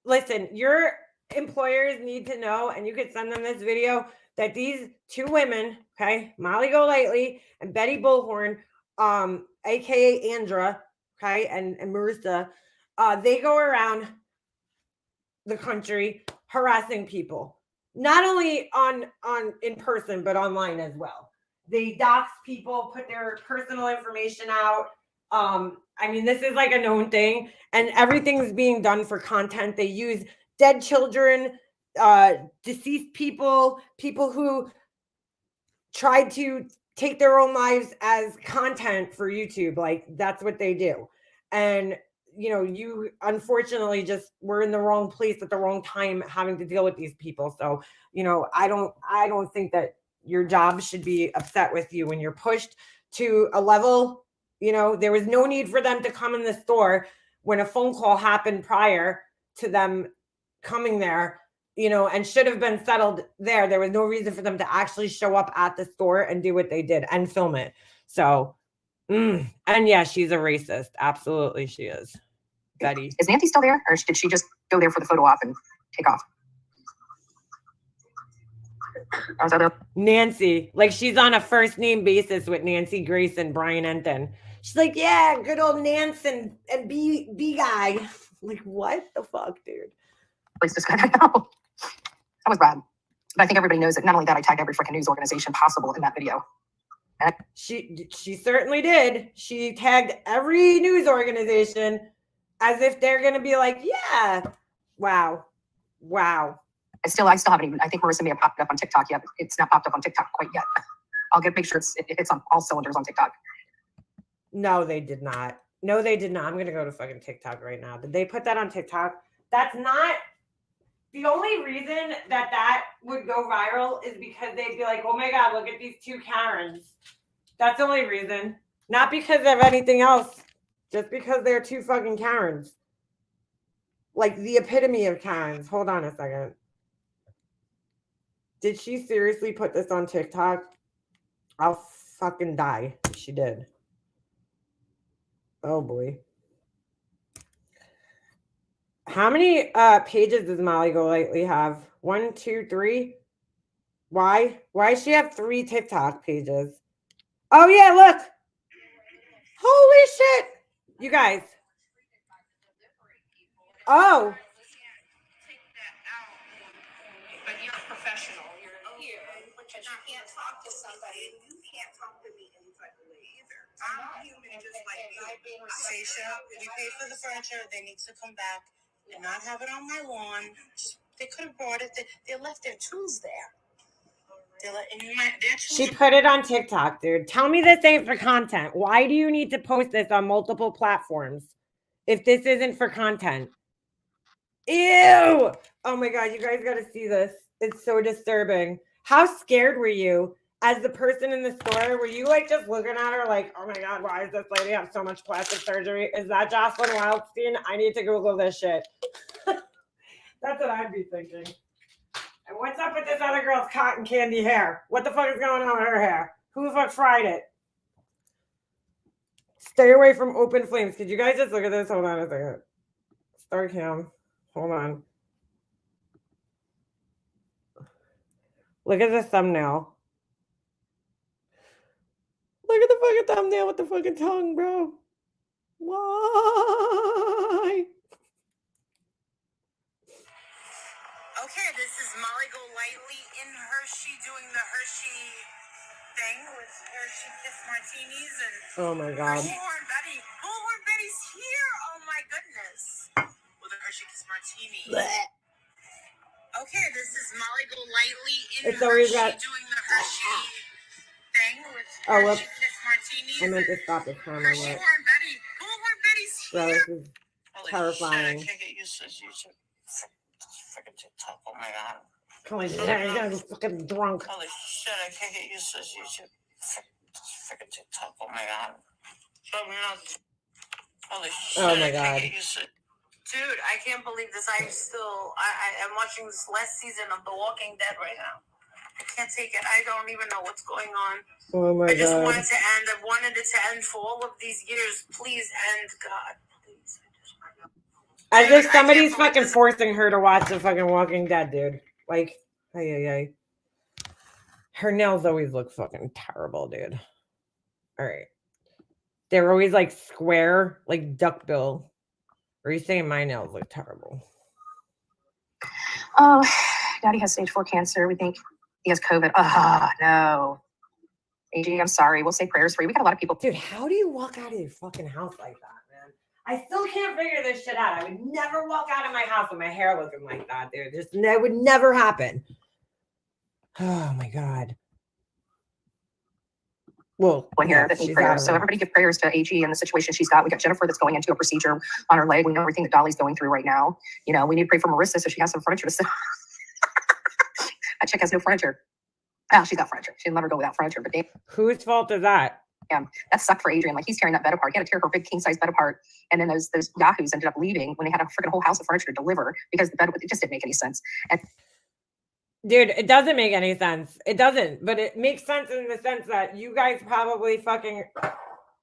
Listen, your employers need to know, and you could send them this video, that these 2 women, okay, Molly Golightly and Betty Bullhorn, aka Andra, okay, and Marissa, they go around the country harassing people, not only on in person, but online as well. They dox people, put their personal information out. I mean, this is like a known thing, and everything's being done for content. They use dead children, deceased people who tried to take their own lives as content for YouTube. Like, that's what they do. And, you know, you unfortunately just were in the wrong place at the wrong time having to deal with these people. So, you know, I don't think that your job should be upset with you when you're pushed to a level. You know, there was no need for them to come in the store when a phone call happened prior to them coming there, you know, and should have been settled there. There was no reason for them to actually show up at the store and do what they did and film it. So, and yeah, she's a racist. Absolutely, she is. Betty. Is Nancy still there, or did she just go there for the photo op and take off? Nancy, like she's on a first name basis with Nancy Grace and Brian Enton. She's like, yeah, good old Nance and B guy. Like, what the fuck, dude? Place this guy. I know. That was bad. But I think everybody knows that. Not only that, I tagged every freaking news organization possible in that video. She certainly did. She tagged every news organization as if they're gonna be like, yeah, wow. I still haven't even. I think Marissa may have popped up on TikTok yet. It's not popped up on TikTok quite yet. I'll make sure it's on all cylinders on TikTok. No, they did not. No, they did not. I'm gonna go to fucking TikTok right now. Did they put that on TikTok? That's not. The only reason that would go viral is because they'd be like, oh my God, look at these two Karens. That's the only reason. Not because of anything else. Just because they're two fucking Karens. Like the epitome of Karens. Hold on a second. Did she seriously put this on TikTok? I'll fucking die if she did. Oh boy. How many pages does Molly Golightly have? 1, 2, 3. Why? Why does she have 3 TikTok pages? Oh yeah, look. Holy shit. You guys. Oh. But you're a professional. You're here, but you can't talk to somebody, and you can't talk to me any type of way either. I'm human, just like you. Stacia, we paid for the furniture. They need to come back and not have it on my lawn. They could have brought it. They left their tools there. She put it on TikTok, dude. Tell me this ain't for content. Why do you need to post this on multiple platforms if this isn't for content? Ew! Oh my God, you guys got to see this. It's so disturbing. How scared were you as the person in the store? Were you like just looking at her like, oh my God, why does this lady have so much plastic surgery? Is that Jocelyn Wildstein? I need to Google this shit. That's what I'd be thinking. And what's up with this other girl's cotton candy hair? What the fuck is going on with her hair? Who the fuck fried it? Stay away from open flames. Could you guys just look at this? Hold on a second. Star cam. Hold on. Look at the thumbnail. Look at the fucking thumbnail with the fucking tongue, bro. Why? Okay, this is Molly Golightly in Hershey doing the Hershey thing with Hershey Kiss Martinis and Oh my God. Bullhorn Betty. Bullhorn Betty's here. Oh my goodness. With a Hershey Kiss Martini. Blech. Okay, this is Molly Golightly in It's always Hershey got. doing the Hershey thing with Oh, Hershey whoops. Kiss Martinis. I meant to and stop the camera. Hershey Bullhorn Betty. Bullhorn Betty's Bro, here. this is terrifying. Shit, I can't get used to this YouTube. Freaking TikTok. Oh my God. Come on, I'm fucking drunk. Holy shit, I can't get used to this YouTube. Freaking TikTok. Oh my God. Holy shit, Oh my I God. can't get used to it. Dude, I can't believe this. I'm watching this last season of The Walking Dead right now. I can't take it. I don't even know what's going on. Oh my I just God. wanted to end. I wanted it to end for all of these years. Please end, God. Please. As if I somebody's can't believe fucking this. forcing her to watch the fucking Walking Dead, dude. Like, ay. Her nails always look fucking terrible, dude. All right. They're always like square, like duckbill. Or are you saying my nails look terrible? Oh, Daddy has stage 4 cancer. We think he has COVID. No. AG, I'm sorry. We'll say prayers for you. We got a lot of people. Dude, how do you walk out of your fucking house like that, man? I still can't figure this shit out. I would never walk out of my house with my hair looking like that, dude. That would never happen. Oh my God. Well, Here yeah, that need she's out prayers. of So her everybody give prayers to AG and the situation she's got. We got Jennifer that's going into a procedure on her leg. We know everything that Dolly's going through right now. You know, we need to pray for Marissa so she has some furniture to sit on. That chick has no furniture. Oh, she's got furniture. She didn't let her go without furniture. But Whose fault is that? that sucked for Adrian. Like, he's tearing that bed apart. He had to tear her big king size bed apart. And then those yahoos ended up leaving when they had a freaking whole house of furniture to deliver because the bed, it just didn't make any sense. And Dude, it doesn't make any sense. It doesn't, but it makes sense in the sense that you guys probably fucking,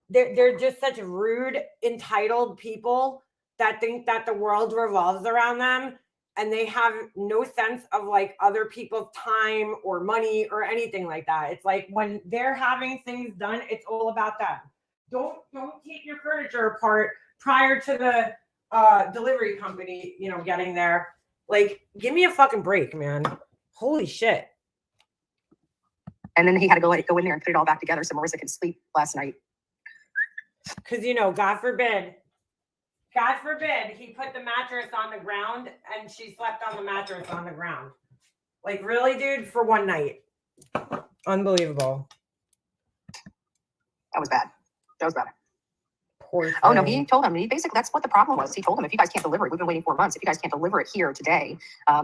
they're just such rude, entitled people that think that the world revolves around them, and they have no sense of like other people's time or money or anything like that. It's like when they're having things done, it's all about them. don't take your furniture apart prior to the delivery company, you know, getting there. Like, give me a fucking break, man. Holy shit. And then he had to go in there and put it all back together so Marissa could sleep last night. Because, you know, God forbid, he put the mattress on the ground and she slept on the mattress on the ground. Like, really, dude? For one night. Unbelievable. That was bad. Poor Oh no, thing. he told him. He basically, that's what the problem was. He told him, if you guys can't deliver it, we've been waiting 4 months. If you guys can't deliver it here today,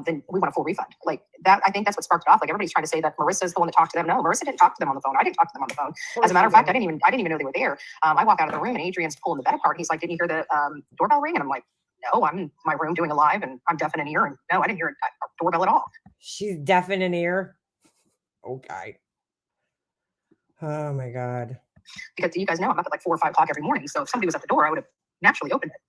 then we want a full refund. Like that, I think that's what sparked it off. Like everybody's trying to say that Marissa's the one that talked to them. No, Marissa didn't talk to them on the phone. I didn't talk to them on the phone. As a matter of fact, I didn't even know they were there. I walk out of the room and Adrian's pulling the bed apart. He's like, "Didn't you hear the doorbell ring?" And I'm like, "No, I'm in my room doing a live and I'm deaf in an ear. And no, I didn't hear a doorbell at all." She's deaf in an ear. Okay. Oh my God. Because you guys know I'm up at like 4 or 5 o'clock every morning. So if somebody was at the door, I would have naturally opened it.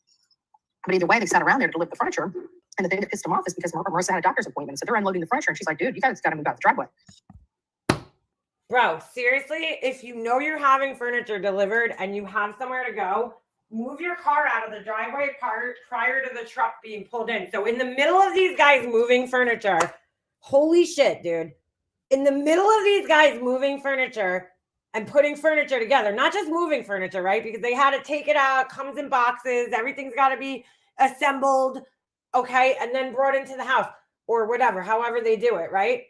But either way, they sat around there to deliver the furniture. And the thing that pissed them off is because Marissa had a doctor's appointment. So they're unloading the furniture. And she's like, "Dude, you guys got to move out the driveway." Bro, seriously, if you know you're having furniture delivered and you have somewhere to go, move your car out of the driveway prior to the truck being pulled in. So in the middle of these guys moving furniture, holy shit, dude. In the middle of these guys moving furniture and putting furniture together, not just moving furniture, right? Because they had to take it out, comes in boxes, everything's got to be assembled, okay, and then brought into the house or whatever, however they do it, right?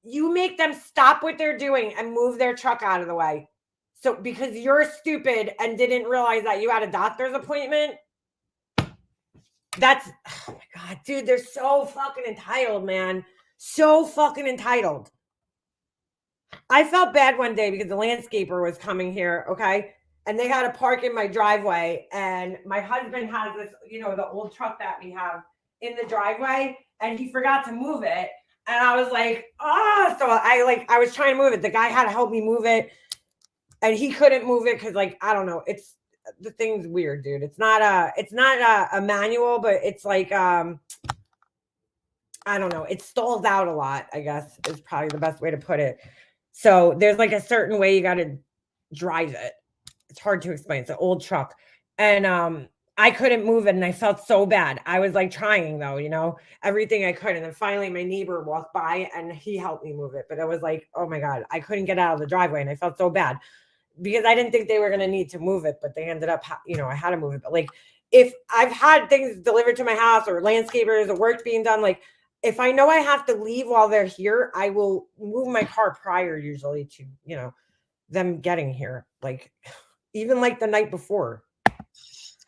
You make them stop what they're doing and move their truck out of the way. So because you're stupid and didn't realize that you had a doctor's appointment, that's, oh my God, dude, they're so fucking entitled, man. So fucking entitled. I felt bad one day because the landscaper was coming here, okay? And they had to park in my driveway. And my husband has this, you know, the old truck that we have in the driveway, and he forgot to move it. And I was like, oh, so I was trying to move it. The guy had to help me move it. And he couldn't move it because, like, I don't know. It's the thing's weird, dude. It's not a manual, but it's like I don't know. It stalls out a lot, I guess, is probably the best way to put it. So there's like a certain way you got to drive it. It's hard to explain. It's an old truck. And I couldn't move it and I felt so bad. I was like trying though, you know, everything I could. And then finally my neighbor walked by and he helped me move it. But it was like, oh my God, I couldn't get out of the driveway and I felt so bad because I didn't think they were going to need to move it, but they ended up, you know, I had to move it. But like, if I've had things delivered to my house or landscapers or work being done, like if I know I have to leave while they're here, I will move my car prior usually to, you know, them getting here. Like even like the night before.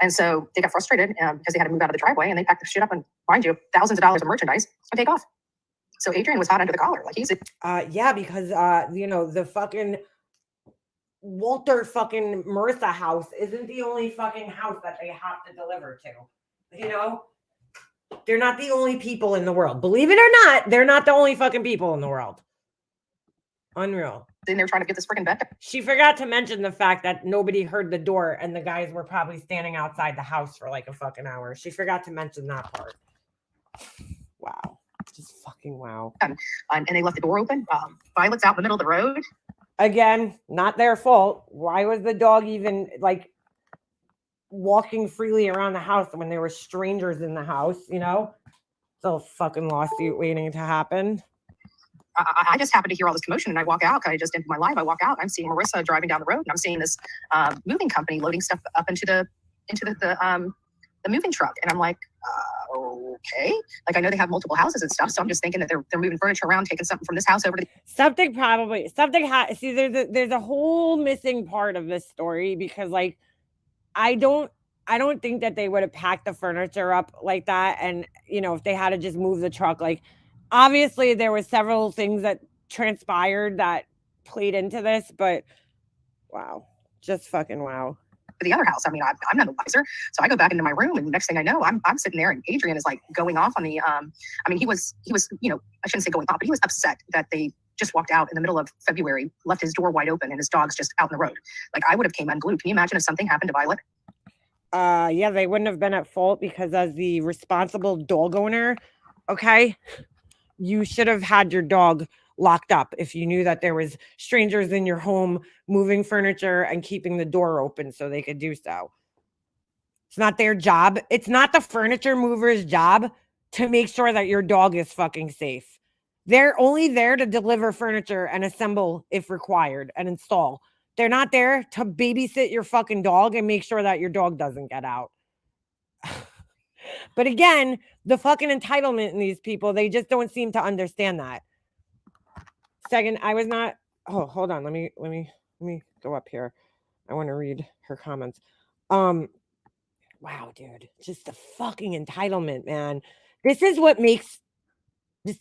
And so they got frustrated because they had to move out of the driveway and they packed the shit up and, mind you, thousands of dollars of merchandise and take off. So Adrian was hot under the collar. Like he's yeah, because you know, the fucking Walter fucking Marissa house isn't the only fucking house that they have to deliver to. You know? They're not the only people in the world. Believe it or not, they're not the only fucking people in the world. Unreal. Then they were trying to get this freaking bed. She forgot to mention the fact that nobody heard the door and the guys were probably standing outside the house for like a fucking hour. She forgot to mention that part. Wow. Just fucking wow. And they left the door open. Violet's out in the middle of the road. Again, not their fault. Why was the dog even like walking freely around the house when there were strangers in the house, you know? Still fucking lawsuit waiting to happen. I just happened to hear all this commotion and I walk out. I just ended my live. I walk out. I'm seeing Marissa driving down the road and I'm seeing this moving company loading stuff up into the moving truck. And I'm like, okay. Like I know they have multiple houses and stuff. So I'm just thinking that they're moving furniture around, taking something from this house over to see, there's a whole missing part of this story because like I don't think that they would have packed the furniture up like that. And you know, if they had to just move the truck, like obviously there were several things that transpired that played into this, but wow, just fucking wow. The other house. I mean, I'm not the wiser. So I go back into my room and the next thing I know, I'm sitting there and Adrian is like going off on the, I mean, he was, you know, I shouldn't say going off, but he was upset that they just walked out in the middle of February, left his door wide open and his dog's just out in the road. Like I would have came unglued. Can you imagine if something happened to Violet? Yeah, they wouldn't have been at fault because as the responsible dog owner, okay, you should have had your dog locked up if you knew that there was strangers in your home moving furniture and keeping the door open so they could do so. It's not their job. It's not the furniture mover's job to make sure that your dog is fucking safe. They're only there to deliver furniture and assemble if required and install. They're not there to babysit your fucking dog and make sure that your dog doesn't get out. But again, the fucking entitlement in these people, they just don't seem to understand that. Second, I was not. Oh, hold on. Let me go up here. I want to read her comments. Wow, dude, just the fucking entitlement, man. This is what makes just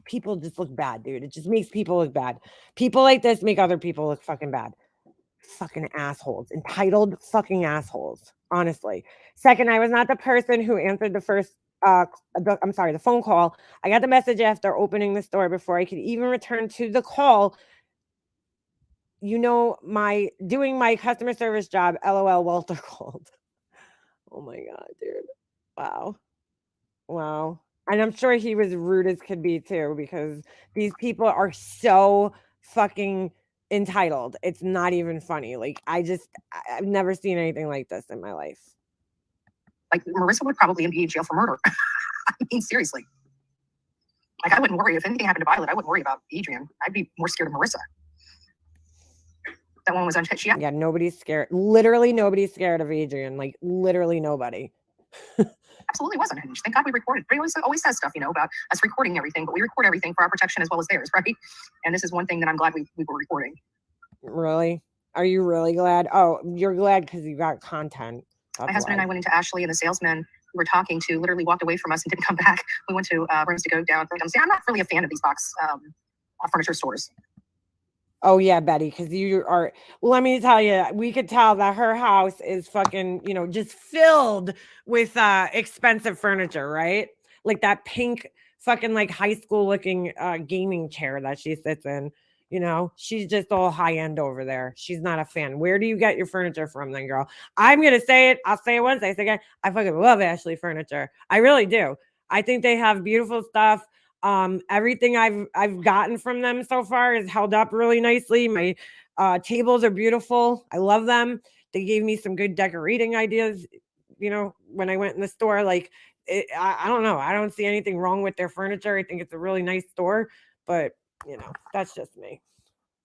people just look bad, dude. It just makes people look bad. People like this make other people look fucking bad. Fucking assholes, entitled fucking assholes. Honestly. Second, I was not the person who answered the phone call. I got the message after opening the store before I could even return to the call. You know, doing my customer service job, LOL, Walter called. Oh my God, dude. Wow. And I'm sure he was rude as could be too, because these people are so fucking entitled. It's not even funny. Like, I've never seen anything like this in my life. Like, Marissa would probably be in jail for murder. I mean, seriously. Like, I wouldn't worry. If anything happened to Violet, I wouldn't worry about Adrian. I'd be more scared of Marissa. That one was untouched. Yeah, nobody's scared. Literally nobody's scared of Adrian. Like, literally nobody. Absolutely wasn't. Thank God we recorded. Everybody always says stuff, about us recording everything, but we record everything for our protection as well as theirs, right? And this is one thing that I'm glad we were recording. Really? Are you really glad? Oh, you're glad because you got content. My husband and I went into Ashley, and the salesman we were talking to literally walked away from us and didn't come back. We went to rooms to go down. I'm not really a fan of these box furniture stores. Oh yeah, Betty, because you are. Well, let me tell you, we could tell that her house is fucking, just filled with expensive furniture, right? Like that pink fucking like high school looking gaming chair that she sits in. She's just all high end over there. She's not a fan. Where do you get your furniture from, then, girl? I'm gonna say it. I'll say it once. I say again. I fucking love Ashley Furniture. I really do. I think they have beautiful stuff. Everything I've gotten from them so far is held up really nicely. My tables are beautiful. I love them. They gave me some good decorating ideas, when I went in the store. Like, I don't know. I don't see anything wrong with their furniture. I think it's a really nice store, but that's just me.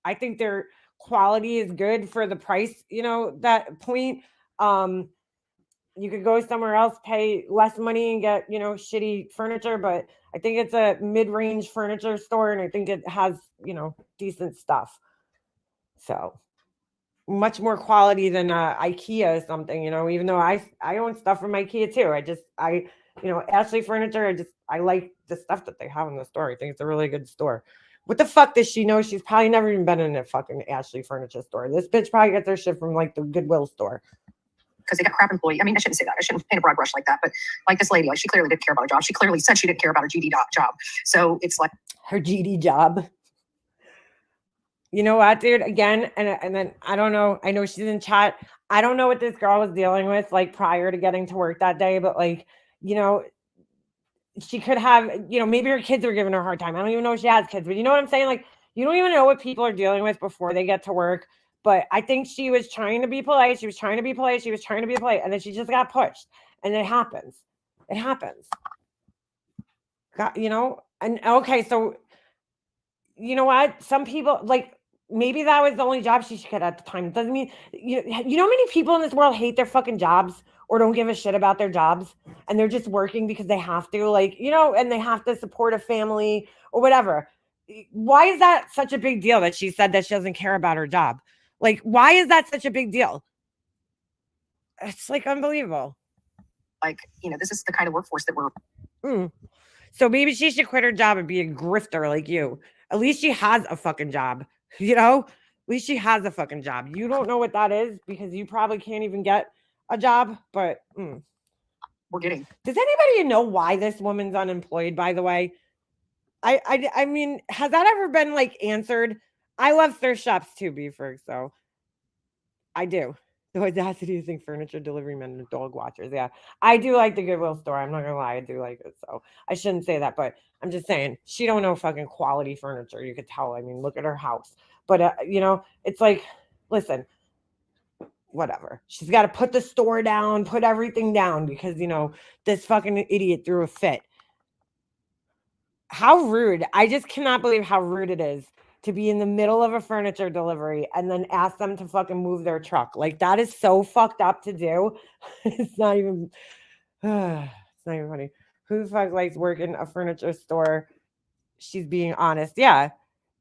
I think their quality is good for the price, that point. You could go somewhere else, pay less money and get, shitty furniture, but I think it's a mid-range furniture store, and I think it has, decent stuff. So much more quality than IKEA or something, even though I own stuff from IKEA too. Ashley Furniture, I like the stuff that they have in the store. I think it's a really good store. What the fuck does she know? She's probably never even been in a fucking Ashley Furniture store. This bitch probably gets her shit from like the Goodwill store. Because they got crap employees. I mean, I shouldn't say that. I shouldn't paint a broad brush like that. But like this lady, like she clearly didn't care about her job. She clearly said she didn't care about her GD job. So it's like her GD job. You know what, dude? Again, and then I don't know. I know she's in chat. I don't know what this girl was dealing with like prior to getting to work that day, but like, she could have, maybe her kids were giving her a hard time. I don't even know if she has kids, but you know what I'm saying? Like, you don't even know what people are dealing with before they get to work. But I think she was trying to be polite. She was trying to be polite. And then she just got pushed. And it happens. It happens. And okay, so you know what? Some people, like, maybe that was the only job she should get at the time. It doesn't mean, you know how many people in this world hate their fucking jobs or don't give a shit about their jobs, and they're just working because they have to, like, and they have to support a family or whatever. Why is that such a big deal that she said that she doesn't care about her job? Like, why is that such a big deal? It's like unbelievable. Like, this is the kind of workforce that we're. So maybe she should quit her job and be a grifter like you. At least she has a fucking job, At least she has a fucking job. You don't know what that is because you probably can't even get a job, but we're getting. Does anybody know why this woman's unemployed, by the way? I mean, has that ever been like answered? I love thrift shops too, Beeford, so I do. The audacity to think furniture delivery men are dog watchers. Yeah, I do like the Goodwill store. I'm not gonna lie, I do like it. So I shouldn't say that, but I'm just saying she don't know fucking quality furniture. You could tell. I mean, look at her house. But you know, it's like, listen, whatever. She's got to put the store down, put everything down because you know this fucking idiot threw a fit. How rude! I just cannot believe how rude it is to be in the middle of a furniture delivery and then ask them to fucking move their truck. Like that is so fucked up to do. It's not even it's not even funny. Who the fuck likes working a furniture store? She's being honest. Yeah.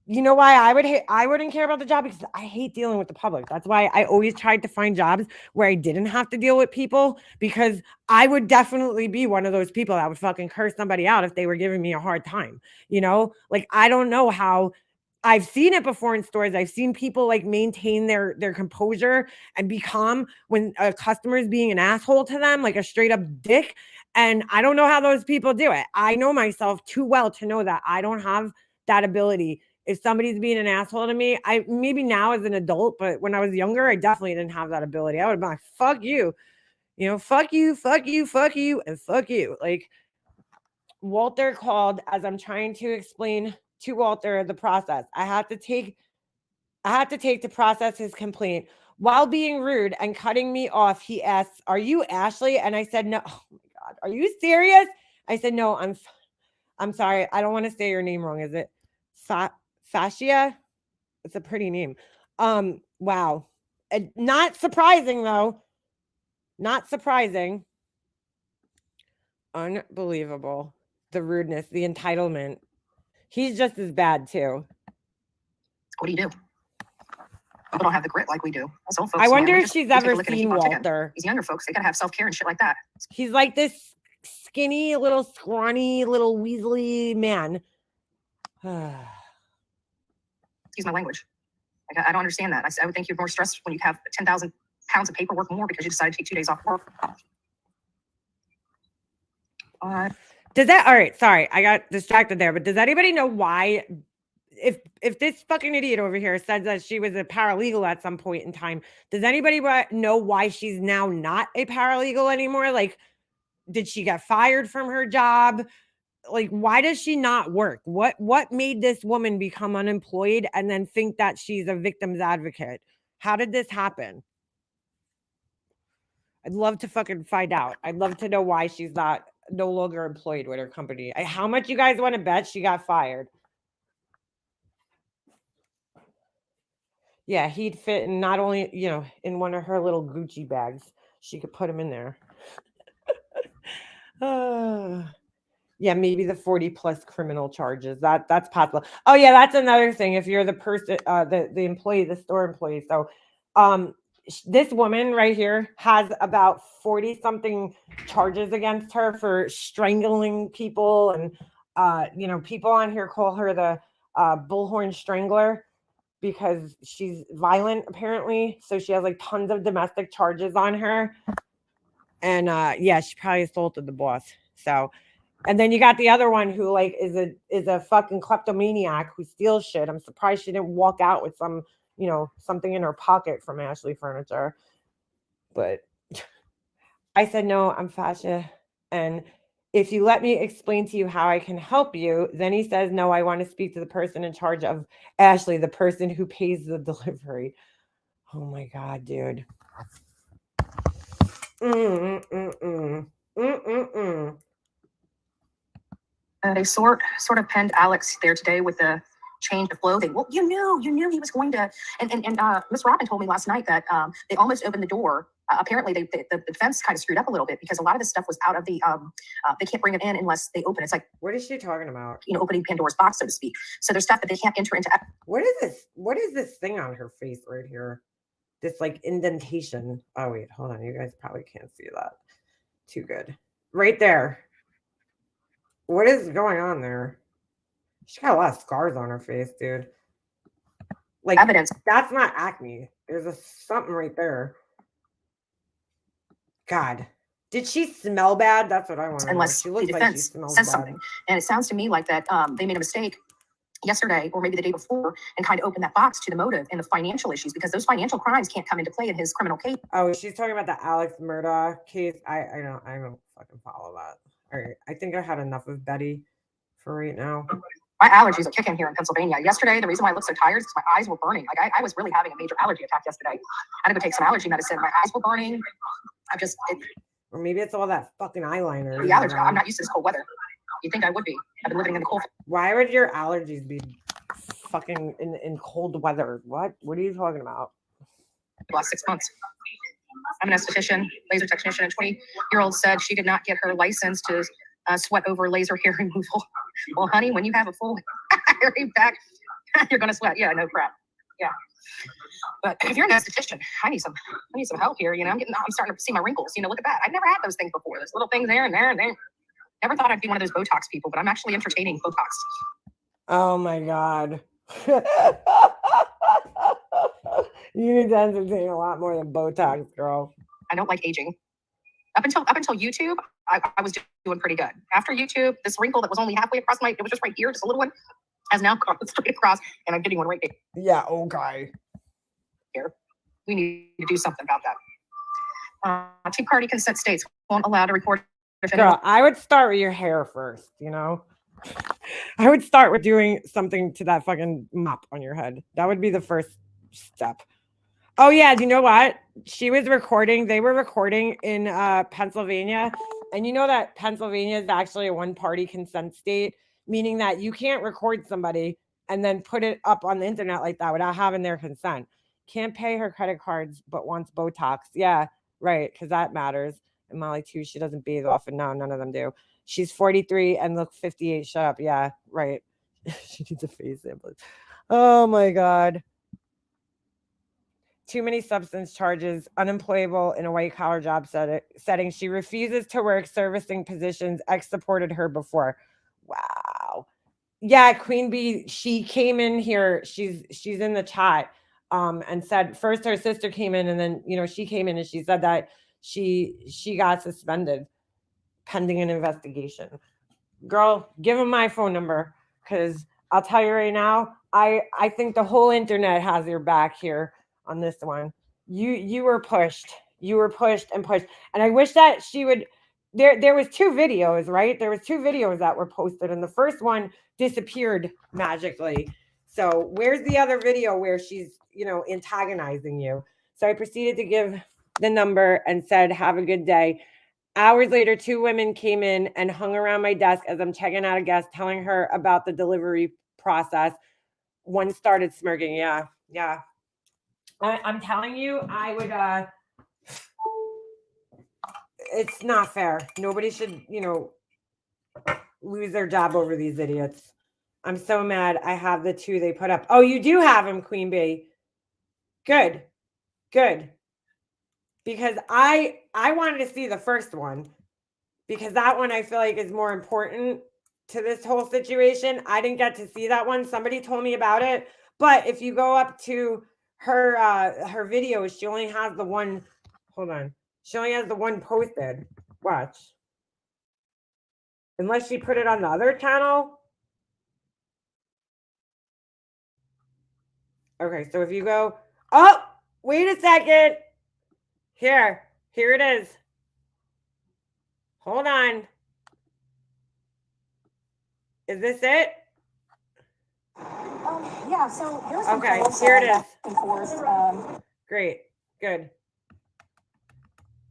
You know why I wouldn't care about the job? Because I hate dealing with the public. That's why I always tried to find jobs where I didn't have to deal with people, because I would definitely be one of those people that would fucking curse somebody out if they were giving me a hard time. You know, like I don't know how. I've seen it before in stores. I've seen people like maintain their composure and be calm when a customer is being an asshole to them, like a straight up dick. And I don't know how those people do it. I know myself too well to know that I don't have that ability. If somebody's being an asshole to me, I maybe now as an adult, but when I was younger, I definitely didn't have that ability. I would have been like, fuck you, you know, fuck you, fuck you, fuck you, and fuck you. Like Walter called as I'm trying to explain to Walter the process. I had to take to process his complaint. While being rude and cutting me off, he asked, "Are you Ashley?" And I said, "No." Oh my God, are you serious? I said, "No, I'm sorry. I don't want to say your name wrong. Is it Fascia? It's a pretty name." Wow. Not surprising though. Not surprising. Unbelievable. The rudeness, the entitlement. He's just as bad too. What do you do? People don't have the grit like we do. Us old folks, I wonder man, if she's ever seen Walter. These younger folks, they gotta have self-care and shit like that. He's like this skinny, little scrawny, little weaselly man. Excuse my language. Like, I don't understand that. I would think you're more stressed when you have 10,000 pounds of paperwork more because you decided to take 2 days off work. All right. All right, sorry, I got distracted there, but does anybody know why, if this fucking idiot over here says that she was a paralegal at some point in time, does anybody know why she's now not a paralegal anymore? Like, did she get fired from her job? Like, why does she not work? What made this woman become unemployed and then think that she's a victim's advocate? How did this happen? I'd love to fucking find out. I'd love to know why she's no longer employed with her company. How much you guys want to bet she got fired? Yeah, he'd fit in not only, you know, in one of her little Gucci bags. She could put him in there. Yeah, maybe the 40 plus criminal charges. That's possible. Oh yeah, that's another thing. If you're the person, the employee, the store employee. So, this woman right here has about 40 something charges against her for strangling people, and you know, people on here call her the bullhorn strangler because she's violent apparently. So she has like tons of domestic charges on her, and yeah, she probably assaulted the boss. So. And then you got the other one who like is a fucking kleptomaniac who steals shit. I'm surprised she didn't walk out with some, you know, something in her pocket from Ashley Furniture. But I said, no, I'm Fascia. And if you let me explain to you how I can help you, then he says, no, I want to speak to the person in charge of Ashley, the person who pays the delivery. Oh my God, dude. They sort of penned Alex there today with the change of clothing. Well, you knew he was going to. And Miss Robin told me last night that they almost opened the door. Apparently, the defense kind of screwed up a little bit because a lot of this stuff was out of the. They can't bring it in unless they open. It's like, what is she talking about? You know, opening Pandora's box, so to speak. So there's stuff that they can't enter into. What is this? What is this thing on her face right here? This like indentation. Oh wait, hold on. You guys probably can't see that too good. Right there. What is going on there? She got a lot of scars on her face, dude. Like evidence. That's not acne. There's something right there. God. Did she smell bad? That's what I want to know. Unless She looks the like she defense smells says bad. something. And it sounds to me like that they made a mistake yesterday or maybe the day before and kind of open that box to the motive and the financial issues, because those financial crimes can't come into play in his criminal case. Oh, she's talking about the Alex Murdaugh case. I don't fucking follow that. All right, I think I had enough of Betty for right now. My allergies are kicking here in Pennsylvania. Yesterday, the reason why I looked so tired is because my eyes were burning. Like I was really having a major allergy attack yesterday. I had to go take some allergy medicine. My eyes were burning. Or maybe it's all that fucking eyeliner. The allergy. I'm not used to this cold weather. You'd think I would be. I've been living in the cold. Why would your allergies be fucking in cold weather? What are you talking about? The last 6 months. I'm an esthetician, laser technician. A 20-year-old said she did not get her license to sweat over laser hair removal. Well, honey, when you have a full hairy back, you're gonna sweat. Yeah, no crap. Yeah. But if you're an esthetician, I need some help here. You know, I'm starting to see my wrinkles. You know, look at that. I've never had those things before. There's little things there and there and there. Never thought I'd be one of those Botox people, but I'm actually entertaining Botox. Oh my God. You need to entertain a lot more than Botox, girl. I don't like aging. Up until YouTube, I was doing pretty good. After YouTube, this wrinkle that was only halfway across it was just right here, just a little one, has now gone straight across, and I'm getting one right there. Yeah, okay. Here, we need to do something about that. Two-party consent states won't allow to record. Girl, I would start with your hair first, you know? I would start with doing something to that fucking mop on your head. That would be the first step. Oh, yeah. Do you know what? They were recording in Pennsylvania. And you know that Pennsylvania is actually a one-party consent state, meaning that you can't record somebody and then put it up on the internet like that without having their consent. Can't pay her credit cards, but wants Botox. Yeah, right, because that matters. And Molly, too, she doesn't bathe often. No, none of them do. She's 43 and look 58. Shut up. Yeah, right. She needs a face sample. Oh, my God. Too many substance charges, unemployable in a white-collar job setting. She refuses to work servicing positions. Ex supported her before. Wow. Yeah, Queen Bee, she came in here. She's in the chat and said first her sister came in, and then, you know, she came in and she said that she got suspended pending an investigation. Girl, give him my phone number, because I'll tell you right now, I think the whole internet has your back here on this one. You were pushed. You were pushed and pushed. And I wish that she would. There was 2 videos, right? There was 2 videos that were posted, and the first one disappeared magically. So where's the other video where she's, you know, antagonizing you? So I proceeded to give the number and said, have a good day. Hours later, 2 women came in and hung around my desk as I'm checking out a guest, telling her about the delivery process. One started smirking. Yeah. I'm telling you, I would, it's not fair. Nobody should, you know, lose their job over these idiots. I'm so mad. I have the 2 they put up. Oh, you do have them, Queen Bee. Good. Because I wanted to see the first one, because that one I feel like is more important to this whole situation. I didn't get to see that one. Somebody told me about it. But if you go up to her videos, she only has the one. Hold on. She only has the one posted. Watch. Unless she put it on the other channel. Okay, so if you go, oh, wait a second. Here it is. Hold on. Is this it? Yeah, so here's okay, here it is. Great, good.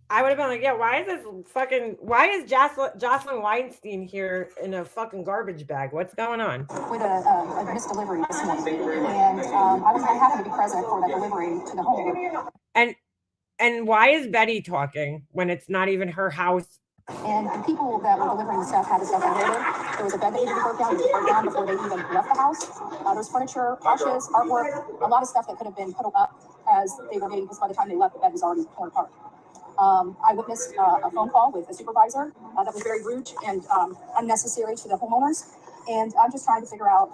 I would have been like, yeah, why is Jocelyn Weinstein here in a fucking garbage bag? What's going on? With a missed delivery this morning, and I happened to be present for that delivery to the home. And why is Betty talking when it's not even her house? And the people that were delivering the stuff had the stuff unloaded. There was a bed that needed to be broke down. It was broke down before they even left the house. There was furniture, couches, artwork, a lot of stuff that could have been put up as they were getting, because by the time they left, the bed was already torn apart. I witnessed a phone call with a supervisor that was very rude and unnecessary to the homeowners. And I'm just trying to figure out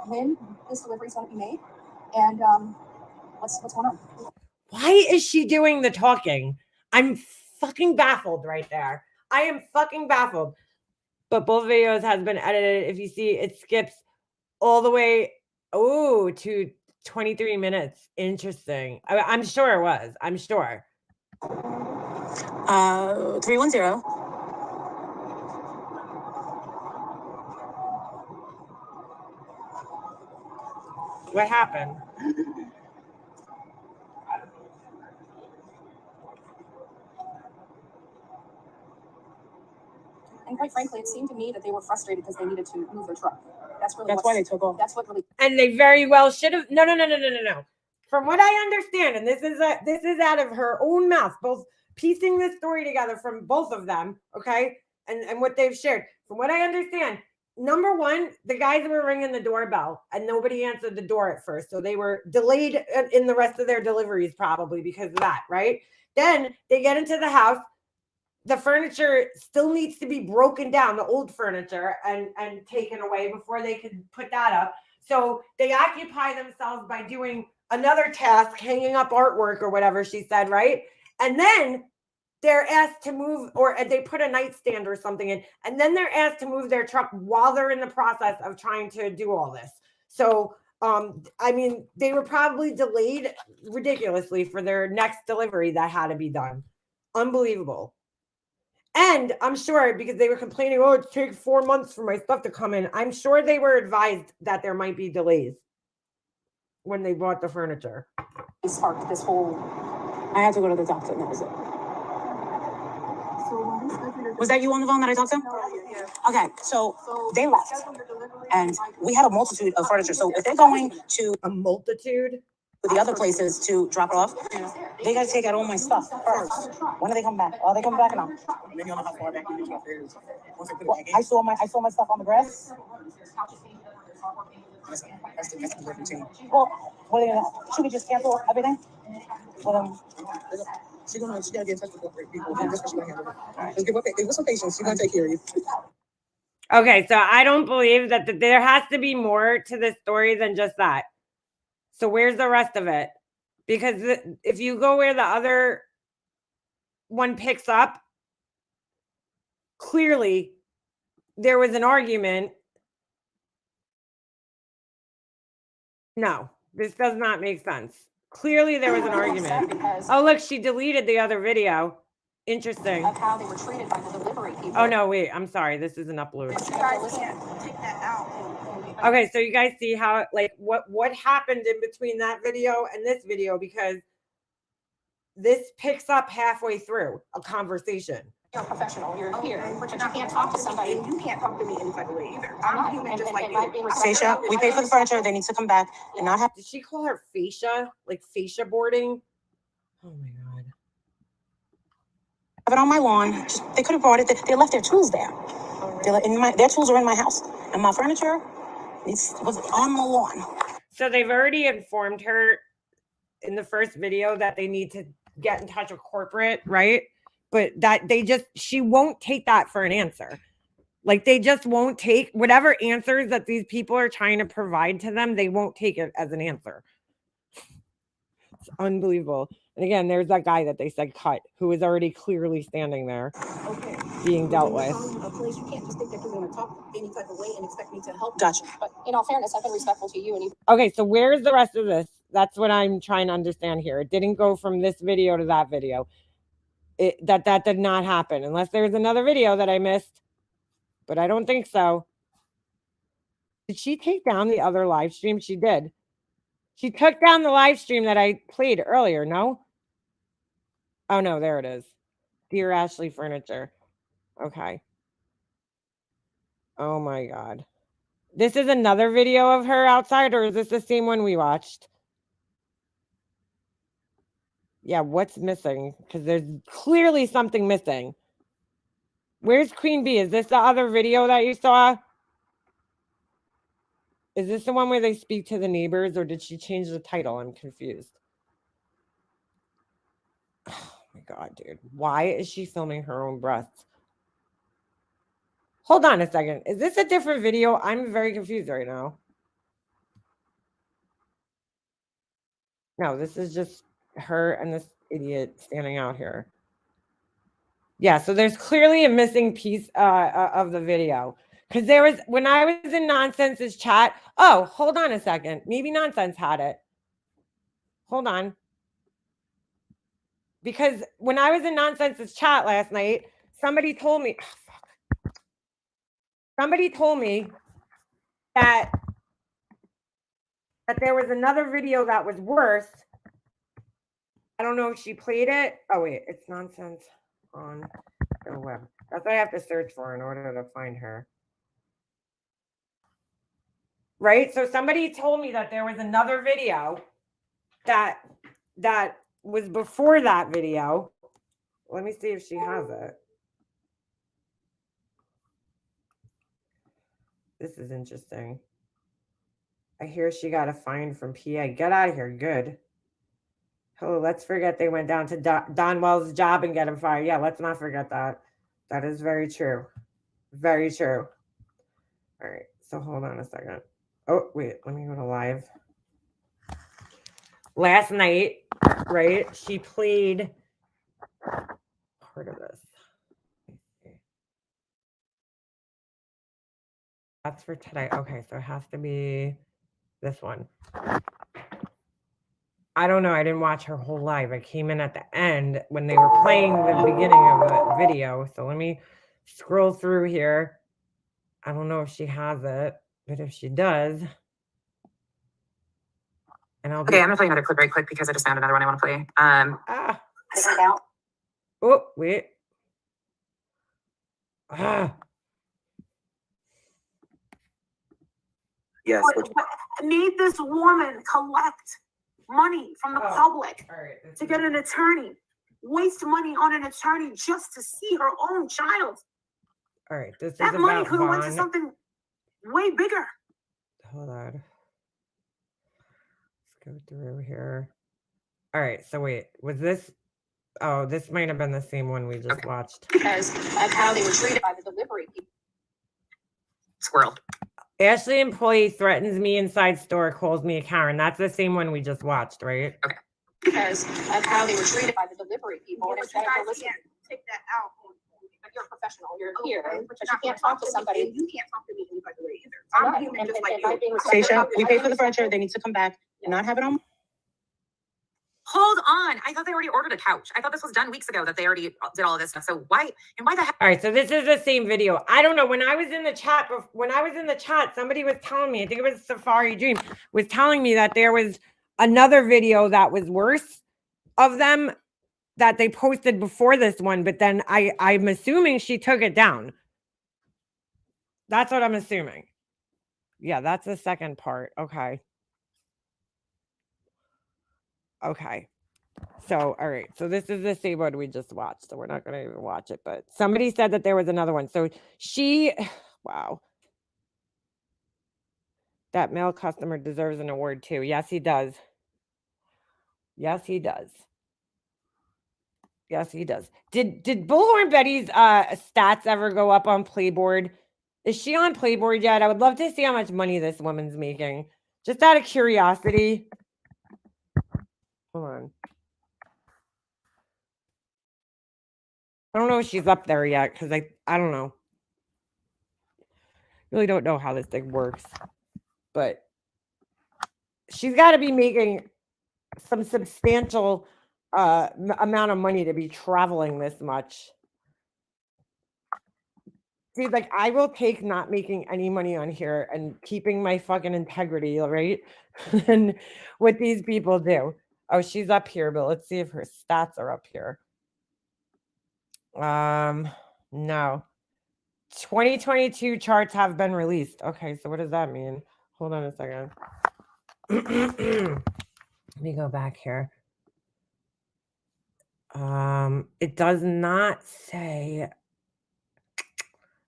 when this delivery is going to be made and what's going on. Why is she doing the talking? I'm fucking baffled right there. I am fucking baffled. But both videos has been edited. If you see, it skips all the way to 23 minutes. Interesting. I'm sure it was. I'm sure. 310. What happened? And quite frankly, it seemed to me that they were frustrated because they needed to move their truck. That's really That's why they took off. That's what really. And they very well should have. No. From what I understand, and this is out of her own mouth, both piecing this story together from both of them, okay, and what they've shared. From what I understand, number one, the guys were ringing the doorbell and nobody answered the door at first, so they were delayed in the rest of their deliveries probably because of that, right? Then they get into the house. The furniture still needs to be broken down, the old furniture, and taken away before they could put that up. So they occupy themselves by doing another task, hanging up artwork or whatever she said, right? And then they're asked to move, or they put a nightstand or something in, and then they're asked to move their truck while they're in the process of trying to do all this. So, I mean, they were probably delayed ridiculously for their next delivery that had to be done. Unbelievable. And I'm sure because they were complaining, oh, it takes 4 months for my stuff to come in. I'm sure they were advised that there might be delays when they bought the furniture. It sparked this whole. I had to go to the doctor, and that was it. Was that you on the phone that I talked to? Okay, so they left, and we had a multitude of furniture. So if they're going to A multitude? the other places to drop it off, they gotta take out all my stuff first. When do they come back? Are they coming back now? Maybe I don't know how far back you drop is. Once I put it Well, back in, I saw my stuff on the grass. that's the different team. Well, what are they gonna? Should we just cancel everything? Well, She gotta get in touch with the people. That's what she's gonna handle it. Just give her some patience. She's gonna take care of you. Okay, so I don't believe that there has to be more to this story than just that. So where's the rest of it? Because if you go where the other one picks up, clearly there was an argument. No, this does not make sense. Clearly there was an argument. Because Oh, look, she deleted the other video. Interesting. of how they were treated by the delivery people. Oh, no, wait. I'm sorry. This is an upload. You guys can't take that out. Okay, so you guys see how, like, what happened in between that video and this video, because this picks up halfway through a conversation. You're a professional. You're here, but you can't talk talk to somebody. And you can't talk to me any type of way either. I'm human just like you. Fascia, we pay for the furniture. They need to come back and not have. Did she call her fascia? Like fascia boarding? Oh my God. Have it on my lawn. They could have brought it. They left their tools there. Their tools are in my house, and my furniture was on the lawn. So they've already informed her in the first video that they need to get in touch with corporate, right? But that she won't take that for an answer. Like they just won't take whatever answers that these people are trying to provide to them. They won't take it as an answer. It's unbelievable. And again, there's that guy that they said cut, who is already clearly standing there, being dealt with. A place you can't just think that you're going to talk any type of way and expect me to help. Gotcha. But in all fairness, I've been respectful to you, and you. Okay, so where's the rest of this? That's what I'm trying to understand here. It didn't go from this video to that video. That did not happen, unless there's another video that I missed, but I don't think so. Did she take down the other live stream? She did. She took down the live stream that I played earlier, no? Oh, no, there it is. Dear Ashley Furniture. Okay. Oh, my God. This is another video of her outside, or is this the same one we watched? Yeah, what's missing? Because there's clearly something missing. Where's Queen Bee? Is this the other video that you saw? Is this the one where they speak to the neighbors, or did she change the title? I'm confused. Oh my God, dude. Why is she filming her own breasts? Hold on a second. Is this a different video? I'm very confused right now. No, this is just her and this idiot standing out here. Yeah, so there's clearly a missing piece of the video. Because there was, when I was in Nonsense's chat, oh, hold on a second. Maybe Nonsense had it. Hold on. Because when I was in Nonsense's chat last night, somebody told me, that there was another video that was worse. I don't know if she played it. Oh, wait, it's Nonsense on the web. That's what I have to search for in order to find her. Right? So somebody told me that there was another video that was before that video. Let me see if she has it. This is interesting. I hear she got a fine from PA. Get out of here. Good. Oh, let's forget they went down to Don Wells' job and get him fired. Yeah, let's not forget that. That is very true. Very true. All right. So hold on a second. Oh, wait. Let me go to live. Last night, right, she played part of this. That's for today. Okay, so it has to be this one. I don't know. I didn't watch her whole live. I came in at the end when they were playing the beginning of the video. So let me scroll through here. I don't know if she has it, but if she does, and I'll Okay, I'm gonna play another clip very quick because I just found another one I want to play. Oh, wait. Yes. Need this woman collect money from the public to get an attorney, waste money on an attorney just to see her own child. All right, this is That money about could have went to Vaughn. something way bigger. Hold on. Let's go through here. All right, so wait, was this? Oh, this might have been the same one we just watched. Because of how they were treated by the delivery people. Squirrel. Ashley employee threatens me inside store, calls me a Karen. That's the same one we just watched, right? Okay. Because of how they were treated by the delivery people. And instead of listening, Take that out. but you're a professional, you're here, Okay, but you're you not can't gonna talk to somebody. and you can't talk to me any other way either. I'm I'm not- human and- just and- like and by you. being Stacia, we pay for the furniture. They need to come back and not have it on. Hold on. I thought they already ordered a couch. I thought this was done weeks ago that they already did all of this stuff. So why the heck? All right, so this is the same video. I don't know. When I was in the chat, somebody was telling me, I think it was Safari Dream, was telling me that there was another video that was worse of them that they posted before this one, but then I'm assuming she took it down. That's what I'm assuming. Yeah, that's the second part. Okay. Okay. So, all right. So this is the same one we just watched. So we're not going to even watch it, but somebody said that there was another one. So wow. That male customer deserves an award too. Yes, he does. Yes, he does. Yes, he does. Did Bullhorn Betty's stats ever go up on Playboard? Is she on Playboard yet? I would love to see how much money this woman's making. Just out of curiosity. Hold on. I don't know if she's up there yet because I don't know. Really don't know how this thing works. But she's got to be making some substantial amount of money to be traveling this much. See, like, I will take not making any money on here and keeping my fucking integrity, right? And what these people do. Oh, she's up here, but let's see if her stats are up here. No. 2022 charts have been released. Okay, so what does that mean? Hold on a second. Let me go back here. It does not say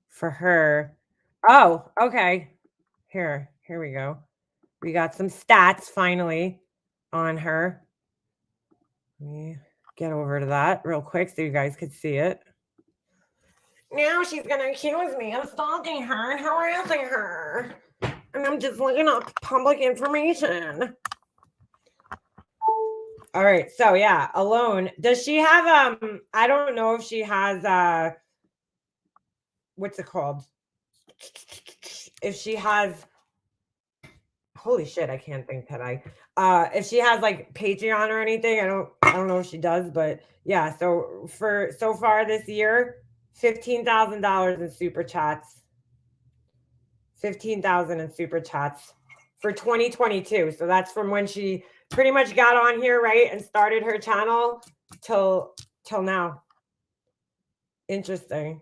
for her. Oh, okay. Here we go. We got some stats finally on her. Let me get over to that real quick so you guys could see it. Now she's going to accuse me of stalking her and harassing her. And I'm just looking up public information. All right. So yeah, alone. Does she have I don't know if she has what's it called? if she has, holy shit, I can't think today. If she has like Patreon or anything, I don't know if she does, but yeah. So for so far this year, $15,000 in super chats. 15,000 in super chats for 2022. So that's from when she pretty much got on here, right, and started her channel till now. Interesting.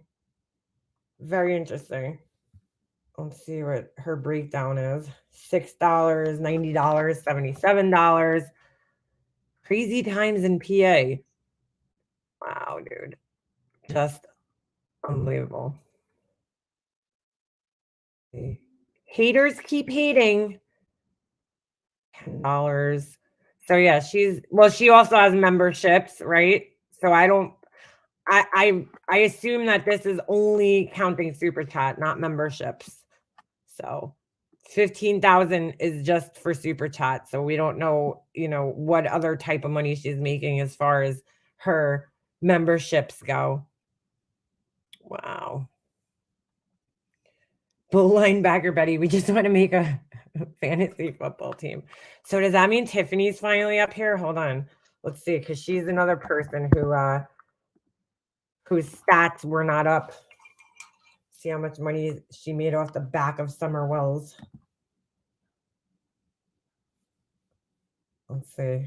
Very interesting. Let's see what her breakdown is. $6, $90, $77. Crazy times in PA. Wow, dude. Just unbelievable. Haters keep hating. $10. So yeah, she also has memberships, right? So I assume that this is only counting super chat, not memberships. So 15,000 is just for super chat. So we don't know, what other type of money she's making as far as her memberships go. Wow. Bull linebacker Betty, we just want to make a fantasy football team. So does that mean Tiffany's finally up here? Hold on. Let's see, because she's another person whose stats were not up. See how much money she made off the back of Summer Wells. Let's see.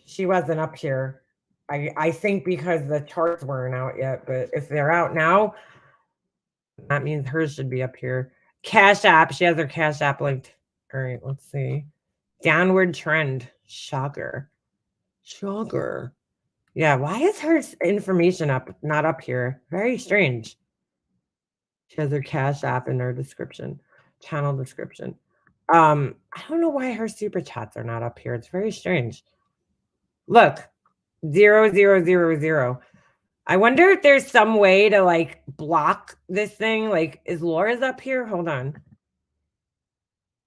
She wasn't up here. I think because the charts weren't out yet, but if they're out now, that means hers should be up here. Cash App. She has her Cash App linked. All right, let's see. Downward trend. Shocker. Shocker. Yeah, why is her information not up here? Very strange. She has her Cash App in her description, channel description. I don't know why her super chats are not up here. It's very strange. Look, 0000. I wonder if there's some way to like block this thing. Like, is Laura's up here? Hold on.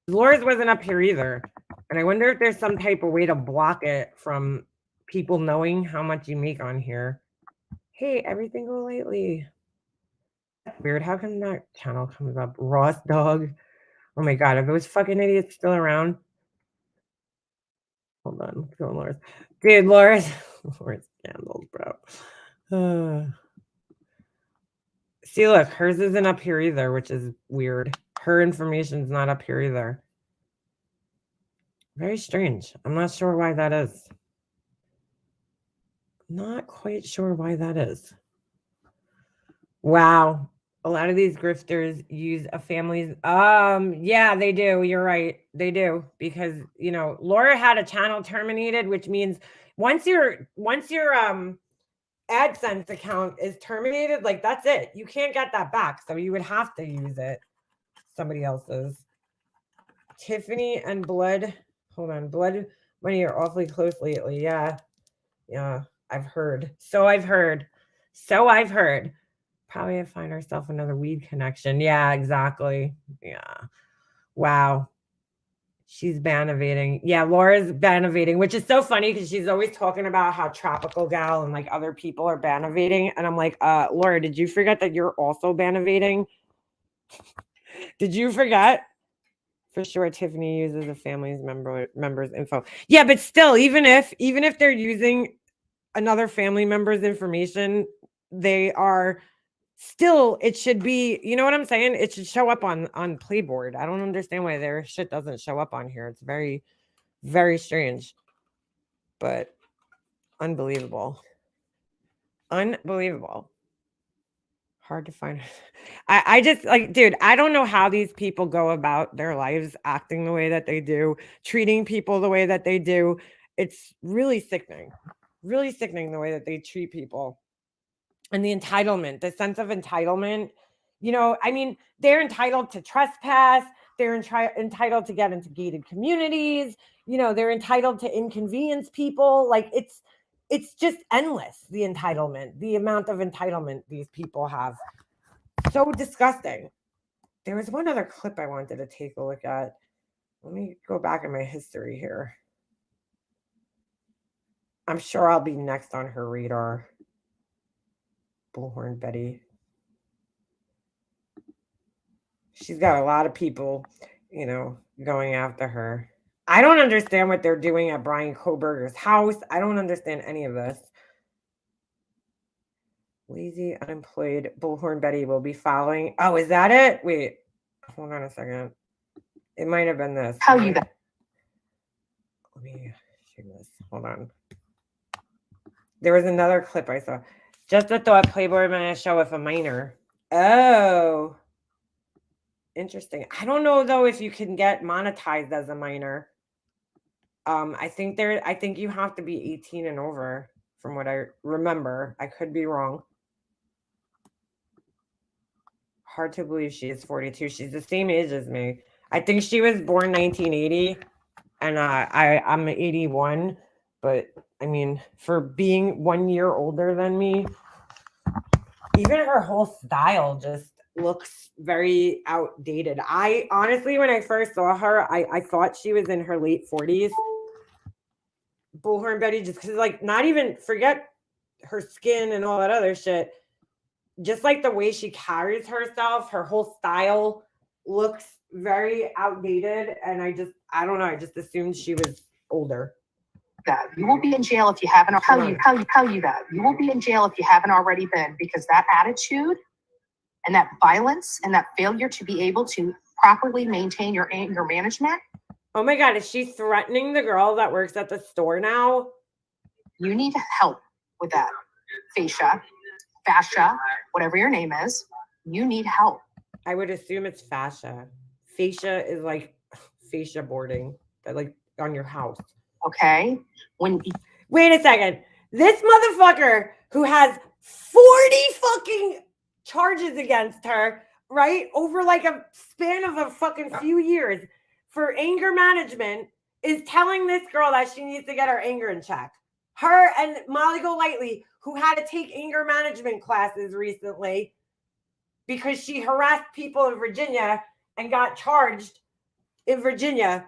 Laura's wasn't up here either. And I wonder if there's some type of way to block it from people knowing how much you make on here. Hey, everything go lately. Weird. How come that channel comes up? Ross Dog. Oh my god, are those fucking idiots still around? Hold on. Let's go on Laura's. Dude, Laura's scandals, bro. See, look, hers isn't up here either, which is weird. Her information's not up here either. Very strange. I'm not sure why that is. Not quite sure why that is. Wow. A lot of these grifters use a family's yeah, they do. You're right. They do, because Laura had a channel terminated, which means once your AdSense account is terminated, like that's it. You can't get that back. So you would have to use it. Somebody else's. Tiffany and Blood. Hold on. Blood Money are awfully close lately. Yeah. Yeah. I've heard. So I've heard. Probably have find herself another weed connection. Yeah, exactly. Yeah. Wow. She's ban evading. Yeah, Laura's ban evading, which is so funny because she's always talking about how Tropical Gal and like other people are ban evading. And I'm like, Laura, did you forget that you're also ban evading? Did you forget? For sure, Tiffany uses a family's members info. Yeah, but still, even if they're using another family member's information, they are still, it should be, you know what I'm saying? It should show up on Playboard. I don't understand why their shit doesn't show up on here. It's very, very strange, but unbelievable. Unbelievable. Hard to find. I just like, dude, I don't know how these people go about their lives acting the way that they do, treating people the way that they do. It's really sickening the way that they treat people. And the entitlement, the sense of entitlement, I mean, they're entitled to trespass. They're entitled to get into gated communities. They're entitled to inconvenience people. Like it's just endless, the entitlement, the amount of entitlement these people have. So disgusting. There was one other clip I wanted to take a look at. Let me go back in my history here. I'm sure I'll be next on her radar. Bullhorn Betty. She's got a lot of people, going after her. I don't understand what they're doing at Brian Koberger's house. I don't understand any of this. Lazy, unemployed, Bullhorn Betty will be following. Oh, is that it? Wait, hold on a second. It might have been this. How you got? Let me show this. Hold on. There was another clip I saw. Just a thought, Playboy might show with a minor. Oh, interesting. I don't know though if you can get monetized as a minor. I think you have to be 18 and over, from what I remember. I could be wrong. Hard to believe she is 42. She's the same age as me. I think she was born 1980, and I'm 81. But I mean, for being 1 year older than me, even her whole style just looks very outdated. I honestly, when I first saw her, I thought she was in her late 40s. Bullhorn Betty, just because, like, not even forget her skin and all that other shit. Just like the way she carries herself, her whole style looks very outdated. And I don't know. I just assumed she was older. That you will be in jail if you haven't. How you that you will be in jail if you haven't already been, because that attitude and that violence and that failure to be able to properly maintain your anger management. Oh my God, is she threatening the girl that works at the store now? You need help with that. Fascia, whatever your name is, you need help. I would assume it's fascia. Fascia is like fascia boarding, that like on your house. Okay. Wait a second. This motherfucker who has 40 fucking charges against her, right? Over like a span of a fucking few years for anger management, is telling this girl that she needs to get her anger in check. Her and Molly Golightly, who had to take anger management classes recently because she harassed people in Virginia and got charged in Virginia.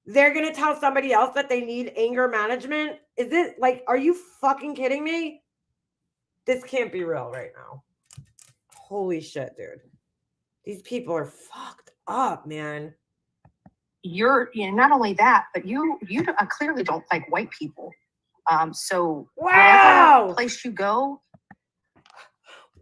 They're going to tell somebody else that they need anger management? Is it like, are you fucking kidding me? This can't be real right now. Holy shit, dude. These people are fucked up, man. You're not only that, but you clearly don't like white people. So wow, whatever place you go.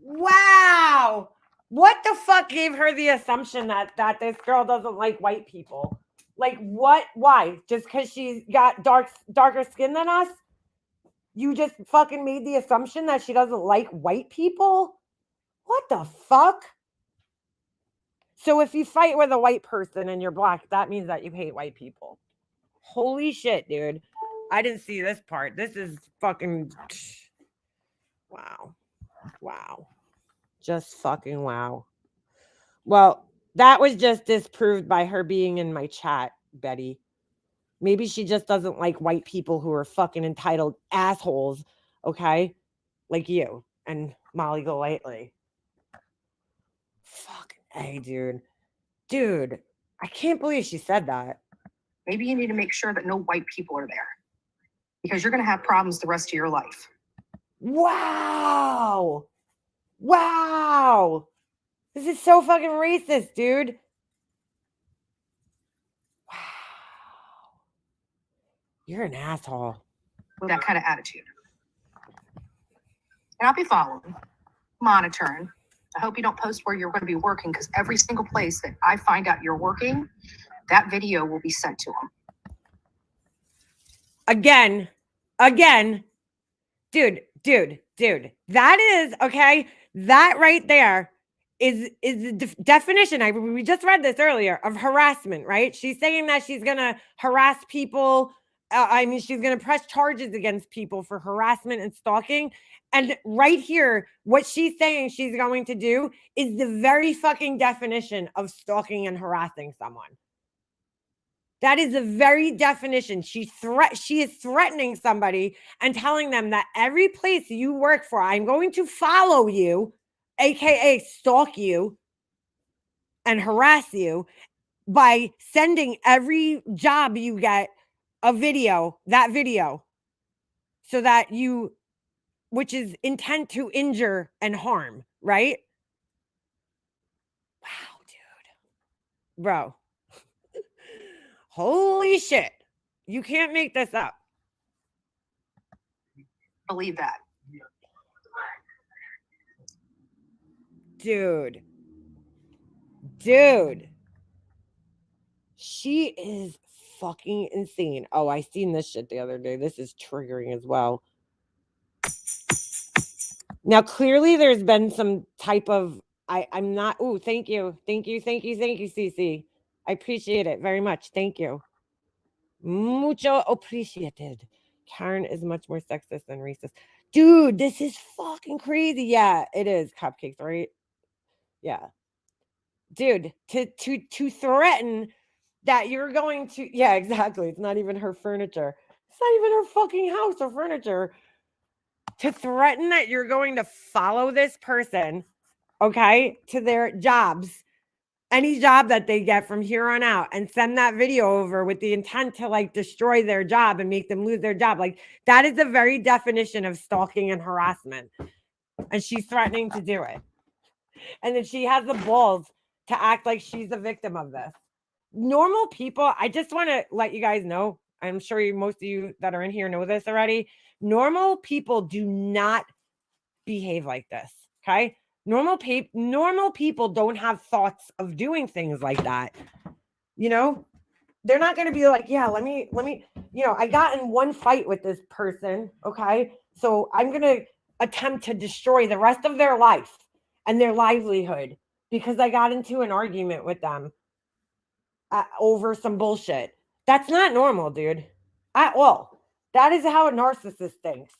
Wow. What the fuck gave her the assumption that this girl doesn't like white people? Like what? Why? Just because she's got darker skin than us? You just fucking made the assumption that she doesn't like white people? What the fuck? So if you fight with a white person and you're black, that means that you hate white people. Holy shit, dude. I didn't see this part. This is fucking... Wow. Wow. Just fucking wow. Well, that was just disproved by her being in my chat, Betty. Maybe she just doesn't like white people who are fucking entitled assholes, okay? Like you and Molly Golightly. Fucking A, dude. Dude, I can't believe she said that. Maybe you need to make sure that no white people are there, because you're going to have problems the rest of your life. Wow. Wow. This is so fucking racist, dude. Wow. You're an asshole. With that kind of attitude. And I'll be following, monitoring. I hope you don't post where you're going to be working, because every single place that I find out you're working, that video will be sent to them. Again. Dude. That is, okay, that right there is the definition. We just read this earlier of harassment, right? She's saying that she's going to harass people. She's going to press charges against people for harassment and stalking. And right here, what she's saying she's going to do is the very fucking definition of stalking and harassing someone. That is the very definition. She is threatening somebody and telling them that every place you work for, I'm going to follow you, aka stalk you and harass you by sending every job you get a video, that video, so that you, which is intent to injure and harm, right? Wow, dude. bro. Holy shit. You can't make this up. Believe that. Dude. She is fucking insane. Oh, I seen this shit the other day. This is triggering as well. Now, clearly there's been some type of, I'm not, oh, thank you, Cece. I appreciate it very much. Thank you. Mucho appreciated. Karen is much more sexist than racist. Dude, this is fucking crazy. Yeah, it is cupcakes, right? Yeah. Dude, to threaten that you're going to, yeah, exactly. It's not even her furniture. It's not even her fucking house or furniture. To threaten that you're going to follow this person, okay, to their jobs, any job that they get from here on out, and send that video over with the intent to like destroy their job and make them lose their job. Like that is the very definition of stalking and harassment. And she's threatening to do it. And then she has the balls to act like she's the victim of this. Normal people, I just want to let you guys know, I'm sure most of you that are in here know this already. Normal people do not behave like this. Okay. Normal people don't have thoughts of doing things like that. You know, they're not going to be like, yeah, let me, I got in one fight with this person. Okay. So I'm going to attempt to destroy the rest of their life and their livelihood because I got into an argument with them over some bullshit. That's not normal, dude. At all. That is how a narcissist thinks.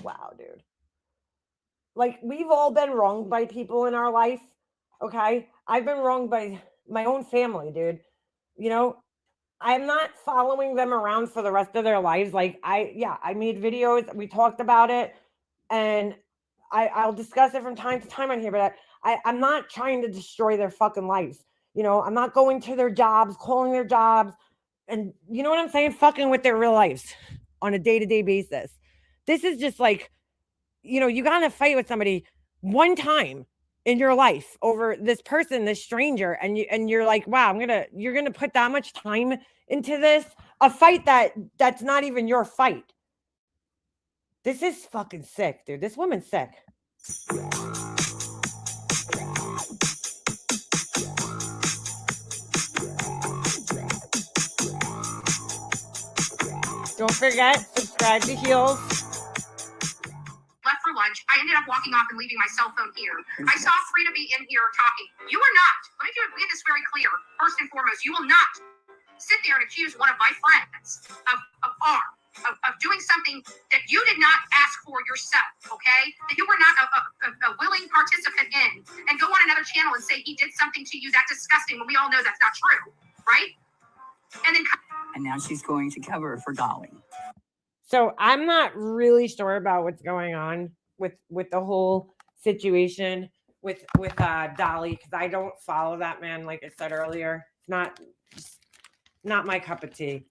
Wow, dude. Like, we've all been wronged by people in our life, okay? I've been wronged by my own family, dude. You know, I'm not following them around for the rest of their lives. Like, I made videos. We talked about it. And I'll discuss it from time to time on here. But I'm not trying to destroy their fucking lives. You know, I'm not going to their jobs, calling their jobs. And you know what I'm saying? Fucking with their real lives on a day-to-day basis. This is just like, you know, you got in a fight with somebody one time in your life over this person, this stranger, and you're like, wow, you're gonna put that much time into this, a fight that's not even your fight. This is fucking sick, dude. This woman's sick. Don't forget, subscribe to Heels. Left for lunch. I ended up walking off and leaving my cell phone here. I saw Frida be in here talking. You are not. Let me get this very clear. First and foremost, you will not sit there and accuse one of my friends of doing something that you did not ask for yourself, okay? That you were not a willing participant in, and go on another channel and say he did something to you that disgusting when we all know that's not true, right? And now she's going to cover for Dolly. So I'm not really sure about what's going on with the whole situation with Dolly, because I don't follow that man. Like I said earlier, not my cup of tea.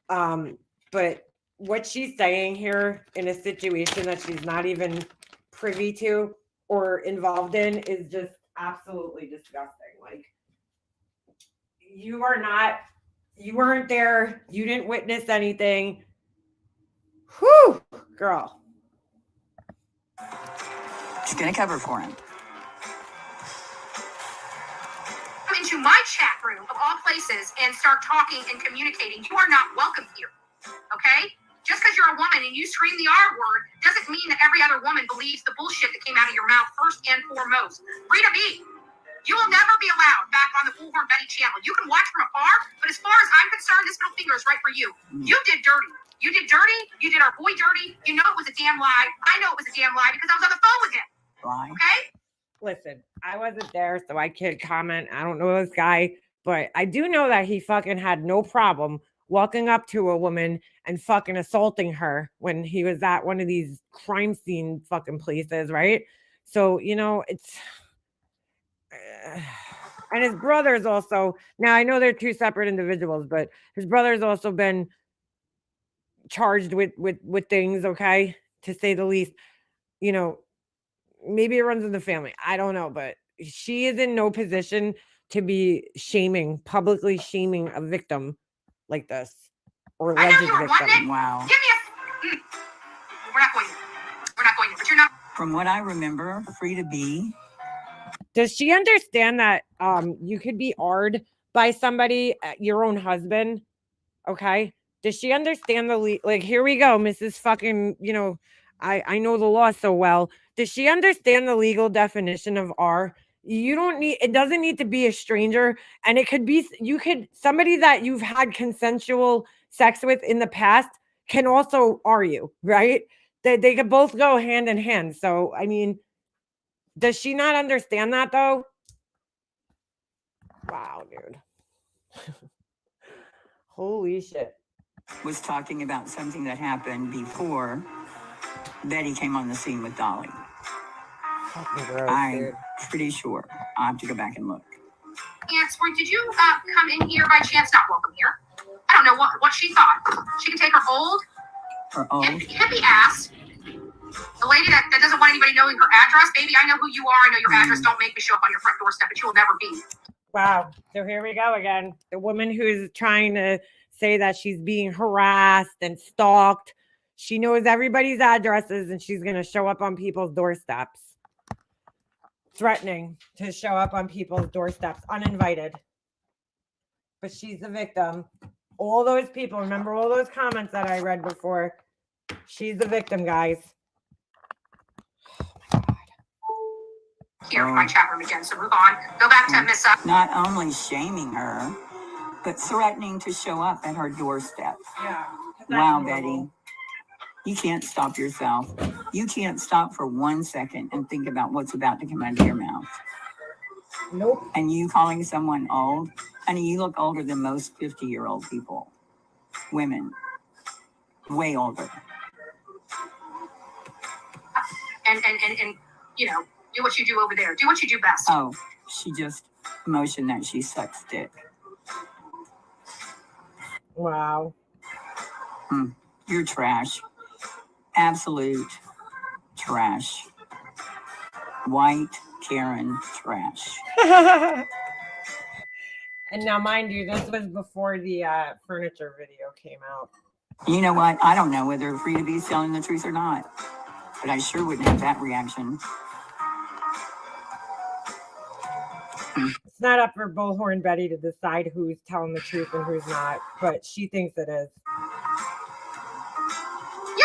But what she's saying here in a situation that she's not even privy to or involved in is just absolutely disgusting. Like, you weren't there. You didn't witness anything. Whew, girl. She's going to cover for him. Come into my chat room of all places and start talking and communicating. You are not welcome here, okay? Just because you're a woman and you scream the R word doesn't mean that every other woman believes the bullshit that came out of your mouth first and foremost. Rita B, you will never be allowed back on the Bullhorn Betty channel. You can watch from afar, but as far as I'm concerned, this middle finger is right for you. You did dirty. You did dirty. You did our boy dirty. You know it was a damn lie. I know it was a damn lie because I was on the phone with him. Lie. Okay? Listen, I wasn't there, so I can't comment. I don't know this guy, but I do know that he fucking had no problem walking up to a woman and fucking assaulting her when he was at one of these crime scene fucking places, right? So, you know, it's... and his brother's also... Now, I know they're two separate individuals, but his brother's also been charged with things, okay, to say the least. You know, maybe it runs in the family. I don't know, but she is in no position to be publicly shaming a victim like this, or I know alleged you were victim. wanting it. Wow. Give me a. We're not going there. We're not going there. But you're not. From what I remember, Frida B. Does she understand that you could be AR'd by somebody, your own husband? Okay. Does she understand like, here we go, Mrs. fucking, I know the law so well. Does she understand the legal definition of R? It doesn't need to be a stranger. And it could be, somebody that you've had consensual sex with in the past can also R you, right? They could both go hand in hand. So, I mean, does she not understand that though? Wow, dude. Holy shit. Was talking about something that happened before Betty came on the scene with Dolly. I'm pretty sure. I'll have to go back and look. Answer. Did you come in here by chance? Not welcome here. I don't know what she thought. She can take her old hippie ass. The lady that doesn't want anybody knowing her address. Baby, I know who you are. I know your address. Don't make me show up on your front doorstep, but you will never be. Wow. So here we go again. The woman who's trying to say that she's being harassed and stalked. She knows everybody's addresses and she's going to show up on people's doorsteps. Threatening to show up on people's doorsteps uninvited. But she's the victim. All those people, remember all those comments that I read before? She's the victim, guys. Here in my chat room again, so move on. Go back to Miss. Not only shaming her, but threatening to show up at her doorstep. Yeah. Wow, Betty. You can't stop yourself. You can't stop for 1 second and think about what's about to come out of your mouth. Nope. And you calling someone old? Honey, you look older than most 50-year-old people. Women. Way older. And do what you do over there. Do what you do best. Oh, she just motioned that she sucks dick. Wow. You're trash. Absolute trash. White Karen trash. And now, mind you, this was before the furniture video came out. You know what? I don't know whether Frida B's telling the truth or not, but I sure wouldn't have that reaction. It's not up for Bullhorn Betty to decide who's telling the truth and who's not, but she thinks it is.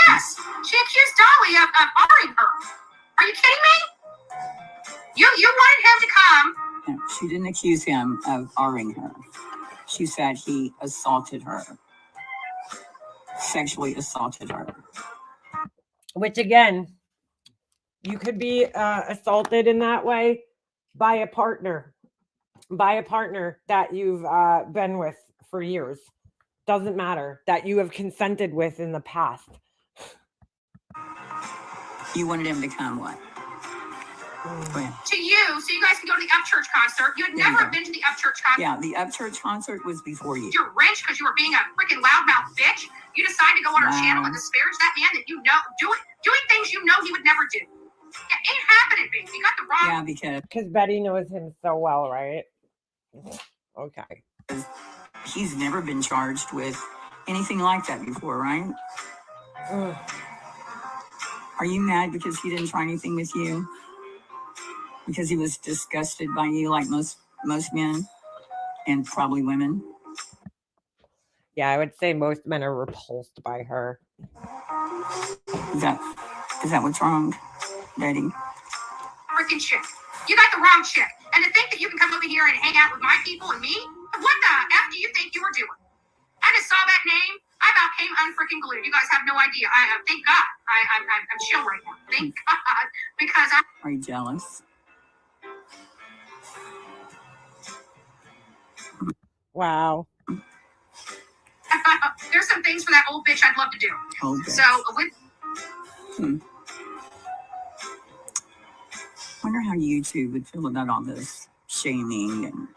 Yes, she accused Dolly of honoring her. Are you kidding me? You wanted him to come. No, she didn't accuse him of R-ing her. She said he assaulted her. Sexually assaulted her. Which again, you could be assaulted in that way by a partner that you've been with for years. Doesn't matter, that you have consented with in the past. You wanted him to come what? To you, so you guys can go to the Upchurch concert. You had never been to the Upchurch concert. Yeah, the Upchurch concert was before you. You're rich because you were being a freaking loudmouth bitch. You decided to go on our channel and disparage that man that you know doing things you know he would never do. It ain't happening, baby. You got the wrong. Yeah, because Betty knows him so well, right? Okay. He's never been charged with anything like that before, right? Are you mad because he didn't try anything with you? Because he was disgusted by you like most men and probably women? Yeah, I would say most men are repulsed by her. Is that what's wrong, Betty? Freaking chick. You got the wrong chick. And to think that you can come over here and hang out with my people and me? What the F do you think you were doing? I just saw that name. I about came unfreaking glued. You guys have no idea. Thank God. I'm chill right now. Thank God. Because Are you jealous? Wow. There's some things for that old bitch I'd love to do. Old bitch. So with Wonder how YouTube would feel about all this shaming and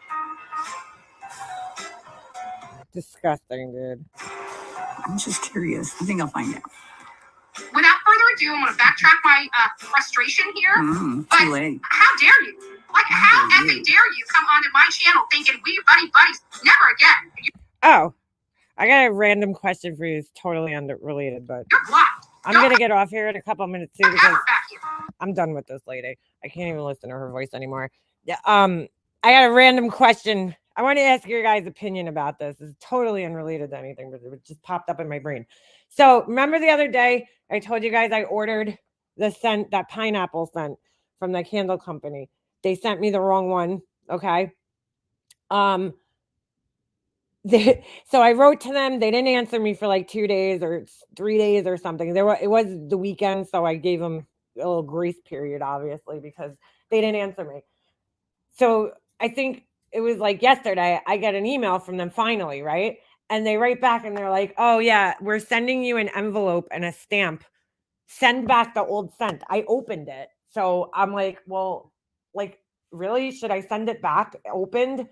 disgusting, dude. I'm just curious. I think I'll find out. without further ado, I'm going to backtrack my frustration here. Too But late. how dare you? Like, how effing dare you come onto my channel thinking we buddies? Never again. Oh, I got a random question for you. It's totally unrelated, but You're blocked. I'm going to get off here in a couple of minutes too because Back you. I'm done with this lady. I can't even listen to her voice anymore. Yeah. I got a random question. I want to ask your guys' opinion about this. It's totally unrelated to anything, but it just popped up in my brain. So remember the other day I told you guys I ordered the scent, that pineapple scent from the candle company. They sent me the wrong one. Okay. So I wrote to them. They didn't answer me for like 2 days or 3 days or something. It was the weekend, so I gave them a little grace period, obviously, because they didn't answer me. So I think it was like yesterday, I get an email from them finally, right? And they write back and they're like, oh yeah, we're sending you an envelope and a stamp. Send back the old scent. I opened it. So I'm like, well, like, really? Should I send it back opened?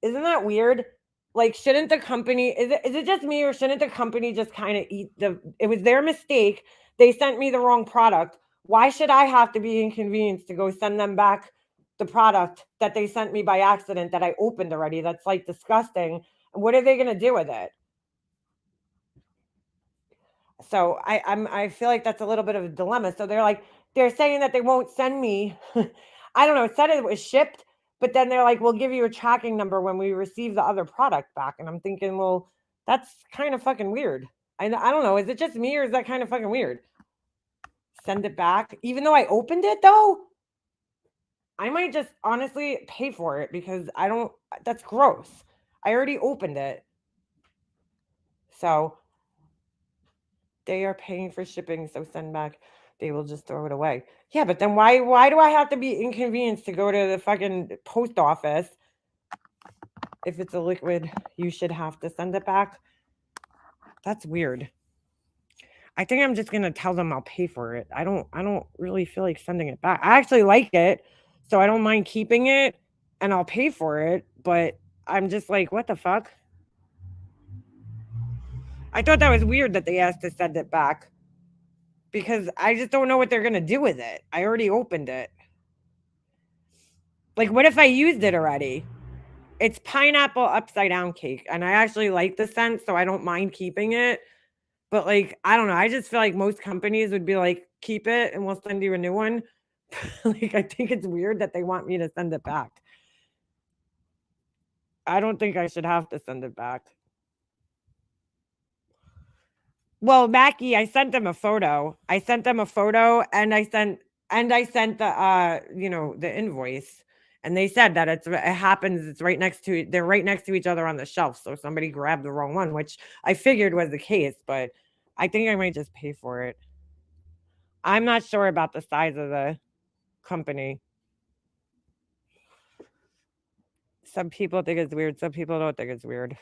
Isn't that weird? Like, shouldn't the company, is it just me, or shouldn't the company just kind of it was their mistake. They sent me the wrong product. Why should I have to be inconvenienced to go send them back the product that they sent me by accident that I opened already? That's like disgusting. And what are they going to do with it? So I feel like that's a little bit of a dilemma. So they're saying that they won't send me. I don't know. It said it was shipped, but then they're like, we'll give you a tracking number when we receive the other product back. And I'm thinking, well, that's kind of fucking weird. I don't know. Is it just me, or is that kind of fucking weird? Send it back, even though I opened it though. I might just honestly pay for it because that's gross. I already opened it. So they are paying for shipping, so send back. They will just throw it away. Yeah, but then why do I have to be inconvenienced to go to the fucking post office? If it's a liquid, you should have to send it back. That's weird. I think I'm just gonna tell them I'll pay for it. I don't really feel like sending it back. I actually like it, so I don't mind keeping it, and I'll pay for it, but I'm just like, what the fuck? I thought that was weird that they asked to send it back, because I just don't know what they're going to do with it. I already opened it. Like, what if I used it already? It's pineapple upside down cake, and I actually like the scent, so I don't mind keeping it. But, like, I don't know. I just feel like most companies would be like, keep it, and we'll send you a new one. Like, I think it's weird that they want me to send it back. I don't think I should have to send it back. Well, Mackie, I sent them a photo. And I sent the the invoice. And they said that it happens, they're right next to each other on the shelf. So somebody grabbed the wrong one, which I figured was the case, but I think I might just pay for it. I'm not sure about the size of the company. Some people think it's weird. Some people don't think it's weird.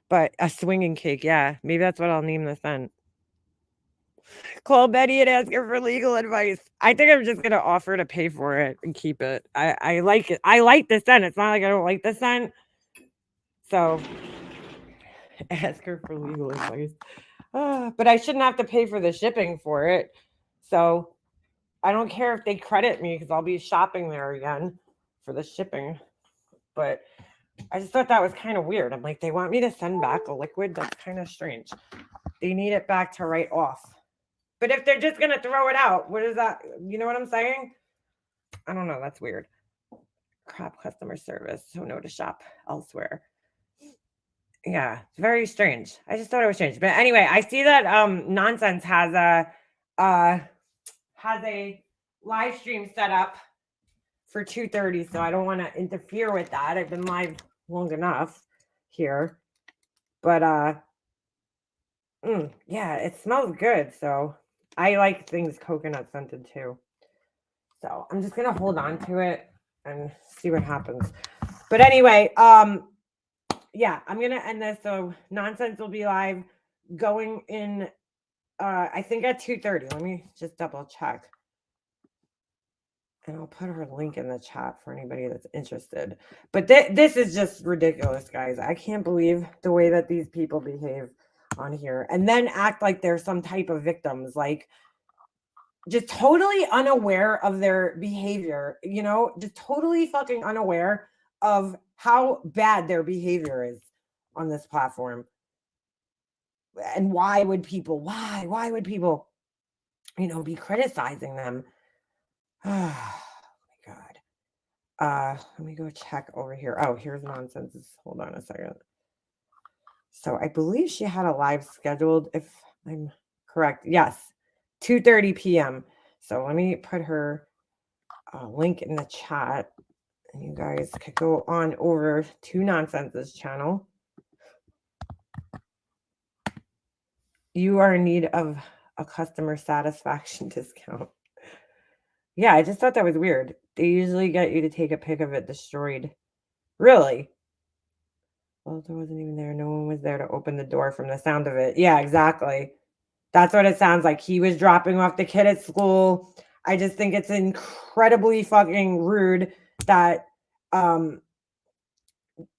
But a swinging cake, yeah. Maybe that's what I'll name the scent. Call Betty and ask her for legal advice. I think I'm just going to offer to pay for it and keep it. I like it. I like the scent. It's not like I don't like the scent. So ask her for legal advice. But I shouldn't have to pay for the shipping for it. So I don't care if they credit me because I'll be shopping there again for the shipping. But I just thought that was kind of weird. I'm like, they want me to send back a liquid? That's kind of strange. They need it back to write off. But if they're just going to throw it out, what is that? You know what I'm saying? I don't know. That's weird. Crap customer service. So no to shop elsewhere. Yeah, it's very strange. I just thought it was strange. But anyway, I see that Nonsense has a live stream set up for 2:30, so I don't want to interfere with that. I've been live long enough here, but yeah, it smells good. So I like things coconut scented too. So I'm just gonna hold on to it and see what happens. But anyway, yeah, I'm gonna end this. So Nonsense will be live going in I think at 2:30. Let me just double check. And I'll put her link in the chat for anybody that's interested. But this is just ridiculous, guys. I can't believe the way that these people behave on here and then act like they're some type of victims. Like, just totally unaware of their behavior, you know, just totally fucking unaware of how bad their behavior is on this platform. And why would people, would people, you know, be criticizing them? Oh my God. Let me go check over here. Oh, here's Nonsense. Hold on a second. So I believe she had a live scheduled, if I'm correct. Yes, 2:30 p.m. So let me put her link in the chat, and you guys could go on over to Nonsense's channel. You are in need of a customer satisfaction discount. Yeah, I just thought that was weird. They usually get you to take a pic of it destroyed. Really? Walter wasn't even there. No one was there to open the door from the sound of it. Yeah, exactly. That's what it sounds like. He was dropping off the kid at school. I just think it's incredibly fucking rude that,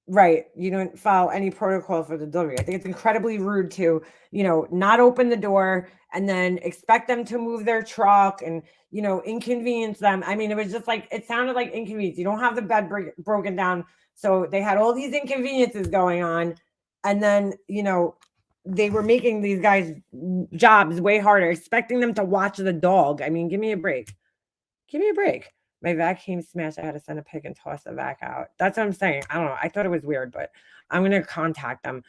right, you don't follow any protocol for the delivery. I think it's incredibly rude to, you know, not open the door and then expect them to move their truck and, you know, inconvenience them. I mean, it was just like, it sounded like inconvenience. You don't have the bed broken down. So they had all these inconveniences going on. And then, you know, they were making these guys' jobs way harder, expecting them to watch the dog. I mean, give me a break. Give me a break. My vacuum smashed. I had to send a pic and toss the vac out. That's what I'm saying. I don't know. I thought it was weird, but I'm going to contact them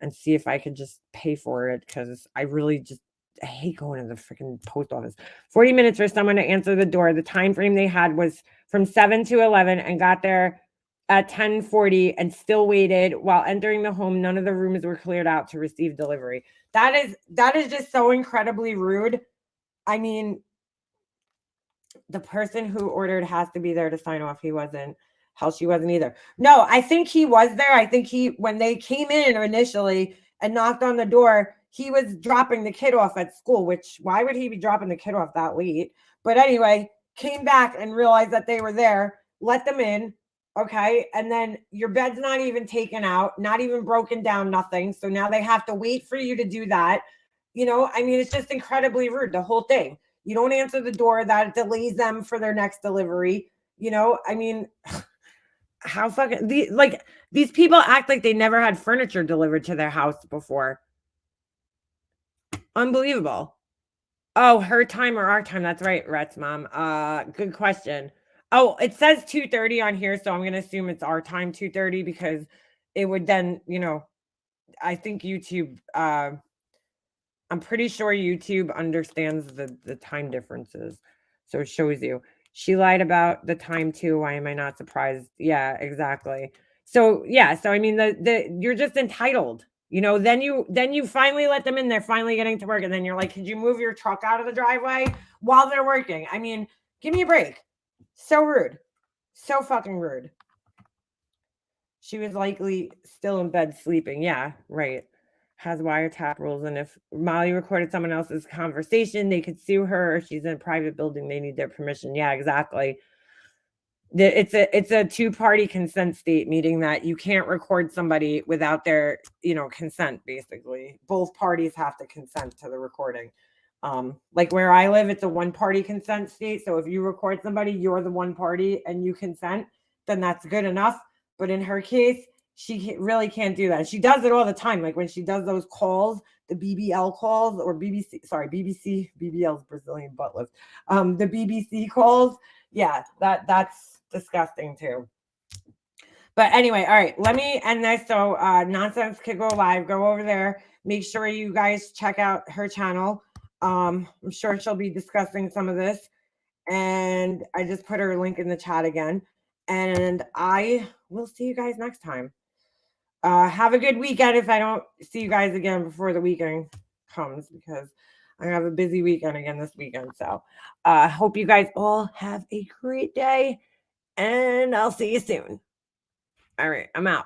and see if I could just pay for it, because I really just, I hate going to the freaking post office. 40 minutes for someone to answer the door. The time frame they had was from 7 to 11 and got there at 10:40 and still waited. While entering the home, none of the rooms were cleared out to receive delivery. That is just so incredibly rude. I mean, the person who ordered has to be there to sign off. He wasn't. Hell, she wasn't either. No, I think he was there. I think when they came in initially and knocked on the door, he was dropping the kid off at school, which why would he be dropping the kid off that late? But anyway, came back and realized that they were there, let them in. Okay. And then your bed's not even taken out, not even broken down, nothing. So now they have to wait for you to do that. You know, I mean, it's just incredibly rude, the whole thing. You don't answer the door, that delays them for their next delivery. You know, I mean, how fucking these people act like they never had furniture delivered to their house before. Unbelievable. Oh, her time or our time? That's right, Rhett's mom. Good question. Oh, it says 2:30 on here, so I'm gonna assume it's our time, 2:30, because it would then, you know, I think YouTube. I'm pretty sure YouTube understands the time differences, so it shows you. She lied about the time too. Why am I not surprised? Yeah, exactly. So yeah, so I mean, you're just entitled. You know, then you finally let them in. They're finally getting to work, and then you're like, could you move your truck out of the driveway while they're working? I mean, give me a break. So rude. So fucking rude. She was likely still in bed sleeping. Yeah, right. Has wiretap rules, and if Molly recorded someone else's conversation, they could sue her. If she's in a private building, they need their permission. Yeah, exactly. It's a two-party consent state, meaning that you can't record somebody without their, you know, consent. Basically, both parties have to consent to the recording. Like where I live, it's a one-party consent state. So if you record somebody, you're the one party and you consent, then that's good enough. But in her case, she really can't do that. She does it all the time. Like when she does those calls, the BBL calls, or BBC, BBL's Brazilian butt lift. The BBC calls. Yeah, that's disgusting too. But anyway, all right, let me end this. So Nonsense could go live. Go over there. Make sure you guys check out her channel. I'm sure she'll be discussing some of this. And I just put her link in the chat again. And I will see you guys next time. Have a good weekend if I don't see you guys again before the weekend comes, because I have a busy weekend again this weekend. So hope you guys all have a great day, and I'll see you soon. All right, I'm out.